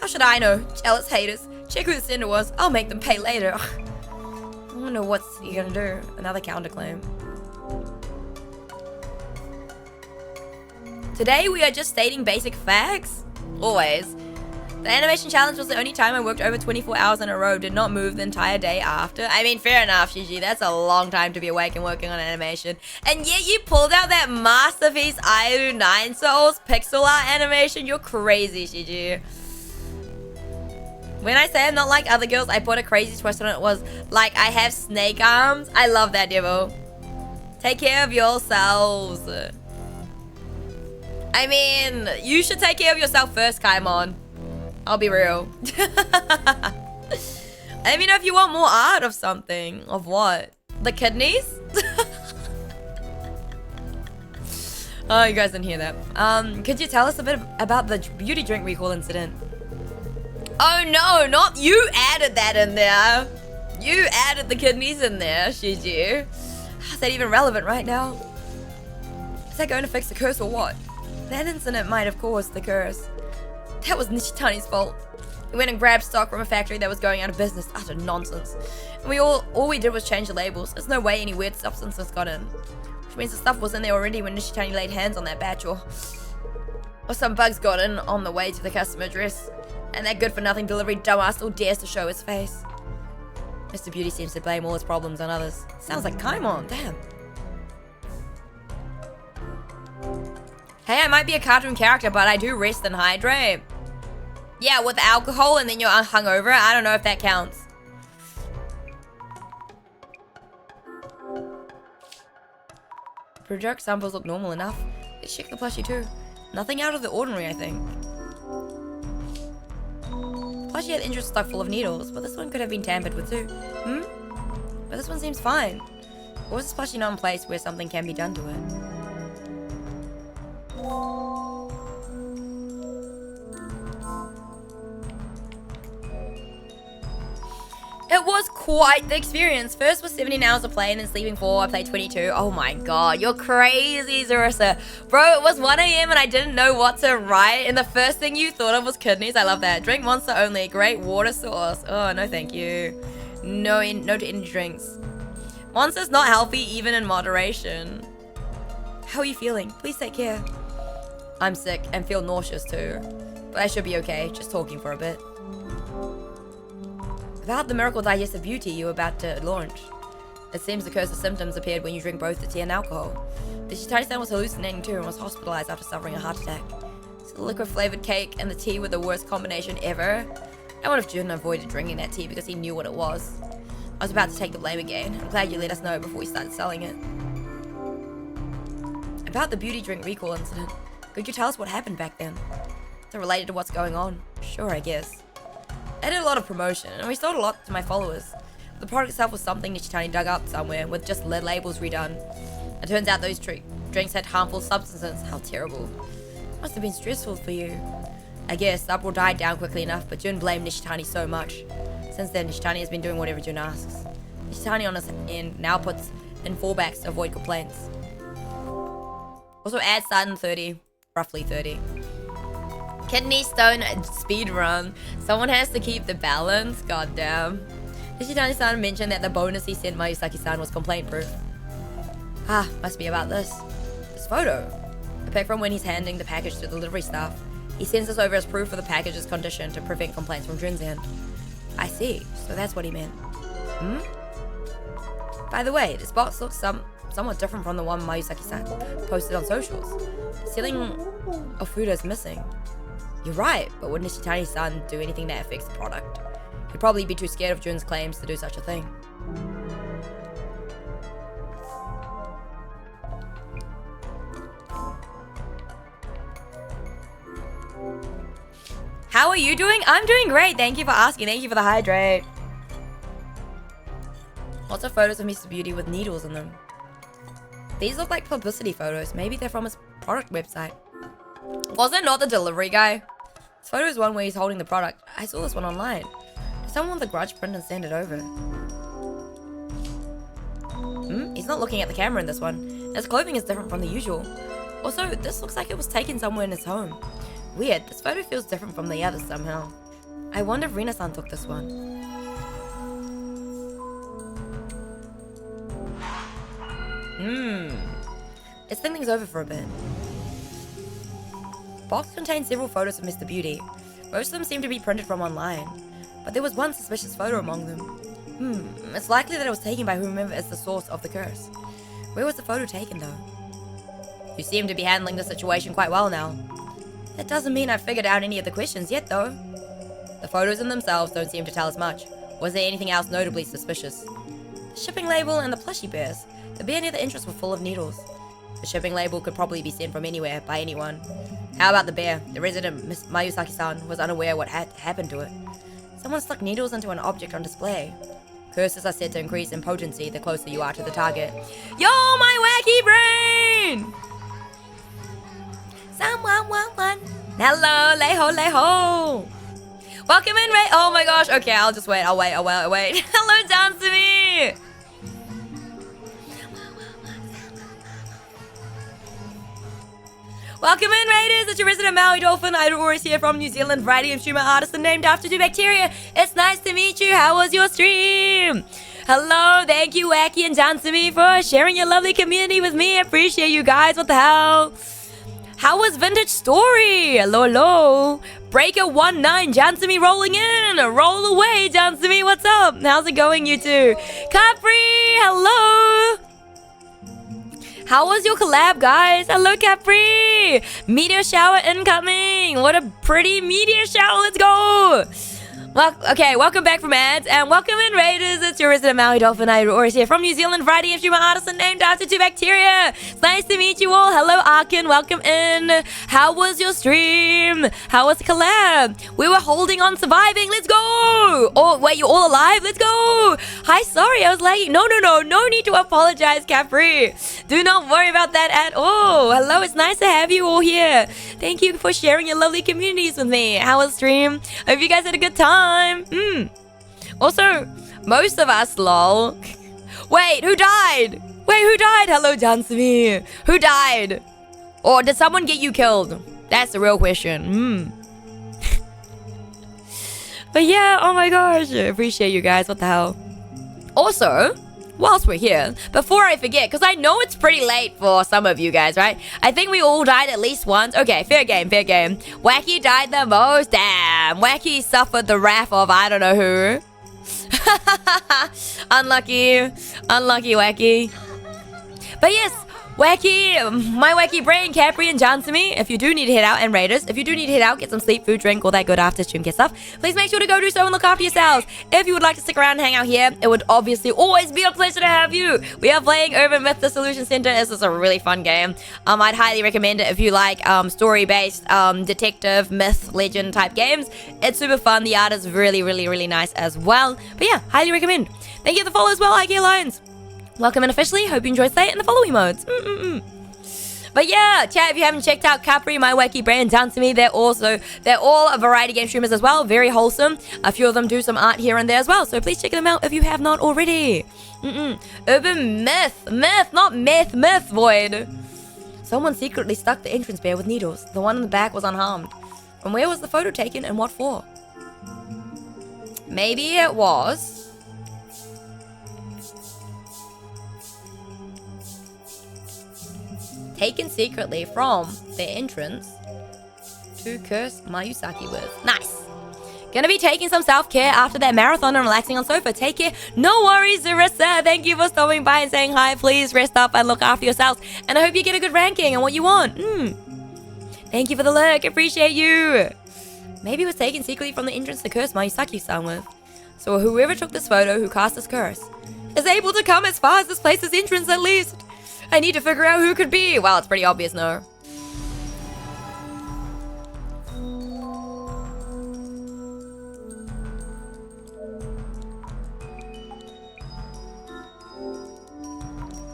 How should I know? Jealous haters. Check who the sender was. I'll make them pay later. I wonder what's he gonna do. Another counterclaim. Today we are just stating basic facts. Always. The animation challenge was the only time I worked over 24 hours in a row. Did not move the entire day after. I mean, fair enough, Gigi. That's a long time to be awake and working on animation. And yet you pulled out that masterpiece aeru 9 Souls pixel art animation. You're crazy, Gigi. When I say I'm not like other girls, I put a crazy twist on it. It was like I have snake arms. I love that, Devo. Take care of yourselves. I mean, you should take care of yourself first, Kaimon. I'll be real. Let me know if you want more art of something. Of what? The kidneys? Oh, you guys didn't hear that. Could you tell us a bit about the beauty drink recall incident? Oh no, not you added that in there. You added the kidneys in there, Shiju. Is that even relevant right now? Is that going to fix the curse or what? That incident might have caused the curse. That was Nishitani's fault. We went and grabbed stock from a factory that was going out of business. Utter nonsense. And all we did was change the labels. There's no way any weird substances got in. Which means the stuff was in there already when Nishitani laid hands on that batch, or some bugs got in on the way to the customer address. And that good-for-nothing delivery dumbass still dares to show his face. Mr. Beauty seems to blame all his problems on others. Sounds like Kaimon, damn. Hey, I might be a cartoon character, but I do rest and hydrate. Yeah, with alcohol and then you're hungover. I don't know if that counts. Project samples look normal enough. Let's check the plushie too. Nothing out of the ordinary, I think. Plushie had interest stuck full of needles, but this one could have been tampered with too. But this one seems fine. Or is this plushie not in place where something can be done to it? It was quite the experience. First was 17 hours of play and then sleeping 4. I played 22. Oh my god, you're crazy, Zarissa. Bro, it was 1 AM and I didn't know what to write. And the first thing you thought of was kidneys. I love that. Drink Monster only. Great water source. Oh, no thank you. No to energy drinks. Monster's not healthy even in moderation. How are you feeling? Please take care. I'm sick and feel nauseous too. But I should be okay. Just talking for a bit. About the miracle digestive beauty you were about to launch. It seems the curse of symptoms appeared when you drink both the tea and alcohol. The Shitari-san was hallucinating too and was hospitalized after suffering a heart attack. So the liquor-flavored cake and the tea were the worst combination ever. I wonder if Jun avoided drinking that tea because he knew what it was. I was about to take the blame again. I'm glad you let us know before we started selling it. About the beauty drink recall incident. Could you tell us what happened back then? Is it related to what's going on? Sure, I guess. I did a lot of promotion, and we sold a lot to my followers. The product itself was something Nishitani dug up somewhere, with just lead labels redone. It turns out those drinks had harmful substances. How terrible. Must have been stressful for you. I guess the uproar died down quickly enough, but Jun blamed Nishitani so much. Since then, Nishitani has been doing whatever Jun asks. Nishitani on his end now puts in fallbacks to avoid complaints. Also add starting 30, roughly 30. Kidney stone speed run. Someone has to keep the balance. Goddamn. Nishitani-san mentioned that the bonus he sent Mayusaki-san was complaint-proof. Ah, must be about this. This photo. A pic from when he's handing the package to the delivery staff. He sends this over as proof of the package's condition to prevent complaints from Jun's end. I see. So that's what he meant. By the way, this box looks somewhat different from the one Mayusaki-san posted on socials. The ceiling of food is missing. You're right, but would Nishitani-san do anything that affects the product? He'd probably be too scared of Jun's claims to do such a thing. How are you doing? I'm doing great. Thank you for asking. Thank you for the hydrate. Lots of photos of Mr. Beauty with needles in them. These look like publicity photos. Maybe they're from his product website. Was it not the delivery guy? This photo is one where he's holding the product. I saw this one online. Did someone with a grudge print and send it over? He's not looking at the camera in this one. His clothing is different from the usual. Also, this looks like it was taken somewhere in his home. Weird, this photo feels different from the others somehow. I wonder if Rina-san took this one. Let's think things over for a bit. Box contains several photos of Mr. Beauty. Most of them seem to be printed from online, but there was one suspicious photo among them. It's likely that it was taken by whomever is the source of the curse. Where was the photo taken though? You seem to be handling the situation quite well now. That doesn't mean I've figured out any of the questions yet though. The photos in themselves don't seem to tell us much. Was there anything else notably suspicious? The shipping label and the plushie bears. The bear near the entrance were full of needles. The shipping label could probably be sent from anywhere, by anyone. How about the bear? The resident, Miss Mayusaki-san, was unaware what had happened to it. Someone stuck needles into an object on display. Curses are said to increase in potency the closer you are to the target. Yo, my wacky brain! Someone want one. Hello, lay ho, lay ho. Welcome in, Ray. Oh my gosh. Okay, I'll just wait. I'll wait. Hello, Dance to Me. Welcome in, Raiders. It's your resident Maui Dolphin. Aureus here from New Zealand, variety and streamer artist and named after 2 bacteria. It's nice to meet you. How was your stream? Hello, thank you, Wacky and Dance to Me, for sharing your lovely community with me. I appreciate you guys. What the hell? How was Vintage Story? Hello. Breaker 19, Dance to Me rolling in. Roll away, Dance to Me. What's up? How's it going, you two? Capri, hello. How was your collab, guys? Hello, Capri. Meteor shower incoming. What a pretty meteor shower. Let's go. Well, okay, welcome back from ads, and welcome in, Raiders. It's your resident Maui Dolphin, Aureus here from New Zealand, variety and streamer artist and named after 2 bacteria. It's nice to meet you all. Hello, Arkin. Welcome in. How was your stream? How was the collab? We were holding on, surviving. Let's go. Oh, wait, you're all alive? Let's go. Hi, sorry, I was lagging. No need to apologize, Capri. Do not worry about that at all. Hello, it's nice to have you all here. Thank you for sharing your lovely communities with me. How was the stream? I hope you guys had a good time. Also, most of us, lol. Wait, who died? Hello, Dance to Me. Who died? Or did someone get you killed? That's the real question. But yeah, oh my gosh. I appreciate you guys. What the hell? Also, whilst we're here, before I forget, because I know it's pretty late for some of you guys, right? I think we all died at least once. Okay, fair game. Wacky died the most. Damn. Wacky suffered the wrath of I don't know who. Unlucky, Wacky. But yes, Wacky, my Wacky Brain, Capri, and John to me. If you do need to head out, and Raiders, if you do need to head out, get some sleep, food, drink, all that good after stream get stuff, please make sure to go do so and look after yourselves. If you would like to stick around and hang out here, it would obviously always be a pleasure to have you. We are playing over Myth Dissolution Center. This is a really fun game. I'd highly recommend it if you like story-based, detective, myth, legend type games. It's super fun. The art is really nice as well. But yeah, highly recommend. Thank you for the follow as well, IK Alliance. Welcome in officially. Hope you enjoyed Slay and the follow emotes. But yeah, chat, if you haven't checked out Capri, my Wacky Brand, Down to Me, they're all a variety game streamers as well. Very wholesome. A few of them do some art here and there as well. So please check them out if you have not already. Urban Myth, not Myth, Void. Someone secretly stuck the entrance bear with needles. The one in the back was unharmed. From where was the photo taken and what for? Maybe it was taken secretly from the entrance to curse Mayusaki with. Nice. Gonna be taking some self-care after that marathon and relaxing on sofa. Take care. No worries, Zarissa. Thank you for stopping by and saying hi. Please rest up and look after yourselves. And I hope you get a good ranking and what you want. Thank you for the lurk. Appreciate you. Maybe it was taken secretly from the entrance to curse Mayusaki-san with. So whoever took this photo, who cast this curse, is able to come as far as this place's entrance at least. I need to figure out who could be. Well, it's pretty obvious, no.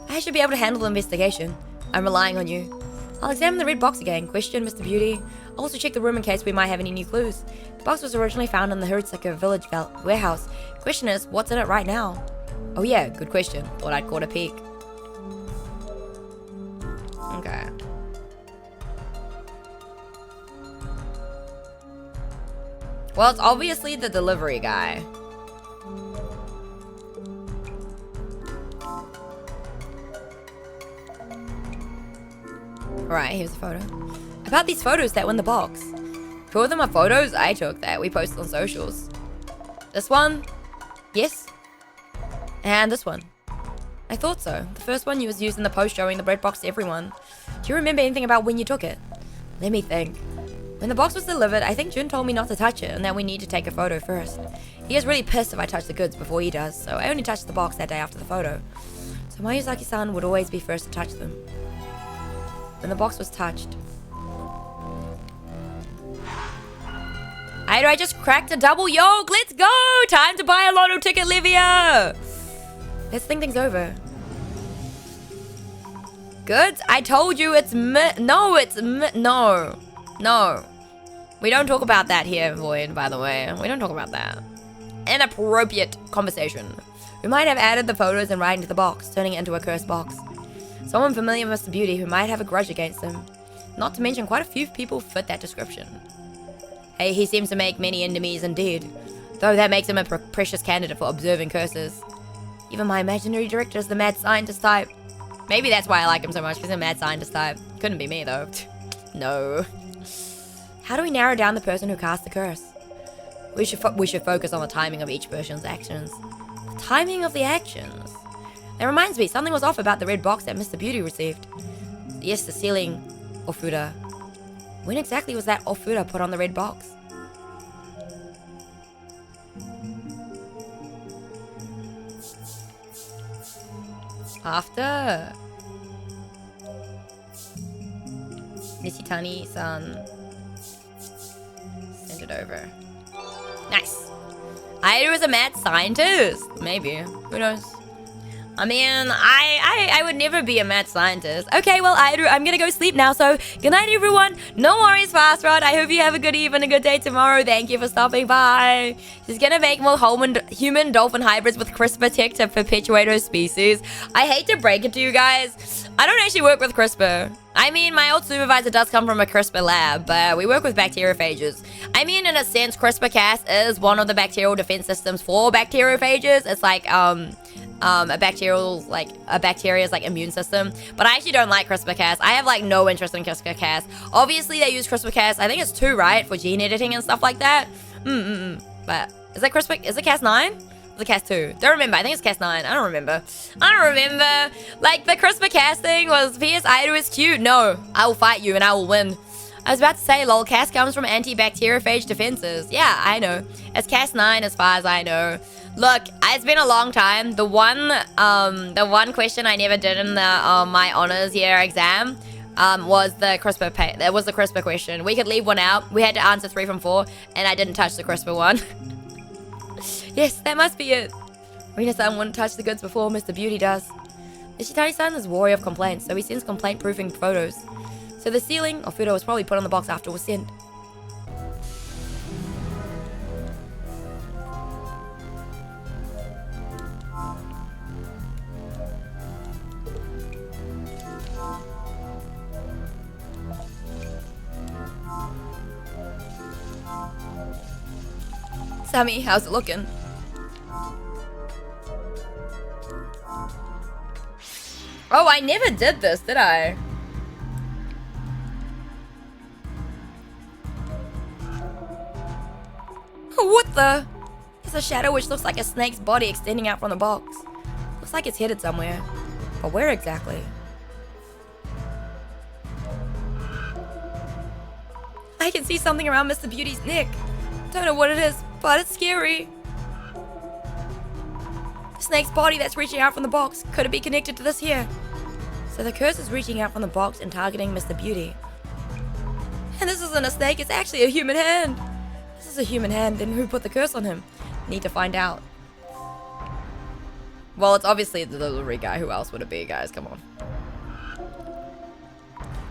I should be able to handle the investigation. I'm relying on you. I'll examine the red box again. Question, Mr. Beauty. I'll also check the room in case we might have any new clues. The box was originally found in the Hirutsuka village warehouse. Question is, what's in it right now? Oh yeah, good question. Thought I'd caught a peek. Okay. Well, it's obviously the delivery guy. Alright, here's the photo. About these photos that were in the box. 2 of them are photos I took that we posted on socials. This one? Yes. And this one. I thought so. The first one you was used in the post showing the bread box to everyone. Do you remember anything about when you took it? Let me think. When the box was delivered, I think Jun told me not to touch it and that we need to take a photo first. He gets really pissed if I touch the goods before he does, so I only touched the box that day after the photo. So Mayuzaki-san would always be first to touch them. When the box was touched. I just cracked a double yoke. Let's go! Time to buy a lotto ticket, Livia! Let's think things over. Goods? I told you it's no. We don't talk about that here, Void, by the way. We don't talk about that. Inappropriate conversation. We might have added the photos and writing to the box, turning it into a cursed box. Someone familiar with Mr. Beauty who might have a grudge against him. Not to mention quite a few people fit that description. Hey, he seems to make many enemies indeed. Though that makes him a precious candidate for observing curses. Even my imaginary director is the mad scientist type. Maybe that's why I like him so much, because he's a mad scientist type. Couldn't be me, though. No. How do we narrow down the person who cast the curse? We should focus on the timing of each person's actions. The timing of the actions? That reminds me, something was off about the red box that Mr. Beauty received. Yes, the sealing Ofuda. When exactly was that Ofuda put on the red box? After Nishitani-san sent it over. Nice. Aeru is a mad scientist. Maybe. Who knows? I mean, I would never be a mad scientist. Okay, well, Aeru, I'm gonna go sleep now, so good night, everyone. No worries, Fast Rod. I hope you have a good evening, a good day tomorrow. Thank you for stopping by. She's gonna make more human dolphin hybrids with CRISPR tech to perpetuate her species. I hate to break it to you guys. I don't actually work with CRISPR. I mean, my old supervisor does come from a CRISPR lab, but we work with bacteriophages. I mean, in a sense, CRISPR-Cas is one of the bacterial defense systems for bacteriophages. It's like, a bacteria's like immune system. But I actually don't like CRISPR-Cas. I have like no interest in CRISPR-Cas. Obviously, they use CRISPR-Cas. I think it's 2, right? For gene editing and stuff like that. But is that CRISPR? Is it Cas9? Or the Cas2? Don't remember. I think it's Cas9. I don't remember. Like, the CRISPR-Cas thing was, P.S. Aeru is cute. No, I will fight you and I will win. I was about to say, lol, Cas comes from anti-bacteriophage defenses. Yeah, I know. It's Cas9 as far as I know. Look, it's been a long time. The one question I never did in the my honors year exam was the CRISPR that was the CRISPR question. We could leave one out. We had to answer 3 from 4, and I didn't touch the CRISPR one. Yes, that must be it. Rina-san wouldn't touch the goods before Mr. Beauty does. Ishitani-san is wary of complaints, so he sends complaint-proofing photos. So the sealing or photo was probably put on the box after it was sent. Sammy, how's it looking? Oh, I never did this, did I? What the? There's a shadow which looks like a snake's body extending out from the box. Looks like it's headed somewhere. But where exactly? I can see something around Mr. Beauty's neck. Don't know what it is, but it's scary. The snake's body that's reaching out from the box. Could it be connected to this here? So the curse is reaching out from the box and targeting Mr. Beauty. And this isn't a snake, it's actually a human hand. This is a human hand, then who put the curse on him? Need to find out. Well, it's obviously the delivery guy. Who else would it be, guys? Come on.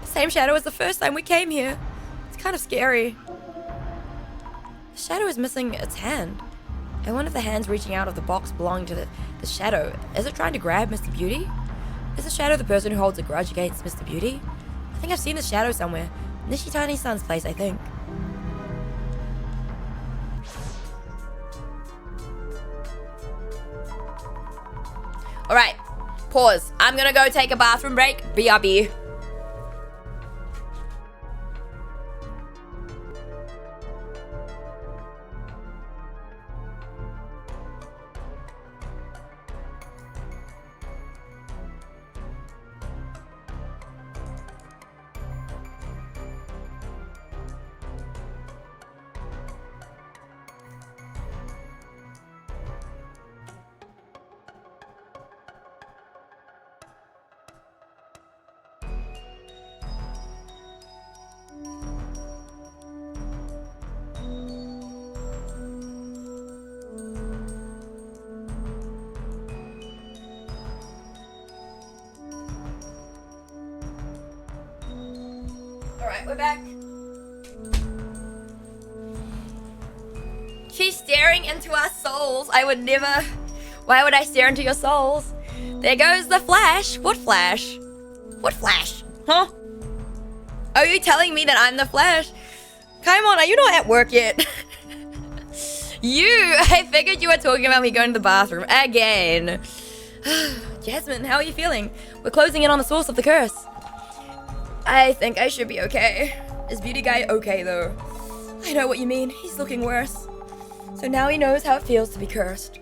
Same shadow as the first time we came here. It's kind of scary. The shadow is missing its hand. I wonder if the hand's reaching out of the box belonging to the shadow. Is it trying to grab Mr. Beauty? Is the shadow the person who holds a grudge against Mr. Beauty? I think I've seen the shadow somewhere. Nishitani-san's place, I think. Alright, pause. I'm gonna go take a bathroom break. BRB. Alright, we're back. staring into our souls. I would never. Why would I stare into your souls? There goes the flash. What flash? What flash? Huh? Are you telling me that I'm the Flash? Come on, are you not at work yet? I figured you were talking about me going to the bathroom again. Jasmine, how are you feeling? We're closing in on the source of the curse. I think I should be okay. Is Beauty Guy okay though? I know what you mean. He's looking worse. So now he knows how it feels to be cursed.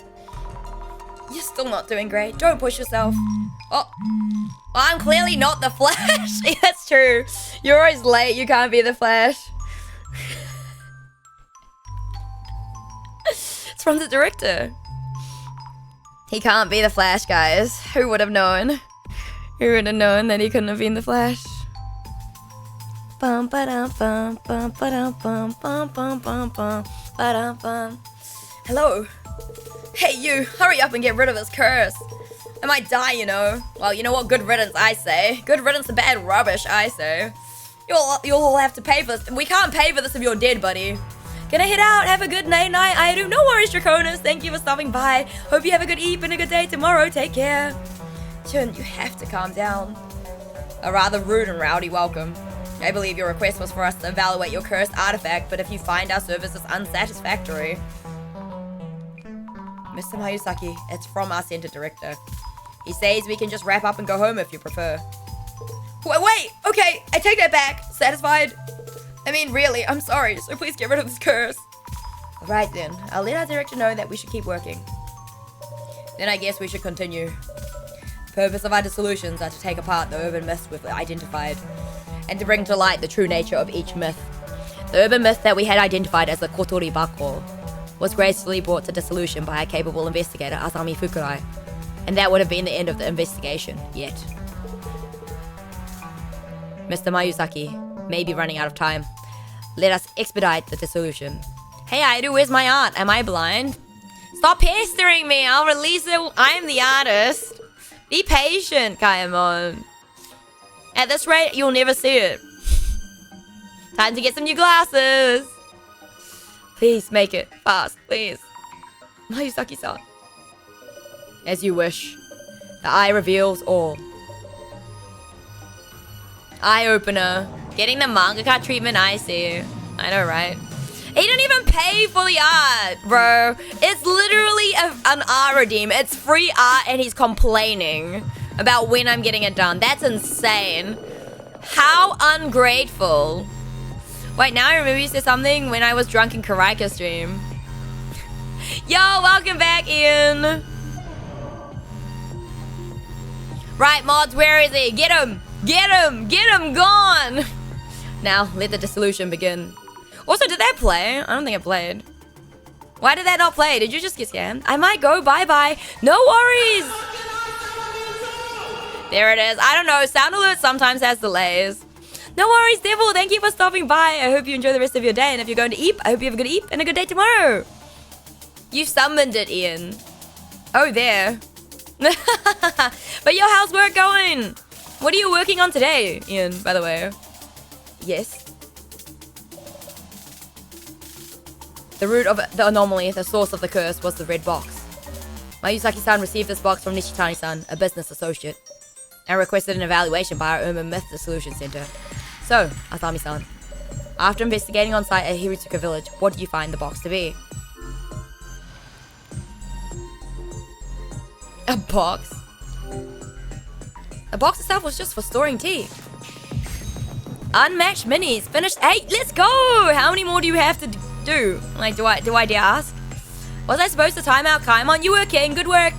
You're still not doing great. Don't push yourself. Oh, I'm clearly not the Flash. Yeah, that's true. You're always late. You can't be the Flash. It's from the director. He can't be the Flash, guys. Who would have known? Who would have known that he couldn't have been the Flash? Bum ba dum bum bum ba dum bum bum bum bum bum ba dum bum. Hello. Hey you, hurry up and get rid of this curse. I might die, you know. Well, you know what? Good riddance, I say. Good riddance to bad rubbish, I say. You'll all have to pay for this. We can't pay for this if you're dead, buddy. Can I head out? Have a good night, aeru. No worries, Draconis. Thank you for stopping by. Hope you have a good eve and a good day tomorrow. Take care. Chun, you have to calm down. A rather rude and rowdy welcome. I believe your request was for us to evaluate your cursed artifact, but if you find our service is unsatisfactory... Mr. Mayusaki, it's from our center director. He says we can just wrap up and go home if you prefer. Wait, okay, I take that back. Satisfied? I mean, really, I'm sorry, so please get rid of this curse. Alright then, I'll let our director know that we should keep working. Then I guess we should continue. The purpose of our dissolutions are to take apart the urban myths we've identified, and to bring to light the true nature of each myth. The urban myth that we had identified as the Kotori Bako was gracefully brought to dissolution by our capable investigator, Asami Fukurai. And that would have been the end of the investigation, yet. Mr. Mayusaki may be running out of time. Let us expedite the dissolution. Hey aeru, where's my art? Am I blind? Stop pestering me, I'll release it. I'm the artist. Be patient, Kaimon. At this rate, you'll never see it. Time to get some new glasses. Please make it fast, please. Mayusaki-san. As you wish. The eye reveals all. Eye opener. Getting the mangaka treatment, I see. I know, right? He didn't even pay for the art, bro. It's literally an art redeem. It's free art and he's complaining about when I'm getting it done. That's insane. How ungrateful. Wait, now I remember you said something when I was drunk in Karaika stream. Yo, welcome back, Ian. Right, mods, where is he? Get him! Get him! Get him gone! Now, let the dissolution begin. Also, did that play? I don't think it played. Why did that not play? Did you just get scammed? I might go, bye-bye. No worries! There it is. I don't know, Sound Alert sometimes has delays. No worries, Devil. Thank you for stopping by. I hope you enjoy the rest of your day. And if you're going to eat, I hope you have a good eat and a good day tomorrow. You summoned it, Ian. Oh, there. But yo, how's work going? What are you working on today, Ian, by the way? Yes. The root of the anomaly, the source of the curse, was the red box. Mayusaki-san received this box from Nishitani-san, a business associate, and requested an evaluation by our urban Myth Dissolution Center. So, Asami-san, after investigating on site at Hiritsuka Village, what did you find the box to be? A box? The box itself was just for storing tea. Unmatched minis, finished 8, let's go! How many more do you have to do? Like, do I dare ask? Was I supposed to time out Kaimon? You were king, good work!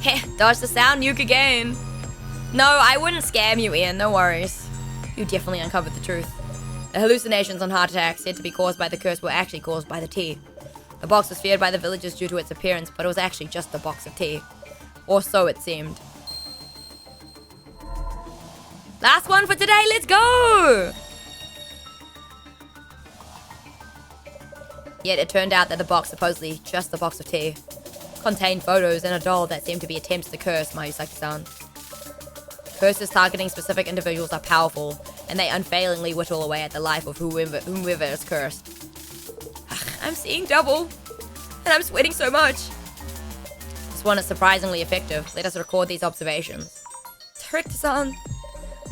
Heh, dodge the sound nuke again. No, I wouldn't scam you, Ian, no worries. You definitely uncovered the truth. The hallucinations and heart attacks said to be caused by the curse were actually caused by the tea. The box was feared by the villagers due to its appearance, but it was actually just a box of tea. Or so it seemed. Last one for today, let's go! Yet it turned out that the box, supposedly just a box of tea, contained photos and a doll that seemed to be attempts to curse Mayusaki-san. Curses targeting specific individuals are powerful, and they unfailingly whittle away at the life of whomever is cursed. I'm seeing double. And I'm sweating so much. This one is surprisingly effective. Let us record these observations. Director-san.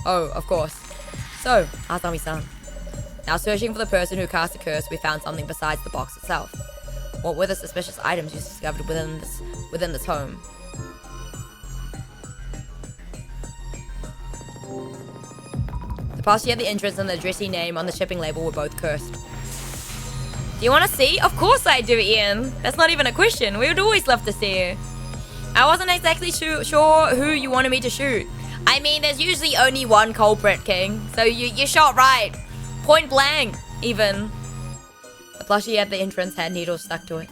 Oh, of course. So, Asami-san. Now searching for the person who cast the curse, we found something besides the box itself. What were the suspicious items you discovered within this home? The pasty at the entrance and the addressee name on the shipping label were both cursed. Do you want to see? Of course I do, Ian. That's not even a question. We would always love to see. I wasn't exactly sure who you wanted me to shoot. I mean, there's usually only one culprit, King. So you shot right. Point blank, even. The plushie at the entrance had needles stuck to it.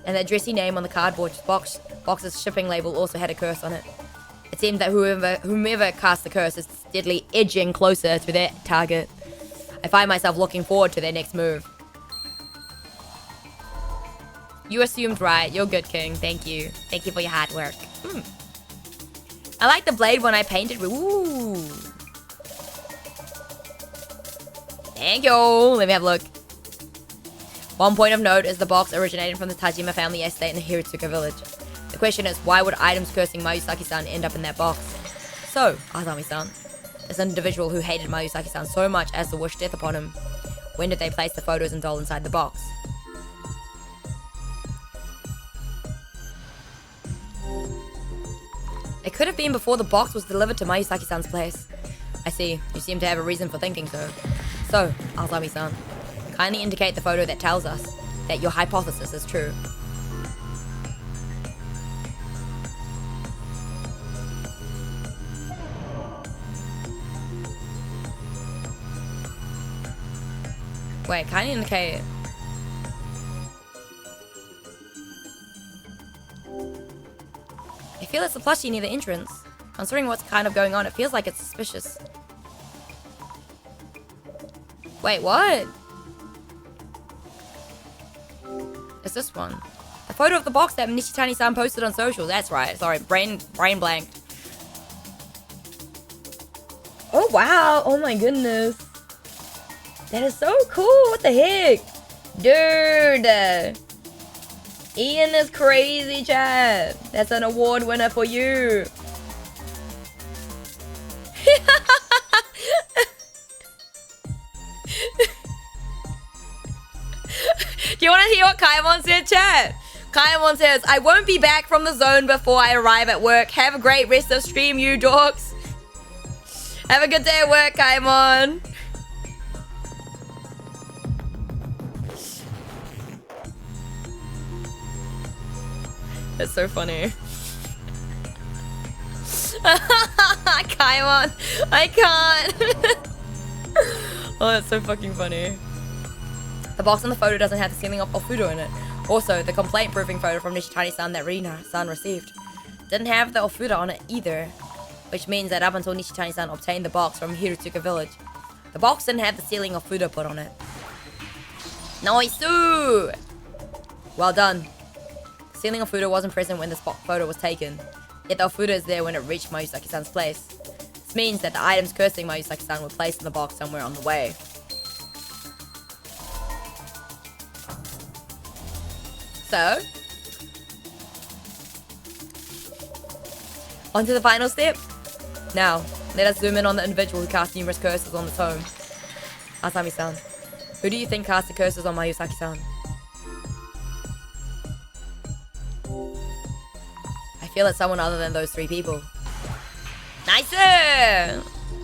And the addressee name on the cardboard box's shipping label also had a curse on it. It seemed that whomever cast the curse is steadily edging closer to their target. I find myself looking forward to their next move. You assumed right. You're good, King. Thank you. Thank you for your hard work. I like the blade when I painted. Ooh. Thank you. Let me have a look. One point of note is the box originated from the Tajima family estate in the Hiratsuka village. The question is, why would items cursing Mayusaki-san end up in that box? So, Asami-san, this individual who hated Mayusaki-san so much as to wish death upon him, when did they place the photos and doll inside the box? It could have been before the box was delivered to Mayusaki-san's place. I see. You seem to have a reason for thinking so. So, Asami-san, kindly indicate the photo that tells us that your hypothesis is true. Wait, kindly indicate... I feel it's the plushie near the entrance. Considering what's kind of going on, it feels like it's suspicious. Wait, what? It's this one. The photo of the box that Nishitani-san posted on social. That's right. Sorry, brain blanked. Oh, wow. Oh, my goodness. That is so cool. What the heck? Dude. Ian is crazy, chat. That's an award winner for you. Do you want to hear what Kaimon said, chat? Kaimon says, I won't be back from the zone before I arrive at work. Have a great rest of stream, you dorks. Have a good day at work, Kaimon. That's so funny. Kaimon, I can't. Oh, that's so fucking funny. The box on the photo doesn't have the sealing of Ofudo in it. Also, the complaint-proofing photo from Nishitani-san that Rina-san received didn't have the Ofudo on it either. Which means that up until Nishitani-san obtained the box from Hiratsuka village, the box didn't have the sealing of Ofudo put on it. Nice! Well done. The sealing of Ofudo wasn't present when this photo was taken. Yet the Ofudo is there when it reached Mayusaki-san's place. This means that the items cursing Mayusaki-san were placed in the box somewhere on the way. So, on to the final step. Now, let us zoom in on the individual who cast numerous curses on the tome. Asami-san, who do you think cast the curses on Mayusaki-san? I feel it's someone other than those three people. Nice!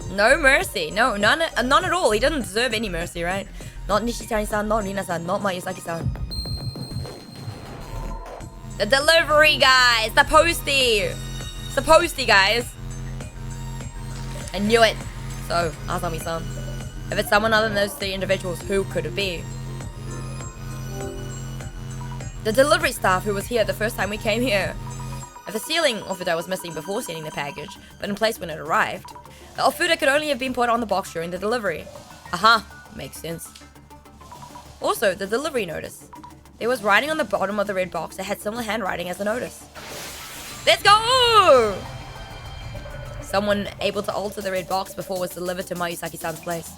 No mercy. No, none at all. He doesn't deserve any mercy, right? Not Nishitani-san, not Rina-san, not Mayusaki-san. The delivery guys! The postie! It's the postie, guys! I knew it! So, Asami-san, if it's someone other than those three individuals, who could it be? The delivery staff who was here the first time we came here. If the sealing Ofuda was missing before sending the package, but in place when it arrived, the Ofuda could only have been put on the box during the delivery. Aha! Makes sense. Also, the delivery notice. There was writing on the bottom of the red box that had similar handwriting as the notice. Let's go! Someone able to alter the red box before it was delivered to Mayusaki-san's place,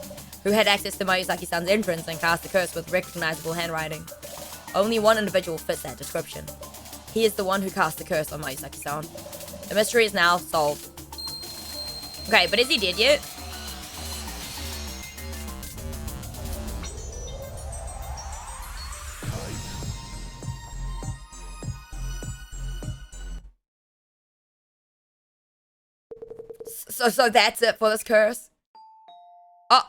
who had access to Mayusaki-san's entrance and cast the curse with recognizable handwriting. Only one individual fits that description. He is the one who cast the curse on Mayusaki-san. The mystery is now solved. Okay, but is he dead yet? So that's it for this curse? Oh.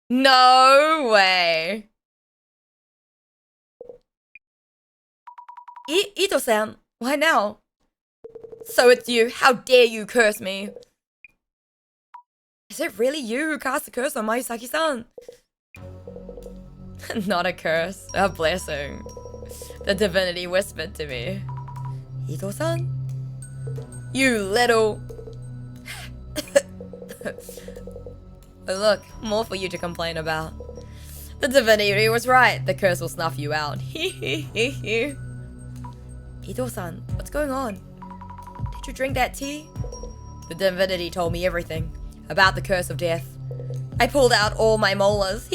No way. Ito-san, why now? So it's you. How dare you curse me? Is it really you who cast the curse on Mayusaki-san? Not a curse, a blessing. The divinity whispered to me. Ito-san? You little... But look, more for you to complain about. The divinity was right. The curse will snuff you out. Ito-san, what's going on? Did you drink that tea? The divinity told me everything about the curse of death. I pulled out all my molars,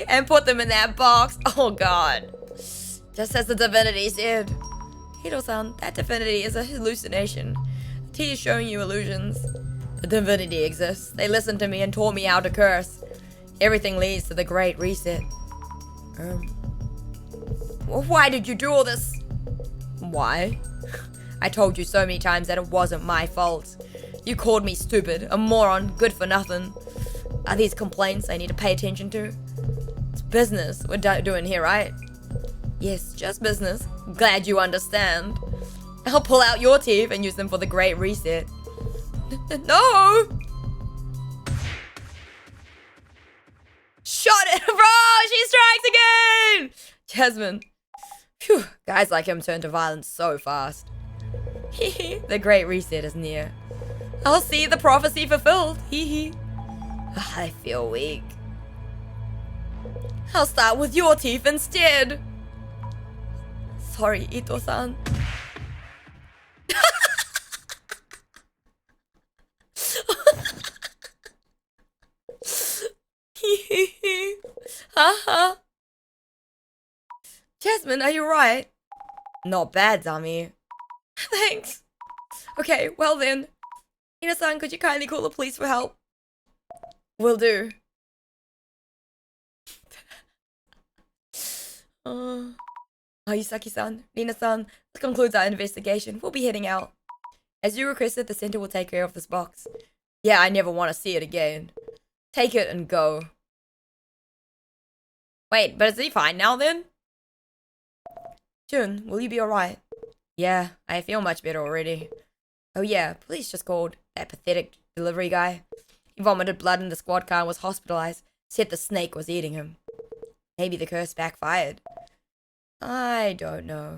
and put them in that box. Oh god. Just as the divinity said. Ito-san, that divinity is a hallucination. The tea is showing you illusions. The divinity exists. They listened to me and taught me how to curse. Everything leads to the Great Reset. Why did you do all this? Why? I told you so many times that it wasn't my fault. You called me stupid, a moron, good for nothing. Are these complaints I need to pay attention to? It's business we're doing here, right? Yes, just business. Glad you understand. I'll pull out your teeth and use them for the Great Reset. No! Shot it, bro! She strikes again! Jasmine. Phew, guys like him turn to violence so fast. The Great Reset is near. I'll see the prophecy fulfilled. I feel weak. I'll start with your teeth instead. Sorry, Ito-san. Haha. Jasmine, are you right? Not bad, dummy. Thanks. Okay, well then. Ina-san, could you kindly call the police for help? Will do. Mayusaki-san, Rina-san, this concludes our investigation. We'll be heading out. As you requested, the center will take care of this box. Yeah, I never want to see it again. Take it and go. Wait, but is he fine now then? Jun, will you be alright? Yeah, I feel much better already. Oh yeah, police just called. That pathetic delivery guy. He vomited blood in the squad car and was hospitalized. Said the snake was eating him. Maybe the curse backfired. I don't know.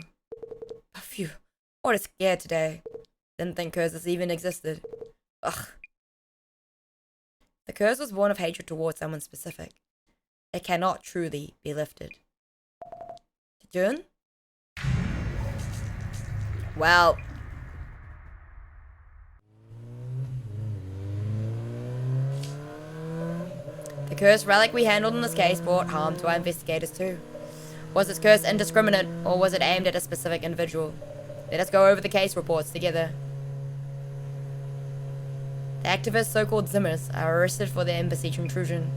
Phew, what a scare today. Didn't think curses even existed. Ugh. The curse was born of hatred towards someone specific. It cannot truly be lifted. Jun? Well. The cursed relic we handled in this case brought harm to our investigators too. Was this curse indiscriminate, or was it aimed at a specific individual? Let us go over the case reports together. The activists, so-called Zimmers, are arrested for their embassy intrusion.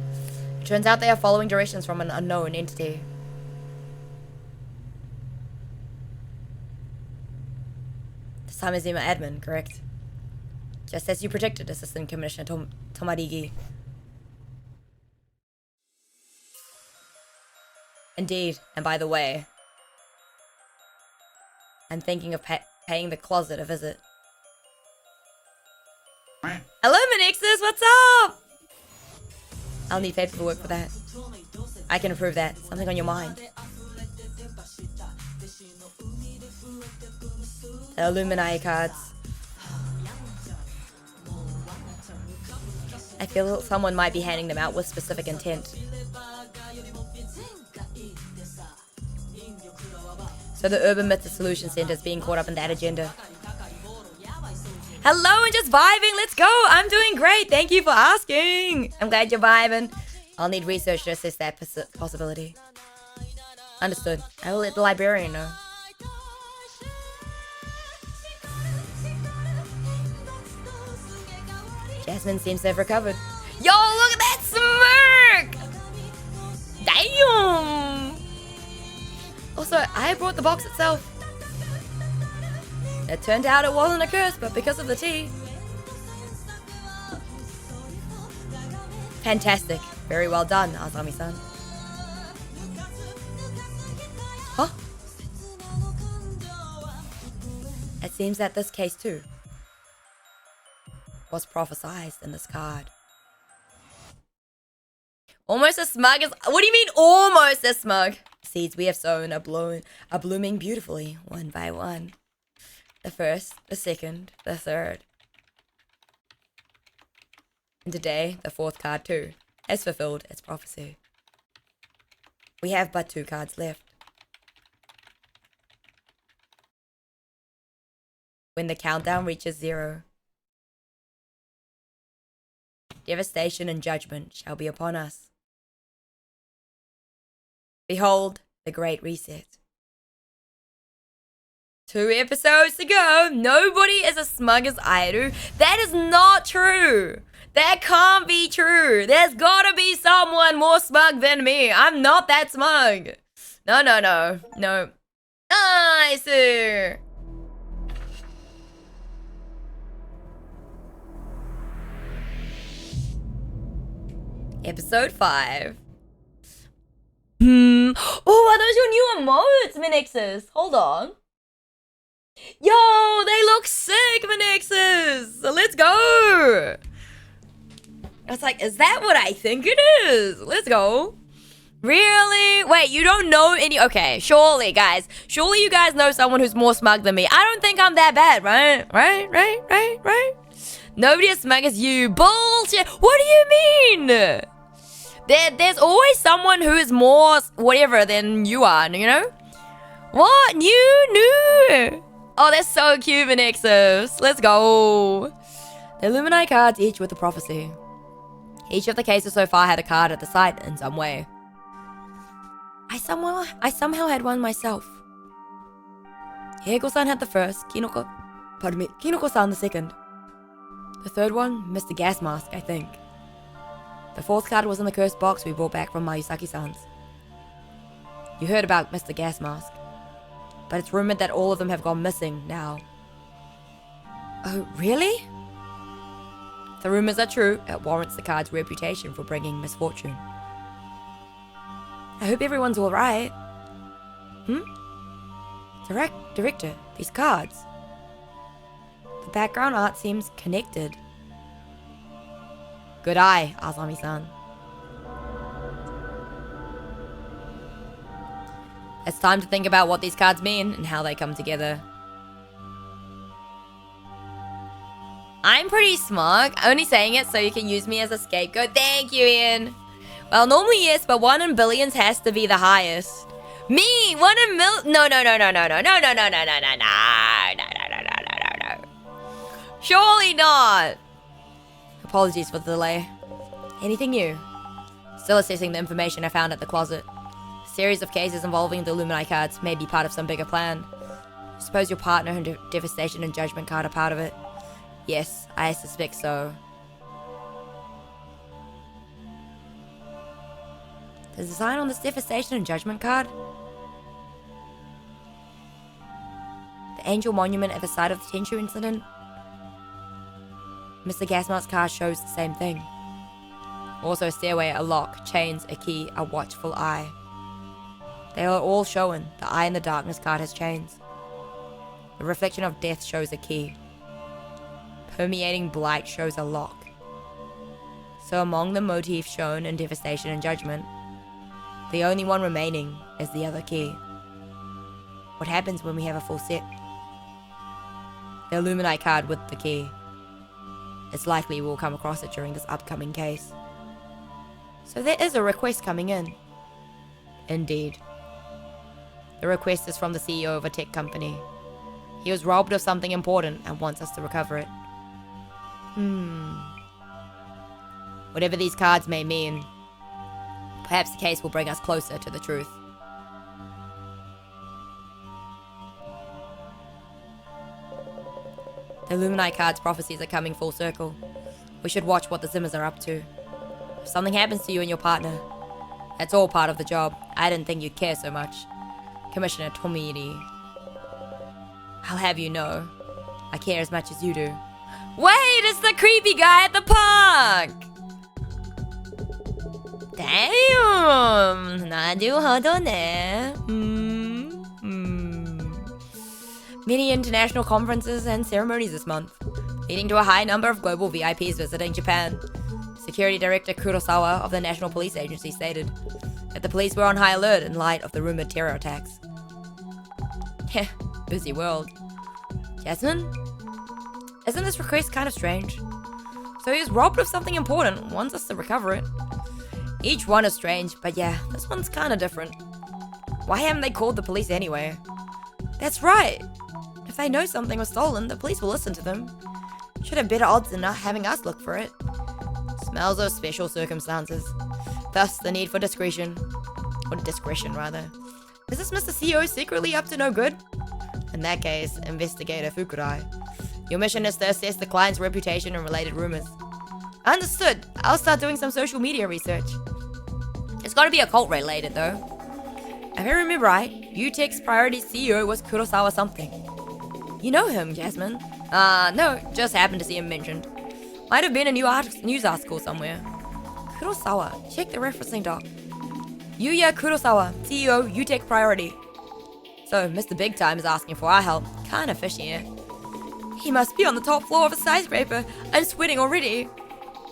It turns out they are following directions from an unknown entity. The Samizima admin, correct? Just as you predicted, Assistant Commissioner Tomarigi. Indeed, and by the way, I'm thinking of paying the closet a visit. Hello, Manixus, what's up? I'll need paperwork for that. I can approve that. Something on your mind? The Illuminati cards. I feel someone might be handing them out with specific intent. So the Urban Myth Dissolution Center is being caught up in that agenda. Hello and just vibing, let's go! I'm doing great, thank you for asking! I'm glad you're vibing. I'll need research to assess that possibility. Understood. I will let the librarian know. Jasmine seems to have recovered. Yo, look at that smirk! Damn! Also, I brought the box itself. It turned out it wasn't a curse, but because of the tea. Fantastic. Very well done, Azami-san. Huh? It seems that this case too was prophesied in this card. Almost as smug as... What do you mean almost as smug? Seeds we have sown are blooming beautifully, one by one. The first, the second, the third. And today, the fourth card too has fulfilled its prophecy. We have but 2 cards left. When the countdown reaches 0, devastation and judgment shall be upon us. Behold, the Great Reset. 2 episodes to go. Nobody is as smug as aeru. That is not true. That can't be true. There's gotta be someone more smug than me. I'm not that smug. No. Nice. Episode 5. Oh, are those your new emotes, Minixes? Hold on. Yo, they look sick, Minixes. Let's go. I was like, is that what I think it is? Let's go. Really? Wait, you don't know any... Okay, surely, guys. Surely you guys know someone who's more smug than me. I don't think I'm that bad, right? Right? Nobody as smug as you. Bullshit. What do you mean? There's always someone who is more whatever than you are, you know? What? New? Oh, that's so cute, Nexus. Let's go. The Illuminati cards, each with a prophecy. Each of the cases so far had a card at the site in some way. I somehow had one myself. Hego-san had the first, Kinoko-san the second. The third one, Mr. Gas Mask, I think. The fourth card was in the cursed box we brought back from Mayusaki-san's. You heard about Mr. Gas Mask, but it's rumored that all of them have gone missing now. Oh, really? If the rumors are true, it warrants the card's reputation for bringing misfortune. I hope everyone's alright. Director, these cards. The background art seems connected. Good eye, Azami-san. It's time to think about what these cards mean and how they come together. I'm pretty smug, only saying it so you can use me as a scapegoat. Thank you, Ian. Well, normally yes, but 1 in billions has to be the highest. Me, 1 in no. Surely not. Apologies for the delay. Anything new? Still assessing the information I found at the closet. A series of cases involving the Illuminati cards may be part of some bigger plan. Suppose your partner and Devastation and Judgment card are part of it? Yes, I suspect so. The design on this Devastation and Judgment card? The angel monument at the site of the Tenshu incident? Mr. Gasmart's card shows the same thing. Also a stairway, a lock, chains, a key, a watchful eye. They are all shown. The eye in the darkness card has chains. The reflection of death shows a key. Permeating blight shows a lock. So among the motifs shown in Devastation and Judgment, the only one remaining is the other key. What happens when we have a full set? The Illuminati card with the key. It's likely we'll come across it during this upcoming case. So there is a request coming in. Indeed. The request is from the CEO of a tech company. He was robbed of something important and wants us to recover it. Whatever these cards may mean, perhaps the case will bring us closer to the truth. The Illuminati card's prophecies are coming full circle. We should watch what the Zimmers are up to. If something happens to you and your partner, that's all part of the job. I didn't think you'd care so much. Commissioner Tomiri. I'll have you know, I care as much as you do. Wait, it's the creepy guy at the park! Damn! なるほどね. Many international conferences and ceremonies this month, leading to a high number of global VIPs visiting Japan. Security Director Kurosawa of the National Police Agency stated that the police were on high alert in light of the rumored terror attacks. Heh, busy world. Jasmine? Isn't this request kind of strange? So he was robbed of something important, wants us to recover it. Each one is strange, but yeah, this one's kind of different. Why haven't they called the police anyway? That's right. If they know something was stolen, the police will listen to them. Should have better odds than not having us look for it. Smells of special circumstances. Thus, the need for discretion. Or discretion, rather. Is this Mr. CEO secretly up to no good? In that case, Investigator Fukurai. Your mission is to assess the client's reputation and related rumors. Understood. I'll start doing some social media research. It's gotta be occult related, though. If I remember right, UTech's priority CEO was Kurosawa something. You know him, Jasmine? No, just happened to see him mentioned. Might have been a news article somewhere. Kurosawa, check the referencing doc. Yuya Kurosawa, CEO, UTech priority. So, Mr. Big Time is asking for our help. Kinda fishy here. He must be on the top floor of a skyscraper. I'm sweating already.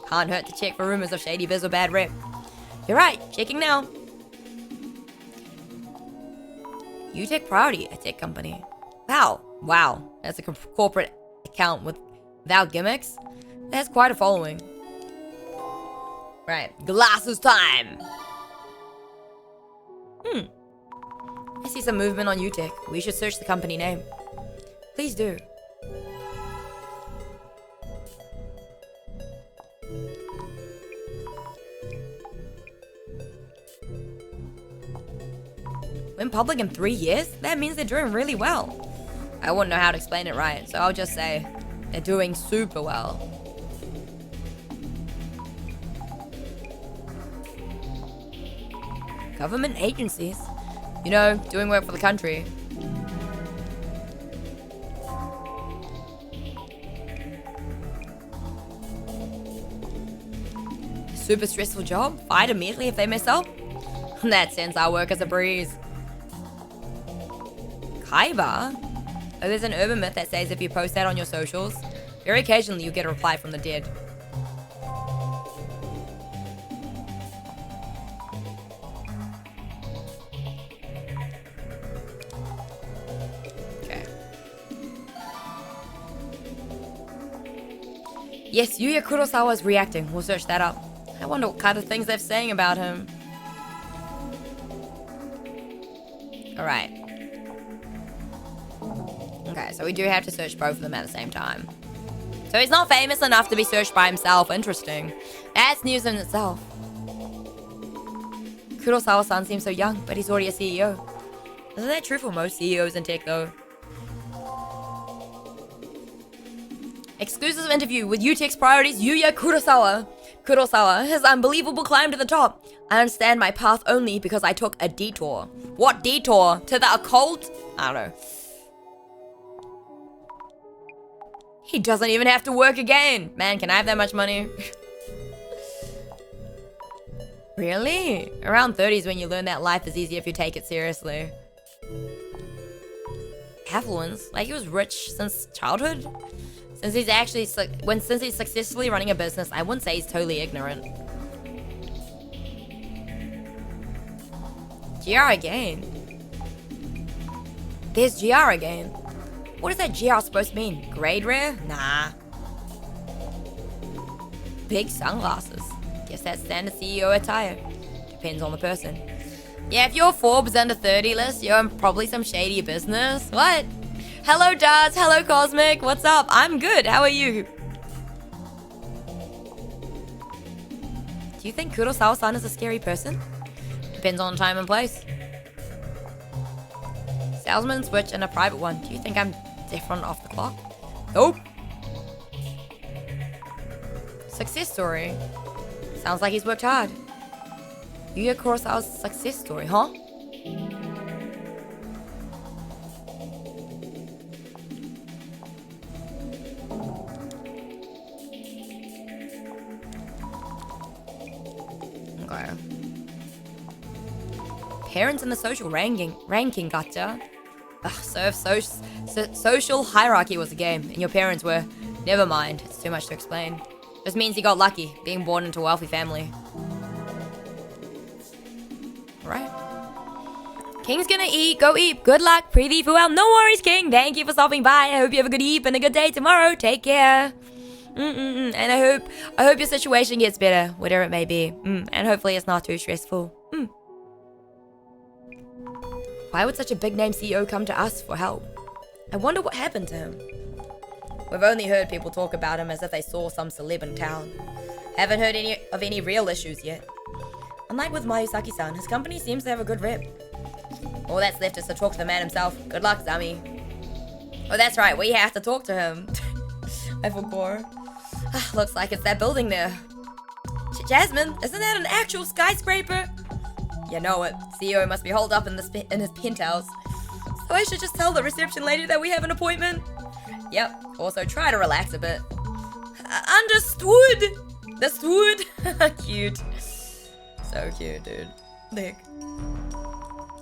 Can't hurt to check for rumors of shady biz or bad rep. You're right, checking now. UTech priority, a tech company. Wow, that's a corporate account without gimmicks. That's quite a following. Right, glasses time. I see some movement on UTech. We should search the company name. Please do. Went public in 3 years? That means they're doing really well. I wouldn't know how to explain it right, so I'll just say they're doing super well. Government agencies? You know, doing work for the country. Super stressful job? Fired immediately if they mess up? In that sense, our work is a breeze. Kaiba? Oh, there's an urban myth that says if you post that on your socials, very occasionally you get a reply from the dead. Okay. Yes, Yuya Kurosawa is reacting. We'll search that up. I wonder what kind of things they're saying about him. Alright. Okay, so we do have to search both of them at the same time. So he's not famous enough to be searched by himself. Interesting. That's news in itself. Kurosawa-san seems so young, but he's already a CEO. Isn't that true for most CEOs in tech, though? Exclusive interview with UTech's priorities, Yuya Kurosawa. Kurosawa, his unbelievable climb to the top. I understand my path only because I took a detour. What detour? To the occult? I don't know. He doesn't even have to work again. Man, can I have that much money? Really? Around 30 is when you learn that life is easier if you take it seriously. Affluence? Like he was rich since childhood? Since he's successfully running a business, I wouldn't say he's totally ignorant. GR again. There's GR again. What is that GR supposed to mean? Grade rare? Nah. Big sunglasses. Guess that's standard CEO attire. Depends on the person. Yeah, if you're Forbes under 30 list, you're in probably some shady business. What? Hello, Daz. Hello, Cosmic. What's up? I'm good. How are you? Do you think Kurosawa-san is a scary person? Depends on time and place. Salesman, switch, and a private one. Do you think I'm different off the clock? Nope. success story. Sounds like he's worked hard. Yuya Kurosawa's success story, huh? Okay. Parents in the social ranking, gotcha. Ugh, so if social hierarchy was a game, and your parents were, never mind, it's too much to explain. Just means you got lucky, being born into a wealthy family. Right. King's gonna eat, go eat, good luck, pretty well. No worries, King, thank you for stopping by. I hope you have a good eat and a good day tomorrow. Take care. And I hope your situation gets better, whatever it may be. And hopefully it's not too stressful. Why would such a big name CEO come to us for help? I wonder what happened to him. We've only heard people talk about him as if they saw some celeb in town. Haven't heard any real issues yet. Unlike with Mayusaki-san, his company seems to have a good rep. All that's left is to talk to the man himself. Good luck, Zami. Oh, that's right, we have to talk to him. I forgot. Looks like it's that building there. Jasmine, isn't that an actual skyscraper? You know it. CEO must be holed up in his penthouse. So I should just tell the reception lady that we have an appointment? Yep. Also, try to relax a bit. Understood! Understood! Cute. So cute, dude. Look.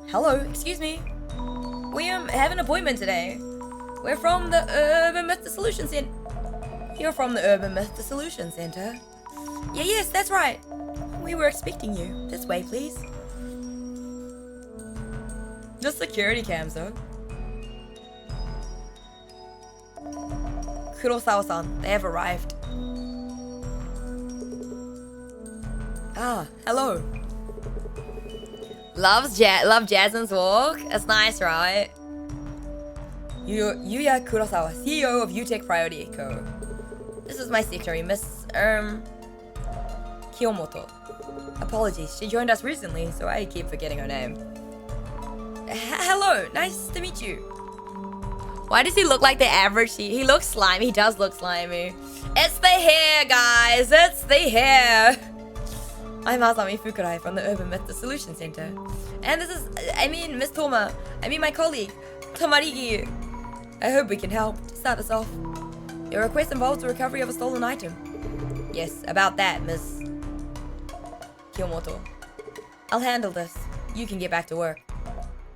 Hello, excuse me. We have an appointment today. We're from the Urban Myth Dissolution Center. You're from the Urban Myth Dissolution Center. Yes, that's right. We were expecting you. This way, please. The security cams, though. Kurosawa-san, they have arrived. Ah, hello. Love Jasmine's walk. It's nice, right? Yuya Kurosawa, CEO of UTech Priority Co. This is my secretary, Miss Kiyomoto. Apologies, she joined us recently, so I keep forgetting her name. Hello, nice to meet you. Why does he look like the average? He looks slimy. He does look slimy. It's the hair, guys. It's the hair. I'm Asami Fukurai from the Urban Myth Dissolution Center. And this is, Miss Toma. My colleague, Tamarigi. I hope we can help. To start us off. Your request involves the recovery of a stolen item. Yes, about that, Miss Kiyomoto. I'll handle this. You can get back to work.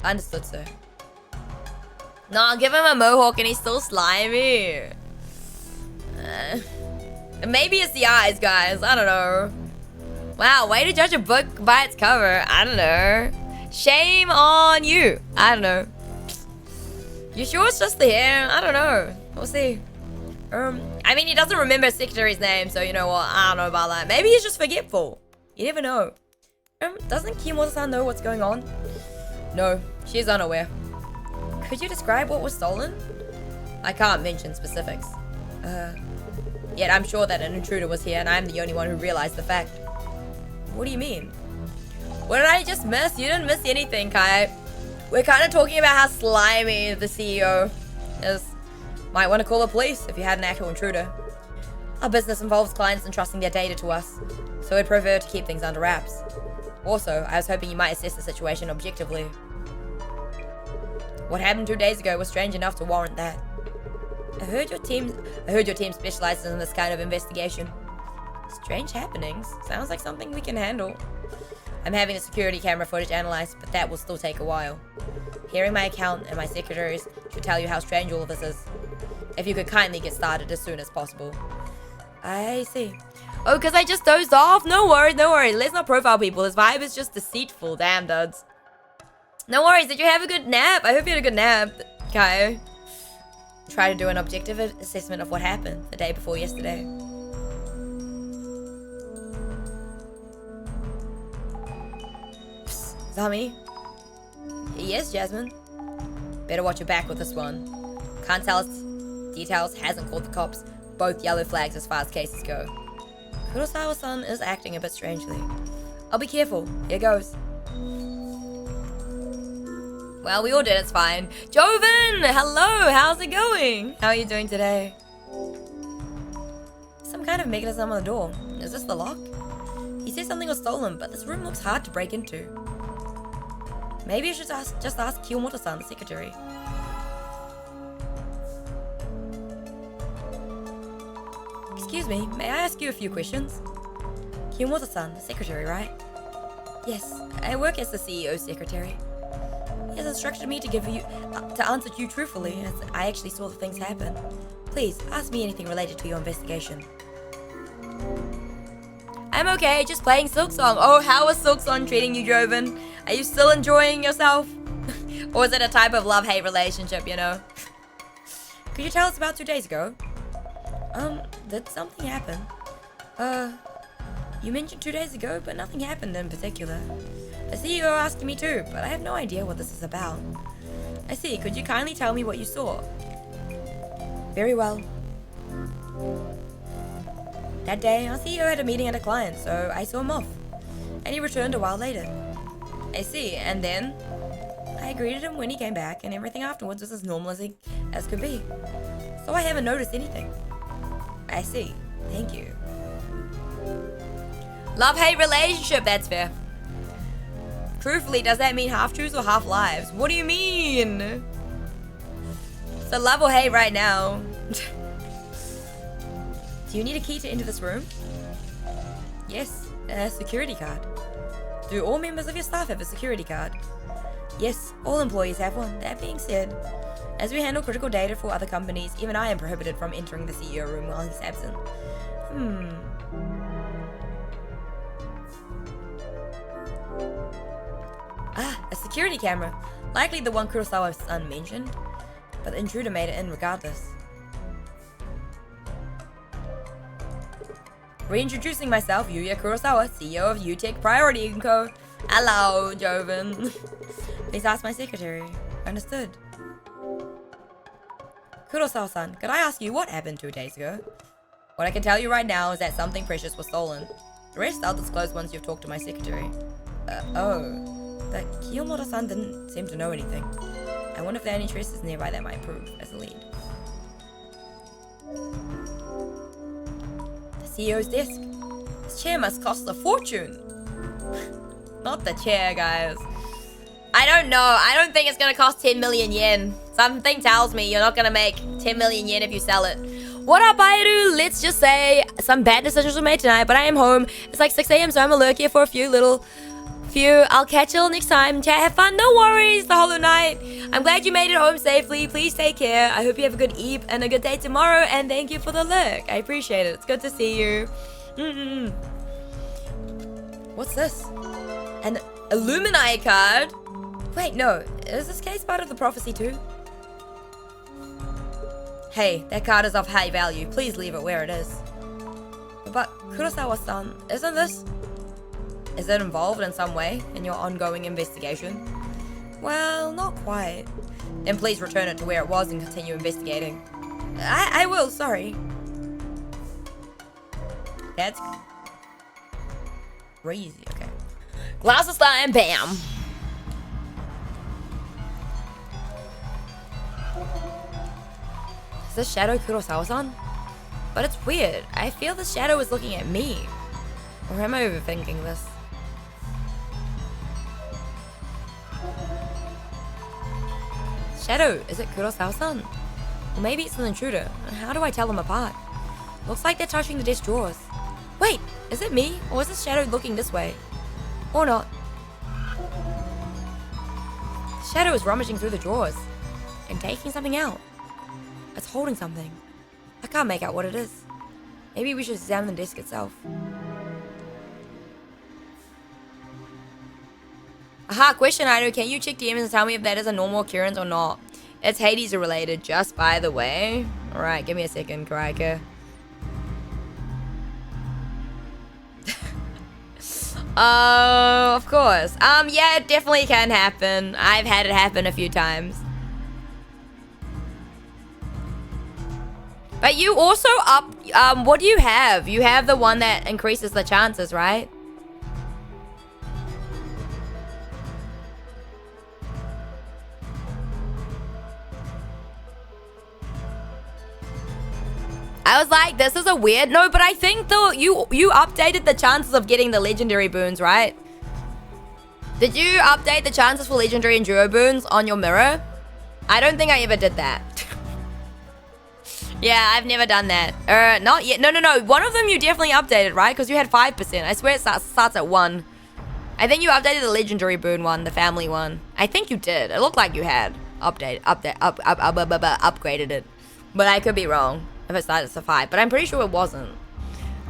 Understood, sir. No, give him a mohawk and he's still slimy. Maybe it's the eyes, guys. I don't know. Wow, way to judge a book by its cover. I don't know. Shame on you. I don't know. You sure it's just the hair? I don't know. We'll see. He doesn't remember his secretary's name, so you know what? I don't know about that. Maybe he's just forgetful. You never know. Doesn't Kiyomoto-san know what's going on? No, she's unaware. Could you describe what was stolen? I can't mention specifics. Yet I'm sure that an intruder was here and I'm the only one who realized the fact. What do you mean? What did I just miss? You didn't miss anything, Kai. We're kind of talking about how slimy the CEO is. Might want to call the police if you had an actual intruder. Our business involves clients entrusting their data to us, so we'd prefer to keep things under wraps. Also, I was hoping you might assess the situation objectively. What happened 2 days ago was strange enough to warrant that. I heard your team specializes in this kind of investigation. Strange happenings. Sounds like something we can handle. I'm having the security camera footage analyzed, but that will still take a while. Hearing my account and my secretaries should tell you how strange all of this is. If you could kindly get started as soon as possible. I see. Oh, because I just dozed off? No worries, no worries. Let's not profile people. This vibe is just deceitful. Damn, duds. No worries. Did you have a good nap? I hope you had a good nap, Kai. Try to do an objective assessment of what happened the day before yesterday. Psst, Zami? Yes, Jasmine? Better watch your back with this one. Can't tell us details, hasn't called the cops. Both yellow flags as far as cases go. Kurosawa-san is acting a bit strangely. I'll be careful. Here goes. Well, we all did. It's fine. Joven! Hello! How's it going? How are you doing today? some kind of mechanism on the door. Is this the lock? He said something was stolen, but this room looks hard to break into. Maybe I should just ask Kiyomoto-san, the secretary. Excuse me, may I ask you a few questions? Kiyomoto-san, the secretary, right? Yes, I work as the CEO's secretary. He has instructed me to answer you truthfully, as I actually saw the things happen. Please, ask me anything related to your investigation. I'm okay, just playing Silksong. Oh, how is Silksong treating you, Joven? Are you still enjoying yourself? Or is it a type of love-hate relationship, you know? Could you tell us about 2 days ago? Did something happen? You mentioned 2 days ago, but nothing happened in particular. The CEO asked me too, but I have no idea what this is about. I see, could you kindly tell me what you saw? Very well. That day, our CEO had a meeting at a client, so I saw him off. And he returned a while later. I see, and then? I greeted him when he came back, and everything afterwards was as normal as could be. So I haven't noticed anything. I see. Thank you. Love-hate relationship, that's fair. Truthfully, does that mean half-truths or half-lives? What do you mean? So love or hate right now. Do you need a key to enter this room? Yes, a security card. Do all members of your staff have a security card? Yes, all employees have one. That being said, as we handle critical data for other companies, even I am prohibited from entering the CEO room while he's absent. Ah, a security camera. Likely the one Kurosawa-san mentioned. But the intruder made it in regardless. Reintroducing myself, Yuya Kurosawa, CEO of UTech Priority & Co. Hello, Joven. Please ask my secretary. Understood. Kurosawa-san, could I ask you what happened 2 days ago? What I can tell you right now is that something precious was stolen. The rest I'll disclose once you've talked to my secretary. But Kiyomoto-san didn't seem to know anything. I wonder if there are any traces nearby that might prove as a lead. The CEO's desk. This chair must cost a fortune. Not the chair, guys. I don't know. I don't think it's gonna cost 10 million yen. Something tells me you're not gonna make 10 million yen if you sell it. What up, aeru? Let's just say some bad decisions were made tonight, but I am home. It's like 6 a.m, so I'm gonna lurk here for a few. I'll catch you all next time. Chat, have fun. No worries. The Hollow Knight. I'm glad you made it home safely. Please take care. I hope you have a good eve and a good day tomorrow. And thank you for the lurk. I appreciate it. It's good to see you. What's this? An Illuminati card? Wait, no. Is this case part of the prophecy too? Hey, that card is of high value. Please leave it where it is. But Kurosawa-san, isn't this? Is it involved in some way in your ongoing investigation? Well, not quite. Then please return it to where it was and continue investigating. I will, sorry. That's crazy, okay. Glasses time, bam! Is this shadow Kurosawa-san? But it's weird. I feel the shadow is looking at me. Or am I overthinking this? Shadow, is it Kurosawa-san? Or maybe it's an intruder. How do I tell them apart? Looks like they're touching the desk drawers. Wait, is it me? Or is this shadow looking this way? Or not? The shadow is rummaging through the drawers and taking something out. It's holding something. I can't make out what it is. Maybe we should examine the desk itself. Aha, question aeru, can you check DMs and tell me if that is a normal occurrence or not? It's Hades related, just by the way. Alright, give me a second, Karika. Of course. Yeah, it definitely can happen. I've had it happen a few times. But you also what do you have? You have the one that increases the chances, right? I was like, this is a weird... No, but I think though you updated the chances of getting the legendary boons, right? Did you update the chances for legendary and duo boons on your mirror? I don't think I ever did that. Yeah, I've never done that. Not yet. No. One of them you definitely updated, right? Because you had 5%. I swear it starts at 1. I think you updated the legendary boon one, the family one. I think you did. It looked like you had upgraded it. But I could be wrong if it started at 5. But I'm pretty sure it wasn't.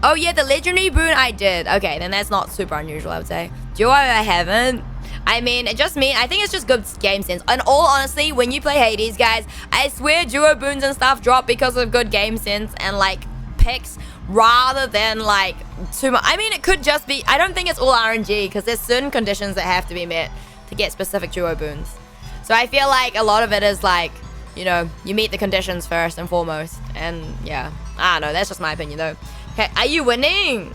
Oh yeah, the legendary boon I did. Okay, then that's not super unusual, I would say. Duo I haven't. I mean, it just I think it's just good game sense. And all honesty, when you play Hades, guys, I swear duo boons and stuff drop because of good game sense and like picks rather than like too much. I mean, it could just be, I don't think it's all RNG because there's certain conditions that have to be met to get specific duo boons. So I feel like a lot of it is like, you know, you meet the conditions first and foremost. And yeah, I don't know, that's just my opinion though. Okay, are you winning?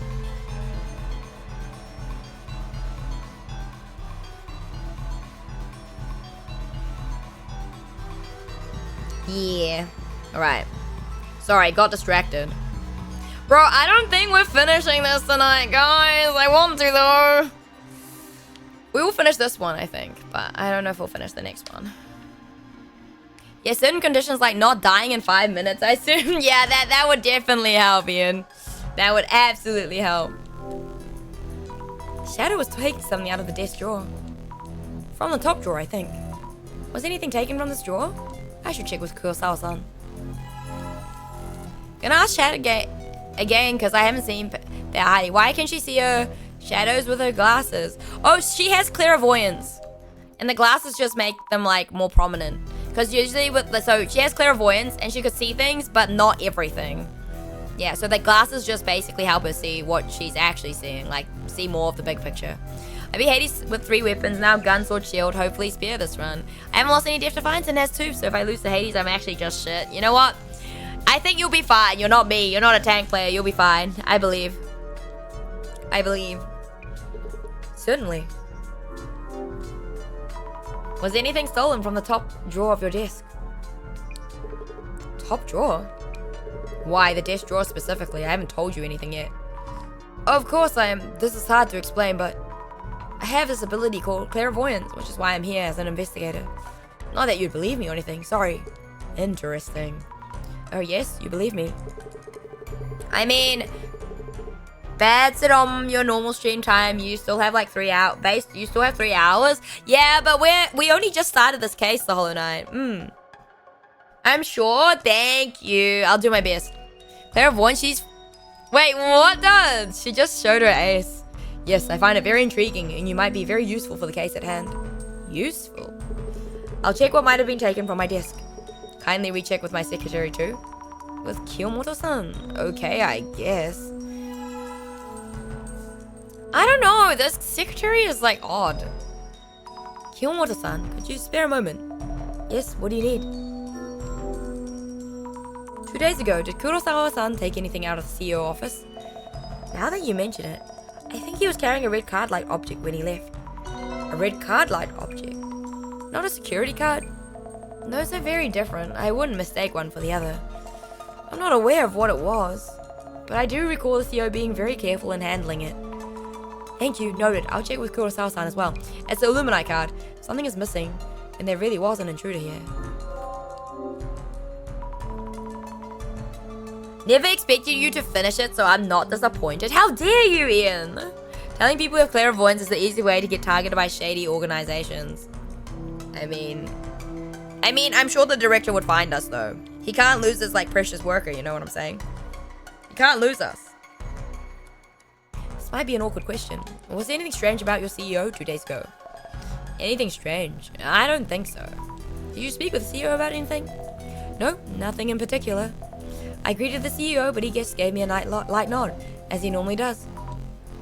Yeah. Alright. Sorry, got distracted. Bro, I don't think we're finishing this tonight, guys. I want to, though. We will finish this one, I think. But I don't know if we'll finish the next one. Yeah, certain conditions like not dying in 5 minutes, I assume. Yeah, that would definitely help, Ian. That would absolutely help. Shadow was taking something out of the desk drawer. From the top drawer, I think. Was anything taken from this drawer? I should check with Kurosawa-san. Gonna ask Shadow again, because I haven't seen that Heidi. Why can she see her shadows with her glasses? Oh, she has clairvoyance. And the glasses just make them, like, more prominent. Because usually so she has clairvoyance, and she could see things, but not everything. Yeah, so the glasses just basically help her see what she's actually seeing. Like, see more of the big picture. I beat Hades with 3 weapons, now gun, sword, shield, hopefully spare this run. I haven't lost any Death Defiance and has 2, so if I lose to Hades, I'm actually just shit. You know what? I think you'll be fine. You're not me. You're not a tank player. You'll be fine. I believe. I believe. Certainly. Was anything stolen from the top drawer of your desk? Top drawer? Why, the desk drawer specifically? I haven't told you anything yet. Of course I am. This is hard to explain, but I have this ability called clairvoyance, which is why I'm here as an investigator. Not that you'd believe me or anything. Sorry. Interesting. Oh yes, you believe me. I mean, that's it on your normal stream time. You still have like 3 hours. You still have 3 hours? Yeah, but we only just started this case the Hollow Knight. I'm sure. Thank you. I'll do my best. Clairvoyance, she's... Wait, what does? She just showed her ace. Yes, I find it very intriguing, and you might be very useful for the case at hand. Useful? I'll check what might have been taken from my desk. Kindly recheck with my secretary too. With Kiyomoto-san? Okay, I guess. I don't know, this secretary is like odd. Kiyomoto-san, could you spare a moment? Yes, what do you need? 2 days ago, did Kurosawa-san take anything out of the CEO office? Now that you mention it, I think he was carrying a red card-like object when he left. A red card-like object? Not a security card? Those are very different. I wouldn't mistake one for the other. I'm not aware of what it was, but I do recall the CEO being very careful in handling it. Thank you, noted. I'll check with Kurosawa-san as well. It's the Illuminati card. Something is missing, and there really was an intruder here. Never expected you to finish it, so I'm not disappointed. How dare you, Ian? Telling people with clairvoyance is the easy way to get targeted by shady organizations. I mean, I'm sure the director would find us, though. He can't lose his, like, precious worker, you know what I'm saying? He can't lose us. This might be an awkward question. Was there anything strange about your CEO 2 days ago? Anything strange? I don't think so. Did you speak with the CEO about anything? No, nothing in particular. I greeted the CEO, but he just gave me a light nod, as he normally does.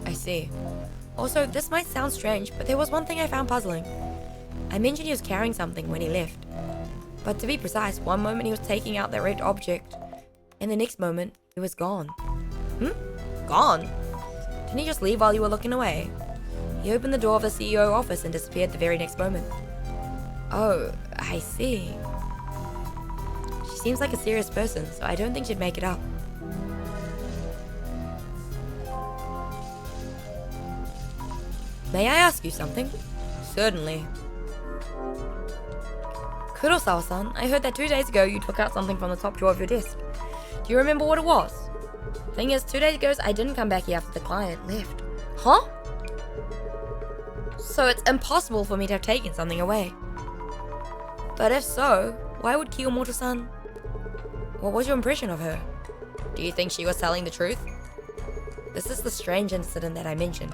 I see. Also, this might sound strange, but there was one thing I found puzzling. I mentioned he was carrying something when he left. But to be precise, one moment he was taking out that red object, and the next moment, he was gone. Gone? Didn't he just leave while you were looking away? He opened the door of the CEO office and disappeared the very next moment. Oh, I see. She seems like a serious person, so I don't think she'd make it up. May I ask you something? Certainly. Kurosawa-san, I heard that 2 days ago you took out something from the top drawer of your desk. Do you remember what it was? Thing is, 2 days ago I didn't come back here after the client left. Huh? So it's impossible for me to have taken something away. But if so, why would Kiyomoto-san... What was your impression of her? Do you think she was telling the truth? This is the strange incident that I mentioned.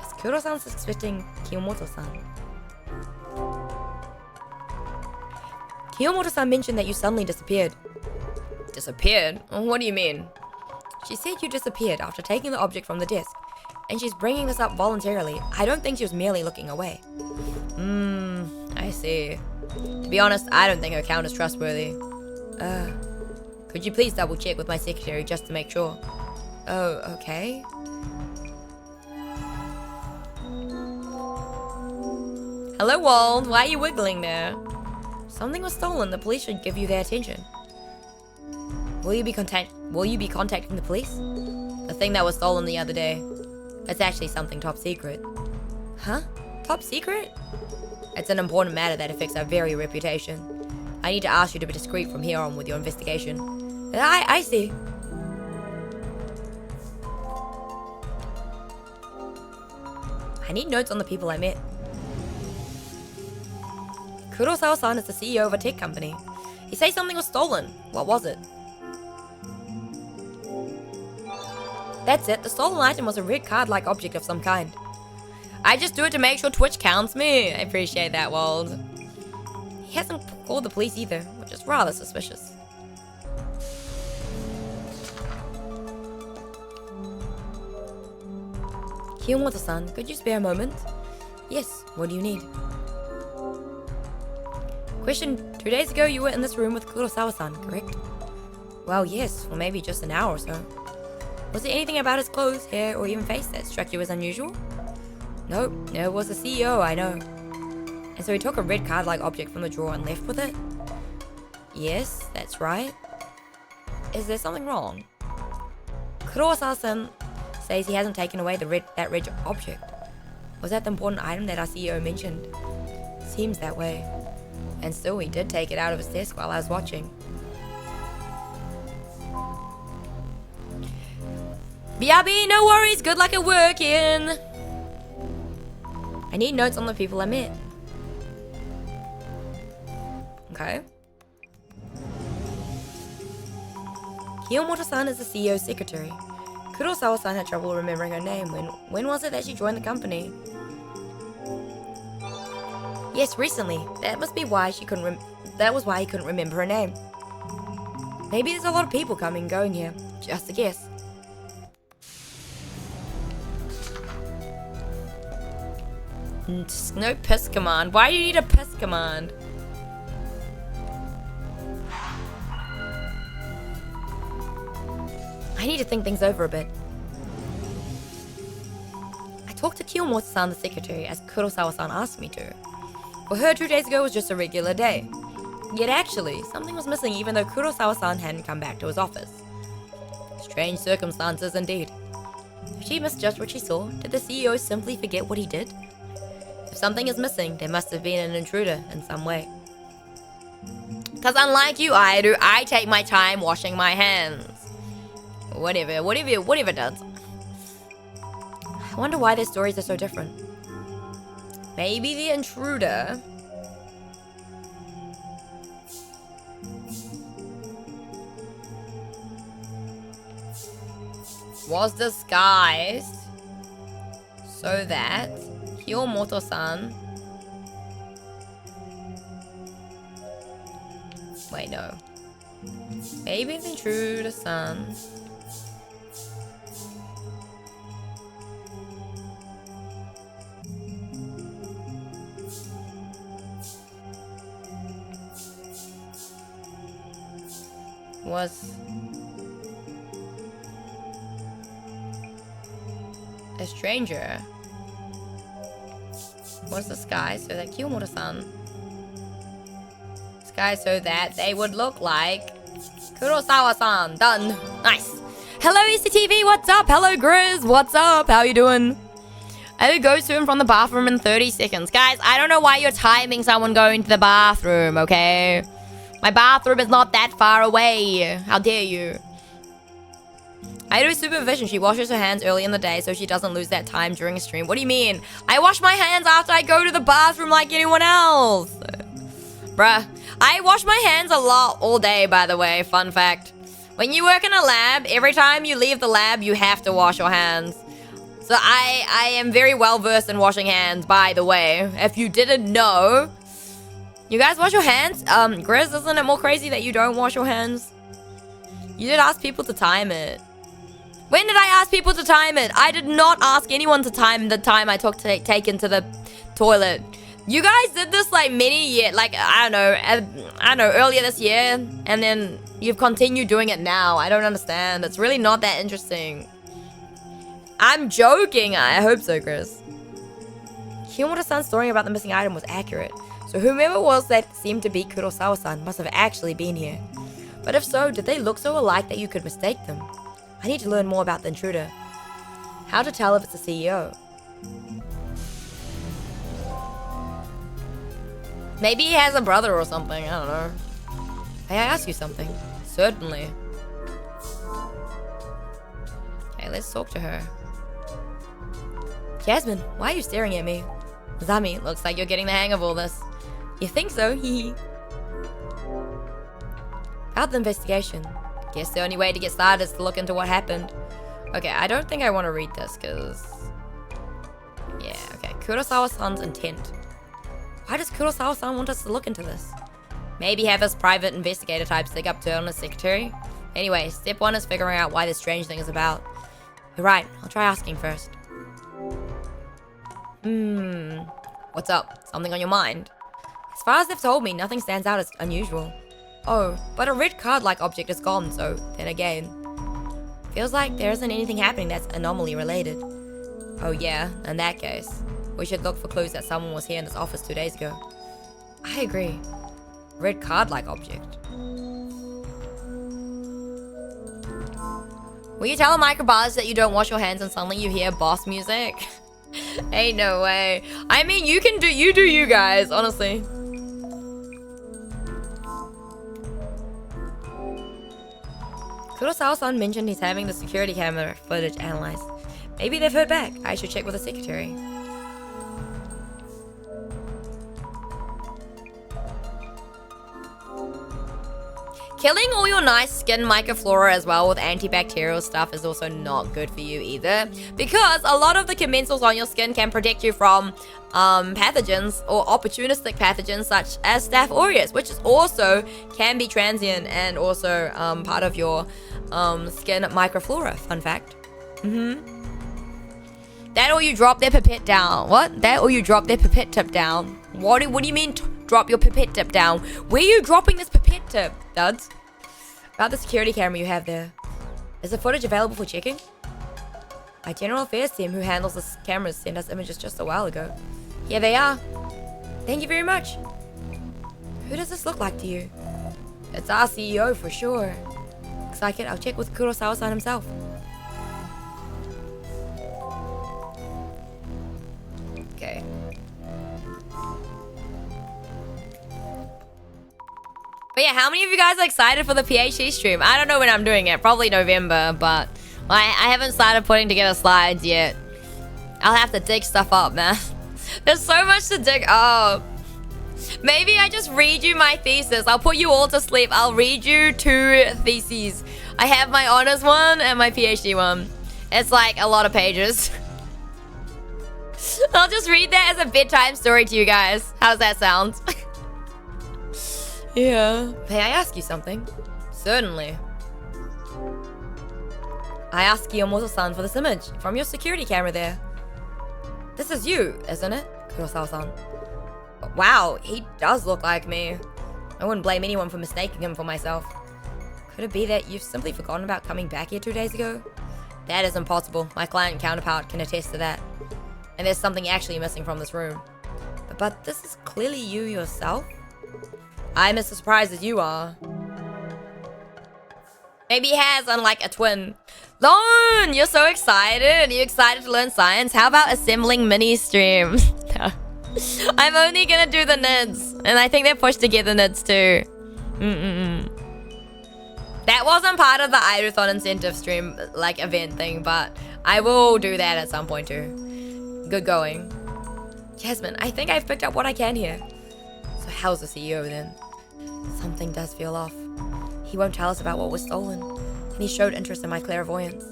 Is Kuro-san suspecting Kiyomoto-san? Kiyomoto-san mentioned that you suddenly disappeared. Disappeared? What do you mean? She said you disappeared after taking the object from the desk, and she's bringing this up voluntarily. I don't think she was merely looking away. I see. To be honest, I don't think her account is trustworthy. Could you please double check with my secretary just to make sure? Oh, okay. Hello, Wald. Why are you wiggling there? Something was stolen. The police should give you their attention. Will you be contacting the police? The thing that was stolen the other day. It's actually something top secret. Huh? Top secret? It's an important matter that affects our very reputation. I need to ask you to be discreet from here on with your investigation. I see. I need notes on the people I met. Kurosawa-san is the CEO of a tech company. He says something was stolen. What was it? That's it. The stolen item was a red card-like object of some kind. I just do it to make sure Twitch counts me. I appreciate that, Wald. He hasn't called the police either, which is rather suspicious. Kiyomoto-san, could you spare a moment? Yes, what do you need? Question, 2 days ago you were in this room with Kurosawa-san, correct? Well, yes, for maybe just an hour or so. Was there anything about his clothes, hair, or even face that struck you as unusual? Nope, it was the CEO, I know. And so he took a red card-like object from the drawer and left with it? Yes, that's right. Is there something wrong? Kurosawa-san says he hasn't taken away that red object. Was that the important item that our CEO mentioned? Seems that way. And still, he did take it out of his desk while I was watching. BRB, no worries, good luck at working! I need notes on the people I met. Okay. Kiyomoto-san is the CEO's secretary. Kurosawa-san had trouble remembering her name. When was it that she joined the company? Yes, recently. That must be why that was why he couldn't remember her name. Maybe there's a lot of people coming and going here. Just a guess. No piss command. Why do you need a piss command? I need to think things over a bit. I talked to Kiyomoto-san, the secretary, as Kurosawa-san asked me to. For her, 2 days ago was just a regular day. Yet actually, something was missing even though Kurosawa-san hadn't come back to his office. Strange circumstances indeed. If she misjudged what she saw, did the CEO simply forget what he did? If something is missing, there must have been an intruder in some way. Because unlike you, aeru, I take my time washing my hands. Whatever it does. I wonder why their stories are so different. Maybe the intruder was disguised so that Kiyomoto-san... Wait, no. Maybe the intruder-san... was a stranger, was disguised so that Kiyomoto-san disguised so that they would look like Kurosawa-san. Done. Nice. Hello ECTV, what's up? Hello Grizz, what's up? How you doing? I would go to and from the bathroom in 30 seconds. Guys, I don't know why you're timing someone going to the bathroom, okay? My bathroom is not that far away. How dare you? I do supervision. She washes her hands early in the day so she doesn't lose that time during a stream. What do you mean? I wash my hands after I go to the bathroom like anyone else. Bruh. I wash my hands a lot all day, by the way. Fun fact. When you work in a lab, every time you leave the lab, you have to wash your hands. So I am very well versed in washing hands, by the way. If you didn't know. You guys wash your hands? Grizz, isn't it more crazy that you don't wash your hands? You did ask people to time it. When did I ask people to time it? I did not ask anyone to time the time I took to take into the toilet. You guys did this like many years, like I don't know, earlier this year, and then you've continued doing it now. I don't understand. It's really not that interesting. I'm joking. I hope so, Chris. Hiyomoto-san's story about the missing item was accurate. So whomever it was that seemed to be Kurosawa-san must have actually been here. But if so, did they look so alike that you could mistake them? I need to learn more about the intruder. How to tell if it's the CEO. Maybe he has a brother or something, I don't know. May I ask you something? Certainly. Okay, let's talk to her. Jasmine, why are you staring at me? Zami, looks like you're getting the hang of all this. You think so? Hee. About the investigation. Guess the only way to get started is to look into what happened. Okay, I don't think I want to read this, because... Yeah, okay. Kurosawa-san's intent. Why does Kurosawa-san want us to look into this? Maybe have his private investigator type stick up to on his secretary? Anyway, step 1 is figuring out why this strange thing is about. You're right, I'll try asking first. What's up? Something on your mind? As far as they've told me, nothing stands out as unusual. Oh, but a red card-like object is gone, so then again. Feels like there isn't anything happening that's anomaly related. Oh yeah, in that case, we should look for clues that someone was here in this office 2 days ago. I agree. Red card-like object. Will you tell a microbiologist that you don't wash your hands and suddenly you hear boss music? Ain't no way. I mean, you do you guys, honestly. Kurosawa-san mentioned he's having the security camera footage analyzed. Maybe they've heard back. I should check with the secretary. Killing all your nice skin microflora as well with antibacterial stuff is also not good for you either, because a lot of the commensals on your skin can protect you from pathogens or opportunistic pathogens such as Staph aureus, which is also can be transient and also part of your skin microflora. Fun fact. That or you drop their pipette down. What? That or you drop their pipette tip down. What do you mean drop your pipette tip down? Where are you dropping this pipette tip, duds? About the security camera you have there. Is the footage available for checking? My general affairs team who handles the cameras sent us images just a while ago. Here they are. Thank you very much. Who does this look like to you? It's our CEO for sure. Looks like it. I'll check with Kurosawa-san himself. Okay. But yeah, how many of you guys are excited for the PhD stream? I don't know when I'm doing it. Probably November, but I haven't started putting together slides yet. I'll have to dig stuff up, man. There's so much to dig up. Maybe I just read you my thesis. I'll put you all to sleep. I'll read you 2 theses. I have my honors one and my PhD one. It's like a lot of pages. I'll just read that as a bedtime story to you guys. How does that sound? Yeah. May I ask you something? Certainly. I asked Kiyomoto-san for this image from your security camera there. This is you, isn't it? Kurosawa-san. Wow, he does look like me. I wouldn't blame anyone for mistaking him for myself. Could it be that you've simply forgotten about coming back here 2 days ago? That is impossible. My client counterpart can attest to that. And there's something actually missing from this room. But this is clearly you yourself? I'm as surprised as you are. Maybe he has, unlike a twin. Lone, you're so excited. Are you excited to learn science? How about assembling mini streams? No. I'm only gonna do the NIDS. And I think they're pushed together NIDS too. That wasn't part of the aeru incentive stream, like, event thing, but I will do that at some point too. Good going. Jasmine, I think I've picked up what I can here. So how's the CEO then? Something does feel off. He won't tell us about what was stolen. And he showed interest in my clairvoyance.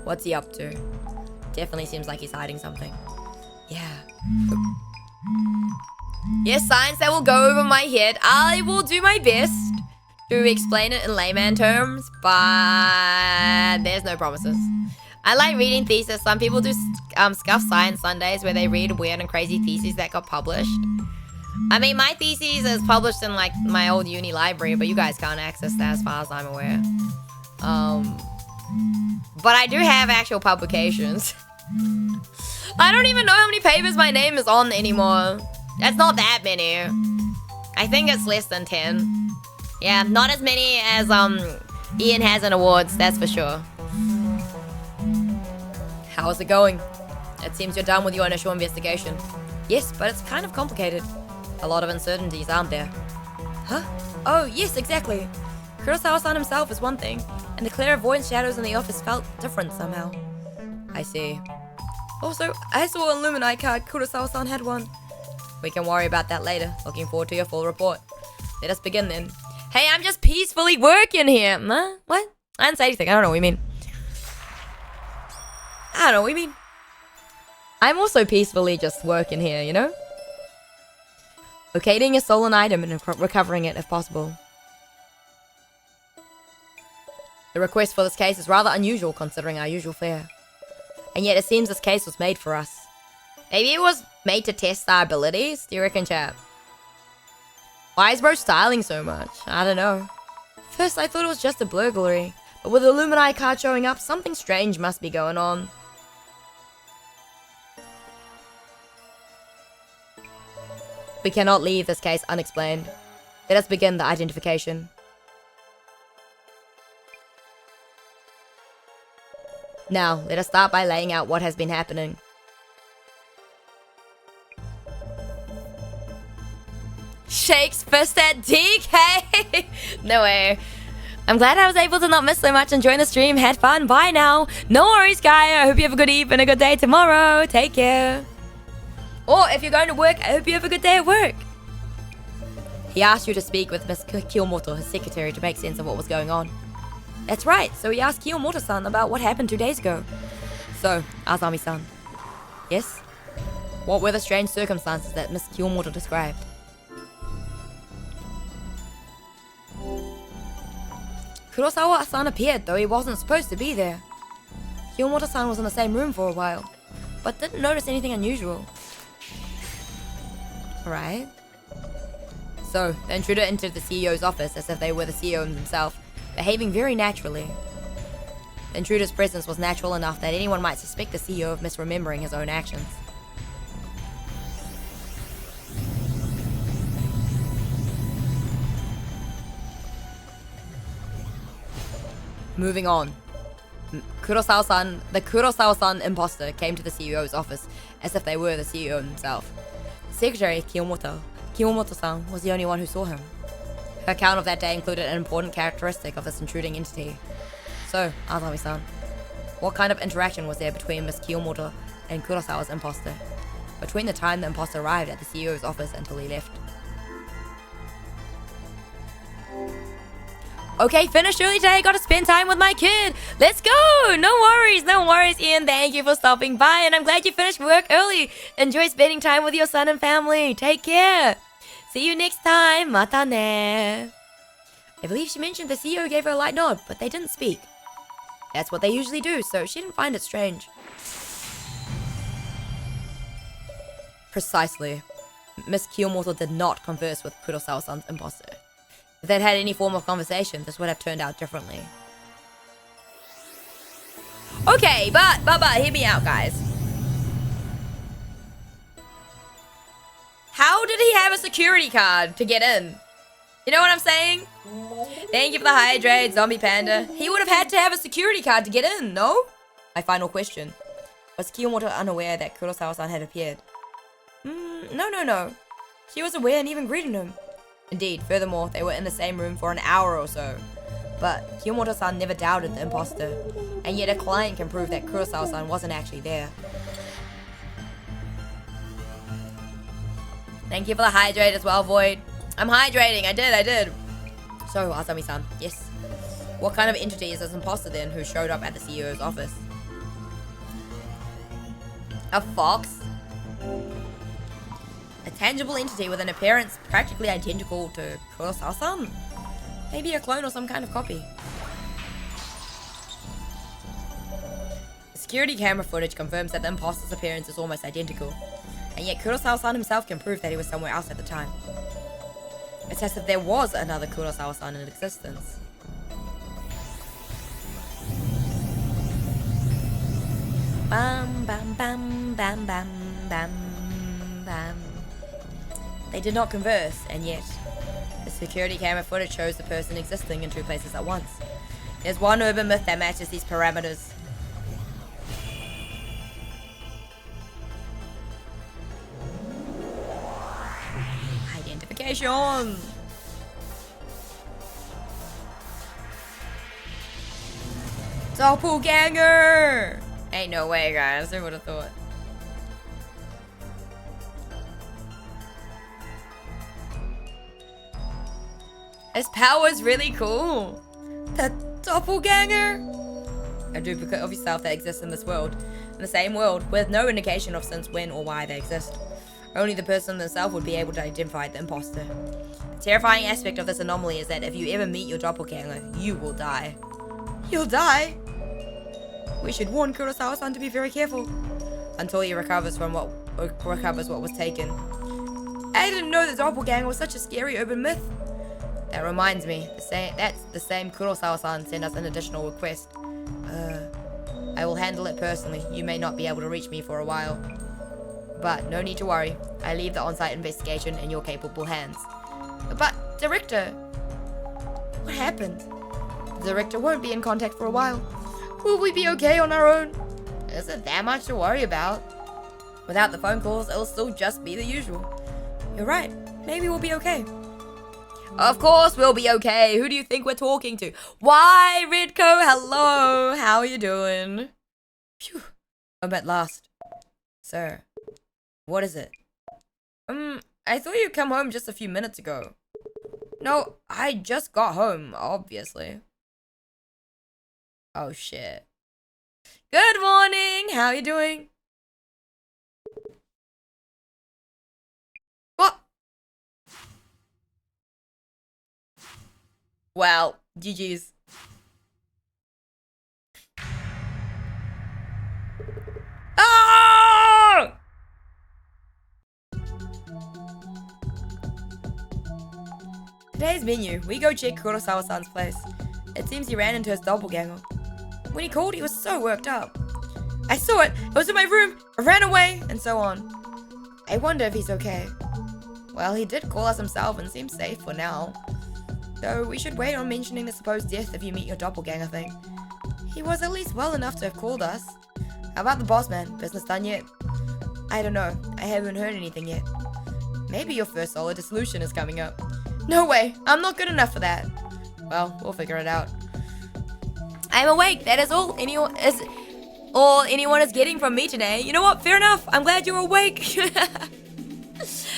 What's he up to? Definitely seems like he's hiding something. Yeah. Yes, science, that will go over my head. I will do my best to explain it in layman terms, but there's no promises. I like reading theses. Some people do scuff science Sundays where they read weird and crazy theses that got published. I mean, my thesis is published in, like, my old uni library, but you guys can't access that as far as I'm aware. But I do have actual publications. I don't even know how many papers my name is on anymore. That's not that many. I think it's less than 10. Yeah, not as many as Ian has in awards, that's for sure. How's it going? It seems you're done with your initial investigation. Yes, but it's kind of complicated. A lot of uncertainties, aren't there? Huh? Oh, yes, exactly. Kurosawa-san himself is one thing, and the clairvoyant shadows in the office felt different somehow. I see. Also, I saw an Illuminati card. Kurosawa-san had one. We can worry about that later. Looking forward to your full report. Let us begin then. Hey, I'm just peacefully working here. Huh? What? I didn't say anything. I don't know what you mean. I don't know what you mean. I'm also peacefully just working here, you know? Locating a stolen item and recovering it if possible. The request for this case is rather unusual considering our usual fare. And yet it seems this case was made for us. Maybe it was made to test our abilities? Do you reckon, chap? Why is bro styling so much? I don't know. First I thought it was just a burglary, but with the Illuminati card showing up, something strange must be going on. We cannot leave this case unexplained. Let us begin the identification. Now, let us start by laying out what has been happening. Shakes fist at DK! No way. I'm glad I was able to not miss so much and join the stream. Had fun. Bye now. No worries, guy. I hope you have a good eve and a good day tomorrow. Take care. Or if you're going to work, I hope you have a good day at work. He asked you to speak with Miss Kiyomoto, his secretary, to make sense of what was going on. That's right, so he asked Kiyomoto-san about what happened 2 days ago. So, Azami-san. Yes? What were the strange circumstances that Miss Kiyomoto described? Kurosawa-san appeared, though he wasn't supposed to be there. Kiyomoto-san was in the same room for a while, but didn't notice anything unusual. Alright. So, the intruder entered the CEO's office as if they were the CEO himself, behaving very naturally. The intruder's presence was natural enough that anyone might suspect the CEO of misremembering his own actions. Moving on. The Kurosawa-san imposter came to the CEO's office as if they were the CEO himself. Secretary Kiyomoto-san was the only one who saw him. Her account of that day included an important characteristic of this intruding entity. So, Azami-san, what kind of interaction was there between Miss Kiyomoto and Kurosawa's imposter, between the time the imposter arrived at the CEO's office until he left? Okay, finished early today. Gotta spend time with my kid. Let's go. No worries, Ian. Thank you for stopping by, and I'm glad you finished work early. Enjoy spending time with your son and family. Take care. See you next time. Mata ne. I believe she mentioned the CEO gave her a light nod, but they didn't speak. That's what they usually do, so she didn't find it strange. Precisely. Miss Kiyomoto did not converse with Kurosawa-san's imposter. If they'd had any form of conversation, this would have turned out differently. Okay, but, hear me out, guys. How did he have a security card to get in? You know what I'm saying? Thank you for the hydrate, Zombie Panda. He would have had to have a security card to get in, no? My final question. Was Kiyomoto unaware that Kurosawa-san had appeared? No. She was aware and even greeted him. Indeed, furthermore, they were in the same room for an hour or so. But Kiyomoto-san never doubted the imposter. And yet a client can prove that Kurosawa-san wasn't actually there. Thank you for the hydrate as well, Void. I'm hydrating, I did. So, Asami-san, yes. What kind of entity is this imposter then who showed up at the CEO's office? A fox? A tangible entity with an appearance practically identical to Kurosawa-san? Maybe a clone or some kind of copy. The security camera footage confirms that the imposter's appearance is almost identical. And yet Kurosawa-san himself can prove that he was somewhere else at the time. It's as if there was another Kurosawa-san in existence. Bam, bam, bam, bam, bam, bam, bam. They did not converse, and yet the security camera footage shows the person existing in two places at once. There's one urban myth that matches these parameters. Identification! Doppelganger! Ain't no way, guys. Who would have thought? His power's really cool. The doppelganger? A duplicate of yourself that exists in this world. In the same world, with no indication of since when or why they exist. Only the person themselves would be able to identify the imposter. The terrifying aspect of this anomaly is that if you ever meet your doppelganger, you will die. You'll die? We should warn Kurosawa-san to be very careful. Until he recovers what was taken. I didn't know the doppelganger was such a scary urban myth. That reminds me, that's the same Kurosawa-san sent us an additional request. I will handle it personally. You may not be able to reach me for a while. But no need to worry. I leave the on-site investigation in your capable hands. But, Director, what happened? The Director won't be in contact for a while. Will we be okay on our own? Isn't that much to worry about. Without the phone calls, it'll still just be the usual. You're right. Maybe we'll be okay. Of course we'll be okay. Who do you think we're talking to? Why, Redco? Hello. How are you doing? Phew. I'm at last. Sir, what is it? I thought you'd come home just a few minutes ago. No, I just got home, obviously. Oh, shit. Good morning. How are you doing? What? Well, GG's. Ah! Today's menu. We go check Kurosawa-san's place. It seems he ran into his doppelganger. When he called, he was so worked up. I saw it. It was in my room. I ran away, and so on. I wonder if he's okay. Well, he did call us himself and seems safe for now. Though we should wait on mentioning the supposed death if you meet your doppelganger thing. He was at least well enough to have called us. How about the boss man? Business done yet? I don't know. I haven't heard anything yet. Maybe your first solar dissolution is coming up. No way. I'm not good enough for that. Well, we'll figure it out. I'm awake. That is all anyone is getting from me today. You know what? Fair enough. I'm glad you're awake.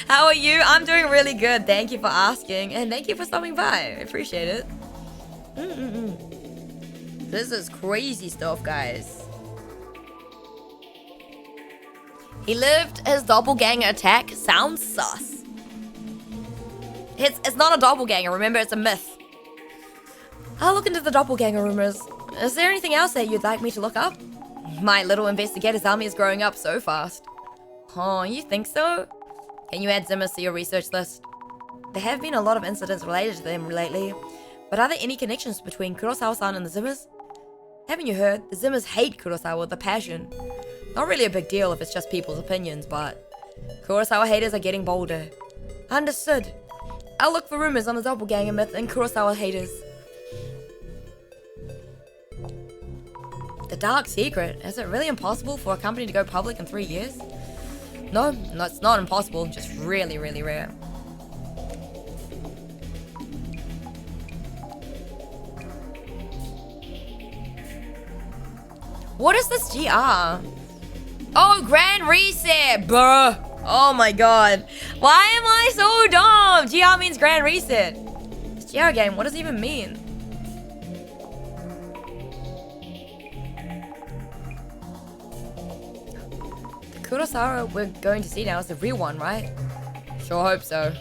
How are you? I'm doing really good. Thank you for asking. And thank you for stopping by. I appreciate it. This is crazy stuff, guys. He lived his doppelganger attack. Sounds sus. It's not a doppelganger. Remember, it's a myth. I'll look into the doppelganger rumors. Is there anything else that you'd like me to look up? My little investigator's army is growing up so fast. Oh, you think so? Can you add Zimmers to your research list? There have been a lot of incidents related to them lately, but are there any connections between Kurosawa-san and the Zimmers? Haven't you heard? The Zimmers hate Kurosawa with a passion. Not really a big deal if it's just people's opinions, but Kurosawa haters are getting bolder. Understood. I'll look for rumors on the doppelganger myth and Kurosawa haters. The dark secret. Is it really impossible for a company to go public in 3 years? No, it's not impossible. Just really, really rare. What is this GR? Oh, Grand Reset, bruh. Oh my god. Why am I so dumb? GR means Grand Reset. This GR game, what does it even mean? The Kurosawa we're going to see now is the real one, right? Sure hope so.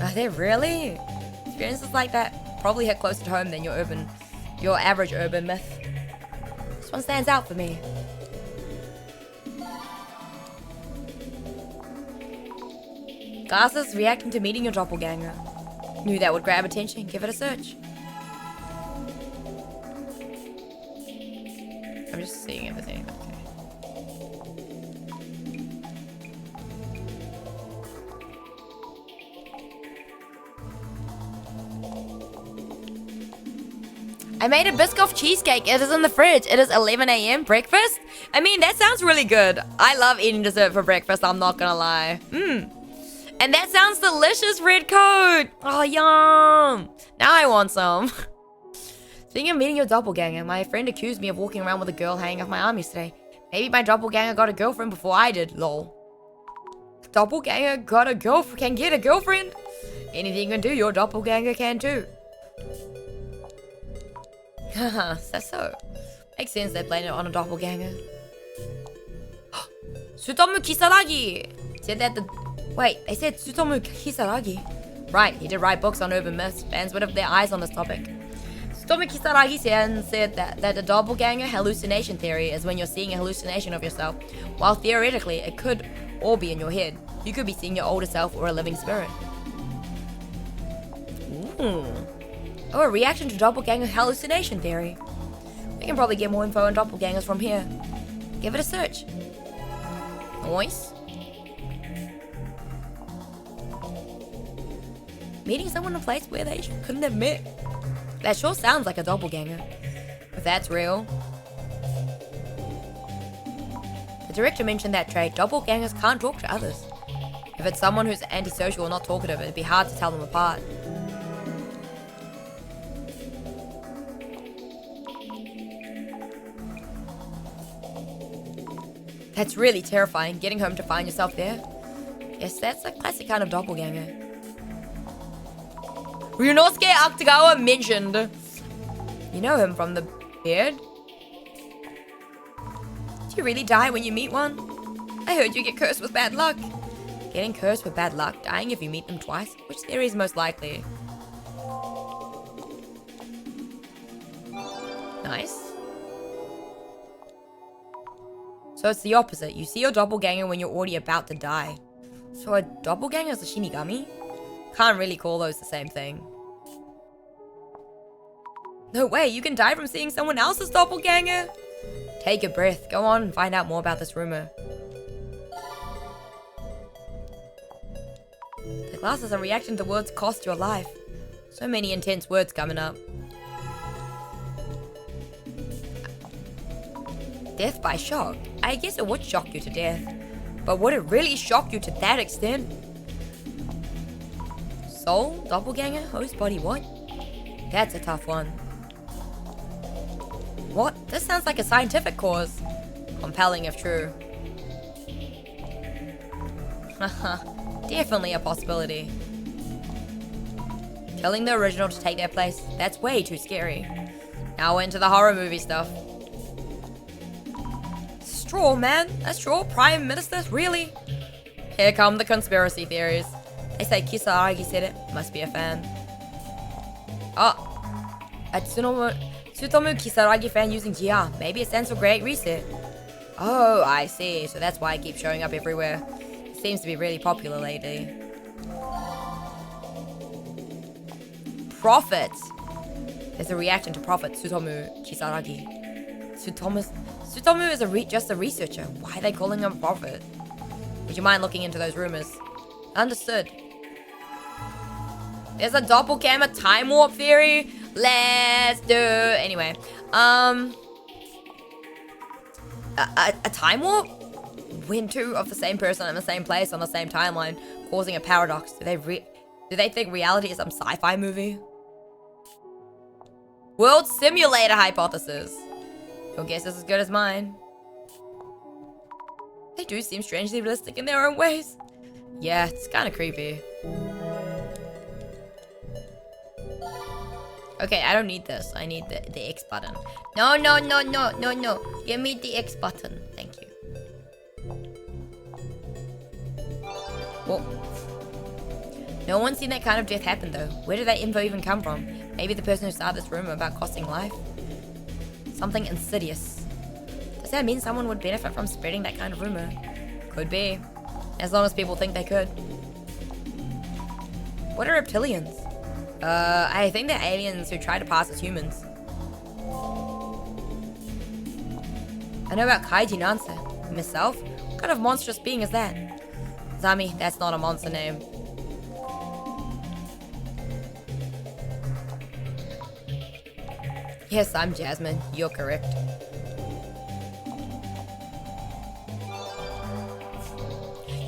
Are they really? Experiences like that probably hit closer to home than your average urban myth. This one stands out for me. Glasses reacting to meeting your doppelganger. Knew that would grab attention. Give it a search. I'm just seeing if there's anything. Okay. I made a Biscoff cheesecake. It is in the fridge. It is 11 a.m. breakfast. I mean, that sounds really good. I love eating dessert for breakfast. I'm not gonna lie. And that sounds delicious, red coat. Oh, yum. Now I want some. Speaking of meeting your doppelganger, my friend accused me of walking around with a girl hanging off my arm yesterday. Maybe my doppelganger got a girlfriend before I did, lol. Doppelganger got a girlfriend, can get a girlfriend? Anything you can do, your doppelganger can too. Haha, that's so. Makes sense they blamed it on a doppelganger. Tsutomu Kisaragi! Said that the... Wait, they said Tsutomu Kisaragi? Right, he did write books on urban myths. Fans would have their eyes on this topic. Tsutomu Kisaragi said that the doppelganger hallucination theory is when you're seeing a hallucination of yourself, while theoretically it could all be in your head. You could be seeing your older self or a living spirit. Ooh. Oh, a reaction to doppelganger hallucination theory. We can probably get more info on doppelgangers from here. Give it a search. Nice. Meeting someone in a place where they couldn't have met. That sure sounds like a doppelganger. If that's real. The director mentioned that trait. Doppelgangers can't talk to others. If it's someone who's antisocial or not talkative, it'd be hard to tell them apart. That's really terrifying, getting home to find yourself there. Yes, that's a classic kind of doppelganger. Ryunosuke Akutagawa mentioned. You know him from the beard? Do you really die when you meet one? I heard you get cursed with bad luck. Getting cursed with bad luck, dying if you meet them twice? Which theory is most likely? Nice. So it's the opposite. You see your doppelganger when you're already about to die. So a doppelganger is a shinigami? Can't really call those the same thing. No way, you can die from seeing someone else's doppelganger? Take a breath. Go on and find out more about this rumor. The glasses are reacting to words cost your life. So many intense words coming up. Death by shock? I guess it would shock you to death. But would it really shock you to that extent? Soul? Doppelganger? Host body what? That's a tough one. What? This sounds like a scientific cause. Compelling if true. Haha, definitely a possibility. Killing the original to take their place? That's way too scary. Now into the horror movie stuff. Straw, man. A straw prime minister? Really? Here come the conspiracy theories. They say Kisaragi said it. Must be a fan. Oh. A Tsutomu Kisaragi fan using GR. Maybe it stands for Great Reset. Oh, I see. So that's why it keeps showing up everywhere. It seems to be really popular lately. Prophet. There's a reaction to Prophet Tsutomu Kisaragi. Tsutomu is just a researcher. Why are they calling him a prophet? Would you mind looking into those rumors? Understood. There's a doppelganger time warp theory. Let's do it. Anyway, a time warp? When two of the same person in the same place on the same timeline, causing a paradox. Do they think reality is some sci-fi movie? World simulator hypothesis. Your guess is as good as mine. They do seem strangely realistic in their own ways. Yeah, it's kind of creepy. Okay, I don't need this. I need the X button. No. Give me the X button. Thank you. Whoa. No one's seen that kind of death happen, though. Where did that info even come from? Maybe the person who started this rumor about costing life? Something insidious. Does that mean someone would benefit from spreading that kind of rumor? Could be. As long as people think they could. What are reptilians? I think they're aliens who try to pass as humans. I know about Kaiji Nansa. Myself? What kind of monstrous being is that? Zami, that's not a monster name. Yes, I'm Jasmine. You're correct.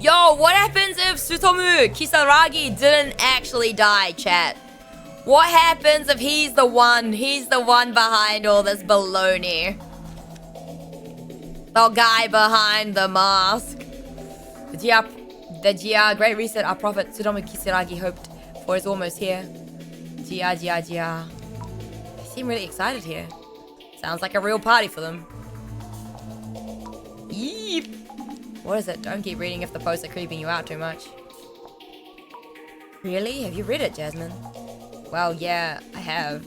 Yo, what happens if Tsutomu Kisaragi didn't actually die, chat? What happens if he's the one behind all this baloney? The guy behind the mask. The Great Reset, our prophet Tsutomu Kisaragi hoped for is almost here. They seem really excited here. Sounds like a real party for them. Yeep. What is it? Don't keep reading if the posts are creeping you out too much. Really? Have you read it, Jasmine? Well, yeah, I have.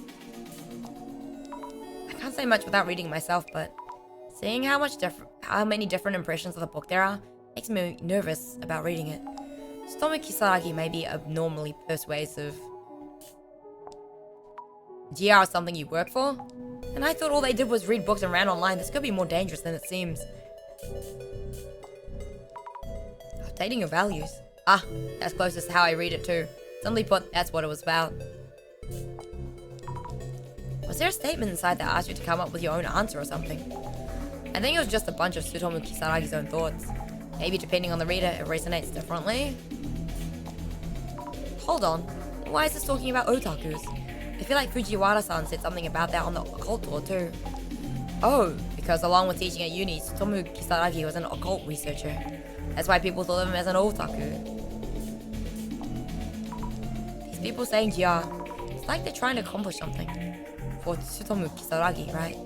I can't say much without reading it myself, but seeing how many different impressions of the book there are makes me nervous about reading it. Tsutomu Kisaragi may be abnormally persuasive. GR is something you work for? And I thought all they did was read books and ran online. This could be more dangerous than it seems. Updating your values. Ah, that's closest to how I read it too. Simply put, that's what it was about. Was there a statement inside that asked you to come up with your own answer or something? I think it was just a bunch of Tsutomu Kisaragi's own thoughts. Maybe depending on the reader, it resonates differently. Hold on. Why is this talking about otakus? I feel like Fujiwara-san said something about that on the occult tour too. Oh, because along with teaching at uni, Tsutomu Kisaragi was an occult researcher. That's why people thought of him as an otaku. These people saying GR, it's like they're trying to accomplish something. For Tsutomu Kisaragi, right?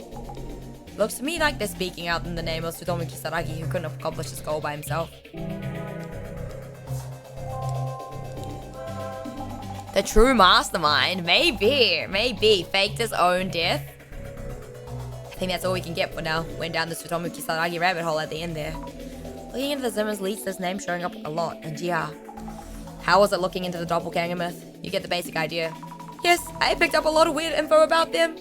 Looks to me like they're speaking out in the name of Tsutomu Kisaragi, who couldn't accomplish his goal by himself. The true mastermind? Maybe. Faked his own death? I think that's all we can get for now. Went down the Tsutomu Kisaragi rabbit hole at the end there. Looking into the Zimmers leads this name showing up a lot, and GR. How was it looking into the doppelganger myth? You get the basic idea. Yes, I picked up a lot of weird info about them.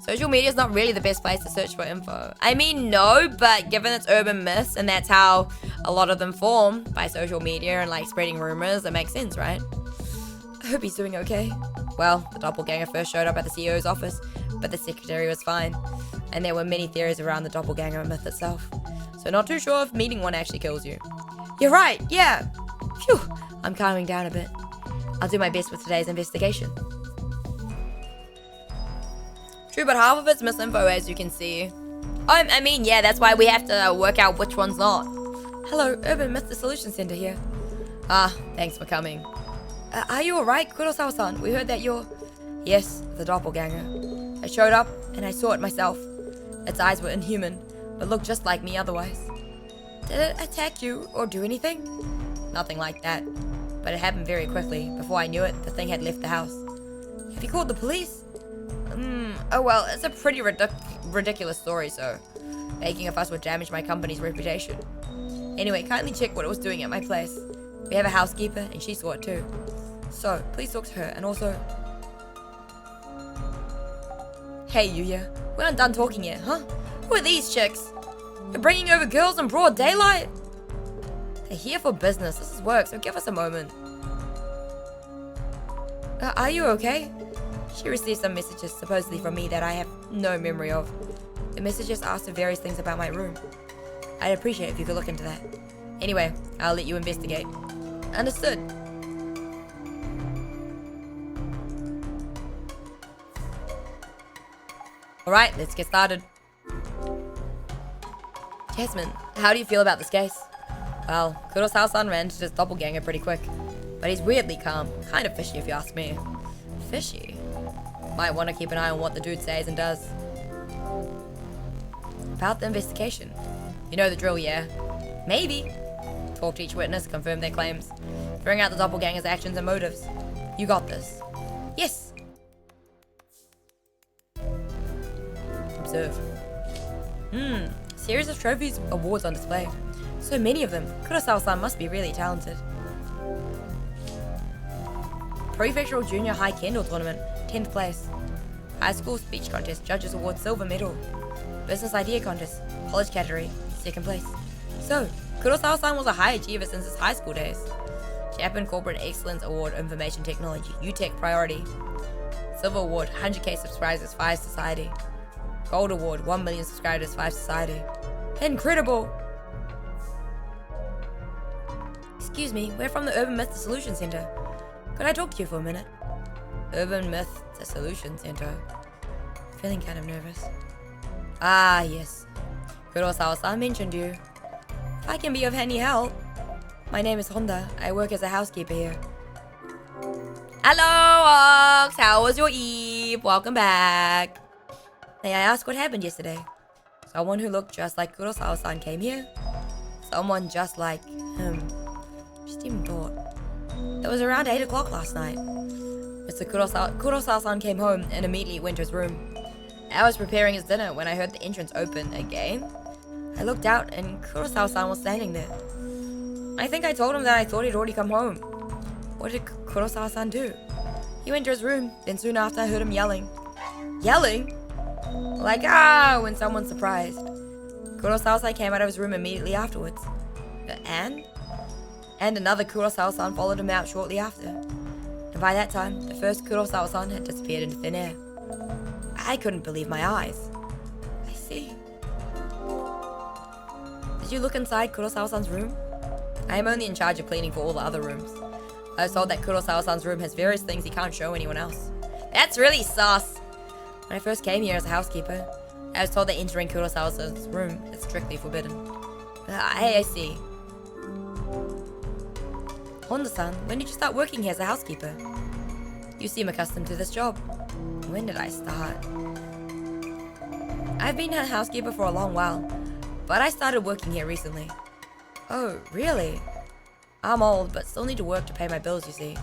Social media is not really the best place to search for info. I mean, no, but given it's urban myths and that's how a lot of them form, by social media and like spreading rumors, it makes sense, right? I hope he's doing okay. Well, the doppelganger first showed up at the CEO's office, but the secretary was fine. And there were many theories around the doppelganger myth itself. So not too sure if meeting one actually kills you. You're right, yeah. Phew, I'm calming down a bit. I'll do my best with today's investigation. True, but half of it's misinfo, as you can see. I mean, yeah, that's why we have to work out which one's not. Hello, Myth Dissolution Center here. Ah, thanks for coming. Are you alright, Kurosawa-san? We heard that you're... Yes, the doppelganger. I showed up, and I saw it myself. Its eyes were inhuman, but looked just like me otherwise. Did it attack you, or do anything? Nothing like that. But it happened very quickly. Before I knew it, the thing had left the house. Have you called the police? Oh well, it's a pretty ridiculous story, so making a fuss would damage my company's reputation. Anyway, kindly check what it was doing at my place. We have a housekeeper, and she saw it too. So, please talk to her, and also... Hey, Yuya, we aren't done talking yet, huh? Who are these chicks? You're bringing over girls in broad daylight? They're here for business. This is work, so give us a moment. Are you okay? She received some messages, supposedly from me, that I have no memory of. The messages asked for various things about my room. I'd appreciate if you could look into that. Anyway, I'll let you investigate. Understood. Alright, let's get started. Jasmine, how do you feel about this case? Well, Kurosawa-san ran into his doppelganger pretty quick. But he's weirdly calm. Kind of fishy if you ask me. Fishy? Might want to keep an eye on what the dude says and does. About the investigation. You know the drill, yeah? Maybe. Talk to each witness, confirm their claims. Bring out the doppelganger's actions and motives. You got this. Yes. Observe. Series of trophies, awards on display. So many of them. Kurosawa-san must be really talented. Prefectural Junior High Kendo Tournament, 10th place. High School Speech Contest, Judges Award, silver medal. Business Idea Contest, college category, 2nd place. So, Kurosawa-san was a high achiever since his high school days. Japan Corporate Excellence Award, Information Technology, UTech Priority. Silver Award, 100k subscribers, 5 Society. Gold Award, 1 million subscribers, 5 Society. Incredible! Excuse me, we're from the Urban Myth Dissolution Center. Could I talk to you for a minute? Urban Myth Dissolution Center. Feeling kind of nervous. Ah, yes. Kurosawa-san mentioned you. If I can be of any help. My name is Honda. I work as a housekeeper here. Hello, Ox. How was your eve? Welcome back. May I ask what happened yesterday? Someone who looked just like Kurosawa-san came here. Someone just like him. Just even thought. It was around 8 o'clock last night. Mr. Kurosawa-san came home and immediately went to his room. I was preparing his dinner when I heard the entrance open again. I looked out and Kurosawa-san was standing there. I think I told him that I thought he'd already come home. What did Kurosawa-san do? He went to his room, then soon after I heard him yelling. Yelling? Like, when someone's surprised. Kurosawa-san came out of his room immediately afterwards. And another Kurosawa-san followed him out shortly after. And by that time, the first Kurosawa-san had disappeared into thin air. I couldn't believe my eyes. I see. Did you look inside Kurosawa-san's room? I am only in charge of cleaning for all the other rooms. I was told that Kurosawa-san's room has various things he can't show anyone else. That's really sus! When I first came here as a housekeeper, I was told that entering Kurosawa-san's room is strictly forbidden. I see. Honda-san, when did you start working here as a housekeeper? You seem accustomed to this job. When did I start? I've been a housekeeper for a long while, but I started working here recently. Oh, really? I'm old, but still need to work to pay my bills, you see.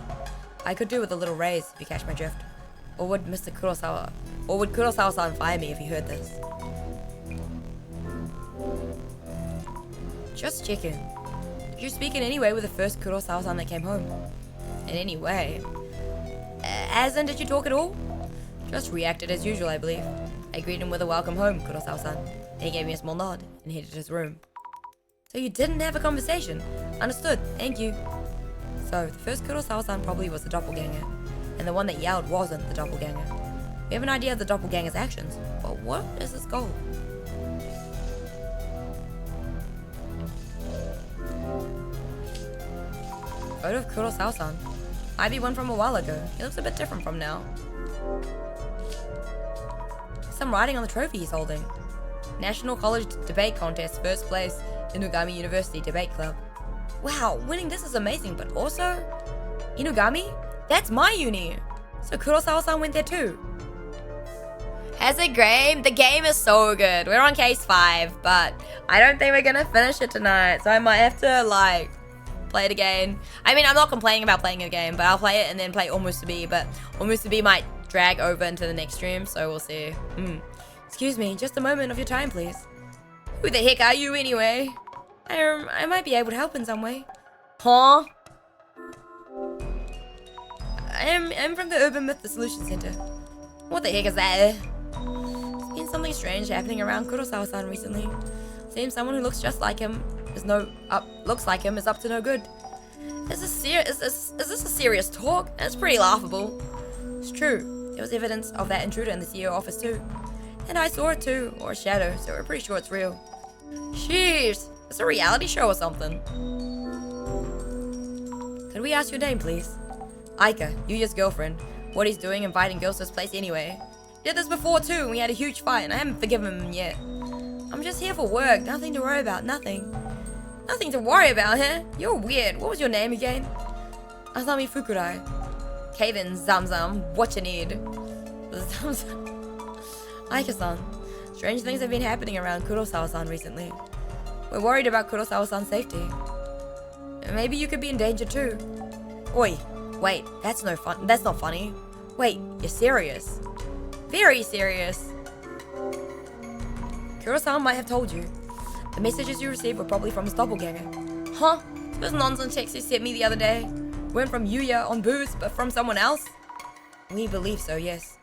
I could do with a little raise, if you catch my drift. Or would Kurosawa-san fire me if he heard this? Just checking. Did you speak in any way with the first Kurosawa-san that came home? In any way? As in, did you talk at all? Just reacted as usual, I believe. I greeted him with a welcome home, Kurosawa-san. And he gave me a small nod and headed to his room. So you didn't have a conversation? Understood, thank you. So, the first Kurosawa-san probably was the doppelganger. And the one that yelled wasn't the doppelganger. We have an idea of the doppelganger's actions, but what is his goal? Photo of Kurosawa-san. Might be one from a while ago. He looks a bit different from now. Some writing on the trophy he's holding. National College Debate Contest, first place, Inugami University Debate Club. Wow, winning this is amazing, but also... Inugami? That's my uni! So Kurosawa-san went there too. Has a game? The game is so good. We're on case 5, but I don't think we're gonna finish it tonight, so I might have to, play it again. I mean, I'm not complaining about playing a game, but I'll play it and then play Almost to Be, but Almost to Be might drag over into the next stream, so we'll see. Excuse me, just a moment of your time, please. Who the heck are you anyway? I might be able to help in some way. Huh? I'm from the Urban Myth Dissolution Center. What the heck is that? There's been something strange happening around Kurosawa-san recently. Seems someone who looks just like him is looks like him is up to no good. Is this a serious talk? It's pretty laughable. It's true. There was evidence of that intruder in the CEO office too. And I saw it too, or a shadow, so we're pretty sure it's real. Jeez, it's a reality show or something. Could we ask your name, please? Aika, Yuya's girlfriend. What he's doing inviting girls to his place anyway. He did this before too, and we had a huge fight, and I haven't forgiven him yet. I'm just here for work, nothing to worry about, nothing. Nothing to worry about, huh? You're weird. What was your name again? Asami Fukurai. Okay then, Zamzam, what you need? Zamzam. Aika-san, strange things have been happening around Kurosawa-san recently. We're worried about Kurosawa-san's safety. Maybe you could be in danger too. Oi, wait, that's no fun. That's not funny. Wait, you're serious? Very serious. Kurosawa might have told you. The messages you received were probably from his doppelganger. Huh? Those nonsense texts you sent me the other day weren't from Yuya on booze, but from someone else? We believe so, yes.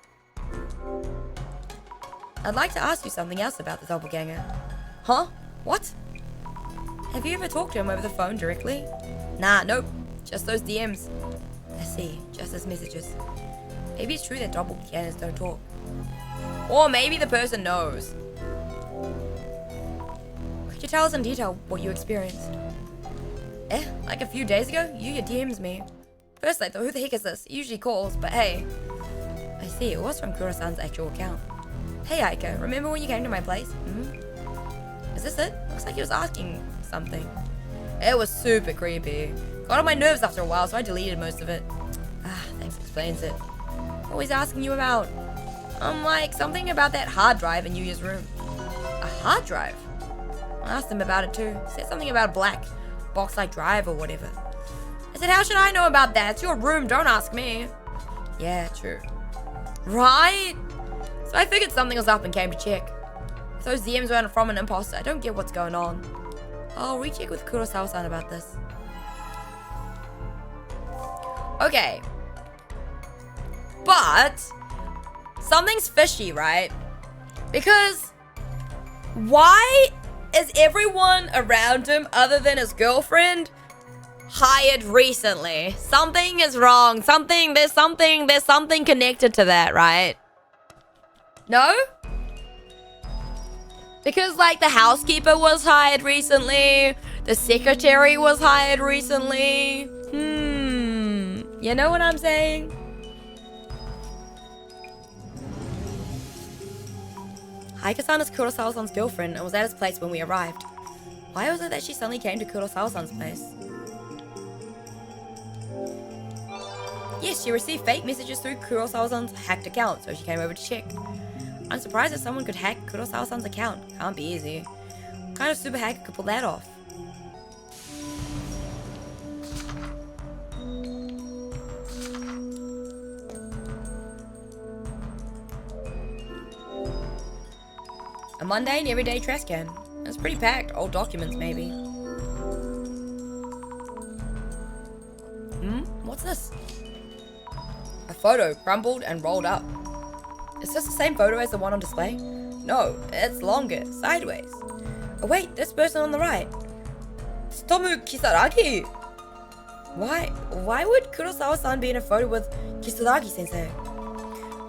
I'd like to ask you something else about the doppelganger. Huh? What? Have you ever talked to him over the phone directly? Nah, nope. Just those DMs. I see. Just as messages. Maybe it's true that doppelgangers don't talk. Or maybe the person knows. Could you tell us in detail what you experienced? Like a few days ago, Yuya DMs me. First I thought, who the heck is this? He usually calls, but hey. I see, it was from Kuro-san's actual account. Hey Aika, remember when you came to my place? Is this it? Looks like he was asking something. It was super creepy. Got on my nerves after a while, so I deleted most of it. Thanks explains it. What was he asking you about? Like, something about that hard drive in Yuya's room. A hard drive? I asked him about it too. He said something about a black box-like drive or whatever. I said, how should I know about that? It's your room, don't ask me. Yeah, true. Right? So I figured something was up and came to check. If those DMs weren't from an imposter, I don't get what's going on. I'll recheck with Kurosawa-san about this. Okay. But something's fishy, right? Because why is everyone around him other than his girlfriend hired recently? Something is wrong. There's something connected to that, right? No? Because like the housekeeper was hired recently, the secretary was hired recently. You know what I'm saying? Haika-san is Kurosawa-san's girlfriend and was at his place when we arrived. Why was it that she suddenly came to Kurosawa-san's place? Yes, she received fake messages through Kurosawa-san's hacked account, so she came over to check. I'm surprised that someone could hack Kurosawa-san's account. Can't be easy. What kind of super hacker could pull that off? A mundane, everyday trash can. It's pretty packed. Old documents, maybe. What's this? A photo, crumpled and rolled up. Is this the same photo as the one on display? No, it's longer, sideways. Oh wait, this person on the right. It's Tomu Kisaragi! Why would Kurosawa-san be in a photo with Kisaragi-sensei?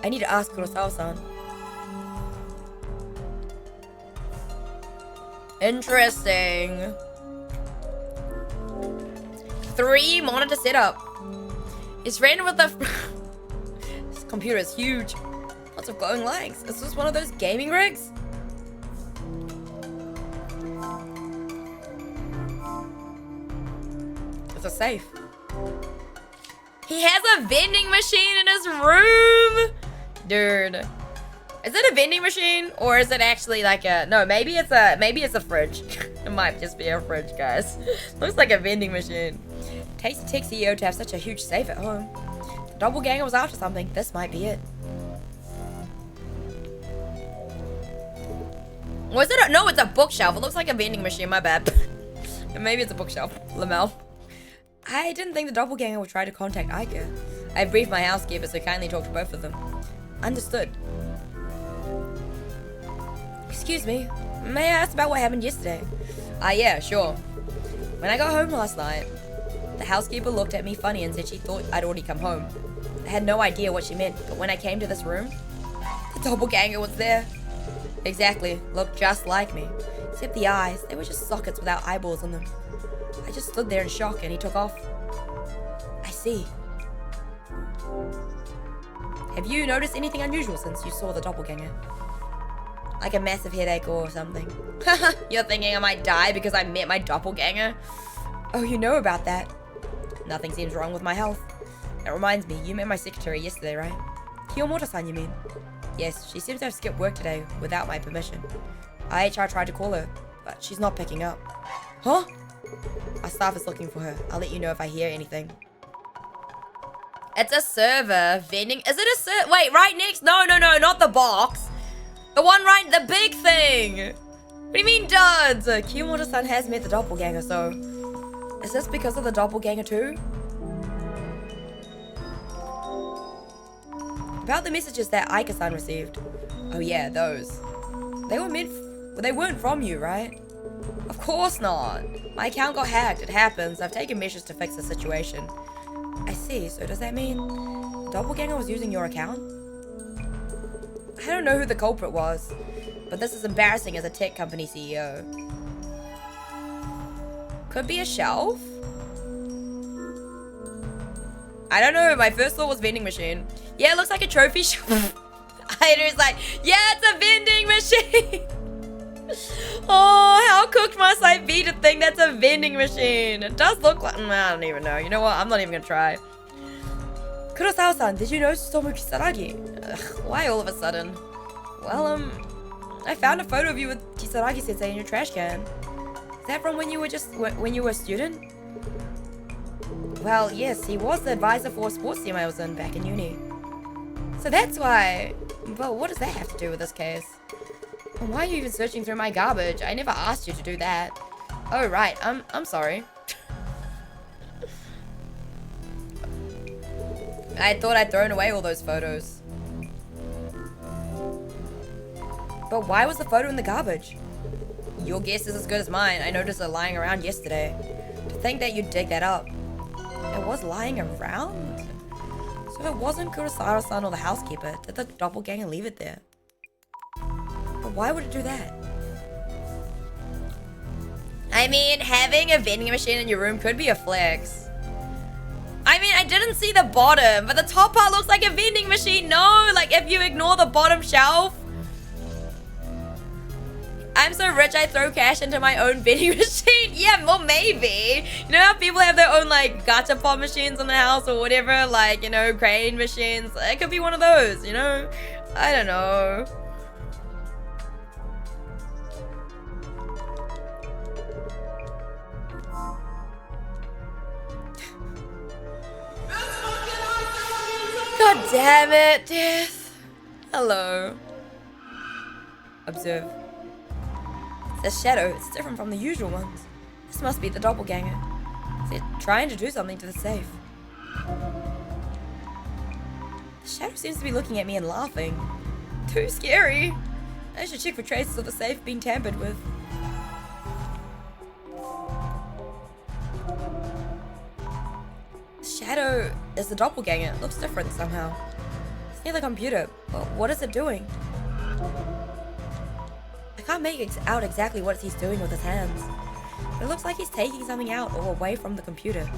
I need to ask Kurosawa-san. Interesting. 3 monitor setup. His friend with the... This computer is huge. Lots of glowing lights. Is this one of those gaming rigs? It's a safe. He has a vending machine in his room! Dude. Is it a vending machine? Or is it actually like a... No, maybe it's a fridge. It might just be a fridge, guys. Looks like a vending machine. Takes a tech CEO to have such a huge safe at home. The doppelganger was after something. This might be it. Was it a... No, it's a bookshelf. It looks like a vending machine. My bad. Maybe it's a bookshelf. Lamel. I didn't think the doppelganger would try to contact Aika. I briefed my housekeeper, so kindly talked to both of them. Understood. Excuse me, may I ask about what happened yesterday? Yeah, sure. When I got home last night, the housekeeper looked at me funny and said she thought I'd already come home. I had no idea what she meant, but when I came to this room, the doppelganger was there. Exactly, looked just like me. Except the eyes, they were just sockets without eyeballs in them. I just stood there in shock and he took off. I see. Have you noticed anything unusual since you saw the doppelganger? Like a massive headache or something? You're thinking I might die because I met my doppelganger? Oh, you know about that. Nothing seems wrong with my health. That reminds me, you met my secretary yesterday, right? Kiyomoto-san, you mean? Yes, she seems to have skipped work today without my permission. AHHHH tried to call her, but she's not picking up. Huh? Our staff is looking for her. I'll let you know if I hear anything. It's a server. Vending. Is it a server? Wait, right next? No, not the box. The one right, the big thing. What do you mean, duds? Kiyomoto-san has met the doppelganger, so... Is this because of the doppelganger too? About the messages that Aika-san received. Oh yeah, those. They weren't from you, right? Of course not. My account got hacked. It happens. I've taken measures to fix the situation. I see. So does that mean the doppelganger was using your account? I don't know who the culprit was, but this is embarrassing as a tech company CEO. Could be a shelf? I don't know. My first thought was vending machine. Yeah, it looks like a trophy shelf. Airu's like, yeah, it's a vending machine. Oh, how cooked must I be to think that's a vending machine? It does look like... I don't even know. You know what? I'm not even gonna try. Kurosawa-san, did you know Sutomu Kisaragi? Ugh, why all of a sudden? Well, I found a photo of you with Kisaragi-sensei in your trash can. Is that from when you were a student? Well, yes, he was the advisor for a sports team I was in back in uni. So that's why... But what does that have to do with this case? And why are you even searching through my garbage? I never asked you to do that. Oh, right. I'm sorry. I thought I'd thrown away all those photos. But why was the photo in the garbage? Your guess is as good as mine. I noticed it lying around yesterday. To think that you'd dig that up. It was lying around? So if it wasn't Kurosawa-san or the housekeeper, did the doppelganger leave it there? But why would it do that? I mean, having a vending machine in your room could be a flex. I mean, I didn't see the bottom, but the top part looks like a vending machine. No, like if you ignore the bottom shelf. I'm so rich I throw cash into my own vending machine. Yeah, well, maybe. You know how people have their own like gacha pop machines in the house or whatever, like, you know, crane machines. It could be one of those, you know? I don't know. God damn it, Death. Hello. Observe. The shadow is different from the usual ones. This must be the doppelganger. They're trying to do something to the safe. The shadow seems to be looking at me and laughing. Too scary. I should check for traces of the safe being tampered with. The shadow is the doppelganger. It looks different somehow. It's near the computer, but what is it doing? I can't make out exactly what he's doing with his hands. But it looks like he's taking something out or away from the computer.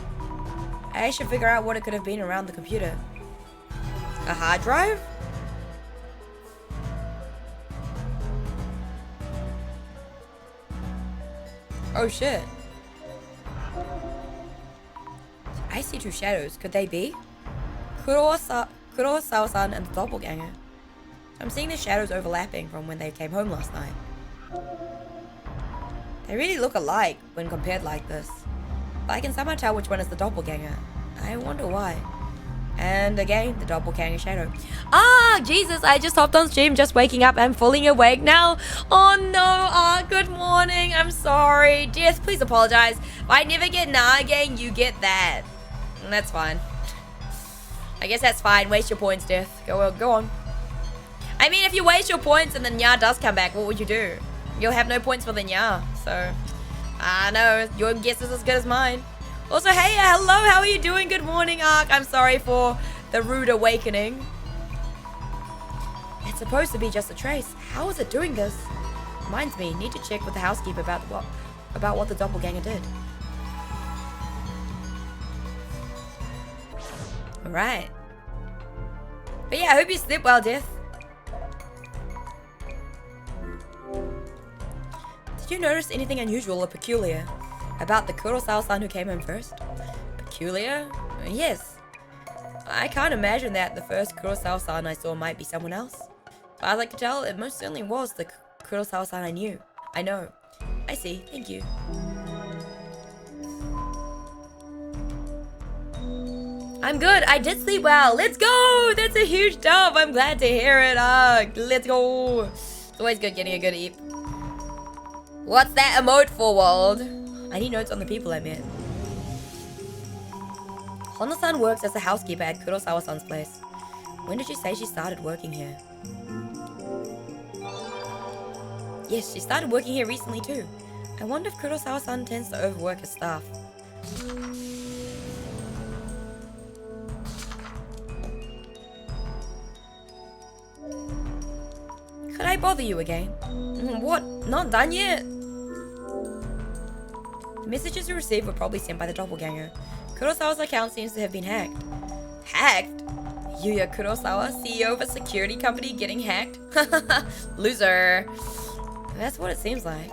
I should figure out what it could have been around the computer. A hard drive? Oh shit. I see two shadows. Could they be? Kurosawa-san and the doppelganger. I'm seeing the shadows overlapping from when they came home last night. They really look alike when compared like this. But I can somehow tell which one is the doppelganger. I wonder why. And again, the doppelganger shadow. Ah, Jesus, I just hopped on stream, just waking up. I'm fully awake now. Oh no, good morning. I'm sorry. Death, please apologize. If I never get nah again, you get that. And that's fine. I guess that's fine. Waste your points, Death. Go on. I mean, if you waste your points and the Nya does come back, what would you do? You'll have no points for the Nya. So, I know. Your guess is as good as mine. Also, hey, hello. How are you doing? Good morning, Ark. I'm sorry for the rude awakening. It's supposed to be just a trace. How is it doing this? Reminds me, need to check with the housekeeper about what the doppelganger did. Alright. But yeah, I hope you sleep well, Death. Did you notice anything unusual or peculiar about the Kurosawa-san who came home first? Peculiar? Yes. I can't imagine that the first Kurosawa-san I saw might be someone else. But as I could tell, it most certainly was the Kurosawa-san I knew. I know. I see. Thank you. I'm good. I did sleep well. Let's go. That's a huge dub. I'm glad to hear it. Let's go. It's always good getting a good eep. What's that emote for, world? I need notes on the people I met. Honda-san works as a housekeeper at Kurosawa-san's place. When did she say she started working here? Yes, she started working here recently too. I wonder if Kurosawa-san tends to overwork his staff. Could I bother you again? What? Not done yet? The messages you received were probably sent by the doppelganger. Kurosawa's account seems to have been hacked. Hacked? Yuya Kurosawa, CEO of a security company, getting hacked? Loser. That's what it seems like.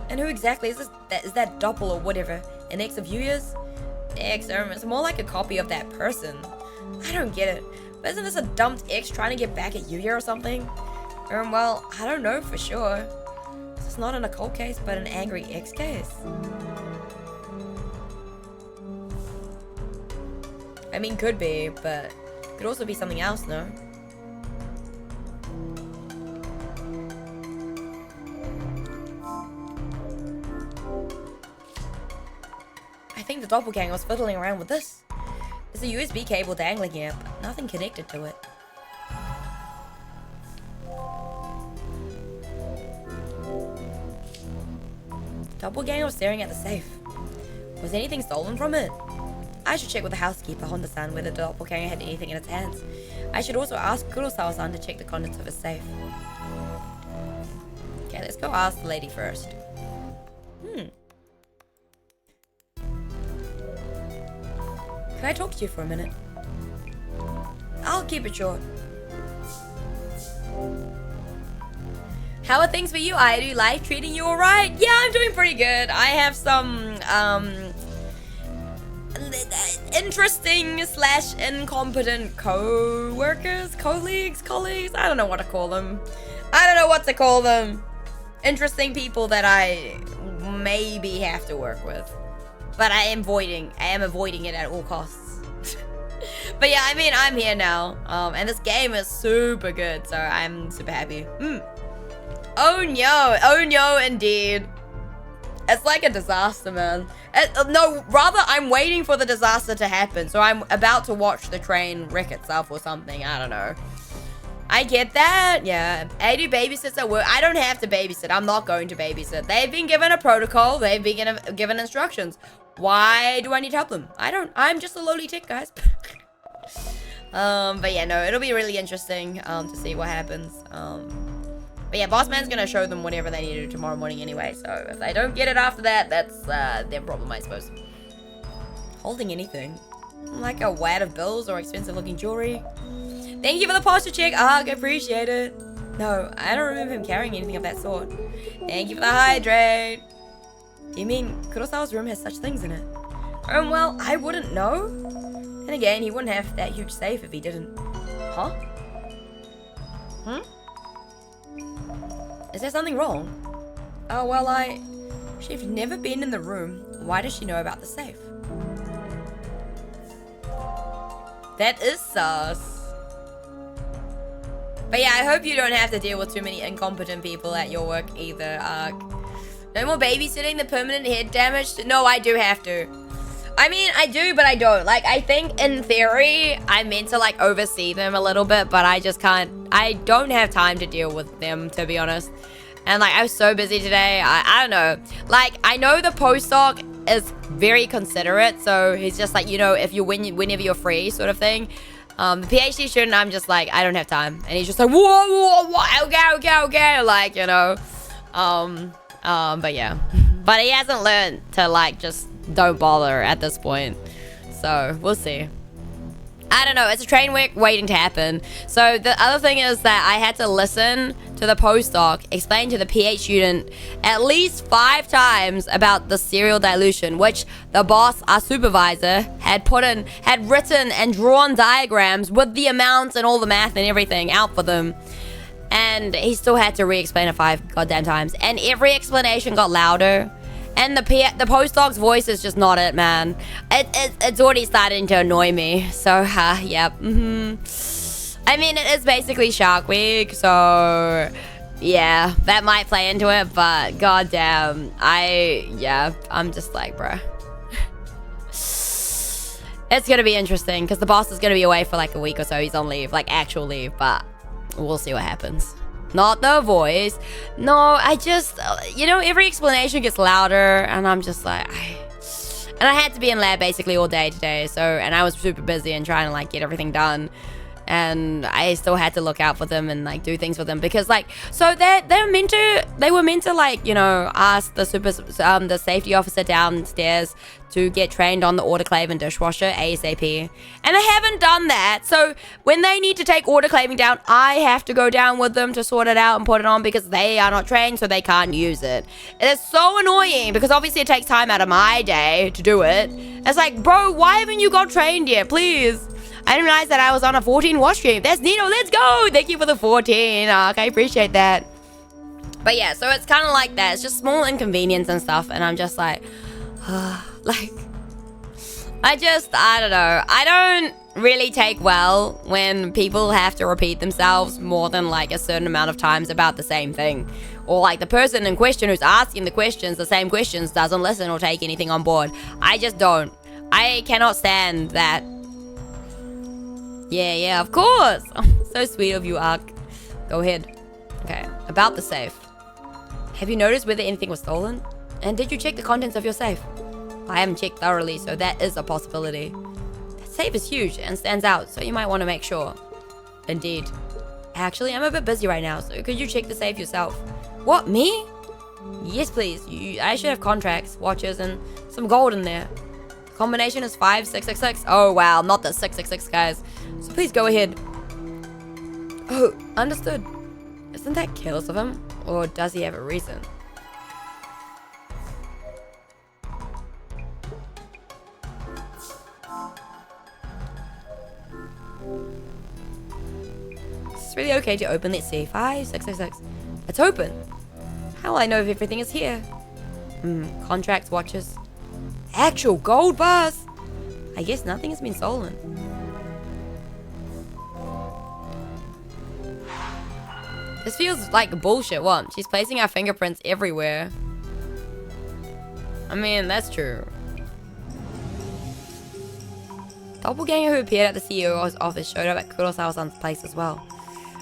And who exactly is this? Is that doppel or whatever? An ex of Yuya's? Ex, it's more like a copy of that person. I don't get it. But isn't this a dumped ex trying to get back at Yuya or something? Well, I don't know for sure. This is not an occult case, but an angry ex case. I mean, could be, but could also be something else, no? I think the doppelganger was fiddling around with this. There's a USB cable dangling here, but nothing connected to it. Doppelganger was staring at the safe. Was anything stolen from it? I should check with the housekeeper, Honda-san, whether the doppelganger had anything in its hands. I should also ask Kurosawa-san to check the contents of his safe. Okay, let's go ask the lady first. Can I talk to you for a minute? I'll keep it short. How are things for you, aeru? Life treating you alright? Yeah, I'm doing pretty good. I have some, interesting / incompetent co-workers, colleagues, I don't know what to call them. Interesting people that I maybe have to work with. But I am avoiding it at all costs. But yeah, I mean, I'm here now. And this game is super good, so I'm super happy. Oh no, indeed. It's like a disaster, man. No, rather, I'm waiting for the disaster to happen. So I'm about to watch the train wreck itself or something. I don't know. I get that. Yeah. aeru babysits at work. I don't have to babysit. I'm not going to babysit. They've been given a protocol. They've been given instructions. Why do I need to help them? I don't. I'm just a lowly tick, guys. But yeah, no, it'll be really interesting to see what happens. But yeah, Boss Man's gonna show them whatever they need to do tomorrow morning anyway, so if they don't get it after that, that's their problem, I suppose. Holding anything? Like a wad of bills or expensive looking jewelry? Thank you for the posture check, Ark, appreciate it. No, I don't remember him carrying anything of that sort. Thank you for the hydrate. Do you mean Kurosawa's room has such things in it? Well, I wouldn't know. And again, he wouldn't have that huge safe if he didn't. Huh? Is there something wrong? Oh, well, she's never been in the room. Why does she know about the safe? That is sus. But yeah, I hope you don't have to deal with too many incompetent people at your work either, Ark. No more babysitting, the permanent head damage? No, I do have to. I mean, I do, but I don't. Like, I think in theory, I'm meant to like oversee them a little bit, but I just can't. I don't have time to deal with them, to be honest. And like, I was so busy today. I don't know. Like, I know the postdoc is very considerate, so he's just like, you know, if you whenever you're free, sort of thing. The PhD student, I'm just like, I don't have time, and he's just like, whoa, okay, like, you know, but yeah, but he hasn't learned to like just don't bother at this point, so we'll see. I don't know, it's a train wreck waiting to happen. So the other thing is that I had to listen to the postdoc explain to the PhD student at least 5 times about the serial dilution, which the boss, our supervisor, had written and drawn diagrams with the amounts and all the math and everything out for them. And he still had to re-explain it 5 goddamn times. And every explanation got louder. And the postdoc's voice is just not it, man. It's already starting to annoy me. So, yep. I mean, it is basically Shark Week, so yeah, that might play into it. But goddamn, I'm just like, bro. It's gonna be interesting because the boss is gonna be away for like a week or so. He's on leave, like actual leave, but we'll see what happens. Not the voice. No, I just, you know, every explanation gets louder, and I'm just like, and I had to be in lab basically all day today, so, and I was super busy and trying to like get everything done, and I still had to look out for them and like do things for them because like, so they were meant to like, you know, ask the safety officer downstairs to get trained on the autoclave and dishwasher ASAP, and they haven't done that. So when they need to take autoclaving down, I have to go down with them to sort it out and put it on because they are not trained, so they can't use it. It is so annoying because obviously it takes time out of my day to do it. It's like, bro, why haven't you got trained yet? Please. I didn't realize that I was on a 14 watch stream. That's Nino, let's go. Thank you for the 14. Okay, I appreciate that. But yeah, so it's kind of like that. It's just small inconvenience and stuff, and I'm just like, like, I don't know. I don't really take well when people have to repeat themselves more than like a certain amount of times about the same thing. Or like the person in question who's asking the same questions, doesn't listen or take anything on board. I just don't. I cannot stand that. Yeah, of course. So sweet of you, Ark. Go ahead. Okay, about the safe. Have you noticed whether anything was stolen? And did you check the contents of your safe? I haven't checked thoroughly, so that is a possibility. That safe is huge and stands out, so you might want to make sure. Indeed. Actually, I'm a bit busy right now, so could you check the safe yourself? What, me? Yes, please. I should have contracts, watches, and some gold in there. The combination is 5666. Oh, wow, not the 666, guys. So please go ahead. Oh, understood. Isn't that careless of him? Or does he have a reason? Is this really okay to open? Let's see. 5666. It's open. How will I know if everything is here? Contracts, watches. Actual gold bars. I guess nothing has been stolen. This feels like bullshit. What? She's placing our fingerprints everywhere. I mean, that's true. Doppelganger who appeared at the CEO's office showed up at Kurosawa-san's place as well.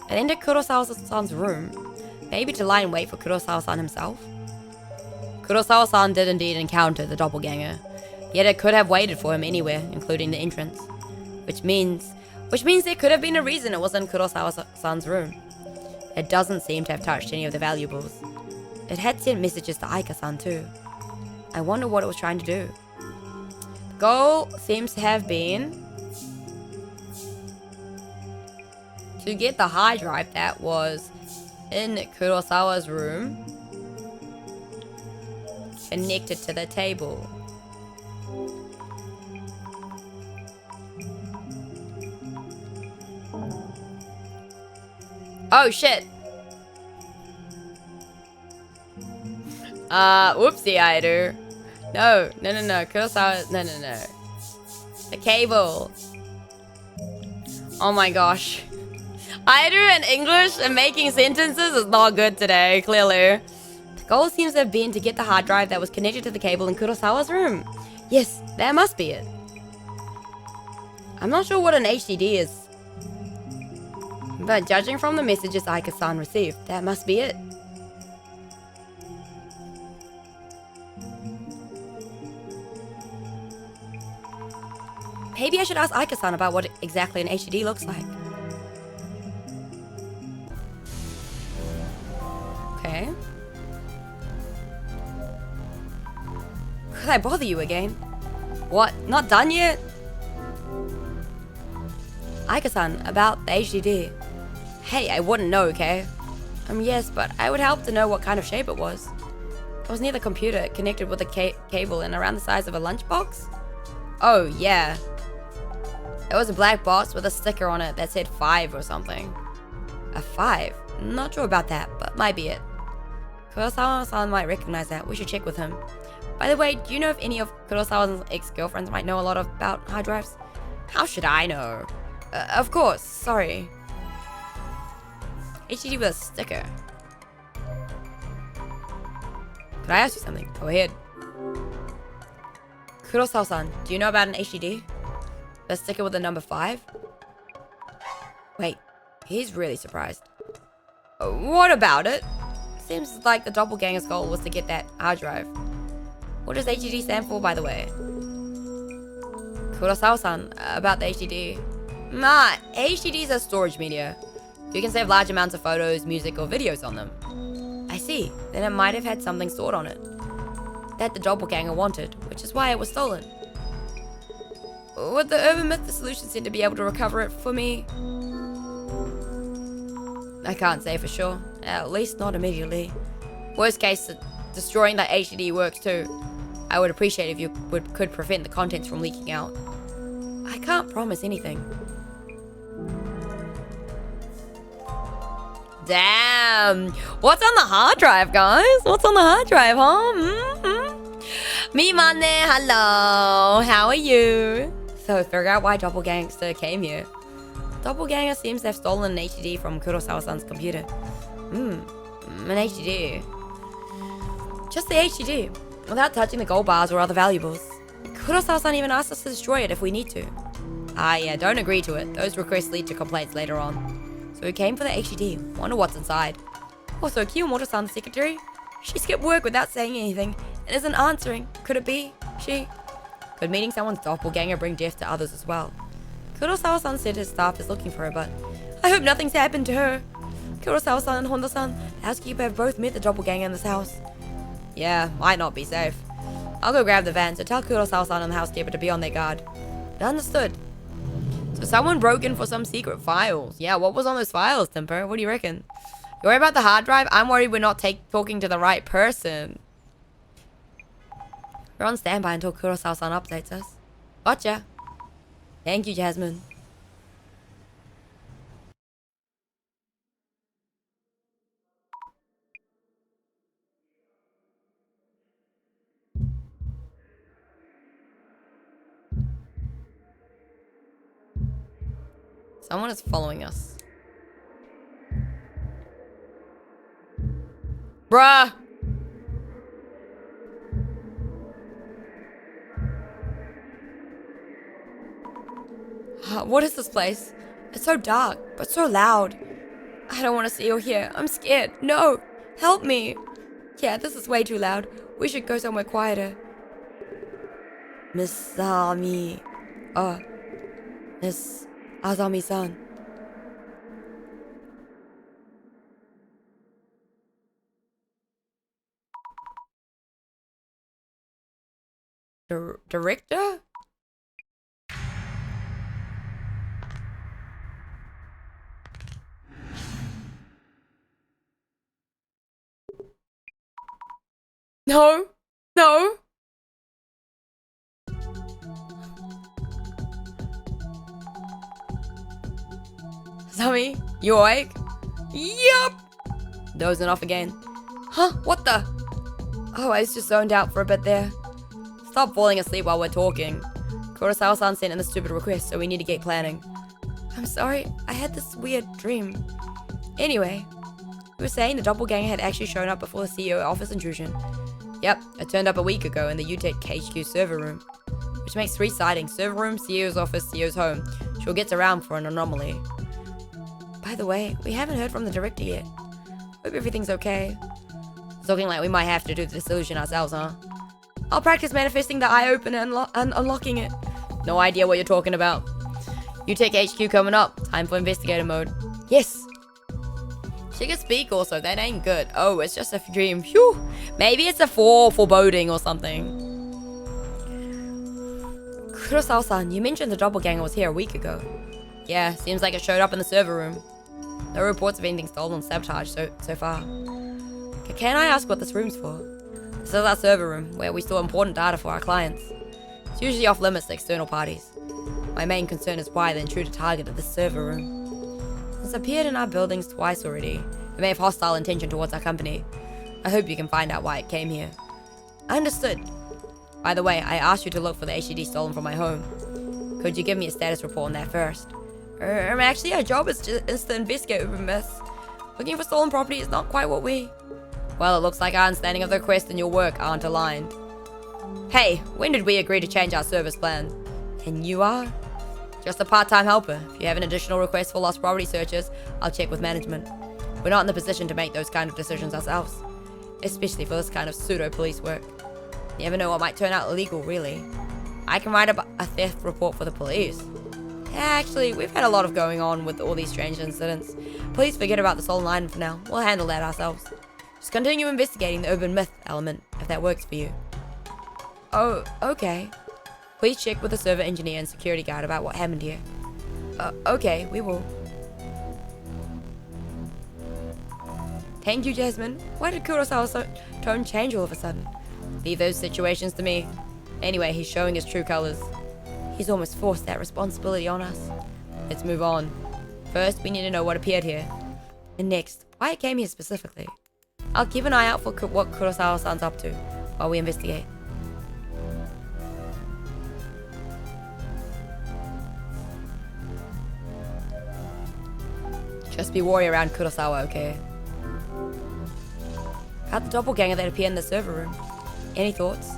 And entered Kurosawa-san's room. Maybe to lie in wait for Kurosawa-san himself? Kurosawa-san did indeed encounter the doppelganger. Yet it could have waited for him anywhere, including the entrance. Which means there could have been a reason it was in Kurosawa-san's room. It doesn't seem to have touched any of the valuables. It had sent messages to Aika-san too. I wonder what it was trying to do. The goal seems to have been to get the hard drive that was in Kurosawa's room connected to the table. Oh shit. Whoopsie, aeru. No. Kurosawa, no. The cable. Oh my gosh. aeru in English and making sentences is not good today, clearly. The goal seems to have been to get the hard drive that was connected to the cable in Kurosawa's room. Yes, that must be it. I'm not sure what an HDD is, but judging from the messages Aika-san received, that must be it. Maybe I should ask Aika-san about what exactly an HDD looks like. Okay. Could I bother you again? What? Not done yet? Aika-san, about the HDD. Hey, I wouldn't know, okay? Yes, but I would help to know what kind of shape it was. It was near the computer, connected with a cable and around the size of a lunchbox. Oh, yeah. It was a black box with a sticker on it that said 5 or something. A 5? Not sure about that, but might be it. Kurosawa-san might recognize that. We should check with him. By the way, do you know if any of Kurosawa's ex-girlfriends might know a lot about hard drives? How should I know? Of course, sorry. HDD with a sticker. Can I ask you something? Go ahead. Kurosawa-san, do you know about an HDD? The sticker with the number 5? Wait, he's really surprised. What about it? Seems like the doppelganger's goal was to get that hard drive. What does HDD stand for, by the way? Kurosawa-san, about the HDD. HDDs are storage media. You can save large amounts of photos, music, or videos on them. I see. Then it might have had something stored on it that the doppelganger wanted, which is why it was stolen. Would the Urban Myth Dissolution Center be able to recover it for me? I can't say for sure. At least not immediately. Worst case, destroying that HDD works too. I would appreciate if you could prevent the contents from leaking out. I can't promise anything. Damn! What's on the hard drive, guys? What's on the hard drive, huh? Mimane, hello! How are you? So, figure out why Doppelgangster came here. Doppelganger seems to have stolen an HDD from Kurosawa-san's computer. An HDD. Just the HDD, without touching the gold bars or other valuables. Kurosawa-san even asked us to destroy it if we need to. Yeah, don't agree to it. Those requests lead to complaints later on. So we came for the HDD. Wonder what's inside. Also, Kiyomoto-san, the secretary? She skipped work without saying anything and isn't answering. Could it be she? Could meeting someone's doppelganger bring death to others as well? Kurosawa-san said his staff is looking for her, but I hope nothing's happened to her. Kurosawa-san and Honda-san, the housekeeper, have both met the doppelganger in this house. Yeah, might not be safe. I'll go grab the van, so tell Kurosawa-san and the housekeeper to be on their guard. Understood. So someone broke in for some secret files. Yeah, what was on those files, Timper? What do you reckon? You worry about the hard drive? I'm worried we're not talking to the right person. We're on standby until Kurosawa-san updates us. Gotcha. Thank you, Jasmine. Someone is following us. Bruh! What is this place? It's so dark, but so loud. I don't want to see or hear. I'm scared. No! Help me! Yeah, this is way too loud. We should go somewhere quieter. Miss Azami. Miss Azami-san. Director? No. No. Zami, you awake? Yup. Dozing off again. Huh? What the? Oh, I was just zoned out for a bit there. Stop falling asleep while we're talking. Kurosawa-san sent in the stupid request, so we need to get planning. I'm sorry, I had this weird dream. Anyway, we were saying the doppelganger had actually shown up before the CEO office intrusion. Yep, it turned up a week ago in the UTech HQ server room. which makes 3 sightings: server room, CEO's office, CEO's home. Sure gets around for an anomaly. By the way, we haven't heard from the director yet. Hope everything's okay. It's looking like we might have to do the dissolution ourselves, huh? I'll practice manifesting the eye opener and unlocking it. No idea what you're talking about. You take HQ coming up. Time for investigator mode. Yes. She can speak also. That ain't good. Oh, it's just a dream. Phew. Maybe it's a foreboding or something. Kurosawa-san, you mentioned the doppelganger was here a week ago. Yeah, seems like it showed up in the server room. No reports of anything stolen or sabotaged so far. Can I ask what this room's for? This is our server room, where we store important data for our clients. It's usually off limits to external parties. My main concern is why the intruder targeted this server room. It's appeared in our buildings twice already. It may have hostile intention towards our company. I hope you can find out why it came here. Understood. By the way, I asked you to look for the HDD stolen from my home. Could you give me a status report on that first? Actually, our job is to investigate over myths. Looking for stolen property is not quite what we... Well, it looks like our understanding of the request and your work aren't aligned. Hey, when did we agree to change our service plan? And you are? Just a part-time helper. If you have an additional request for lost property searches, I'll check with management. We're not in the position to make those kind of decisions ourselves. Especially for this kind of pseudo-police work. You never know what might turn out illegal, really. I can write up a theft report for the police. Actually, we've had a lot of going on with all these strange incidents. Please forget about the stolen item for now. We'll handle that ourselves. Just continue investigating the urban myth element, if that works for you. Oh, okay. Please check with the server engineer and security guard about what happened here. Okay, we will. Thank you, Jasmine. Why did Kurosawa's tone change all of a sudden? Leave those situations to me. Anyway, he's showing his true colors. He's almost forced that responsibility on us. Let's move on. First, we need to know what appeared here. And next, why it came here specifically. I'll keep an eye out for what Kurosawa-san's up to while we investigate. Just be wary around Kurosawa, okay? About the doppelganger that appeared in the server room. Any thoughts?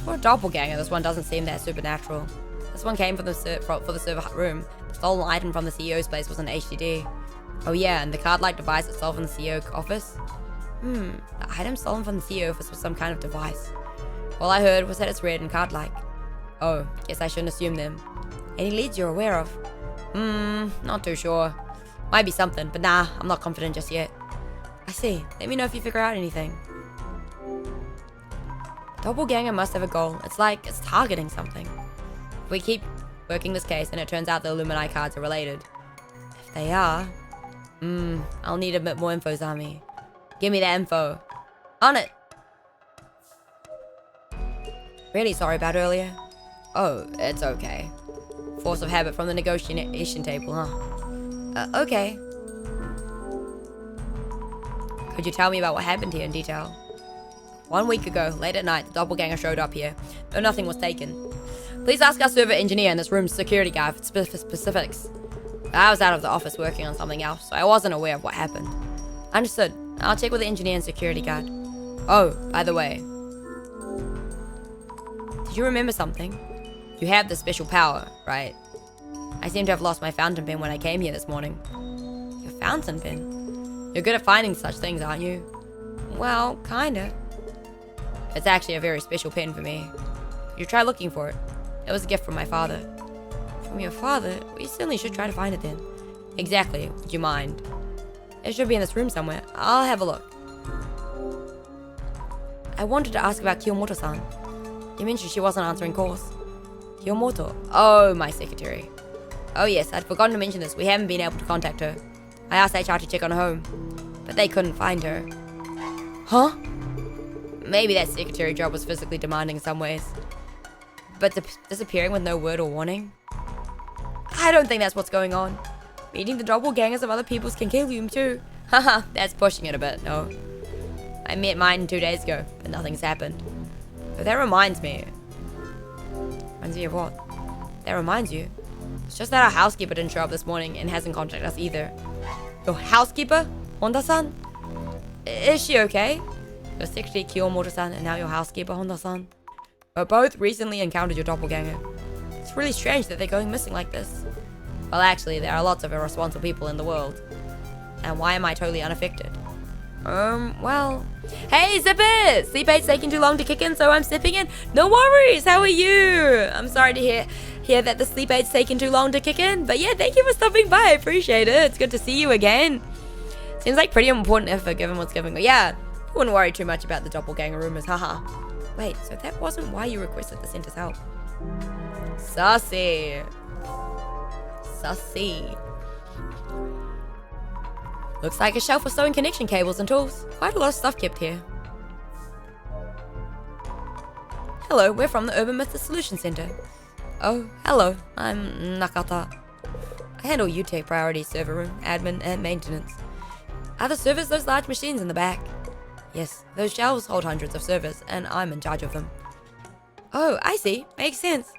For a doppelganger, this one doesn't seem that supernatural. This one came from the for the server room. The stolen item from the CEO's place was an HDD. Oh yeah, and the card-like device itself in the CEO office? The item stolen from the CEO office was some kind of device. All I heard was that it's red and card-like. Oh, guess I shouldn't assume them. Any leads you're aware of? Not too sure. Might be something, but nah, I'm not confident just yet. I see. Let me know if you figure out anything. Doppelganger must have a goal. It's like it's targeting something. If we keep working this case and it turns out the Illuminati cards are related. If they are... I'll need a bit more info, Zami. Give me that info. On it! Really sorry about earlier. Oh, it's okay. Force of habit from the negotiation table, huh? Okay. Could you tell me about what happened here in detail? 1 week ago, late at night, the doppelganger showed up here, though nothing was taken. Please ask our server engineer in this room's security guard for specifics. I was out of the office working on something else, so I wasn't aware of what happened. Understood. I'll check with the engineer and security guard. Oh, by the way. Did you remember something? You have this special power, right? I seem to have lost my fountain pen when I came here this morning. Your fountain pen? You're good at finding such things, aren't you? Well, kinda. It's actually a very special pen for me. Could you try looking for it? It was a gift from my father. From your father? We certainly should try to find it then. Exactly. Would you mind? It should be in this room somewhere. I'll have a look. I wanted to ask about Kiyomoto-san. You mentioned she wasn't answering calls. Kiyomoto? Oh, my secretary. Oh yes, I'd forgotten to mention this. We haven't been able to contact her. I asked HR to check on her home, but they couldn't find her. Huh? Maybe that secretary job was physically demanding in some ways. But disappearing with no word or warning? I don't think that's what's going on. Meeting the doppelgangers of other people's can kill you too. Haha, that's pushing it a bit, no. I met mine 2 days ago, but nothing's happened. But that reminds me. Reminds me of what? That reminds you. It's just that our housekeeper didn't show up this morning and hasn't contacted us either. Your housekeeper? Honda-san? Is she okay? Your secretary Kiyomoto-san and now your housekeeper Honda-san? but both recently encountered your doppelganger. It's really strange that they're going missing like this. Well, actually, there are lots of irresponsible people in the world. And why am I totally unaffected? Well... Hey, Zippers! Sleep aid's taking too long to kick in, so I'm sipping in. No worries, how are you? I'm sorry to hear that the sleep aid's taking too long to kick in. But yeah, thank you for stopping by, I appreciate it. It's good to see you again. Seems like pretty important effort given what's going on. Yeah, wouldn't worry too much about the doppelganger rumors, haha. Wait, so that wasn't why you requested the center's help. Sussy. Sussy. Looks like a shelf for sewing connection cables and tools. Quite a lot of stuff kept here. Hello, we're from the Myth Dissolution Center. Oh, hello, I'm Nakata. I handle UTech priority server room, admin, and maintenance. Are the servers those large machines in the back? Yes, those shelves hold hundreds of servers, and I'm in charge of them. Oh, I see. Makes sense.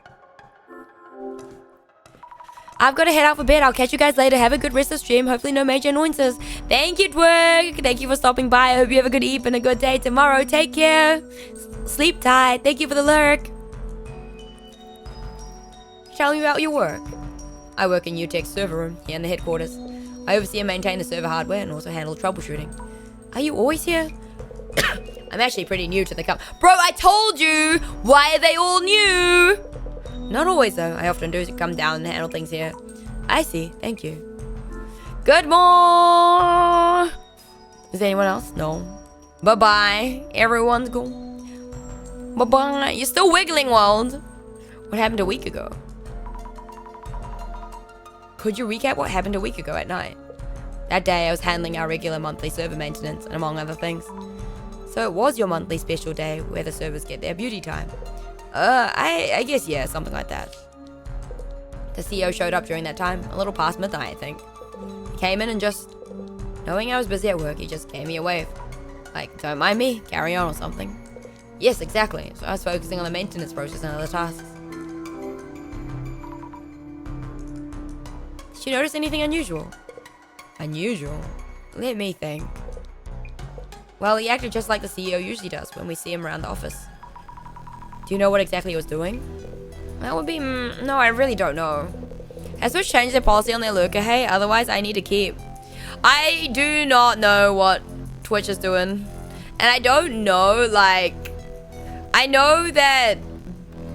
I've got to head out for bed. I'll catch you guys later. Have a good rest of the stream. Hopefully no major annoyances. Thank you, Twerk. Thank you for stopping by. I hope you have a good eve and a good day tomorrow. Take care. Sleep tight. Thank you for the lurk. Tell me about your work. I work in UTech's server room here in the headquarters. I oversee and maintain the server hardware and also handle troubleshooting. Are you always here? I'm actually pretty new to the Bro, I told you! Why are they all new? Not always, though. I often do come down and handle things here. I see. Thank you. Good morning. Is there anyone else? No. Bye-bye. Everyone's gone. Bye-bye. You're still wiggling, Wald. What happened a week ago? Could you recap what happened a week ago at night? That day, I was handling our regular monthly server maintenance, and among other things. So it was your monthly special day where the servers get their beauty time. I guess, yeah, something like that. The CEO showed up during that time, a little past midnight, I think. He came in and just, knowing I was busy at work, he just gave me a wave. Like, don't mind me, carry on or something. Yes, exactly. So I was focusing on the maintenance process and other tasks. Did you notice anything unusual? Unusual? Let me think. Well, he acted just like the CEO usually does when we see him around the office. Do you know what exactly he was doing? That would be... no, I really don't know. Has Twitch changed their policy on their lurker, hey? Otherwise, I need to keep... I do not know what Twitch is doing. And I don't know, like... I know that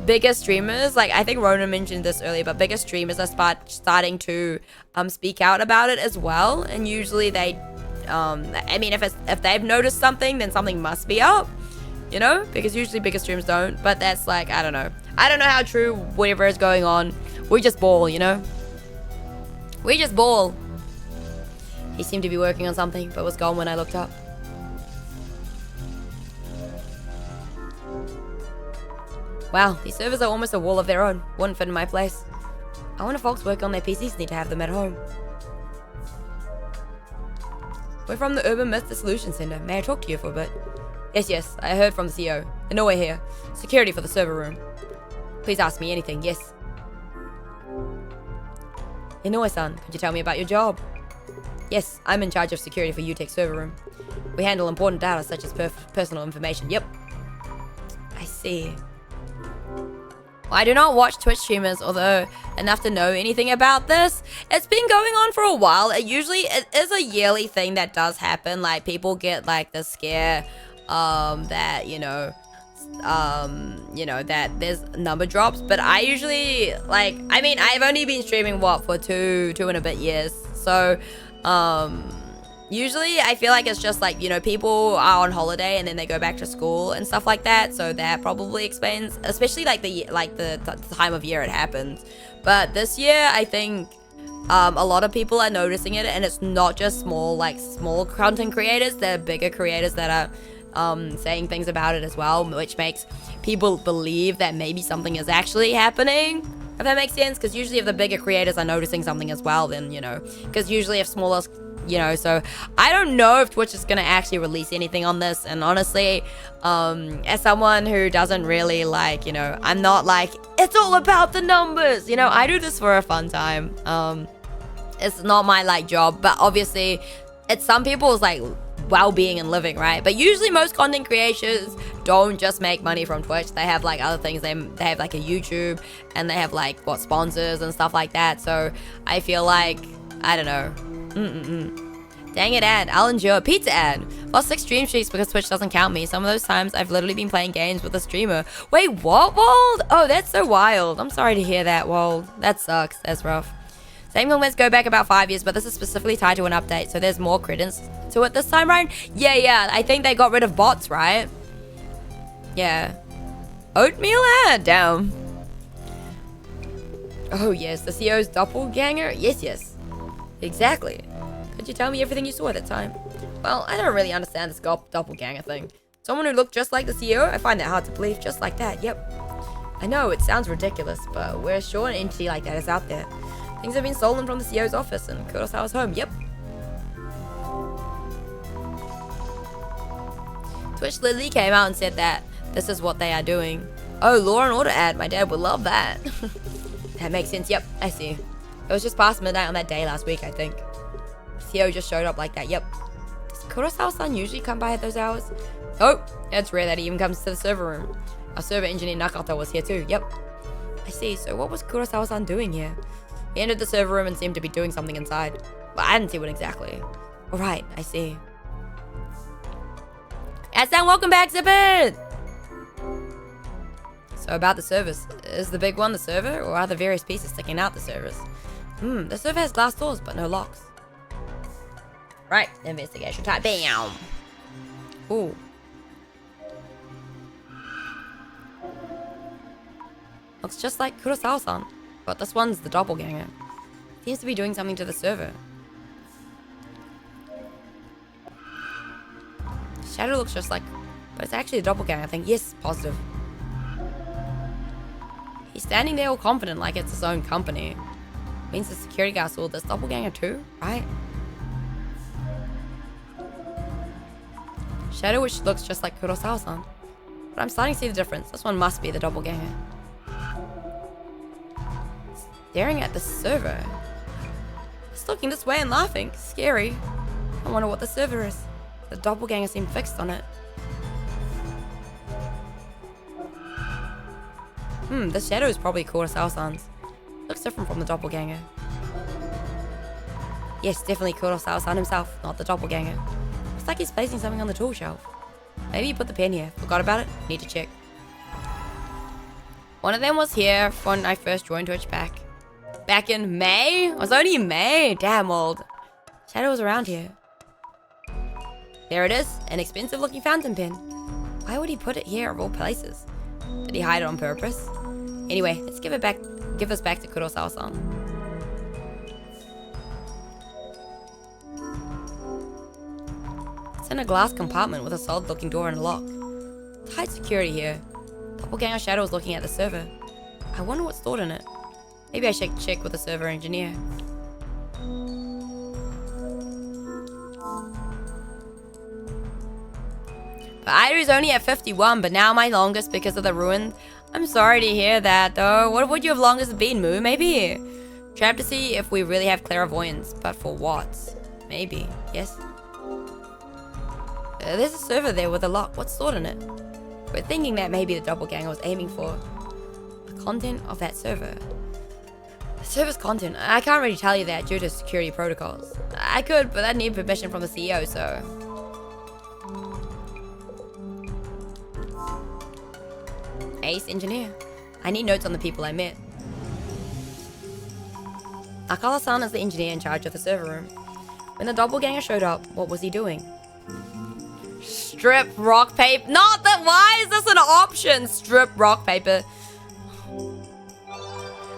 bigger streamers, like I think Rona mentioned this earlier, but bigger streamers are starting to speak out about it as well. And usually they... I mean, if they've noticed something, then something must be up. You know? Because usually bigger streams don't. But that's like, I don't know. I don't know how true whatever is going on. We just ball, you know? We just ball. He seemed to be working on something, but was gone when I looked up. Wow, these servers are almost a wall of their own. Wouldn't fit in my place. I wonder if folks working on their PCs need to have them at home. We're from the Myth Dissolution Center. May I talk to you for a bit? Yes, I heard from the CEO. I know we're here. Security for the server room. Please ask me anything, yes. Inoue-san, could you tell me about your job? Yes, I'm in charge of security for UTech's server room. We handle important data such as personal information. Yep. I see. Well, I do not watch Twitch streamers, although enough to know anything about this. It's been going on for a while. It is a yearly thing that does happen. Like, people get like the scare that, that there's number drops. But I usually, like, I mean, I've only been streaming, for two and a bit years. So, usually I feel like it's just like, people are on holiday and then they go back to school and stuff like that. So that probably explains, especially like the time of year it happens. But this year, I think a lot of people are noticing it, and it's not just small content creators. There are bigger creators that are saying things about it as well, which makes people believe that maybe something is actually happening, if that makes sense. Because usually if the bigger creators are noticing something as well, then, because usually if smaller, so I don't know if Twitch is going to actually release anything on this. And honestly, as someone who doesn't really I'm not like, it's all about the numbers, I do this for a fun time. It's not my job, but obviously it's some people's like well-being and living, right? But usually most content creators don't just make money from Twitch. They have like other things. They have like a YouTube, and they have like what, sponsors and stuff like that. So I feel like, I don't know. Dang it, ad. I'll endure. Pizza ad. Lost 6 stream streaks because Twitch doesn't count me. Some of those times I've literally been playing games with a streamer. Wait, what, Wold? Oh, that's so wild. I'm sorry to hear that, Wold. That sucks. That's rough. Same comments go back about 5 years, but this is specifically tied to an update, so there's more credence to it this time, right? Yeah. I think they got rid of bots, right? Yeah. Oatmeal ad. Damn. Oh, yes. The CEO's doppelganger? Yes. Exactly. Could you tell me everything you saw at the time? Well, I don't really understand this doppelganger thing. Someone who looked just like the CEO? I find that hard to believe. Just like that, yep. I know, it sounds ridiculous, but we're sure an entity like that is out there. Things have been stolen from the CEO's office and Kurosawa's home, yep. Twitch literally came out and said that this is what they are doing. Oh, Law and Order ad. My dad would love that. That makes sense, yep, I see. It was just past midnight on that day last week, I think. CEO just showed up like that, yep. Does Kurosawa-san usually come by at those hours? Oh, it's rare that he even comes to the server room. Our server engineer Nakata was here too, yep. I see, so what was Kurosawa-san doing here? He entered the server room and seemed to be doing something inside. But I didn't see what exactly. Alright, I see. Aslan, welcome back, Zipper! So about the service. Is the big one the server, or are the various pieces sticking out the servers? The server has glass doors, but no locks. Right, investigation type. Bam! Ooh. Looks just like Kurosawa-san, but this one's the doppelganger. Seems to be doing something to the server. Shadow looks just like, but it's actually a doppelganger thing. Yes, positive. He's standing there all confident like it's his own company. Means the security guard saw this doppelganger too, right? Shadow, which looks just like Kurosawa-san. But I'm starting to see the difference. This one must be the doppelganger. Staring at the server. It's looking this way and laughing. Scary. I wonder what the server is. The doppelganger seemed fixed on it. The shadow is probably Kurosawa-san's. Looks different from the doppelganger. Yes, definitely Kurosawa-san himself, not the doppelganger. Looks like he's placing something on the tool shelf. Maybe he put the pen here. Forgot about it? Need to check. One of them was here when I first joined Twitch back in May? It was only May. Damn, Old. Shadow was around here. There it is. An expensive looking fountain pen. Why would he put it here of all places? Did he hide it on purpose? Anyway, let's give this back to Kurosawa-san. It's in a glass compartment with a solid looking door and a lock. Tight security here. Doppelganger Shadow is looking at the server. I wonder what's stored in it. Maybe I should check with the server engineer. But aeru's only at 51, but now my longest because of the ruin. I'm sorry to hear that though. What would you have longest been, Moo? Maybe. Try to see if we really have clairvoyance, but for what? Maybe. Yes. There's a server there with a lock. What's stored in it? We're thinking that maybe the doppelganger was aiming for the content of that server. The server's content. I can't really tell you that due to security protocols. I could, but I'd need permission from the CEO, so. Ace engineer. I need notes on the people I met. Akala-san is the engineer in charge of the server room. When the doppelganger showed up, what was he doing? Strip rock paper. Not that. Why is this an option? Strip rock paper.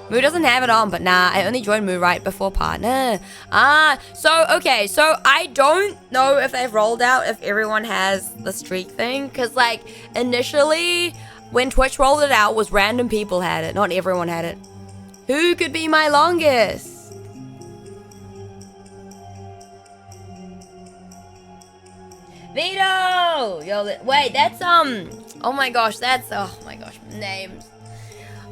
Moo doesn't have it on, but nah, I only joined Moo right before partner. Okay, so I don't know if they've rolled out if everyone has the streak thing, because like initially when Twitch rolled it out was random people had it, not everyone had it. Who could be my longest? Vito! Yo, wait, that's oh my gosh, names.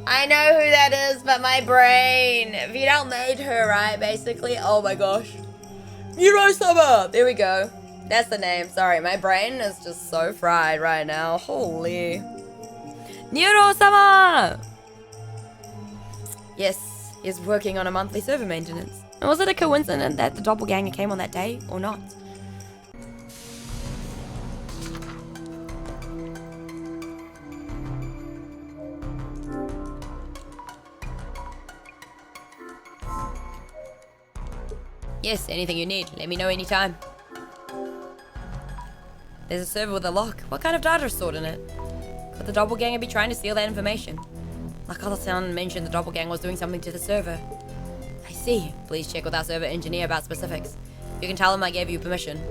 I know who that is, but my brain. Vito made her, right, basically? Oh my gosh. Neuro-sama! There we go. That's the name. Sorry, my brain is just so fried right now. Holy. Neuro-sama! Yes, he's working on a monthly server maintenance. And was it a coincidence that the doppelganger came on that day or not? Yes, anything you need, let me know anytime. There's a server with a lock. What kind of data is stored in it? Could the doppelganger be trying to steal that information? Nakata-san mentioned the doppelganger was doing something to the server. I see. Please check with our server engineer about specifics. You can tell him I gave you permission.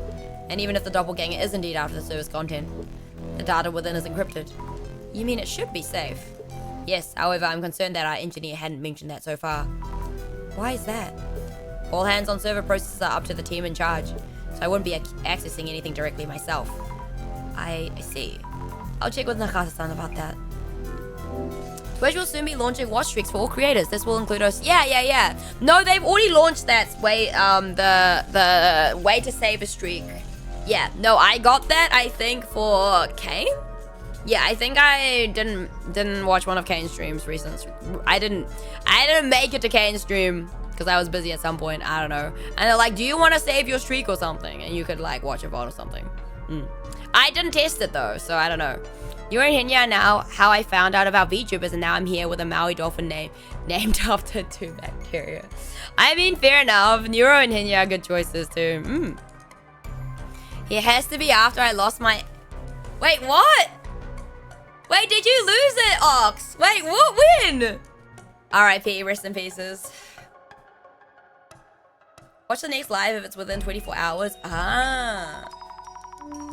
And even if the doppelganger is indeed after the server's content, the data within is encrypted. You mean it should be safe? Yes, however, I'm concerned that our engineer hadn't mentioned that so far. Why is that? All hands on server processes are up to the team in charge, so I wouldn't be accessing anything directly myself. I see. I'll check with Nakata-san about that. Twitch will soon be launching watch streaks for all creators. This will include us. Yeah. No, they've already launched that way. The way to save a streak. Yeah. No, I got that. I think for Kane. Yeah, I think I didn't watch one of Kane's streams recently. I didn't make it to Kane's stream because I was busy at some point. I don't know. And they're like, do you want to save your streak or something? And you could like watch a VOD or something. I didn't test it though, so I don't know. You're in Hinya now, how I found out about VTubers, and now I'm here with a Maui dolphin named after 2 bacteria. I mean, fair enough. Neuro and Hinya are good choices too. It has to be after I lost my... Wait, what? Wait, did you lose it, Ox? Wait, what? When? R.I.P. Rest in pieces. Watch the next live if it's within 24 hours.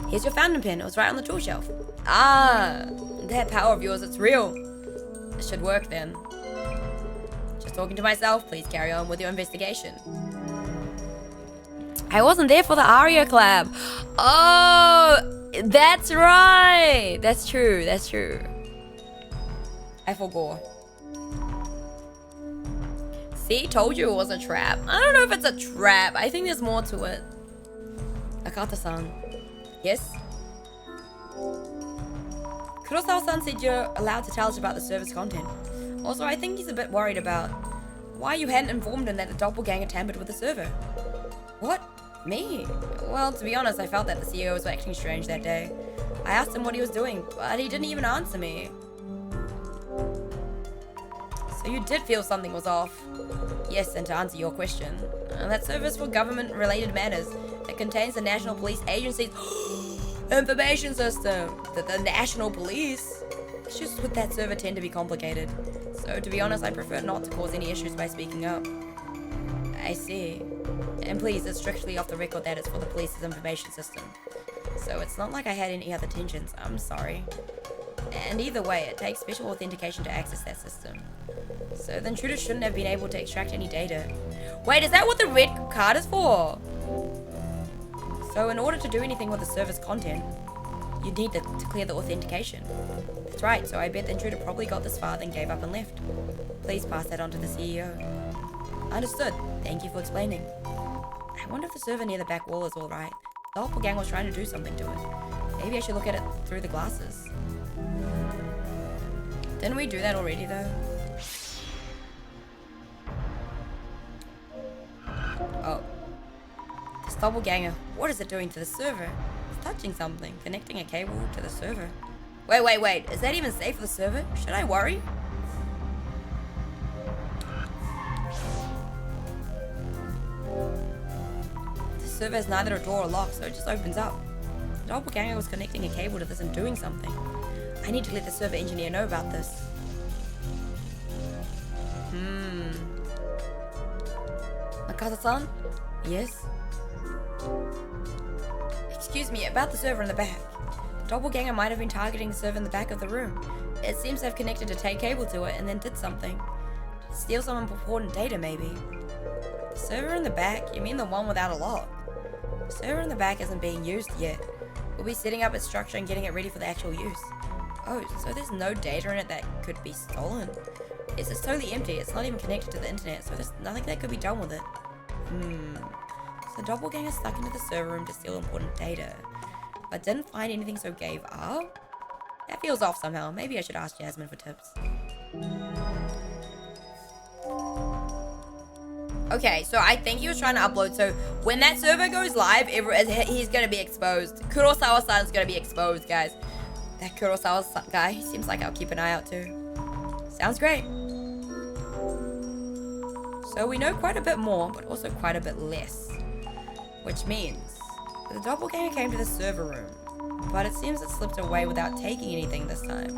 Here's your fountain pen. It was right on the tool shelf. That power of yours, it's real. It should work then. Just talking to myself. Please carry on with your investigation. I wasn't there for the Aria collab. Oh, that's right. That's true. I forgot. See, told you it was a trap. I don't know if it's a trap. I think there's more to it. Akata-san. Yes? Kurosawa-san said you're allowed to tell us about the server's content. Also, I think he's a bit worried about why you hadn't informed him that the doppelganger tampered with the server. What? Me? Well, to be honest, I felt that the CEO was acting strange that day. I asked him what he was doing, but he didn't even answer me. So you did feel something was off? Yes, and to answer your question, that server's for government-related matters. It contains the National Police Agency's information system. The National Police? Issues with that server tend to be complicated. So, to be honest, I prefer not to cause any issues by speaking up. I see. And please, it's strictly off the record that it's for the police's information system. So, it's not like I had any other tensions. I'm sorry. And either way, it takes special authentication to access that system. So, the intruder shouldn't have been able to extract any data. Wait, is that what the red card is for? So in order to do anything with the server's content, you'd need to clear the authentication. That's right, so I bet the intruder probably got this far then gave up and left. Please pass that on to the CEO. Understood. Thank you for explaining. I wonder if the server near the back wall is alright. The doppelganger was trying to do something to it. Maybe I should look at it through the glasses. Didn't we do that already though? Oh. This doppelganger, what is it doing to the server? It's touching something, connecting a cable to the server. Wait, is that even safe for the server? Should I worry? The server has neither a door or lock, so it just opens up. The doppelganger was connecting a cable to this and doing something. I need to let the server engineer know about this. Nakata-san? Yes? Excuse me, about the server in the back. The doppelganger might have been targeting the server in the back of the room. It seems to have connected a cable to it and then did something. Steal some important data, maybe. The server in the back? You mean the one without a lock? The server in the back isn't being used yet. We'll be setting up its structure and getting it ready for the actual use. Oh, so there's no data in it that could be stolen? Yes, it's totally empty. It's not even connected to the internet, so there's nothing that could be done with it. The doppelganger stuck into the server room to steal important data, but didn't find anything, so gave up? That feels off somehow. Maybe I should ask Jasmine for tips. Okay, so I think he was trying to upload, so when that server goes live, he's gonna be exposed. Kurosawa-san's gonna be exposed, guys. That Kurosawa guy, he seems like I'll keep an eye out too. Sounds great. So we know quite a bit more, but also quite a bit less. Which means the doppelganger came to the server room, but it seems it slipped away without taking anything this time.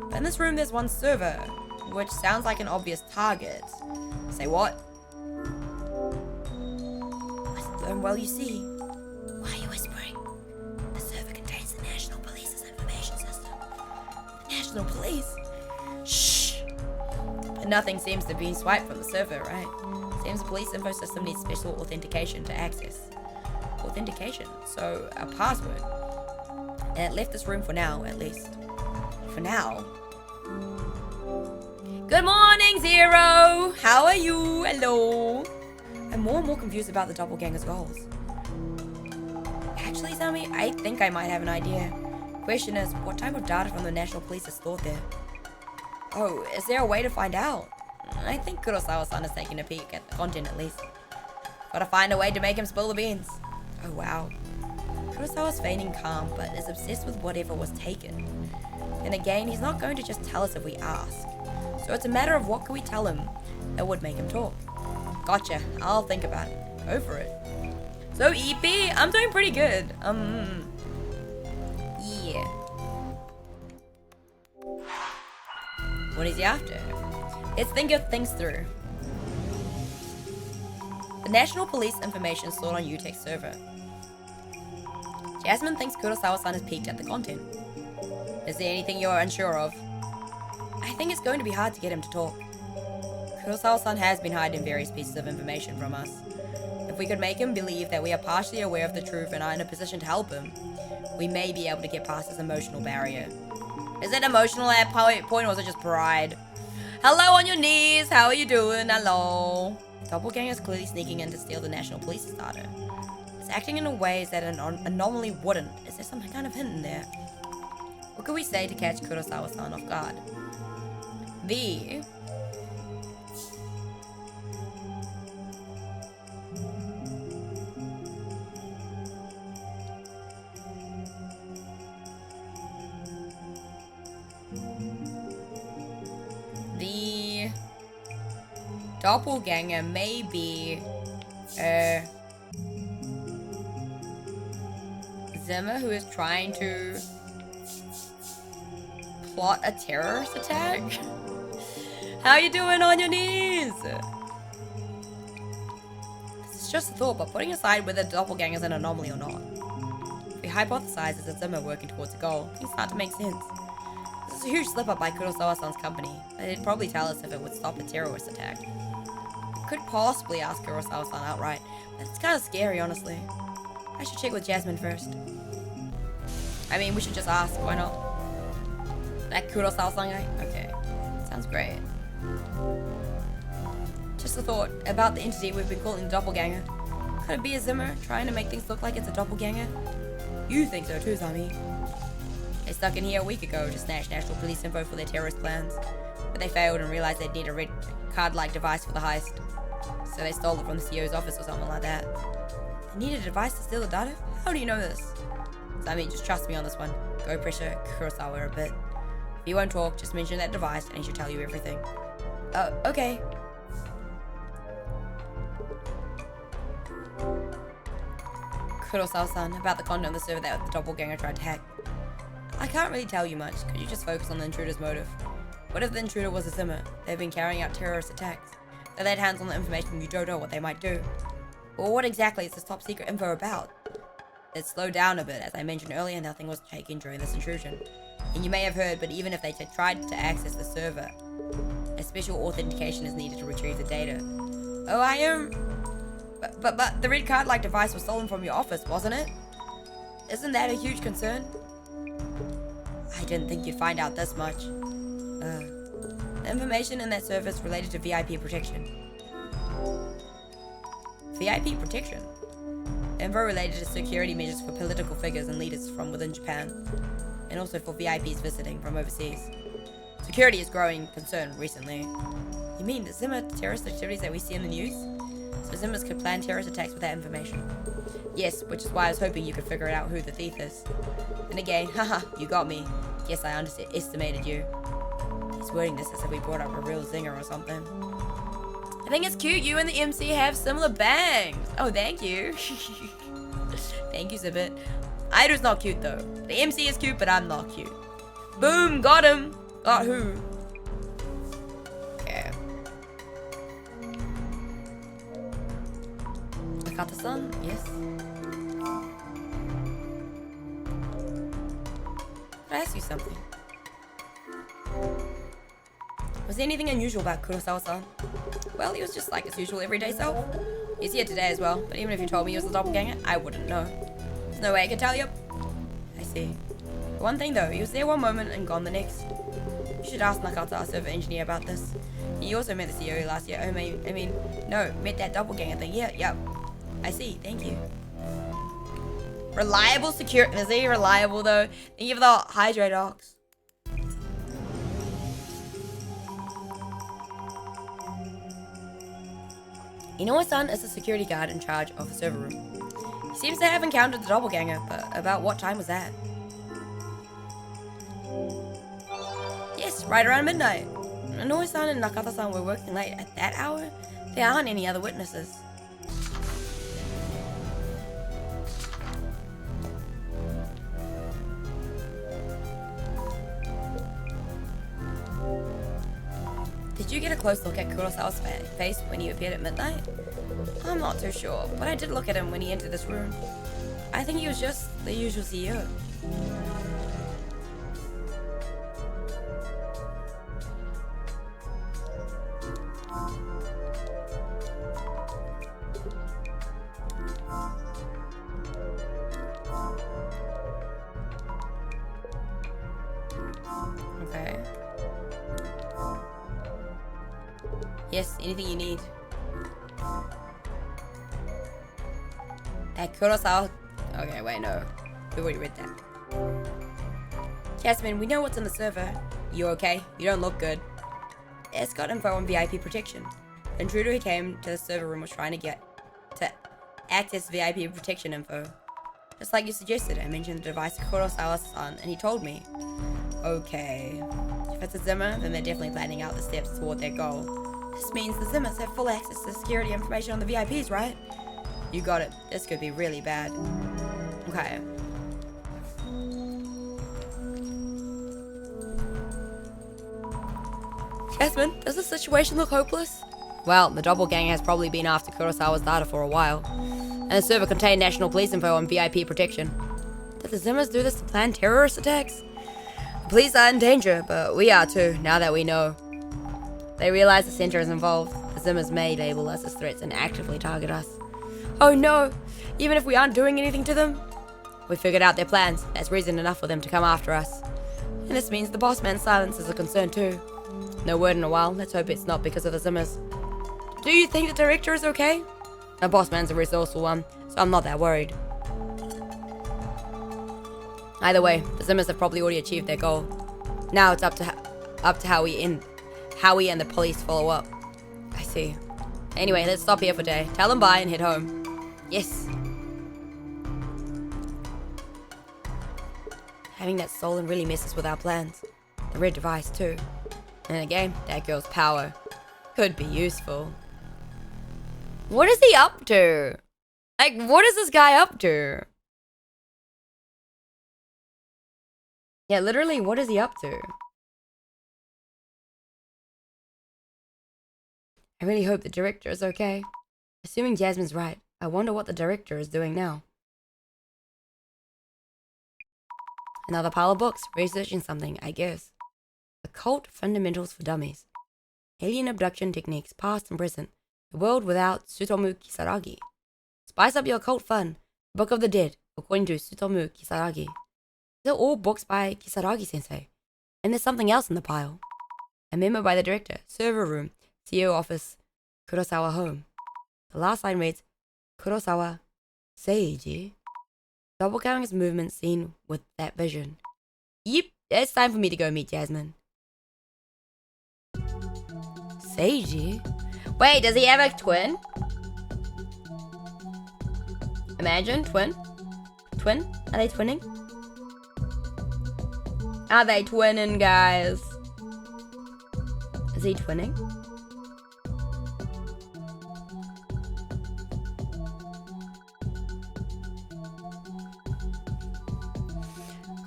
But in this room there's one server, which sounds like an obvious target. Say what? Well, you see. Why are you whispering? The server contains the National Police's information system. The National Police? Shh! But nothing seems to have been swiped from the server, right? Seems the police info system needs special authentication to access. Authentication? So, a password. And it left this room for now, at least. For now. Good morning, Zero! How are you? Hello! I'm more and more confused about the doppelganger's goals. Actually, Sammy, I think I might have an idea. Question is, what type of data from the National Police is stored there? Oh, is there a way to find out? I think Kurosawa-san is taking a peek at the content at least. Gotta find a way to make him spill the beans. Oh wow. Kurosawa's feigning calm, but is obsessed with whatever was taken. And again, he's not going to just tell us if we ask. So it's a matter of what can we tell him that would make him talk. Gotcha, I'll think about it. Go for it. So EP, I'm doing pretty good. Yeah. What is he after? Let's think of things through. The National Police information stored on UTech's server. Jasmine thinks Kurosawa-san has peeked at the content. Is there anything you're unsure of? I think it's going to be hard to get him to talk. Kurosawa-san has been hiding various pieces of information from us. If we could make him believe that we are partially aware of the truth and are in a position to help him, we may be able to get past his emotional barrier. Is it emotional at point or was it just pride? Hello on your knees, how are you doing? Hello. The doppelganger is clearly sneaking in to steal the National Police's data. It's acting in a ways that an anomaly wouldn't. Is there some kind of hint in there? What could we say to catch Kurosawa-san off guard? The doppelganger may be Zimmer, who is trying to plot a terrorist attack. How you doing on your knees? This is just a thought, but putting aside whether the doppelganger is an anomaly or not, if we hypothesize it's a Zimmer working towards a goal, things start to make sense. This is a huge slip-up by Kurosawa-san's company. They'd probably tell us if it would stop a terrorist attack. We could possibly ask Kurosawa-san outright, but it's kind of scary, honestly. I should check with Jasmine first. I mean, we should just ask, why not? That Kurosawa-san guy? Okay, sounds great. Just a thought about the entity we've been calling the doppelganger. Could it be a Zimmer trying to make things look like it's a doppelganger? You think so too, Zami. They stuck in here a week ago to snatch National Police info for their terrorist plans, but they failed and realized they'd need a red card-like device for the heist. So they stole it from the CEO's office or something like that. They needed a device to steal the data? How do you know this? Zami, just trust me on this one. Go pressure Kurosawa a bit. If he won't talk, just mention that device and he should tell you everything. Okay. Kurosawa-san, about the content of the server that the doppelganger tried to hack. I can't really tell you much. Could you just focus on the intruder's motive? What if the intruder was a Zimmer? They've been carrying out terrorist attacks. They laid hands on the information, you don't know what they might do. Well, what exactly is this top secret info about? It slowed down a bit. As I mentioned earlier, nothing was taken during this intrusion. And you may have heard, but even if they tried to access the server, a special authentication is needed to retrieve the data. Oh, I am... But the red card-like device was stolen from your office, wasn't it? Isn't that a huge concern? I didn't think you'd find out this much. The information in that server is related to VIP protection. VIP protection. Info related to security measures for political figures and leaders from within Japan, and also for VIPs visiting from overseas. Security is growing concern recently. You mean the Zimmer terrorist activities that we see in the news? So Zimmers could plan terrorist attacks with that information. Yes, which is why I was hoping you could figure out who the thief is. And again, haha, you got me. Guess I underestimated you. He's wording this as if we brought up a real zinger or something. I think it's cute you and the MC have similar bangs. Oh, thank you. Thank you, Zibbit. Airu's not cute though. The MC is cute, but I'm not cute. Boom, got him. Got who? Okay. Nakata-san, yes. Can I ask you something? Was there anything unusual about Kurosawa-san? Well, he was just like his usual everyday self. He's here today as well, but even if you told me he was the doppelganger, I wouldn't know. There's no way I could tell you. I see. One thing though, he was there one moment and gone the next. You should ask Nakata, our server engineer, about this. He also met the CEO last year. Met that doppelganger thing. Yeah. I see, thank you. Reliable security. Is he reliable though? Thank you for the hydrate ox. Inoue-san is the security guard in charge of the server room. He seems to have encountered the doppelganger, but about what time was that? Yes, right around midnight. Inoue-san and Nakata-san were working late at that hour. There aren't any other witnesses. Did you get a close look at Kurosawa's face when he appeared at midnight? I'm not too sure, but I did look at him when he entered this room. I think he was just the usual CEO. Okay. Yes, anything you need. At Kurosawa. Okay, wait, no. We already read that. Jasmine, we know what's on the server. You okay? You don't look good. It's got info on VIP protection. The intruder who came to the server room was trying to access VIP protection info. Just like you suggested, I mentioned the device to Kurosawa-san, and he told me. Okay. If it's a Zimmer, then they're definitely planning out the steps toward their goal. This means the Zimmers have full access to security information on the VIPs, right? You got it. This could be really bad. Okay. Jasmine, does the situation look hopeless? Well, the doppelganger has probably been after Kurosawa's data for a while. And the server contained national police info on VIP protection. Did the Zimmers do this to plan terrorist attacks? The police are in danger, but we are too, now that we know. They realize the center is involved. The Zimmers may label us as threats and actively target us. Oh no! Even if we aren't doing anything to them? We figured out their plans. That's reason enough for them to come after us. And this means the boss man's silence is a concern too. No word in a while. Let's hope it's not because of the Zimmers. Do you think the director is okay? The boss man's a resourceful one, so I'm not that worried. Either way, the Zimmers have probably already achieved their goal. Now it's up to how we and the police follow up. I see. Anyway, let's stop here for today. Tell them bye and head home. Yes. Having that stolen really messes with our plans. The red device too. And again, that girl's power could be useful. What is he up to? Like, what is this guy up to? Yeah, literally, what is he up to? I really hope the director is okay. Assuming Jasmine's right, I wonder what the director is doing now. Another pile of books, researching something, I guess. Occult Fundamentals for Dummies. Alien Abduction Techniques, Past and Present. The World Without Tsutomu Kisaragi. Spice up your occult fun. Book of the Dead, according to Tsutomu Kisaragi. These are all books by Kisaragi-sensei. And there's something else in the pile. A memo by the director, server room, CEO office, Kurosawa home. The last line reads, Kurosawa Seiji. Doppelganger's movement seen with that vision. Yep, it's time for me to go meet Jasmine. Seiji? Wait, does he have a twin? Imagine, twin? Twin? Are they twinning? Are they twinning, guys? Is he twinning?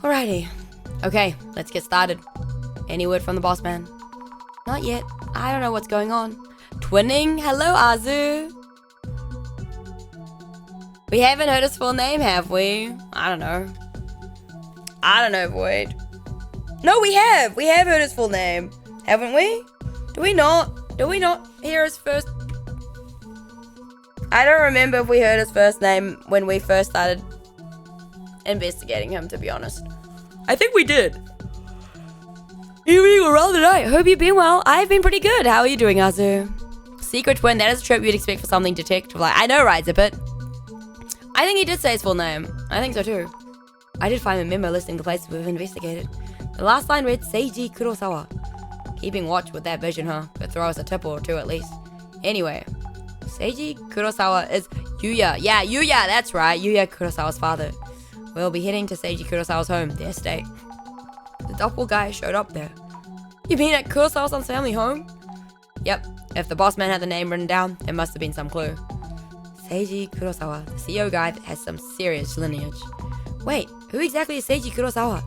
Alrighty. Okay, let's get started. Any word from the boss man? Not yet. I don't know what's going on. Twinning? Hello, Azu. We haven't heard his full name, have we? I don't know. I don't know, Void. No, we have. We have heard his full name. Haven't we? Do we not? Do we not hear his first... I don't remember if we heard his first name when we first started investigating him, to be honest. I think we did. You being around tonight? Hope you've been well. I've been pretty good. How are you doing, Azu? Secret twin, that is a trope you'd expect for something detective. Like, I know, right, Zippet? I think he did say his full name. I think so too. I did find a memo listing the places we've investigated. The last line read Seiji Kurosawa. Keeping watch with that vision, huh? Could throw us a tip or two at least. Anyway, Seiji Kurosawa is Yuya. Yeah, Yuya, that's right. Yuya Kurosawa's father. We'll be heading to Seiji Kurosawa's home, their estate. The doppelganger showed up there. You mean at Kurosawa-san's family home? Yep. If the boss man had the name written down, there must have been some clue. Seiji Kurosawa, the CEO guy that has some serious lineage. Wait, who exactly is Seiji Kurosawa?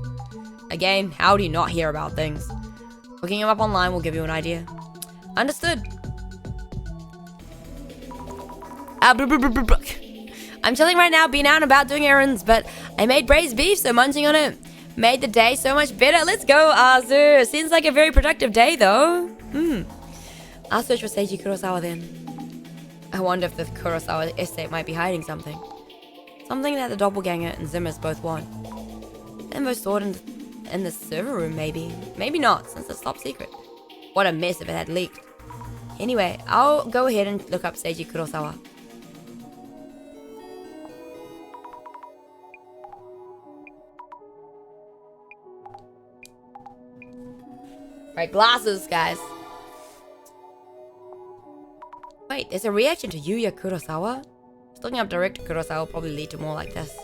Again, how do you not hear about things? Looking him up online will give you an idea. Understood. I'm chilling right now, being out and about doing errands, but I made braised beef, so munching on it made the day so much better. Let's go, Azu. Seems like a very productive day, though. I'll search for Seiji Kurosawa then. I wonder if the Kurosawa estate might be hiding something. Something that the doppelganger and Zimmers both want. Info stored in the server room, maybe. Maybe not, since it's top secret. What a mess if it had leaked. Anyway, I'll go ahead and look up Seiji Kurosawa. Right, glasses, guys. Wait, there's a reaction to Yuya Kurosawa? Just looking up direct to Kurosawa will probably lead to more like this.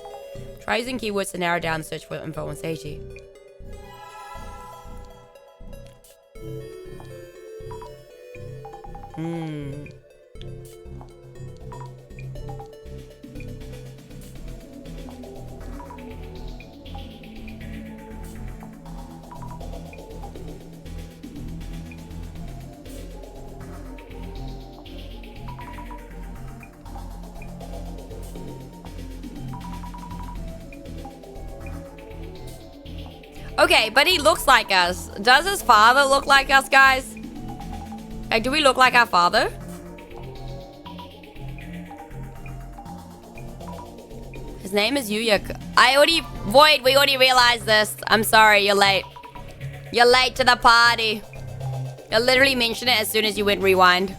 Try using keywords to narrow down the search for info on Seiji. Okay, but he looks like us. Does his father look like us, guys? Like, do we look like our father? His name is Yuya. Void, we already realized this. I'm sorry, you're late. You're late to the party. I literally mentioned it as soon as you went rewind.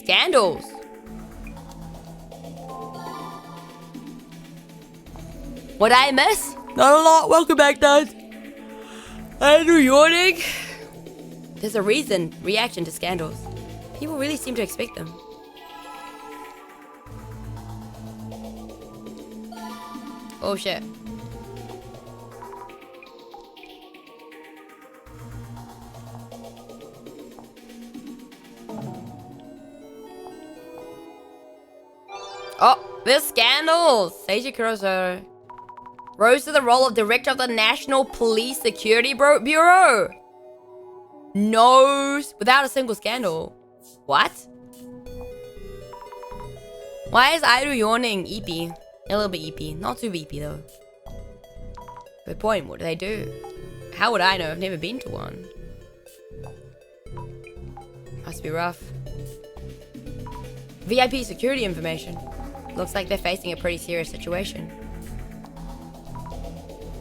Scandals. What I miss? Not a lot. Welcome back, Dad. Andrew yawning. There's a reaction to scandals. People really seem to expect them. Oh shit. Oh, there's scandals! Seiji Kurosawa rose to the role of director of the National Police Security Bureau. No, without a single scandal. What? Why is aeru yawning? Eepy. A little bit eepy. Not too eepy though. Good point. What do they do? How would I know? I've never been to one. Must be rough. VIP security information. Looks like they're facing a pretty serious situation.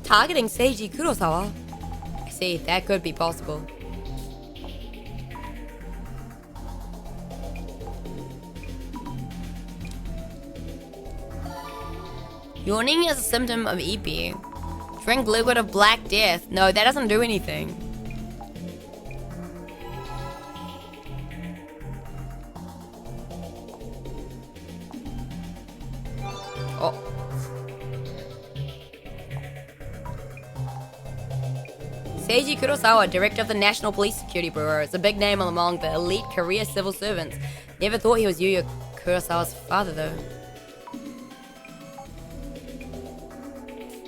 targeting Seiji Kurosawa. I see, that could be possible. Yawning is a symptom of EP. Drink liquid of black death. No, that doesn't do anything. Oh. Seiji Kurosawa, director of the National Police Security Bureau. It's a big name among the elite career civil servants. Never thought he was Yuya Kurosawa's father, though.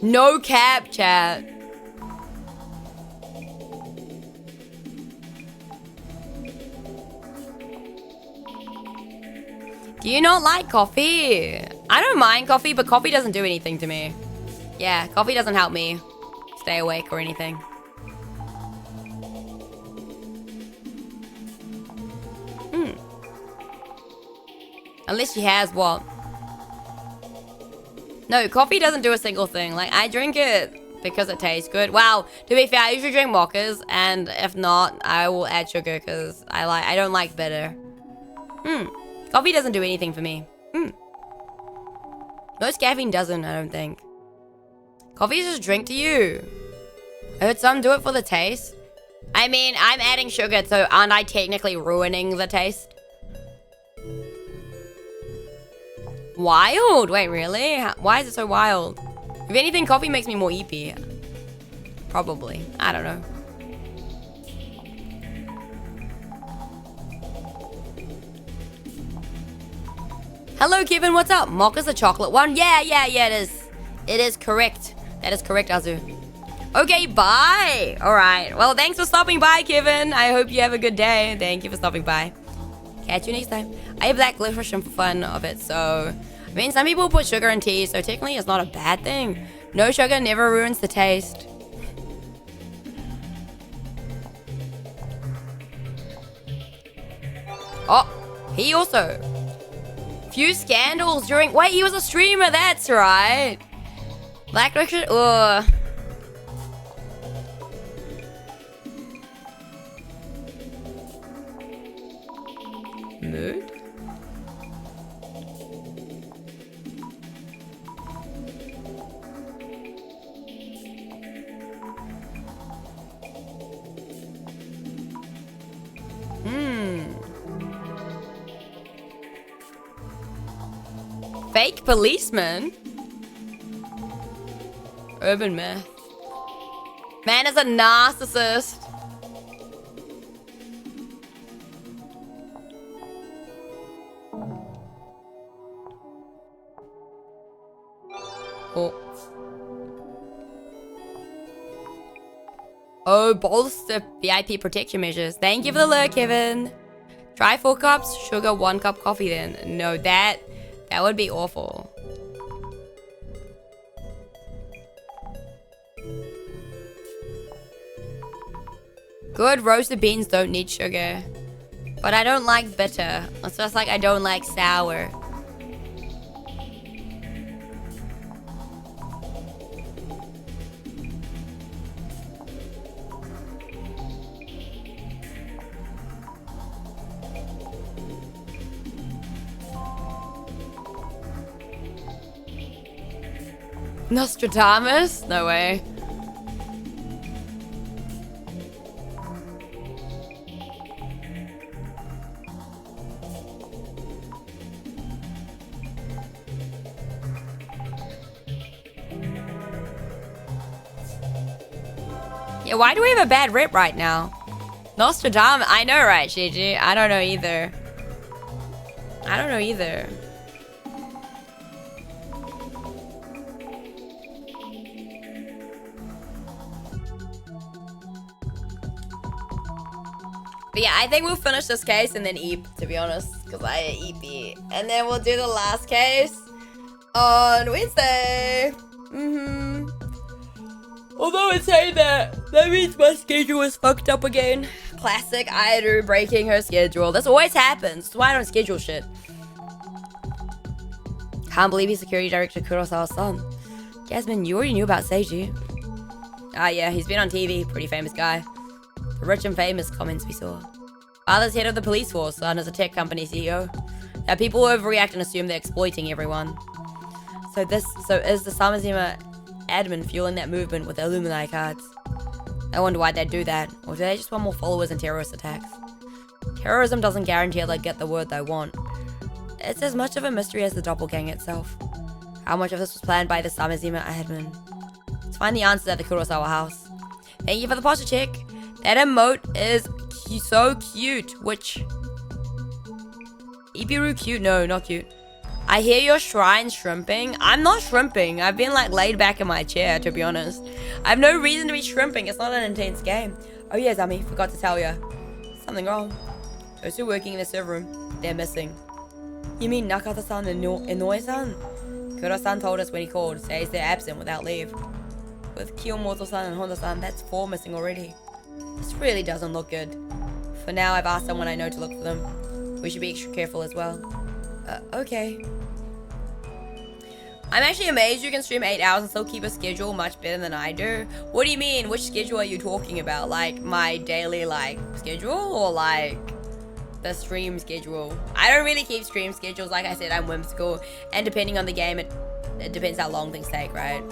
No cap, chat. Do you not like coffee? I don't mind coffee, but coffee doesn't do anything to me. Yeah, coffee doesn't help me stay awake or anything. Unless she has what? No, coffee doesn't do a single thing. Like, I drink it because it tastes good. Wow, to be fair, I usually drink mochas, and if not, I will add sugar because I don't like bitter. Coffee doesn't do anything for me. Most caffeine doesn't, I don't think. Coffee is just a drink to you. I heard some do it for the taste. I mean, I'm adding sugar, so aren't I technically ruining the taste? Wild? Wait, really? Why is it so wild? If anything, coffee makes me more eepy. Probably. I don't know. Hello, Kevin. What's up? Mocha's a chocolate one? Yeah, it is. It is correct. That is correct, Azu. Okay, bye. All right. Well, thanks for stopping by, Kevin. I hope you have a good day. Thank you for stopping by. Catch you next time. I have that glycerin for fun of it, so... I mean, some people put sugar in tea, so technically it's not a bad thing. No sugar never ruins the taste. Oh, he also... Few scandals during... Wait, he was a streamer, that's right. Black Richard... Ugh. Mood? Fake policeman? Urban myth. Man is a narcissist. Oh, bolster VIP protection measures. Thank you for the alert, Kevin. Try 4 cups, sugar, 1 cup coffee then. No, that would be awful. Good roasted beans don't need sugar. But I don't like bitter. It's just like I don't like sour. Nostradamus? No way. Yeah, why do we have a bad rep right now? Nostradamus? I know, right, Shiji? I don't know either. I don't know either. But yeah, I think we'll finish this case and then eep, to be honest, because I eepy. And then we'll do the last case on Wednesday. Although it's saying that means my schedule is fucked up again. Classic aeru breaking her schedule. This always happens. That's why I don't schedule shit. Can't believe he's security director Kurosawa's son. Jasmine, you already knew about Seiji. Ah, yeah, he's been on TV. Pretty famous guy. The rich and famous comments we saw. Father's head of the police force. Son is a tech company CEO. Now people overreact and assume they're exploiting everyone. So is the Samazima admin fueling that movement with the Illuminati cards? I wonder why they'd do that. Or do they just want more followers and terrorist attacks? Terrorism doesn't guarantee they'll get the word they want. It's as much of a mystery as the doppelganger itself. How much of this was planned by the Samazima admin? Let's find the answer at the Kurosawa house. Thank you for the posture check. That emote is so cute. Which? Ibiru cute? No, not cute. I hear your shrine shrimping. I'm not shrimping. I've been like laid back in my chair, to be honest. I have no reason to be shrimping. It's not an intense game. Oh yeah, Zami, forgot to tell you. Something wrong. Those who are working in the server room, they're missing. You mean Nakata-san and Inoue-san? Kuro-san told us when he called, says they're absent without leave. With Kiyomoto-san and Honda-san, that's 4 missing already. This really doesn't look good. For now, I've asked someone I know to look for them. We should be extra careful as well. Okay. I'm actually amazed you can stream 8 hours and still keep a schedule much better than I do. What do you mean? Which schedule are you talking about? Like, my daily, schedule? Or, the stream schedule? I don't really keep stream schedules. Like I said, I'm whimsical. And depending on the game, it depends how long things take, right?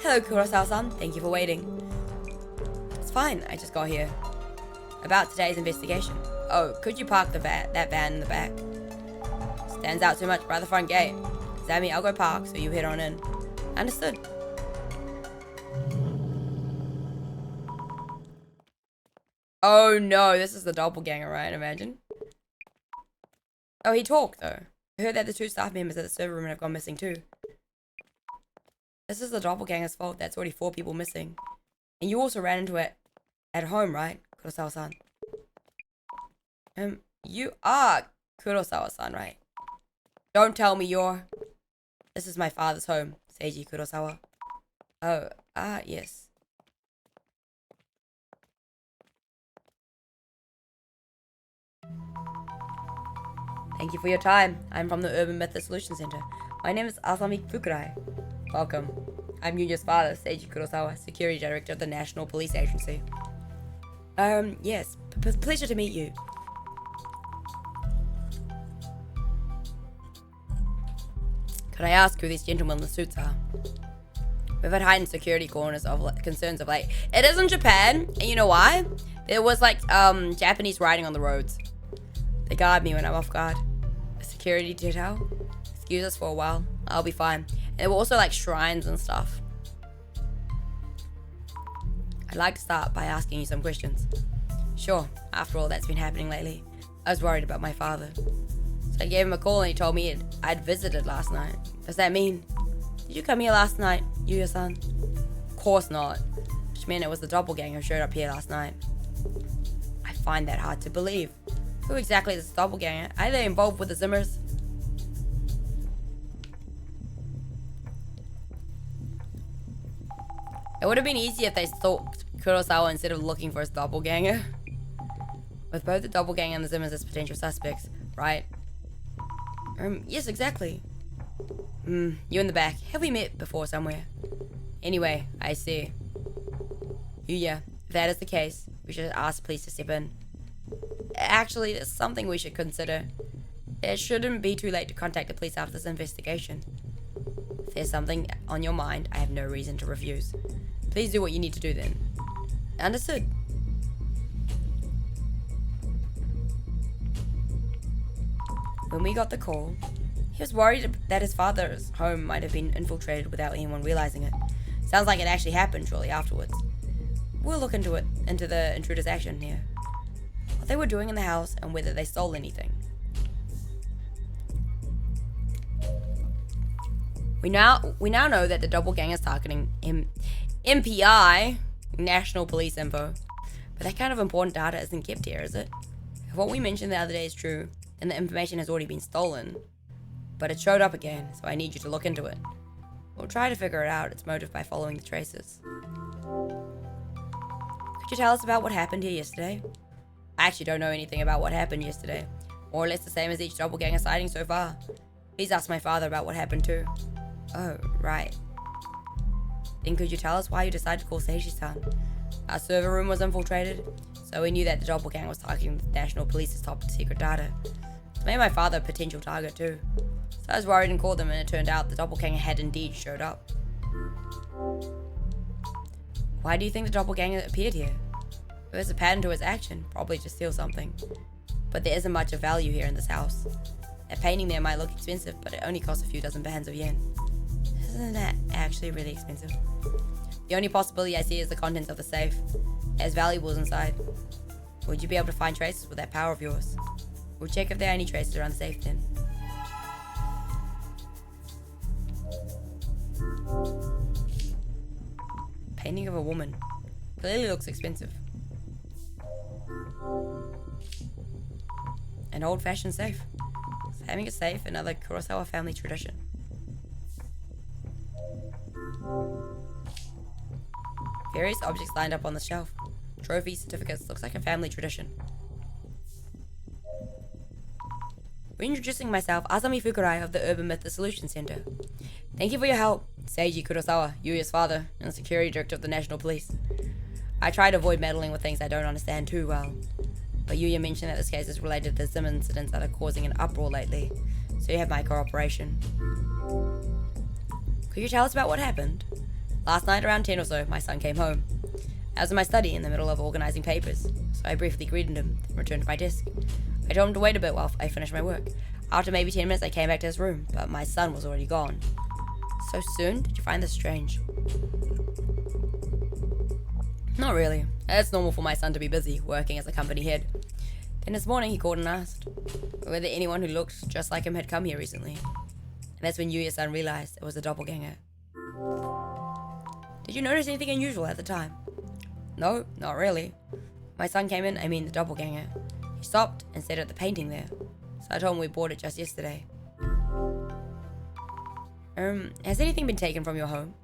Hello, Kurosawa-san. Thank you for waiting. It's fine. I just got here. About today's investigation. Oh, could you park that van in the back? Stands out too much by the front gate. Sammy, I'll go park, so you head on in. Understood. Oh no, this is the doppelganger, right? Imagine. Oh, he talked, though. I heard that the 2 staff members at the server room have gone missing, too. This is the doppelganger's fault. That's already 4 people missing. And you also ran into it at home, right? Kurosawa-san. You are Kurosawa-san, right? Don't tell me you're... This is my father's home, Seiji Kurosawa. Oh, yes. Thank you for your time. I'm from the Urban Myth Dissolution Center. My name is Asami Fukurai. Welcome. I'm Yunya's father, Seiji Kurosawa, Security Director of the National Police Agency. Yes. Pleasure to meet you. Could I ask who these gentlemen in the suits are? We've had heightened security concerns of late. It is in Japan, and you know why? There was Japanese riding on the roads. They guard me when I'm off guard. A security detail? Excuse us for a while. I'll be fine. And there were also shrines and stuff. I'd like to start by asking you some questions. Sure, after all that's been happening lately. I was worried about my father. So I gave him a call and he told me I'd visited last night. Does that mean? Did you come here last night, Yuya-san? Of course not. Which meant it was the doppelganger who showed up here last night. I find that hard to believe. Who exactly is this doppelganger? Are they involved with the Zimmers? It would have been easier if they stalked Kurosawa instead of looking for his doppelganger. With both the doppelganger and the Zimmers as potential suspects, right? Yes, exactly. You in the back. Have we met before somewhere? Anyway, I see. Yuya, if that is the case, we should ask police to step in. Actually, it's something we should consider. It shouldn't be too late to contact the police after this investigation. If there's something on your mind, I have no reason to refuse. Please do what you need to do then. Understood. When we got the call, he was worried that his father's home might have been infiltrated without anyone realizing it. Sounds like it actually happened shortly afterwards. We'll look into the intruder's action here. What they were doing in the house and whether they stole anything. We now know that the doppelganger is targeting MPI, National Police Info. But that kind of important data isn't kept here, is it? If what we mentioned the other day is true, then the information has already been stolen. But it showed up again, so I need you to look into it. We'll try to figure its motive by following the traces. Could you tell us about what happened here yesterday? I actually don't know anything about what happened yesterday. More or less the same as each doppelganger sighting so far. Please ask my father about what happened too. Oh, right. Then could you tell us why you decided to call Seiji-san? Our server room was infiltrated, so we knew that the doppelganger was targeting the National Police's top secret data. It made my father a potential target too. So I was worried and called them, and it turned out the doppelganger had indeed showed up. Why do you think the doppelganger appeared here? If there's a pattern to his action, probably to steal something. But there isn't much of value here in this house. That painting there might look expensive, but it only costs a few dozen bands of yen. Isn't that actually really expensive? The only possibility I see is the contents of the safe. It has valuables inside. Would you be able to find traces with that power of yours? We'll check if there are any traces around the safe then. Painting of a woman. Clearly looks expensive. An old-fashioned safe. Is having a safe another Kurosawa family tradition? Various objects lined up on the shelf. Trophies, certificates, looks like a family tradition. Reintroducing myself, Asami Fukurai of the Urban Myth Dissolution Center. Thank you for your help, Seiji Kurosawa, Yuya's father, and the security director of the National Police. I try to avoid meddling with things I don't understand too well, but Yuya mentioned that this case is related to the Sim incidents that are causing an uproar lately, so you have my cooperation. Could you tell us about what happened? Last night around 10 or so, my son came home. I was in my study in the middle of organizing papers, so I briefly greeted him, then returned to my desk. I told him to wait a bit while I finished my work. After maybe 10 minutes, I came back to his room, but my son was already gone. So soon? Did you find this strange? Not really. It's normal for my son to be busy, working as a company head. Then this morning, he called and asked whether anyone who looked just like him had come here recently. And that's when Yuya's son realized it was a doppelganger. Did you notice anything unusual at the time? No, not really. My son came in, the doppelganger. He stopped and stared at the painting there. So I told him we bought it just yesterday. Has anything been taken from your home?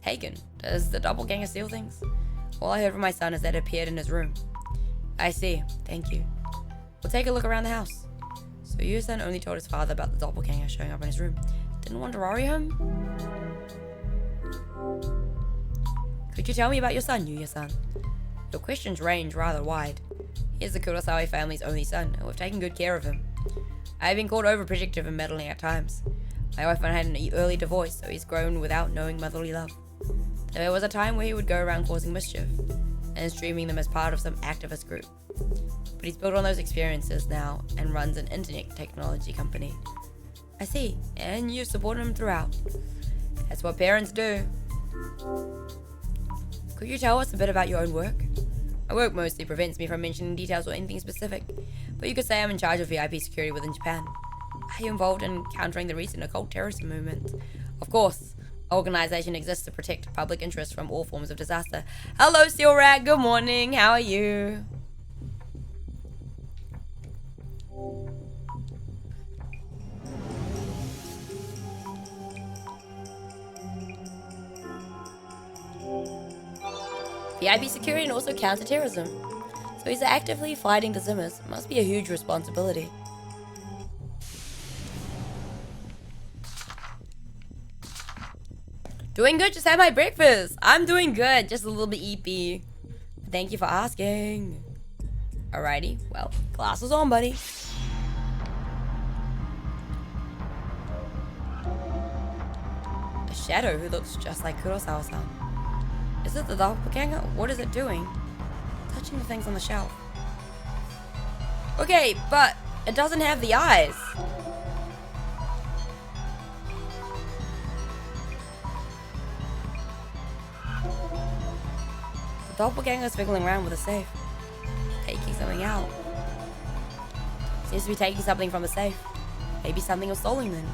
Taken? Does the doppelganger steal things? All I heard from my son is that it appeared in his room. I see. Thank you. We'll take a look around the house. So your son only told his father about the doppelganger showing up in his room. Didn't want to worry him? Could you tell me about your son, Yuya-san? Your questions range rather wide. He is the Kurosawa family's only son, and we've taken good care of him. I have been called overprotective and meddling at times. My wife had an early divorce, so he's grown without knowing motherly love. There was a time where he would go around causing mischief, and streaming them as part of some activist group. But he's built on those experiences now, and runs an internet technology company. I see, and you support him throughout. That's what parents do. Could you tell us a bit about your own work? My work mostly prevents me from mentioning details or anything specific, but you could say I'm in charge of VIP security within Japan. Are you involved in countering the recent occult terrorism movement? Of course. Our organization exists to protect public interest from all forms of disaster. Hello, Steel Rat. Good morning. How are you? VIP security and also counter-terrorism. So he's actively fighting the Zimmers. It must be a huge responsibility. Doing good, just had my breakfast. I'm doing good, just a little bit eepy. Thank you for asking. Alrighty, well, class is on, buddy. A shadow who looks just like Kurosawa-san. Is it the doppelganger? What is it doing? Touching the things on the shelf. Okay, but it doesn't have the eyes. The doppelganger is fiddling around with a safe. Taking something out. Seems to be taking something from the safe. Maybe something was stolen then.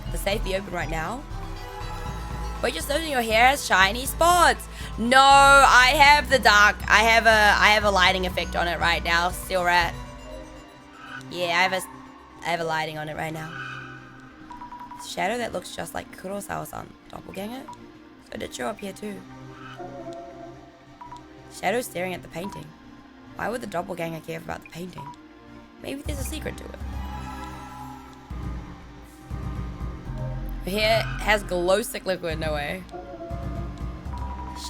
Could the safe be open right now? Wait, just noticing your hair has shiny spots. No, I have the dark. I have a lighting effect on it right now, Steel Rat. Yeah, I have a lighting on it right now. Shadow that looks just like Kurosawa-san. Doppelganger? So it did show up here too. Shadow staring at the painting. Why would the doppelganger care about the painting? Maybe there's a secret to it. Her hair has glow stick liquid, no way.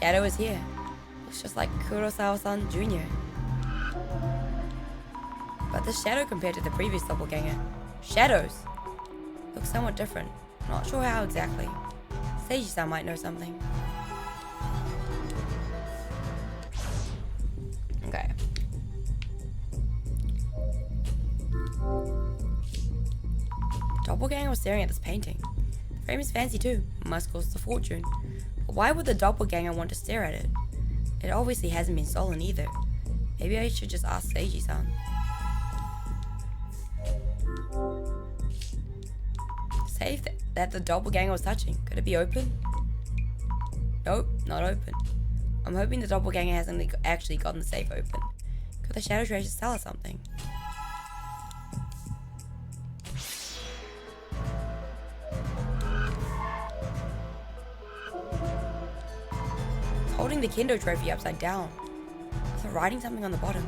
Shadow is here. Looks just like Kurosawa-san Jr. But the shadow compared to the previous doppelganger. Shadows! Look somewhat different. Not sure how exactly. Seiji-san might know something. Okay. Doppelganger was staring at this painting. The frame is fancy too. Must cost a fortune. But why would the doppelganger want to stare at it? It obviously hasn't been stolen either. Maybe I should just ask Seiji-san. Safe that the doppelganger was touching. Could it be open? Nope, not open. I'm hoping the doppelganger hasn't actually gotten the safe open. Could the shadow traces tell us something? Holding the Kendo trophy upside down. Is it writing something on the bottom?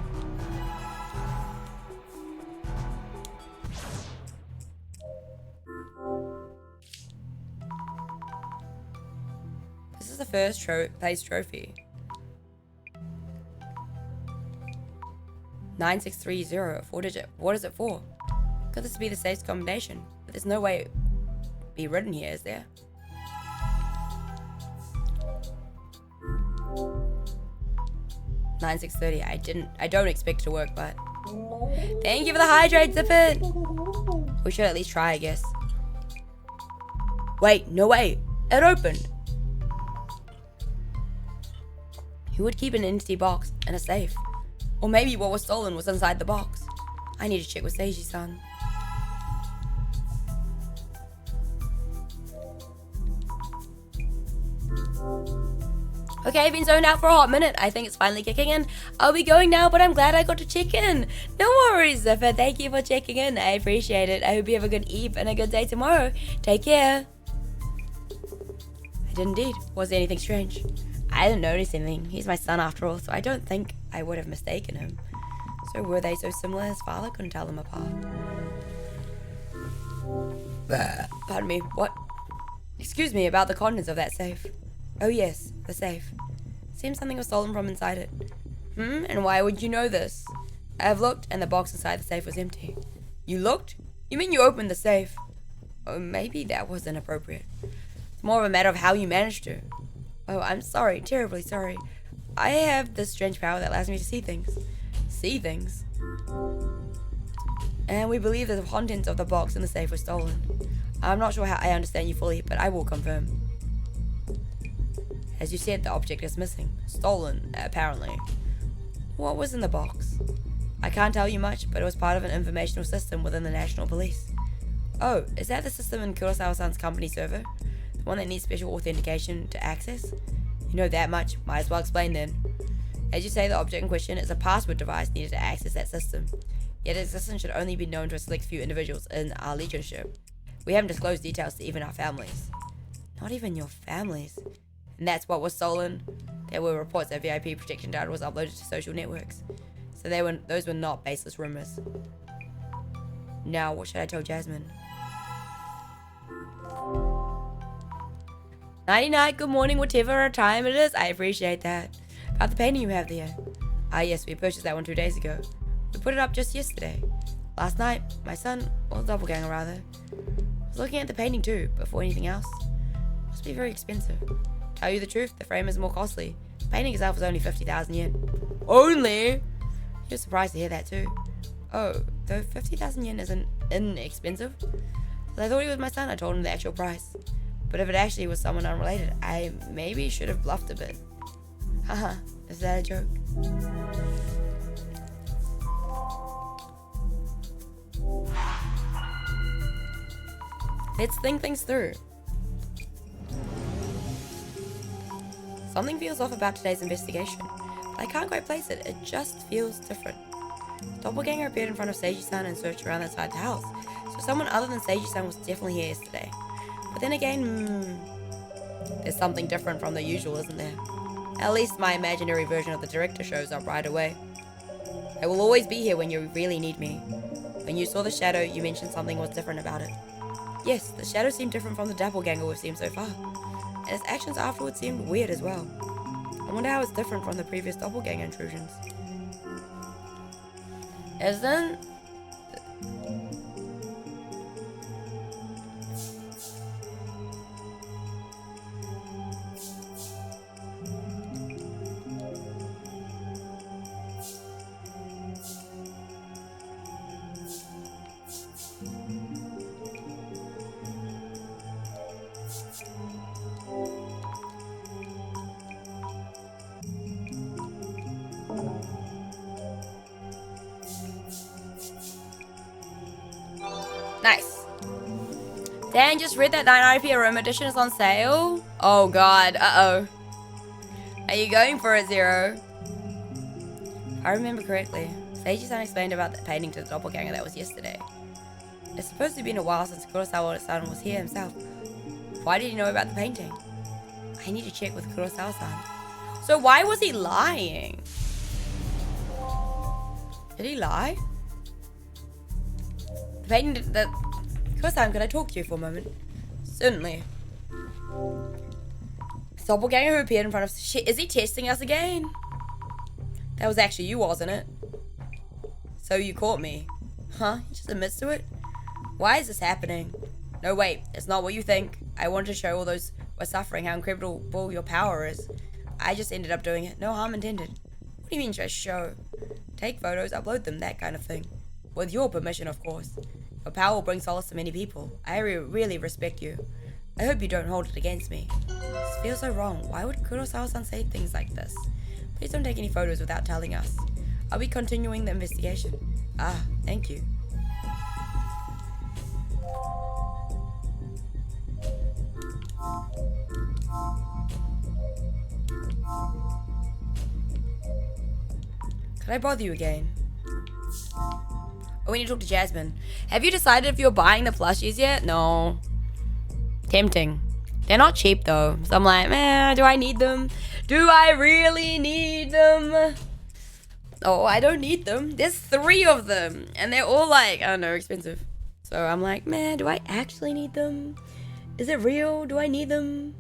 This is the first place trophy. 9630, a 4-digit. What is it for? Could this be the safe's combination? But there's no way it be written here, is there? $9630. I don't expect it to work, but thank you for the hydrate, Zip-It! We should at least try, I guess. Wait, no way! It opened! Who would keep an empty box in a safe? Or maybe what was stolen was inside the box. I need to check with Seiji-san. Okay, I've been zoned out for a hot minute. I think it's finally kicking in. I'll be going now, but I'm glad I got to check in. No worries, Zipper. Thank you for checking in. I appreciate it. I hope you have a good eve and a good day tomorrow. Take care. I did indeed. Was there anything strange? I didn't notice anything. He's my son after all, so I don't think I would have mistaken him. So were they so similar his father couldn't tell them apart? Pardon me, what? Excuse me, about the contents of that safe. Oh yes, the safe. Seems something was stolen from inside it. And why would you know this? I have looked, and the box inside the safe was empty. You looked? You mean you opened the safe? Oh, maybe that was inappropriate. It's more of a matter of how you managed to. Oh, I'm sorry, terribly sorry. I have this strange power that allows me to see things. See things? And we believe that the contents of the box in the safe were stolen. I'm not sure how I understand you fully, but I will confirm. As you said, the object is missing. Stolen, apparently. What was in the box? I can't tell you much, but it was part of an informational system within the National Police. Oh, is that the system in Kurosawa-san's company server? The one that needs special authentication to access? You know that much, might as well explain then. As you say, the object in question is a password device needed to access that system. Yet its existence should only be known to a select few individuals in our legionship. We haven't disclosed details to even our families. Not even your families. And that's what was stolen. There were reports that VIP protection data was uploaded to social networks. So those were not baseless rumors. Now, what should I tell Jasmine? Nighty night, good morning, whatever time it is. I appreciate that. About the painting you have there. Ah yes, we purchased that one 2 days ago. We put it up just yesterday. Last night, my son, or the doppelganger rather, was looking at the painting too, before anything else. Must be very expensive. Tell you the truth, the frame is more costly. The painting itself was only 50,000 yen. Only? You're surprised to hear that too. Oh, though 50,000 yen isn't inexpensive. Well, I thought he was my son, I told him the actual price. But if it actually was someone unrelated, I maybe should have bluffed a bit. Haha, is that a joke? Let's think things through. Something feels off about today's investigation, but I can't quite place it. It just feels different. Doppelganger appeared in front of Seiji-san and searched around outside the house, so someone other than Seiji-san was definitely here yesterday. But then again, there's something different from the usual, isn't there? At least my imaginary version of the director shows up right away. I will always be here when you really need me. When you saw the shadow, you mentioned something was different about it. Yes, the shadow seemed different from the doppelganger we've seen so far. And his actions afterwards seemed weird as well. I wonder how it's different from the previous doppelganger intrusions. Isn't... Nice. Dan just read that 9 IP Aroma edition is on sale. Oh god, uh-oh. Are you going for it, Zero? If I remember correctly, Seiji-san explained about the painting to the doppelganger that was yesterday. It's supposed to have been a while since Kurosawa-san was here himself. Why did he know about the painting? I need to check with Kurosawa-san. So why was he lying? Did he lie? The painting that... Kurosawa, could I talk to you for a moment? Certainly. Doppelganger who appeared in front of... Shit, is he testing us again? That was actually you, wasn't it? So you caught me. Huh? He just admits to it? Why is this happening? No, wait. It's not what you think. I wanted to show all those who are suffering how incredible your power is. I just ended up doing it. No harm intended. What do you mean just show? Take photos, upload them, that kind of thing. With your permission, of course. Your power will bring solace to many people. I really respect you. I hope you don't hold it against me. This feels so wrong. Why would Kurosawa-san say things like this? Please don't take any photos without telling us. I'll be continuing the investigation. Ah, thank you. Could I bother you again? Oh, we need to talk to Jasmine. Have you decided if you're buying the plushies yet? No. Tempting. They're not cheap though. So I'm like, do I need them? Do I really need them? Oh, I don't need them. There's 3 of them. And they're all like, I don't know, expensive. So I'm like, do I actually need them? Is it real? Do I need them?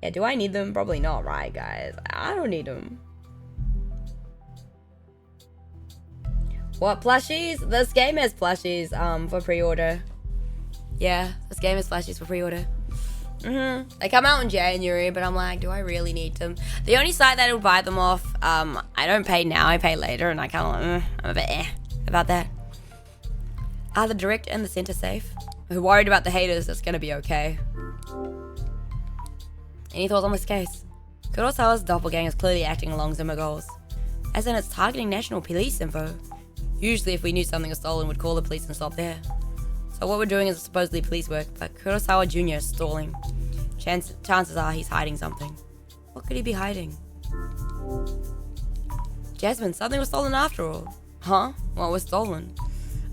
Yeah, do I need them? Probably not, right, guys? I don't need them. What plushies? This game has plushies for pre-order. Yeah, this game has plushies for pre-order. They come out in January, but I'm like, do I really need them? The only site that will buy them off, I don't pay now, I pay later, and I kind of like, I'm a bit about that. Are the direct and the center safe? We're worried about the haters, it's gonna be okay. Any thoughts on this case? Kurosawa's doppelganger is clearly acting along Zimmer goals. As in, it's targeting national police info. Usually, if we knew something was stolen, we'd call the police and stop there. So what we're doing is supposedly police work, but Kurosawa Jr. is stalling. Chances are he's hiding something. What could he be hiding? Jasmine, something was stolen after all. Huh? What was stolen?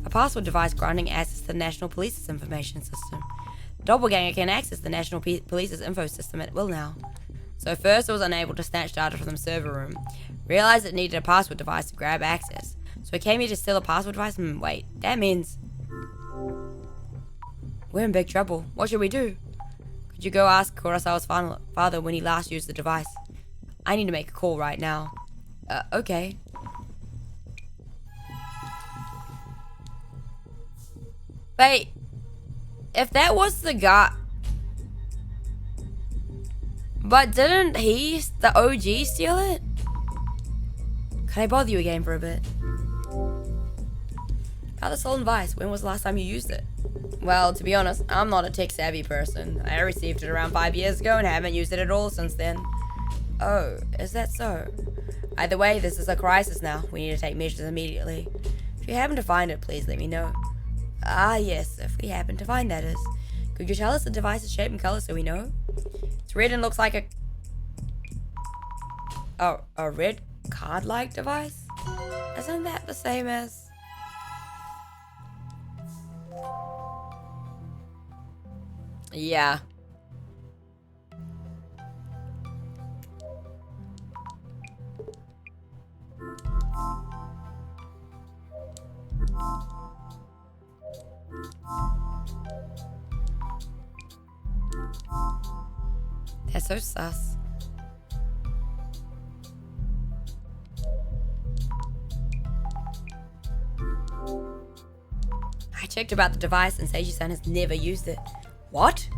A password device granting access to the National Police's information system. Doppelganger can access the National Police's info system at will now. So first it was unable to snatch data from the server room. Realized it needed a password device to grab access. So it came here to steal a password device. Wait, that means... We're in big trouble. What should we do? Could you go ask Kurosawa's father when he last used the device? I need to make a call right now. Okay. Wait. If that was the guy... But didn't he, the OG, steal it? Can I bother you again for a bit? About the stolen device, when was the last time you used it? Well, to be honest, I'm not a tech-savvy person. I received it around 5 years ago and haven't used it at all since then. Oh, is that so? Either way, this is a crisis now. We need to take measures immediately. If you happen to find it, please let me know. Ah, yes, if we happen to find that is. Could you tell us the device's shape and color so we know? It's red and looks like a... Oh, a red card-like device? Isn't that the same as... Yeah. That's so sus. I checked about the device and Seiji-san has never used it. What?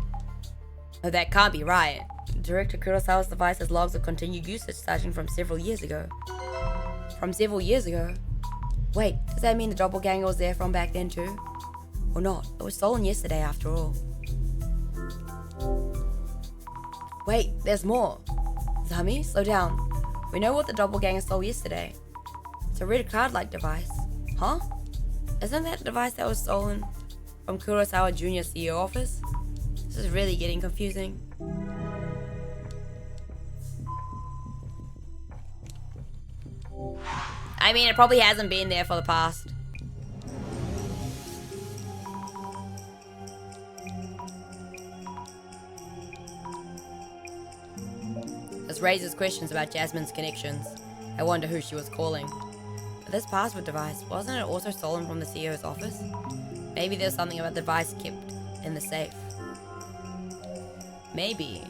Oh, that can't be right. Director Kurosawa's device has logs of continued usage starting from several years ago. From several years ago? Wait, does that mean the doppelganger was there from back then too? Or not? It was stolen yesterday after all. Wait, there's more. Zami, slow down. We know what the doppelganger stole yesterday. It's a red card-like device. Huh? Isn't that the device that was stolen from Kurosawa Jr.'s CEO office? This is really getting confusing. I mean, it probably hasn't been there for the past. This raises questions about Jasmine's connections. I wonder who she was calling. But this password device, wasn't it also stolen from the CEO's office? Maybe there's something about the device kept in the safe. Maybe.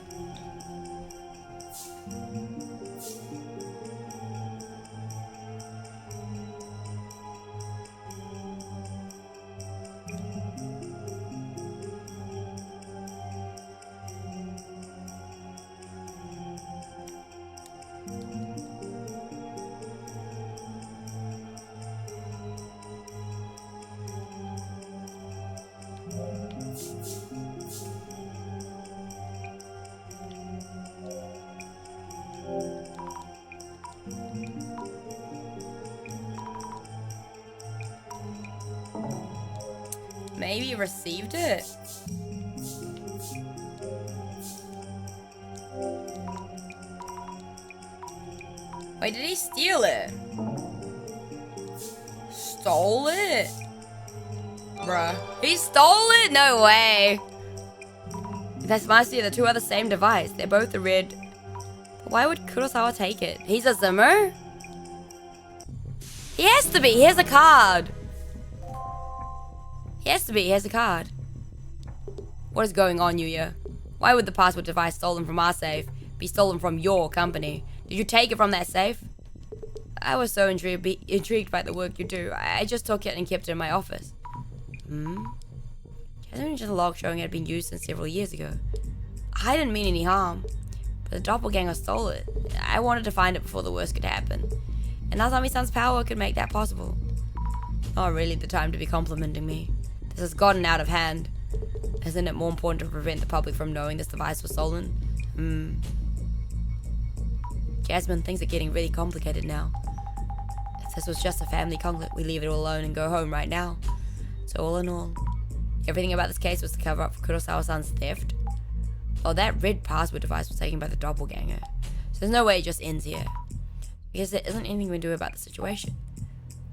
Maybe he received it? Wait, did he steal it? Stole it? Bruh. He stole it? No way. That must be the two are the same device. They're both the red. But why would Kurosawa take it? He's a Zimmer? He has to be. Here's a card. He has to be. Here's a card. What is going on, Yuya? Why would the password device stolen from our safe be stolen from your company? Did you take it from that safe? I was so intrigued by the work you do. I just took it and kept it in my office. Hasn't just a log showing it had been used since several years ago. I didn't mean any harm, but the doppelganger stole it. I wanted to find it before the worst could happen. And Azami-san's power could make that possible. Not really the time to be complimenting me. This has gotten out of hand. Isn't it more important to prevent the public from knowing this device was stolen? Jasmine, things are getting really complicated now. If this was just a family conflict, we leave it all alone and go home right now. So all in all, everything about this case was to cover up for Kurosawa-san's theft. Well, that red password device was taken by the doppelganger. So there's no way it just ends here. Because there isn't anything we can do about the situation.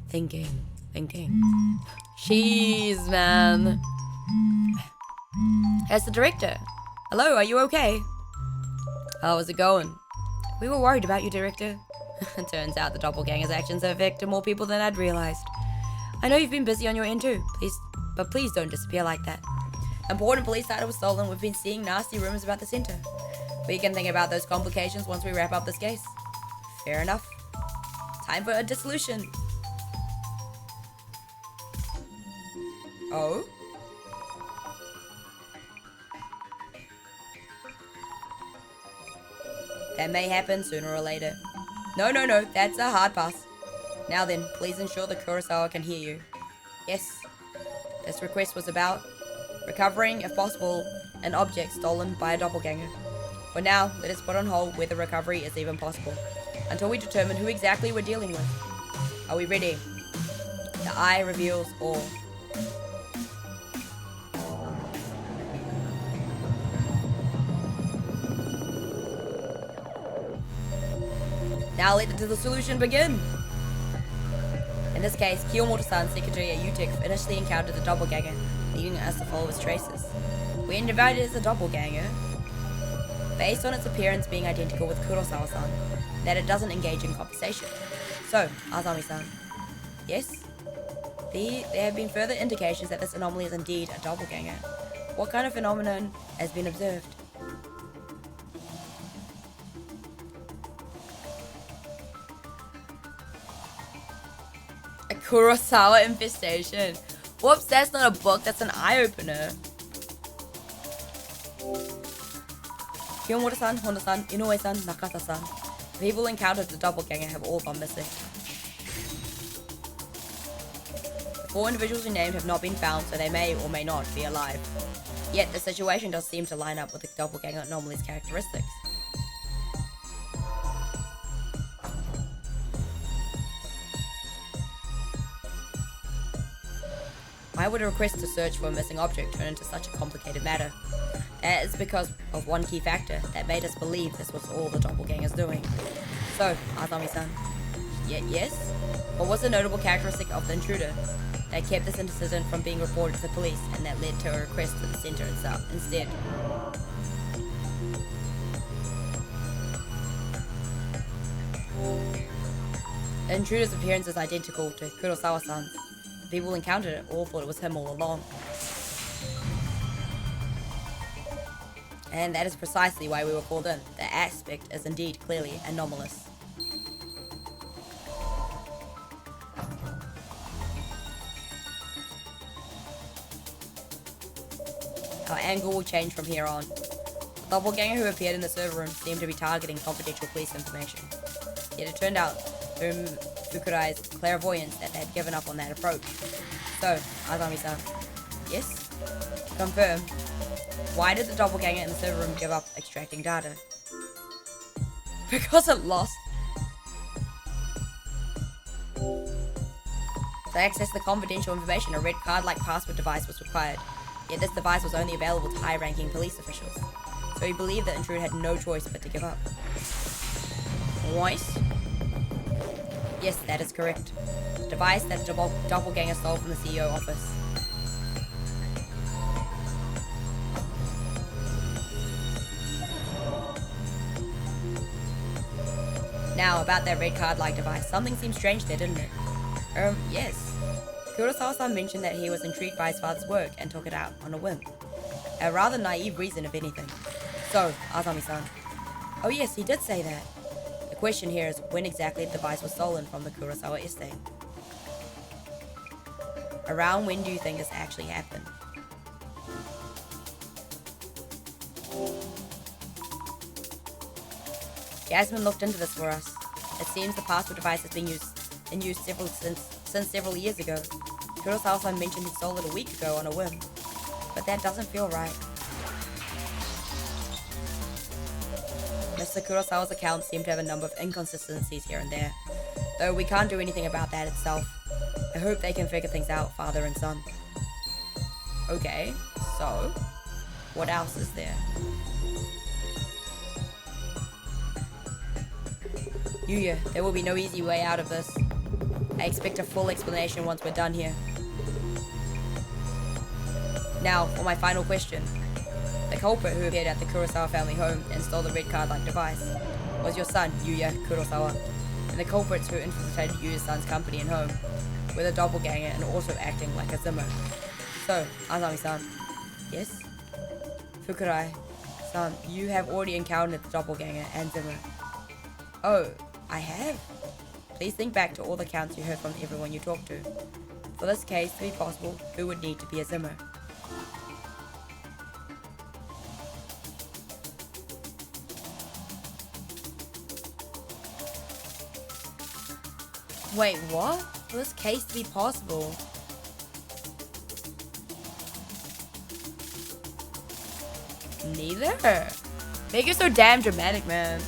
Thinking. Jeez, man. Here's the director. Hello, are you okay? How's it going? We were worried about you, director. Turns out the doppelganger's actions have affected more people than I'd realized. I know you've been busy on your end too, but please don't disappear like that. Important police data was stolen. We've been seeing nasty rumors about the center. We can think about those complications once we wrap up this case. Fair enough. Time for a dissolution. Oh? That may happen sooner or later. No, that's a hard pass. Now then, please ensure that Kurosawa can hear you. Yes. This request was about recovering, if possible, an object stolen by a doppelganger. For now, let us put on hold whether recovery is even possible, until we determine who exactly we're dealing with. Are we ready? The eye reveals all. Now let the dissolution begin! In this case, Kiyomoto-san, secretary at UTEC, initially encountered the doppelganger, leading us to follow his traces. We indicated it as a doppelganger, based on its appearance being identical with Kurosawa-san, that it doesn't engage in conversation. So, Azami-san. Yes? There have been further indications that this anomaly is indeed a doppelganger. What kind of phenomenon has been observed? A Kurosawa infestation. Whoops, that's not a book, that's an eye-opener. Kiyomura-san, Honda-san, Inoue-san, Nakata-san. The people encountered the doppelganger have all gone missing. The 4 individuals we named have not been found, so they may or may not be alive. Yet the situation does seem to line up with the doppelganger anomaly's characteristics. Why would a request to search for a missing object turn into such a complicated matter? That is because of one key factor that made us believe this was all the doppelganger's doing. So, Azami-san. Yes? What was the notable characteristic of the intruder that kept this incident from being reported to the police and that led to a request to the center itself instead? The intruder's appearance is identical to Kurosawa-san's. The people encountered it all thought it was him all along. And that is precisely why we were called in. The aspect is indeed clearly anomalous. Our angle will change from here on. The doppelganger who appeared in the server room seemed to be targeting confidential police information. Yet it turned out through Fukurai's clairvoyance that they had given up on that approach. So, Azami-san. Yes? Confirm. Why did the doppelganger in the server room give up extracting data? Because it lost. To access the confidential information, a red card-like password device was required. Yet this device was only available to high-ranking police officials. So he believed that intruder had no choice but to give up. Right? Yes, that is correct. The device that the doppelganger stole from the CEO office. Now, about that red card-like device, something seemed strange there, didn't it? Yes. Kurosawa-san mentioned that he was intrigued by his father's work and took it out on a whim. A rather naive reason, if anything. So, Azami-san. Oh yes, he did say that. The question here is when exactly the device was stolen from the Kurosawa estate. Around when do you think this actually happened? Jasmine looked into this for us. It seems the password device has been used since several years ago. Kurosawa-san mentioned he stole it a week ago on a whim. But that doesn't feel right. Mr. Kurosawa's accounts seem to have a number of inconsistencies here and there, though we can't do anything about that itself. I hope they can figure things out, father and son. Okay, so, what else is there? Yuya, there will be no easy way out of this. I expect a full explanation once we're done here. Now, for my final question. The culprit who appeared at the Kurosawa family home and stole the red card-like device was your son, Yuya Kurosawa, and the culprits who infiltrated Yuya's son's company and home were the doppelganger and also acting like a Zimmer. So, Azami-san. Yes? Fukurai-san, you have already encountered the doppelganger and Zimmer. Oh, I have? Please think back to all the accounts you heard from everyone you talked to. For this case to be possible, who would need to be a Zimmer? Wait, what? For this case to be possible? Neither. Make it so damn dramatic, man.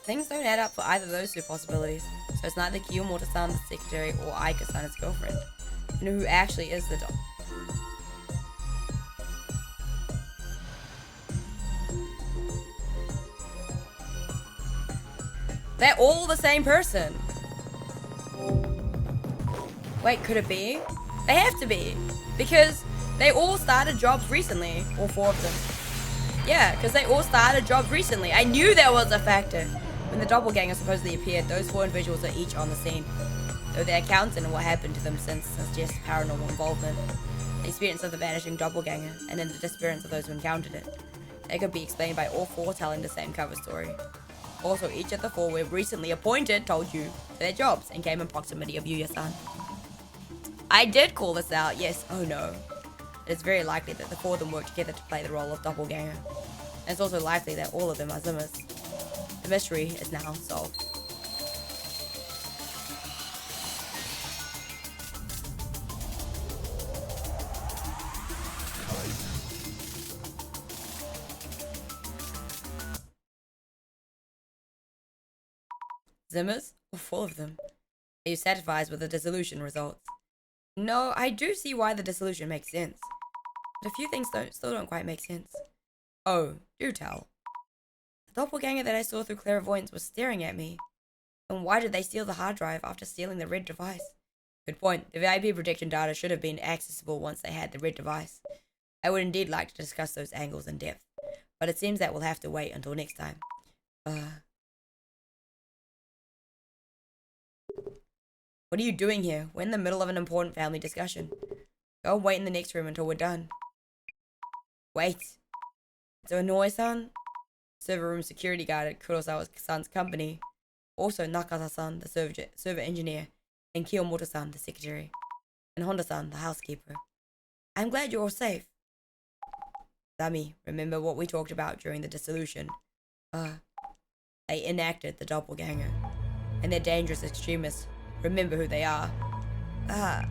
Things don't add up for either of those two possibilities. So it's neither Kiyomura-san, the secretary, or Aika-san, his girlfriend. You know who actually is the dog? They're all the same person. Wait, could it be? They have to be. Because they all started jobs recently. All 4 of them. Yeah, because they all started jobs recently. I knew there was a factor. When the doppelganger supposedly appeared, those 4 individuals are each on the scene. Though their accounts and what happened to them since suggests paranormal involvement. The experience of the vanishing doppelganger, and then the disappearance of those who encountered it. They could be explained by all 4 telling the same cover story. Also, each of the 4 we've recently appointed told you their jobs and came in proximity of Yuya-san. I did call this out, yes. Oh no. It is very likely that the 4 of them work together to play the role of doppelganger. And it's also likely that all of them are Zimmers. The mystery is now solved. Zimmers? Or 4 of them? Are you satisfied with the dissolution results? No, I do see why the dissolution makes sense. But a few things still don't quite make sense. Oh, do tell. The doppelganger that I saw through clairvoyance was staring at me. And why did they steal the hard drive after stealing the red device? Good point. The VIP protection data should have been accessible once they had the red device. I would indeed like to discuss those angles in depth. But it seems that we'll have to wait until next time. What are you doing here? We're in the middle of an important family discussion. Go and wait in the next room until we're done. Wait. So Inoue-san, server room security guard at Kurosawa-san's company. Also Nakata-san, the server engineer. And Kiyomoto-san, the secretary. And Honda-san, the housekeeper. I'm glad you're all safe. Sami, remember what we talked about during the dissolution? They enacted the doppelganger. And they're dangerous extremists. Remember who they are. Are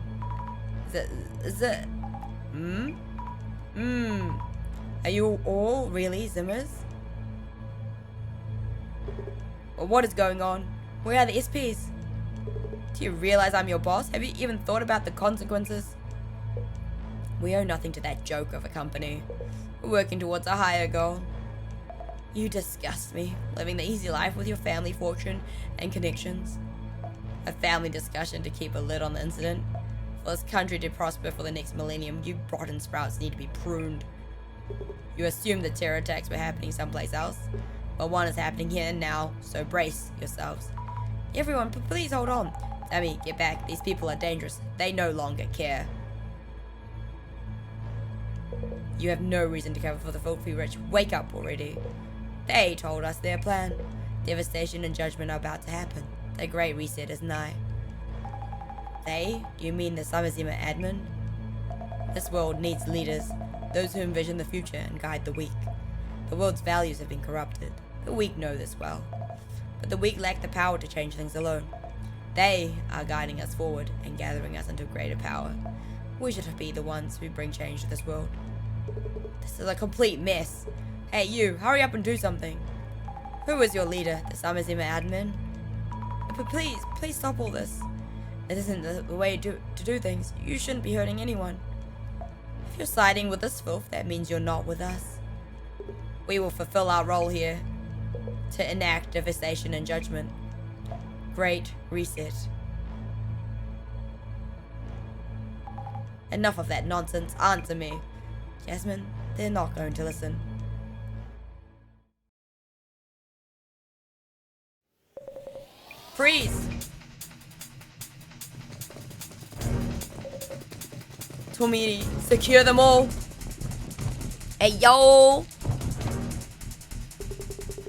you all really Zimmers? Well, what is going on? Where are the SPs? Do you realize I'm your boss? Have you even thought about the consequences? We owe nothing to that joke of a company. We're working towards a higher goal. You disgust me, living the easy life with your family fortune and connections. A family discussion to keep a lid on the incident. For this country to prosper for the next millennium, you rotten sprouts need to be pruned. You assumed the terror attacks were happening someplace else. Well, one is happening here and now, so brace yourselves. Everyone, please hold on. Sami, get back. These people are dangerous. They no longer care. You have no reason to cover for the filthy rich. Wake up already. They told us their plan. Devastation and judgment are about to happen. The Great Reset is nigh. They? Do you mean the Samazima admin? This world needs leaders, those who envision the future and guide the weak. The world's values have been corrupted. The weak know this well. But the weak lack the power to change things alone. They are guiding us forward and gathering us into greater power. We should be the ones who bring change to this world. This is a complete mess. Hey you, hurry up and do something. Who is your leader, the Samazima admin? But please stop all this. It isn't the way to do things. You shouldn't be hurting anyone. If you're siding with this filth, that means you're not with us. We will fulfill our role here to enact devastation and judgment. Great Reset. Enough of that nonsense. Answer me. Jasmine, they're not going to listen. Freeze! Tomiri, secure them all. Hey, yo!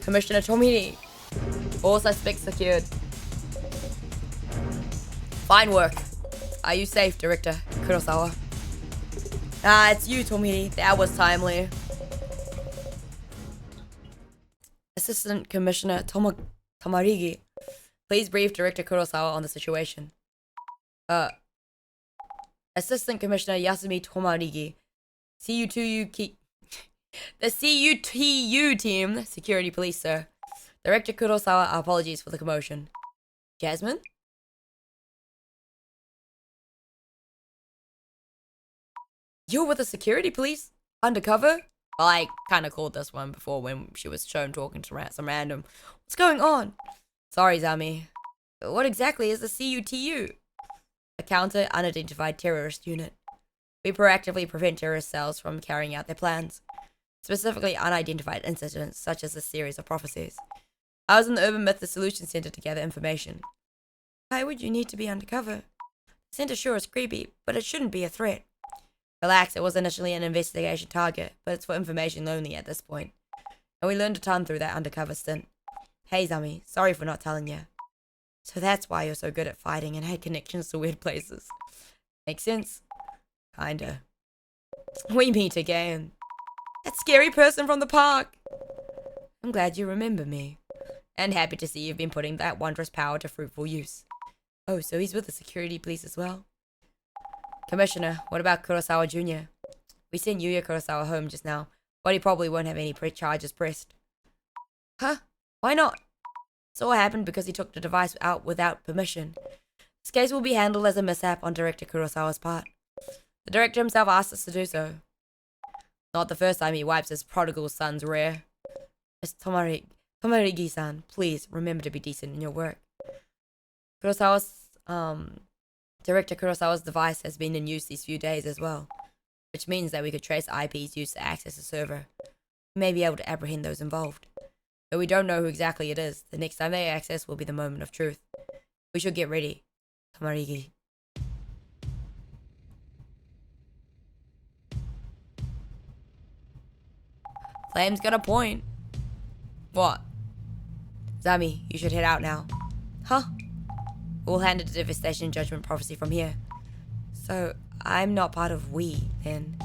Commissioner Tomiri. All suspects secured. Fine work. Are you safe, Director Kurosawa? It's you, Tomiri. That was timely. Assistant Commissioner Tomarigi. Please brief Director Kurosawa on the situation. Assistant Commissioner Yasumi Tomarigi. The CUTU team, Security Police, sir. Director Kurosawa, apologies for the commotion. Jasmine? You're with the Security Police? Undercover? Well, I kind of called this one before when she was shown talking to some random. What's going on? Sorry, Zami. What exactly is the CUTU? A counter unidentified terrorist unit. We proactively prevent terrorist cells from carrying out their plans. Specifically unidentified incidents such as a series of prophecies. I was in the Urban Myth Dissolution Center to gather information. Why would you need to be undercover? The center sure is creepy, but it shouldn't be a threat. Relax, it was initially an investigation target, but it's for information only at this point. And we learned a ton through that undercover stint. Hey Zami, sorry for not telling you. So that's why you're so good at fighting and had connections to weird places. Makes sense? Kinda. We meet again. That scary person from the park. I'm glad you remember me. And happy to see you've been putting that wondrous power to fruitful use. Oh, so he's with the security police as well? Commissioner, what about Kurosawa Jr.? We sent Yuya Kurosawa home just now, but he probably won't have any charges pressed. Huh? Why not? This all happened because he took the device out without permission. This case will be handled as a mishap on Director Kurosawa's part. The director himself asked us to do so. Not the first time he wipes his prodigal son's rear. Miss Tomarigi-san, please remember to be decent in your work. Director Kurosawa's device has been in use these few days as well, which means that we could trace IPs used to access the server. We may be able to apprehend those involved. Though we don't know who exactly it is, the next time they access will be the moment of truth. We should get ready. Tomarigi. Flame's got a point. What? Zami, you should head out now. Huh? We'll handle the devastation judgment prophecy from here. So, I'm not part of we, then.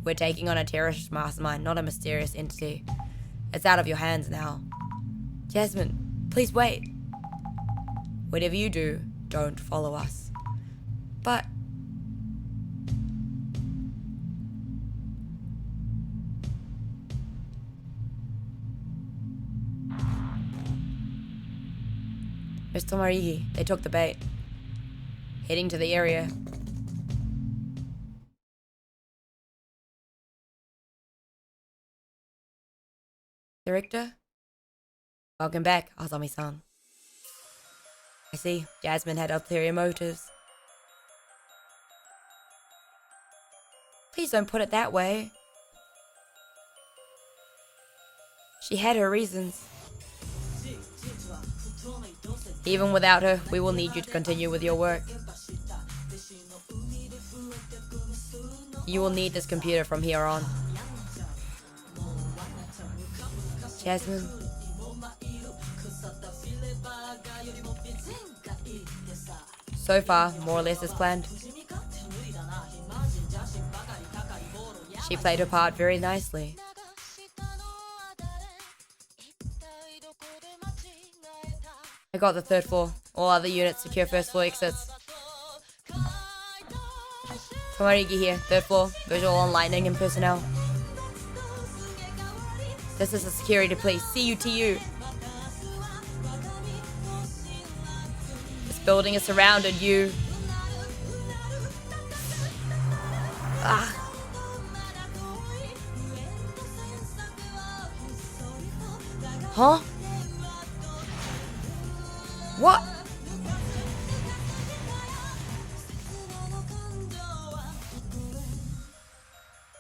We're taking on a terrorist mastermind, not a mysterious entity. It's out of your hands now. Jasmine, please wait. Whatever you do, don't follow us. But... Miss Tomarigi, they took the bait. Heading to the area. Director? Welcome back, Azami-san. I see, Jasmine had ulterior motives. Please don't put it that way. She had her reasons. Even without her, we will need you to continue with your work. You will need this computer from here on. Jasmine. So far, more or less as planned. She played her part very nicely. I got the third floor. All other units secure first floor exits. Tomarigi here, third floor. Visual on lightning and personnel. This is the security police. CUTU. This building is surrounded. You. Ah. Huh? What?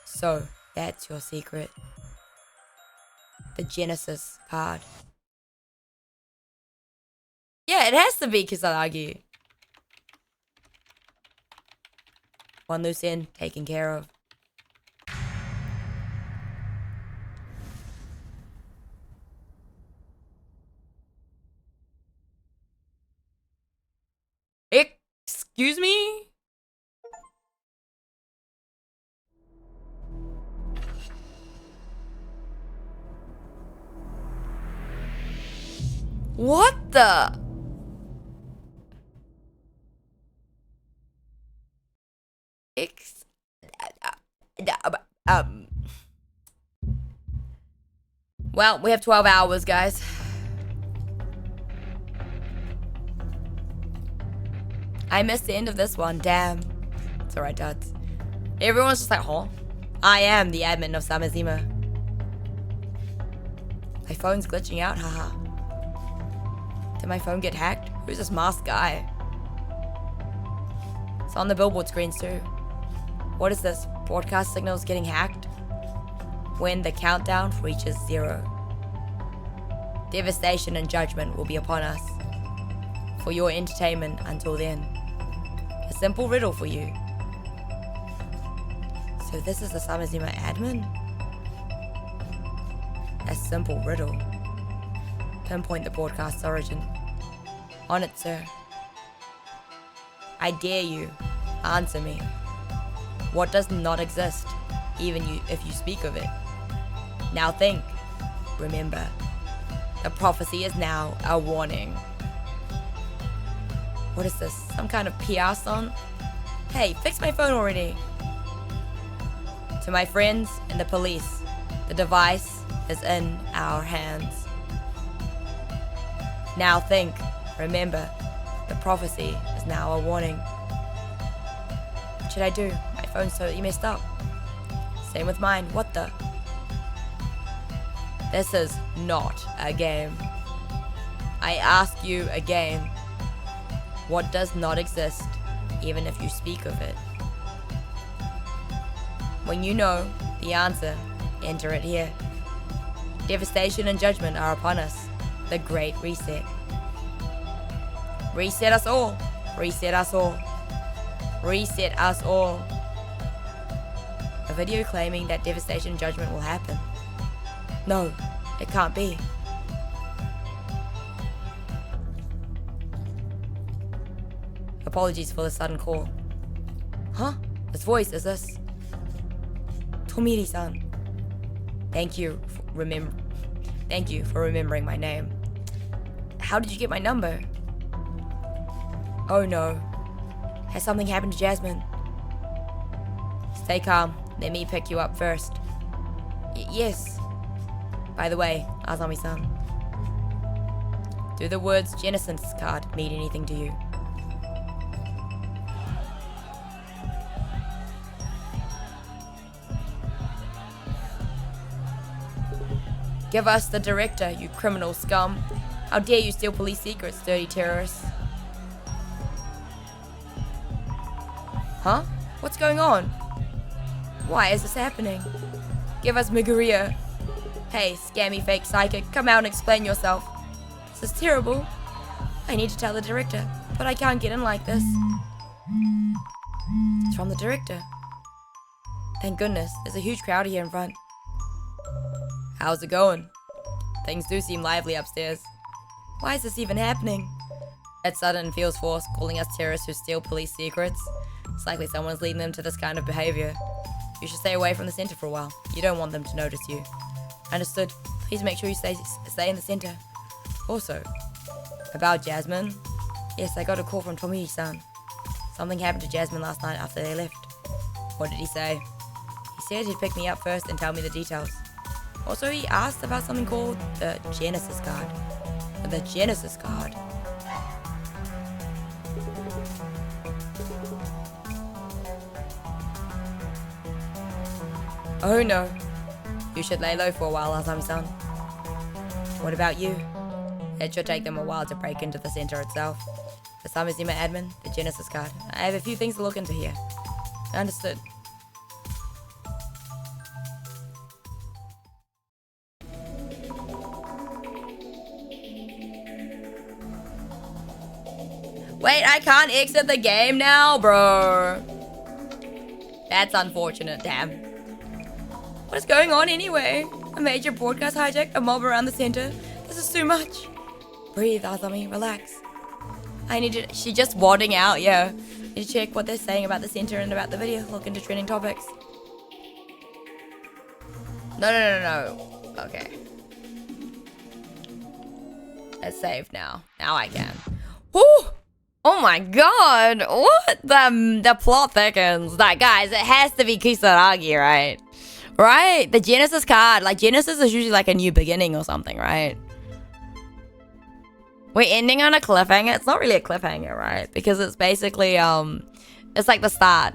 So, that's your secret. The Genesis card. Yeah, it has to be Kisaragi. One loose end taken care of. Excuse me? What the? Well, we have 12 hours, guys. I missed the end of this one, damn. It's alright, duds. Everyone's just like, huh? I am the admin of Samazima. My phone's glitching out, haha. Did my phone get hacked? Who's this masked guy? It's on the billboard screens too. What is this? Broadcast signals getting hacked? When the countdown reaches 0. Devastation and judgment will be upon us. For your entertainment until then. A simple riddle for you. So this is the Samazima admin? A simple riddle. pinpoint the broadcast's origin. On it, sir. I dare you. Answer me. What does not exist, if you speak of it? Now think. Remember. The prophecy is now a warning. What is this? Some kind of PR stunt? Hey, fix my phone already. To my friends and the police, the device is in our hands. Now think. Remember. The prophecy is now a warning. What should I do? My phone's totally messed up. Same with mine. What the? This is not a game. I ask you again. What does not exist, even if you speak of it? When you know the answer, enter it here. Devastation and judgment are upon us. The Great Reset. Reset us all. Reset us all. Reset us all. A video claiming that devastation and judgment will happen. No, it can't be. Apologies for the sudden call. Huh? This voice, is this? Tomiri-san. Thank you for remembering my name. How did you get my number? Oh no. Has something happened to Jasmine? Stay calm. Let me pick you up first. Yes. By the way, Azami-san. Do the words Genesis card mean anything to you? Give us the director, you criminal scum. How dare you steal police secrets, dirty terrorists. Huh? What's going on? Why is this happening? Give us Miguria. Hey, scammy fake psychic, come out and explain yourself. This is terrible. I need to tell the director, but I can't get in like this. It's from the director. Thank goodness, there's a huge crowd here in front. How's it going? Things do seem lively upstairs. Why is this even happening? It's sudden and feels forced, calling us terrorists who steal police secrets. It's likely someone's leading them to this kind of behavior. You should stay away from the center for a while. You don't want them to notice you. Understood. Please make sure you stay in the center. Also, about Jasmine. Yes, I got a call from Tomiri-san. Something happened to Jasmine last night after they left. What did he say? He said he'd pick me up first and tell me the details. Also, he asked about something called the Genesis card. The Genesis card. Oh no. You should lay low for a while, Azami-san. What about you? It should take them a while to break into the center itself. The Samizima admin, the Genesis card. I have a few things to look into here. Understood. Wait, I can't exit the game now, bro. That's unfortunate, damn. What is going on anyway? A major broadcast hijack, a mob around the center. This is too much. Breathe, Azami, relax. She's just wadding out, yeah. Need to check what they're saying about the center and about the video. Look into trending topics. No. Okay. It's saved now. Now I can. Whoo! Oh my god! What? The plot thickens. Like, guys, it has to be Kisaragi, right? Right? The Genesis card. Like, Genesis is usually like a new beginning or something, right? We're ending on a cliffhanger. It's not really a cliffhanger, right? Because it's basically, it's like the start.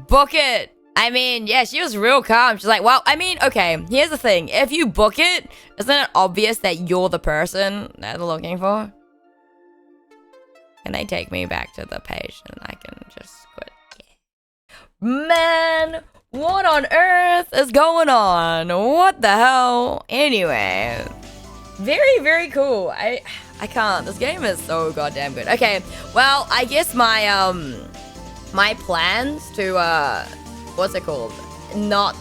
Book it! I mean, yeah, she was real calm. She's like, well, I mean, okay, here's the thing. If you book it, isn't it obvious that you're the person that they're looking for? Can they take me back to the page and I can just quit? Yeah. Man, what on earth is going on? What the hell? Anyway, very, very cool. I can't. This game is so goddamn good. Okay, well, I guess my plans to, what's it called? Not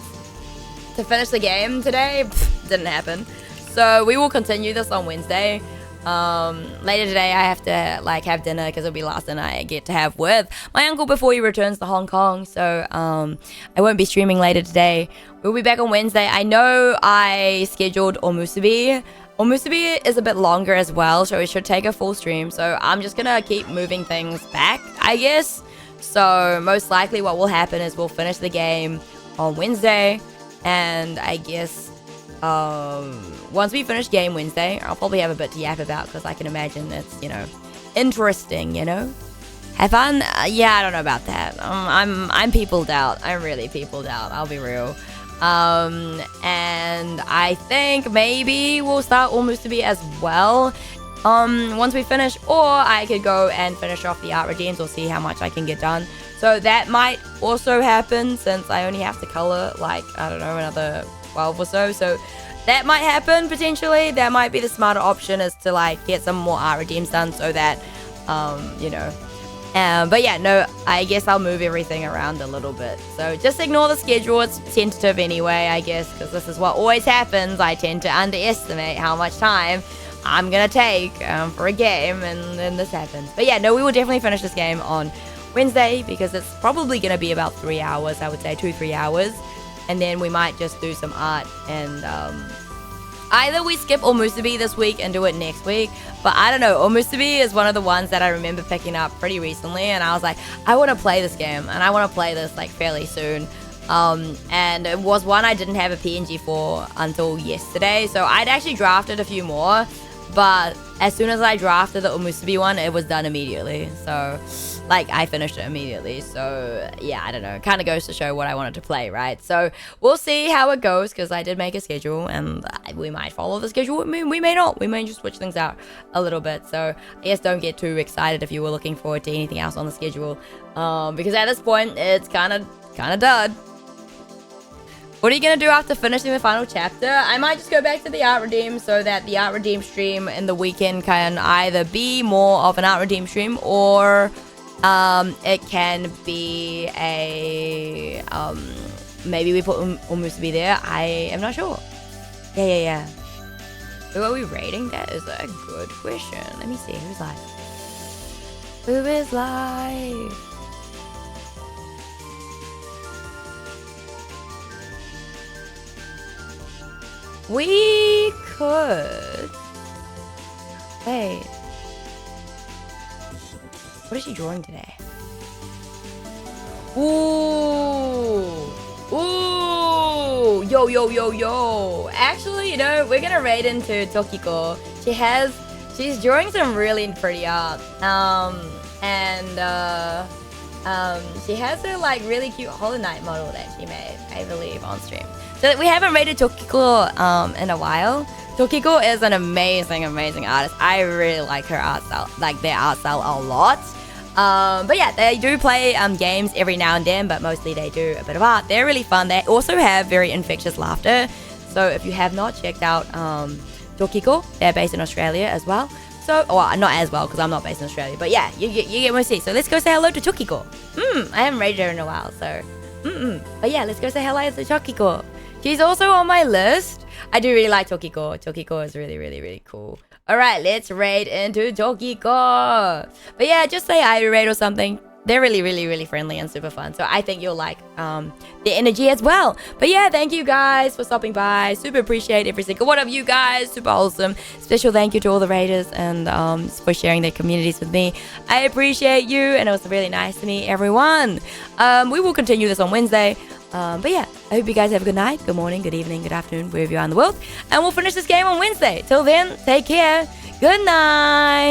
to finish the game today. didn't happen. So we will continue this on Wednesday. Later today I have to like have dinner because it'll be the last dinner I get to have with my uncle before he returns to Hong Kong. So I won't be streaming later today. We'll be back on Wednesday. I know I scheduled Omusubi. Omusubi is a bit longer as well, so it should take a full stream. So I'm just gonna keep moving things back, I guess. So most likely what will happen is we'll finish the game on Wednesday, and I guess once we finish game Wednesday, I'll probably have a bit to yap about because I can imagine it's, you know, interesting, you know? Have fun? Yeah, I don't know about that. I'm peopled out. I'm really peopled out. I'll be real. And I think maybe we'll start Omusubi as well once we finish, or I could go and finish off the art redeems or see how much I can get done. So that might also happen since I only have to color like, I don't know, another 12 or so. So that might happen potentially. That might be the smarter option, is to like get some more art redeems done so that, you know. But yeah, no, I guess I'll move everything around a little bit. So just ignore the schedule. It's tentative anyway, I guess, because this is what always happens. I tend to underestimate how much time I'm going to take for a game, and then this happens. But yeah, no, we will definitely finish this game on Wednesday because it's probably going to be about 3 hours, I would say 2-3 hours. And then we might just do some art and either we skip Omusubi this week and do it next week. But I don't know, Omusubi is one of the ones that I remember picking up pretty recently, and I was like, I want to play this game, and I want to play this like fairly soon. And it was one I didn't have a PNG for until yesterday, so I'd actually drafted a few more, but as soon as I drafted the Omusubi one, it was done immediately. So like I finished it immediately. So yeah, I don't know, kind of goes to show what I wanted to play, right? So we'll see how it goes, because I did make a schedule, and we might follow the schedule. We may not. We may just switch things out a little bit. So I guess don't get too excited if you were looking forward to anything else on the schedule, because at this point it's kind of done. What are you going to do after finishing the final chapter? I might just go back to the art redeem so that the art redeem stream in the weekend can either be more of an art redeem stream, or it can be a maybe we put Omusubi there. I am not sure. Yeah. Who are we rating? That is a good question. Let me see. Who's live? Who is live? We could... Wait. What is she drawing today? Ooh! Yo! Actually, you know, we're gonna raid into Tokiko. She's drawing some really pretty art. She has her like really cute Hollow Knight model that she made, I believe, on stream. So we haven't rated Tokiko in a while. Tokiko is an amazing artist. I really like her art style, like their art style a lot. But yeah, they do play games every now and then, but mostly they do a bit of art. They're really fun. They also have very infectious laughter. So if you have not checked out Tokiko, they're based in Australia as well. So, well, not as well because I'm not based in Australia, but yeah, you get what I see. So let's go say hello to Tokiko. I haven't rated her in a while, so but yeah, let's go say hello to Tokiko. She's also on my list. I do really like Tokiko. Tokiko is really cool. Alright, let's raid into Tokiko. But yeah, just say I raid or something. They're really friendly and super fun. So I think you'll like the energy as well. But yeah, thank you guys for stopping by. Super appreciate every single one of you guys. Super wholesome. Special thank you to all the raiders and for sharing their communities with me. I appreciate you, and it was really nice to meet everyone. We will continue this on Wednesday. But yeah, I hope you guys have a good night, good morning, good evening, good afternoon, wherever you are in the world. And we'll finish this game on Wednesday. Till then, take care. Good night.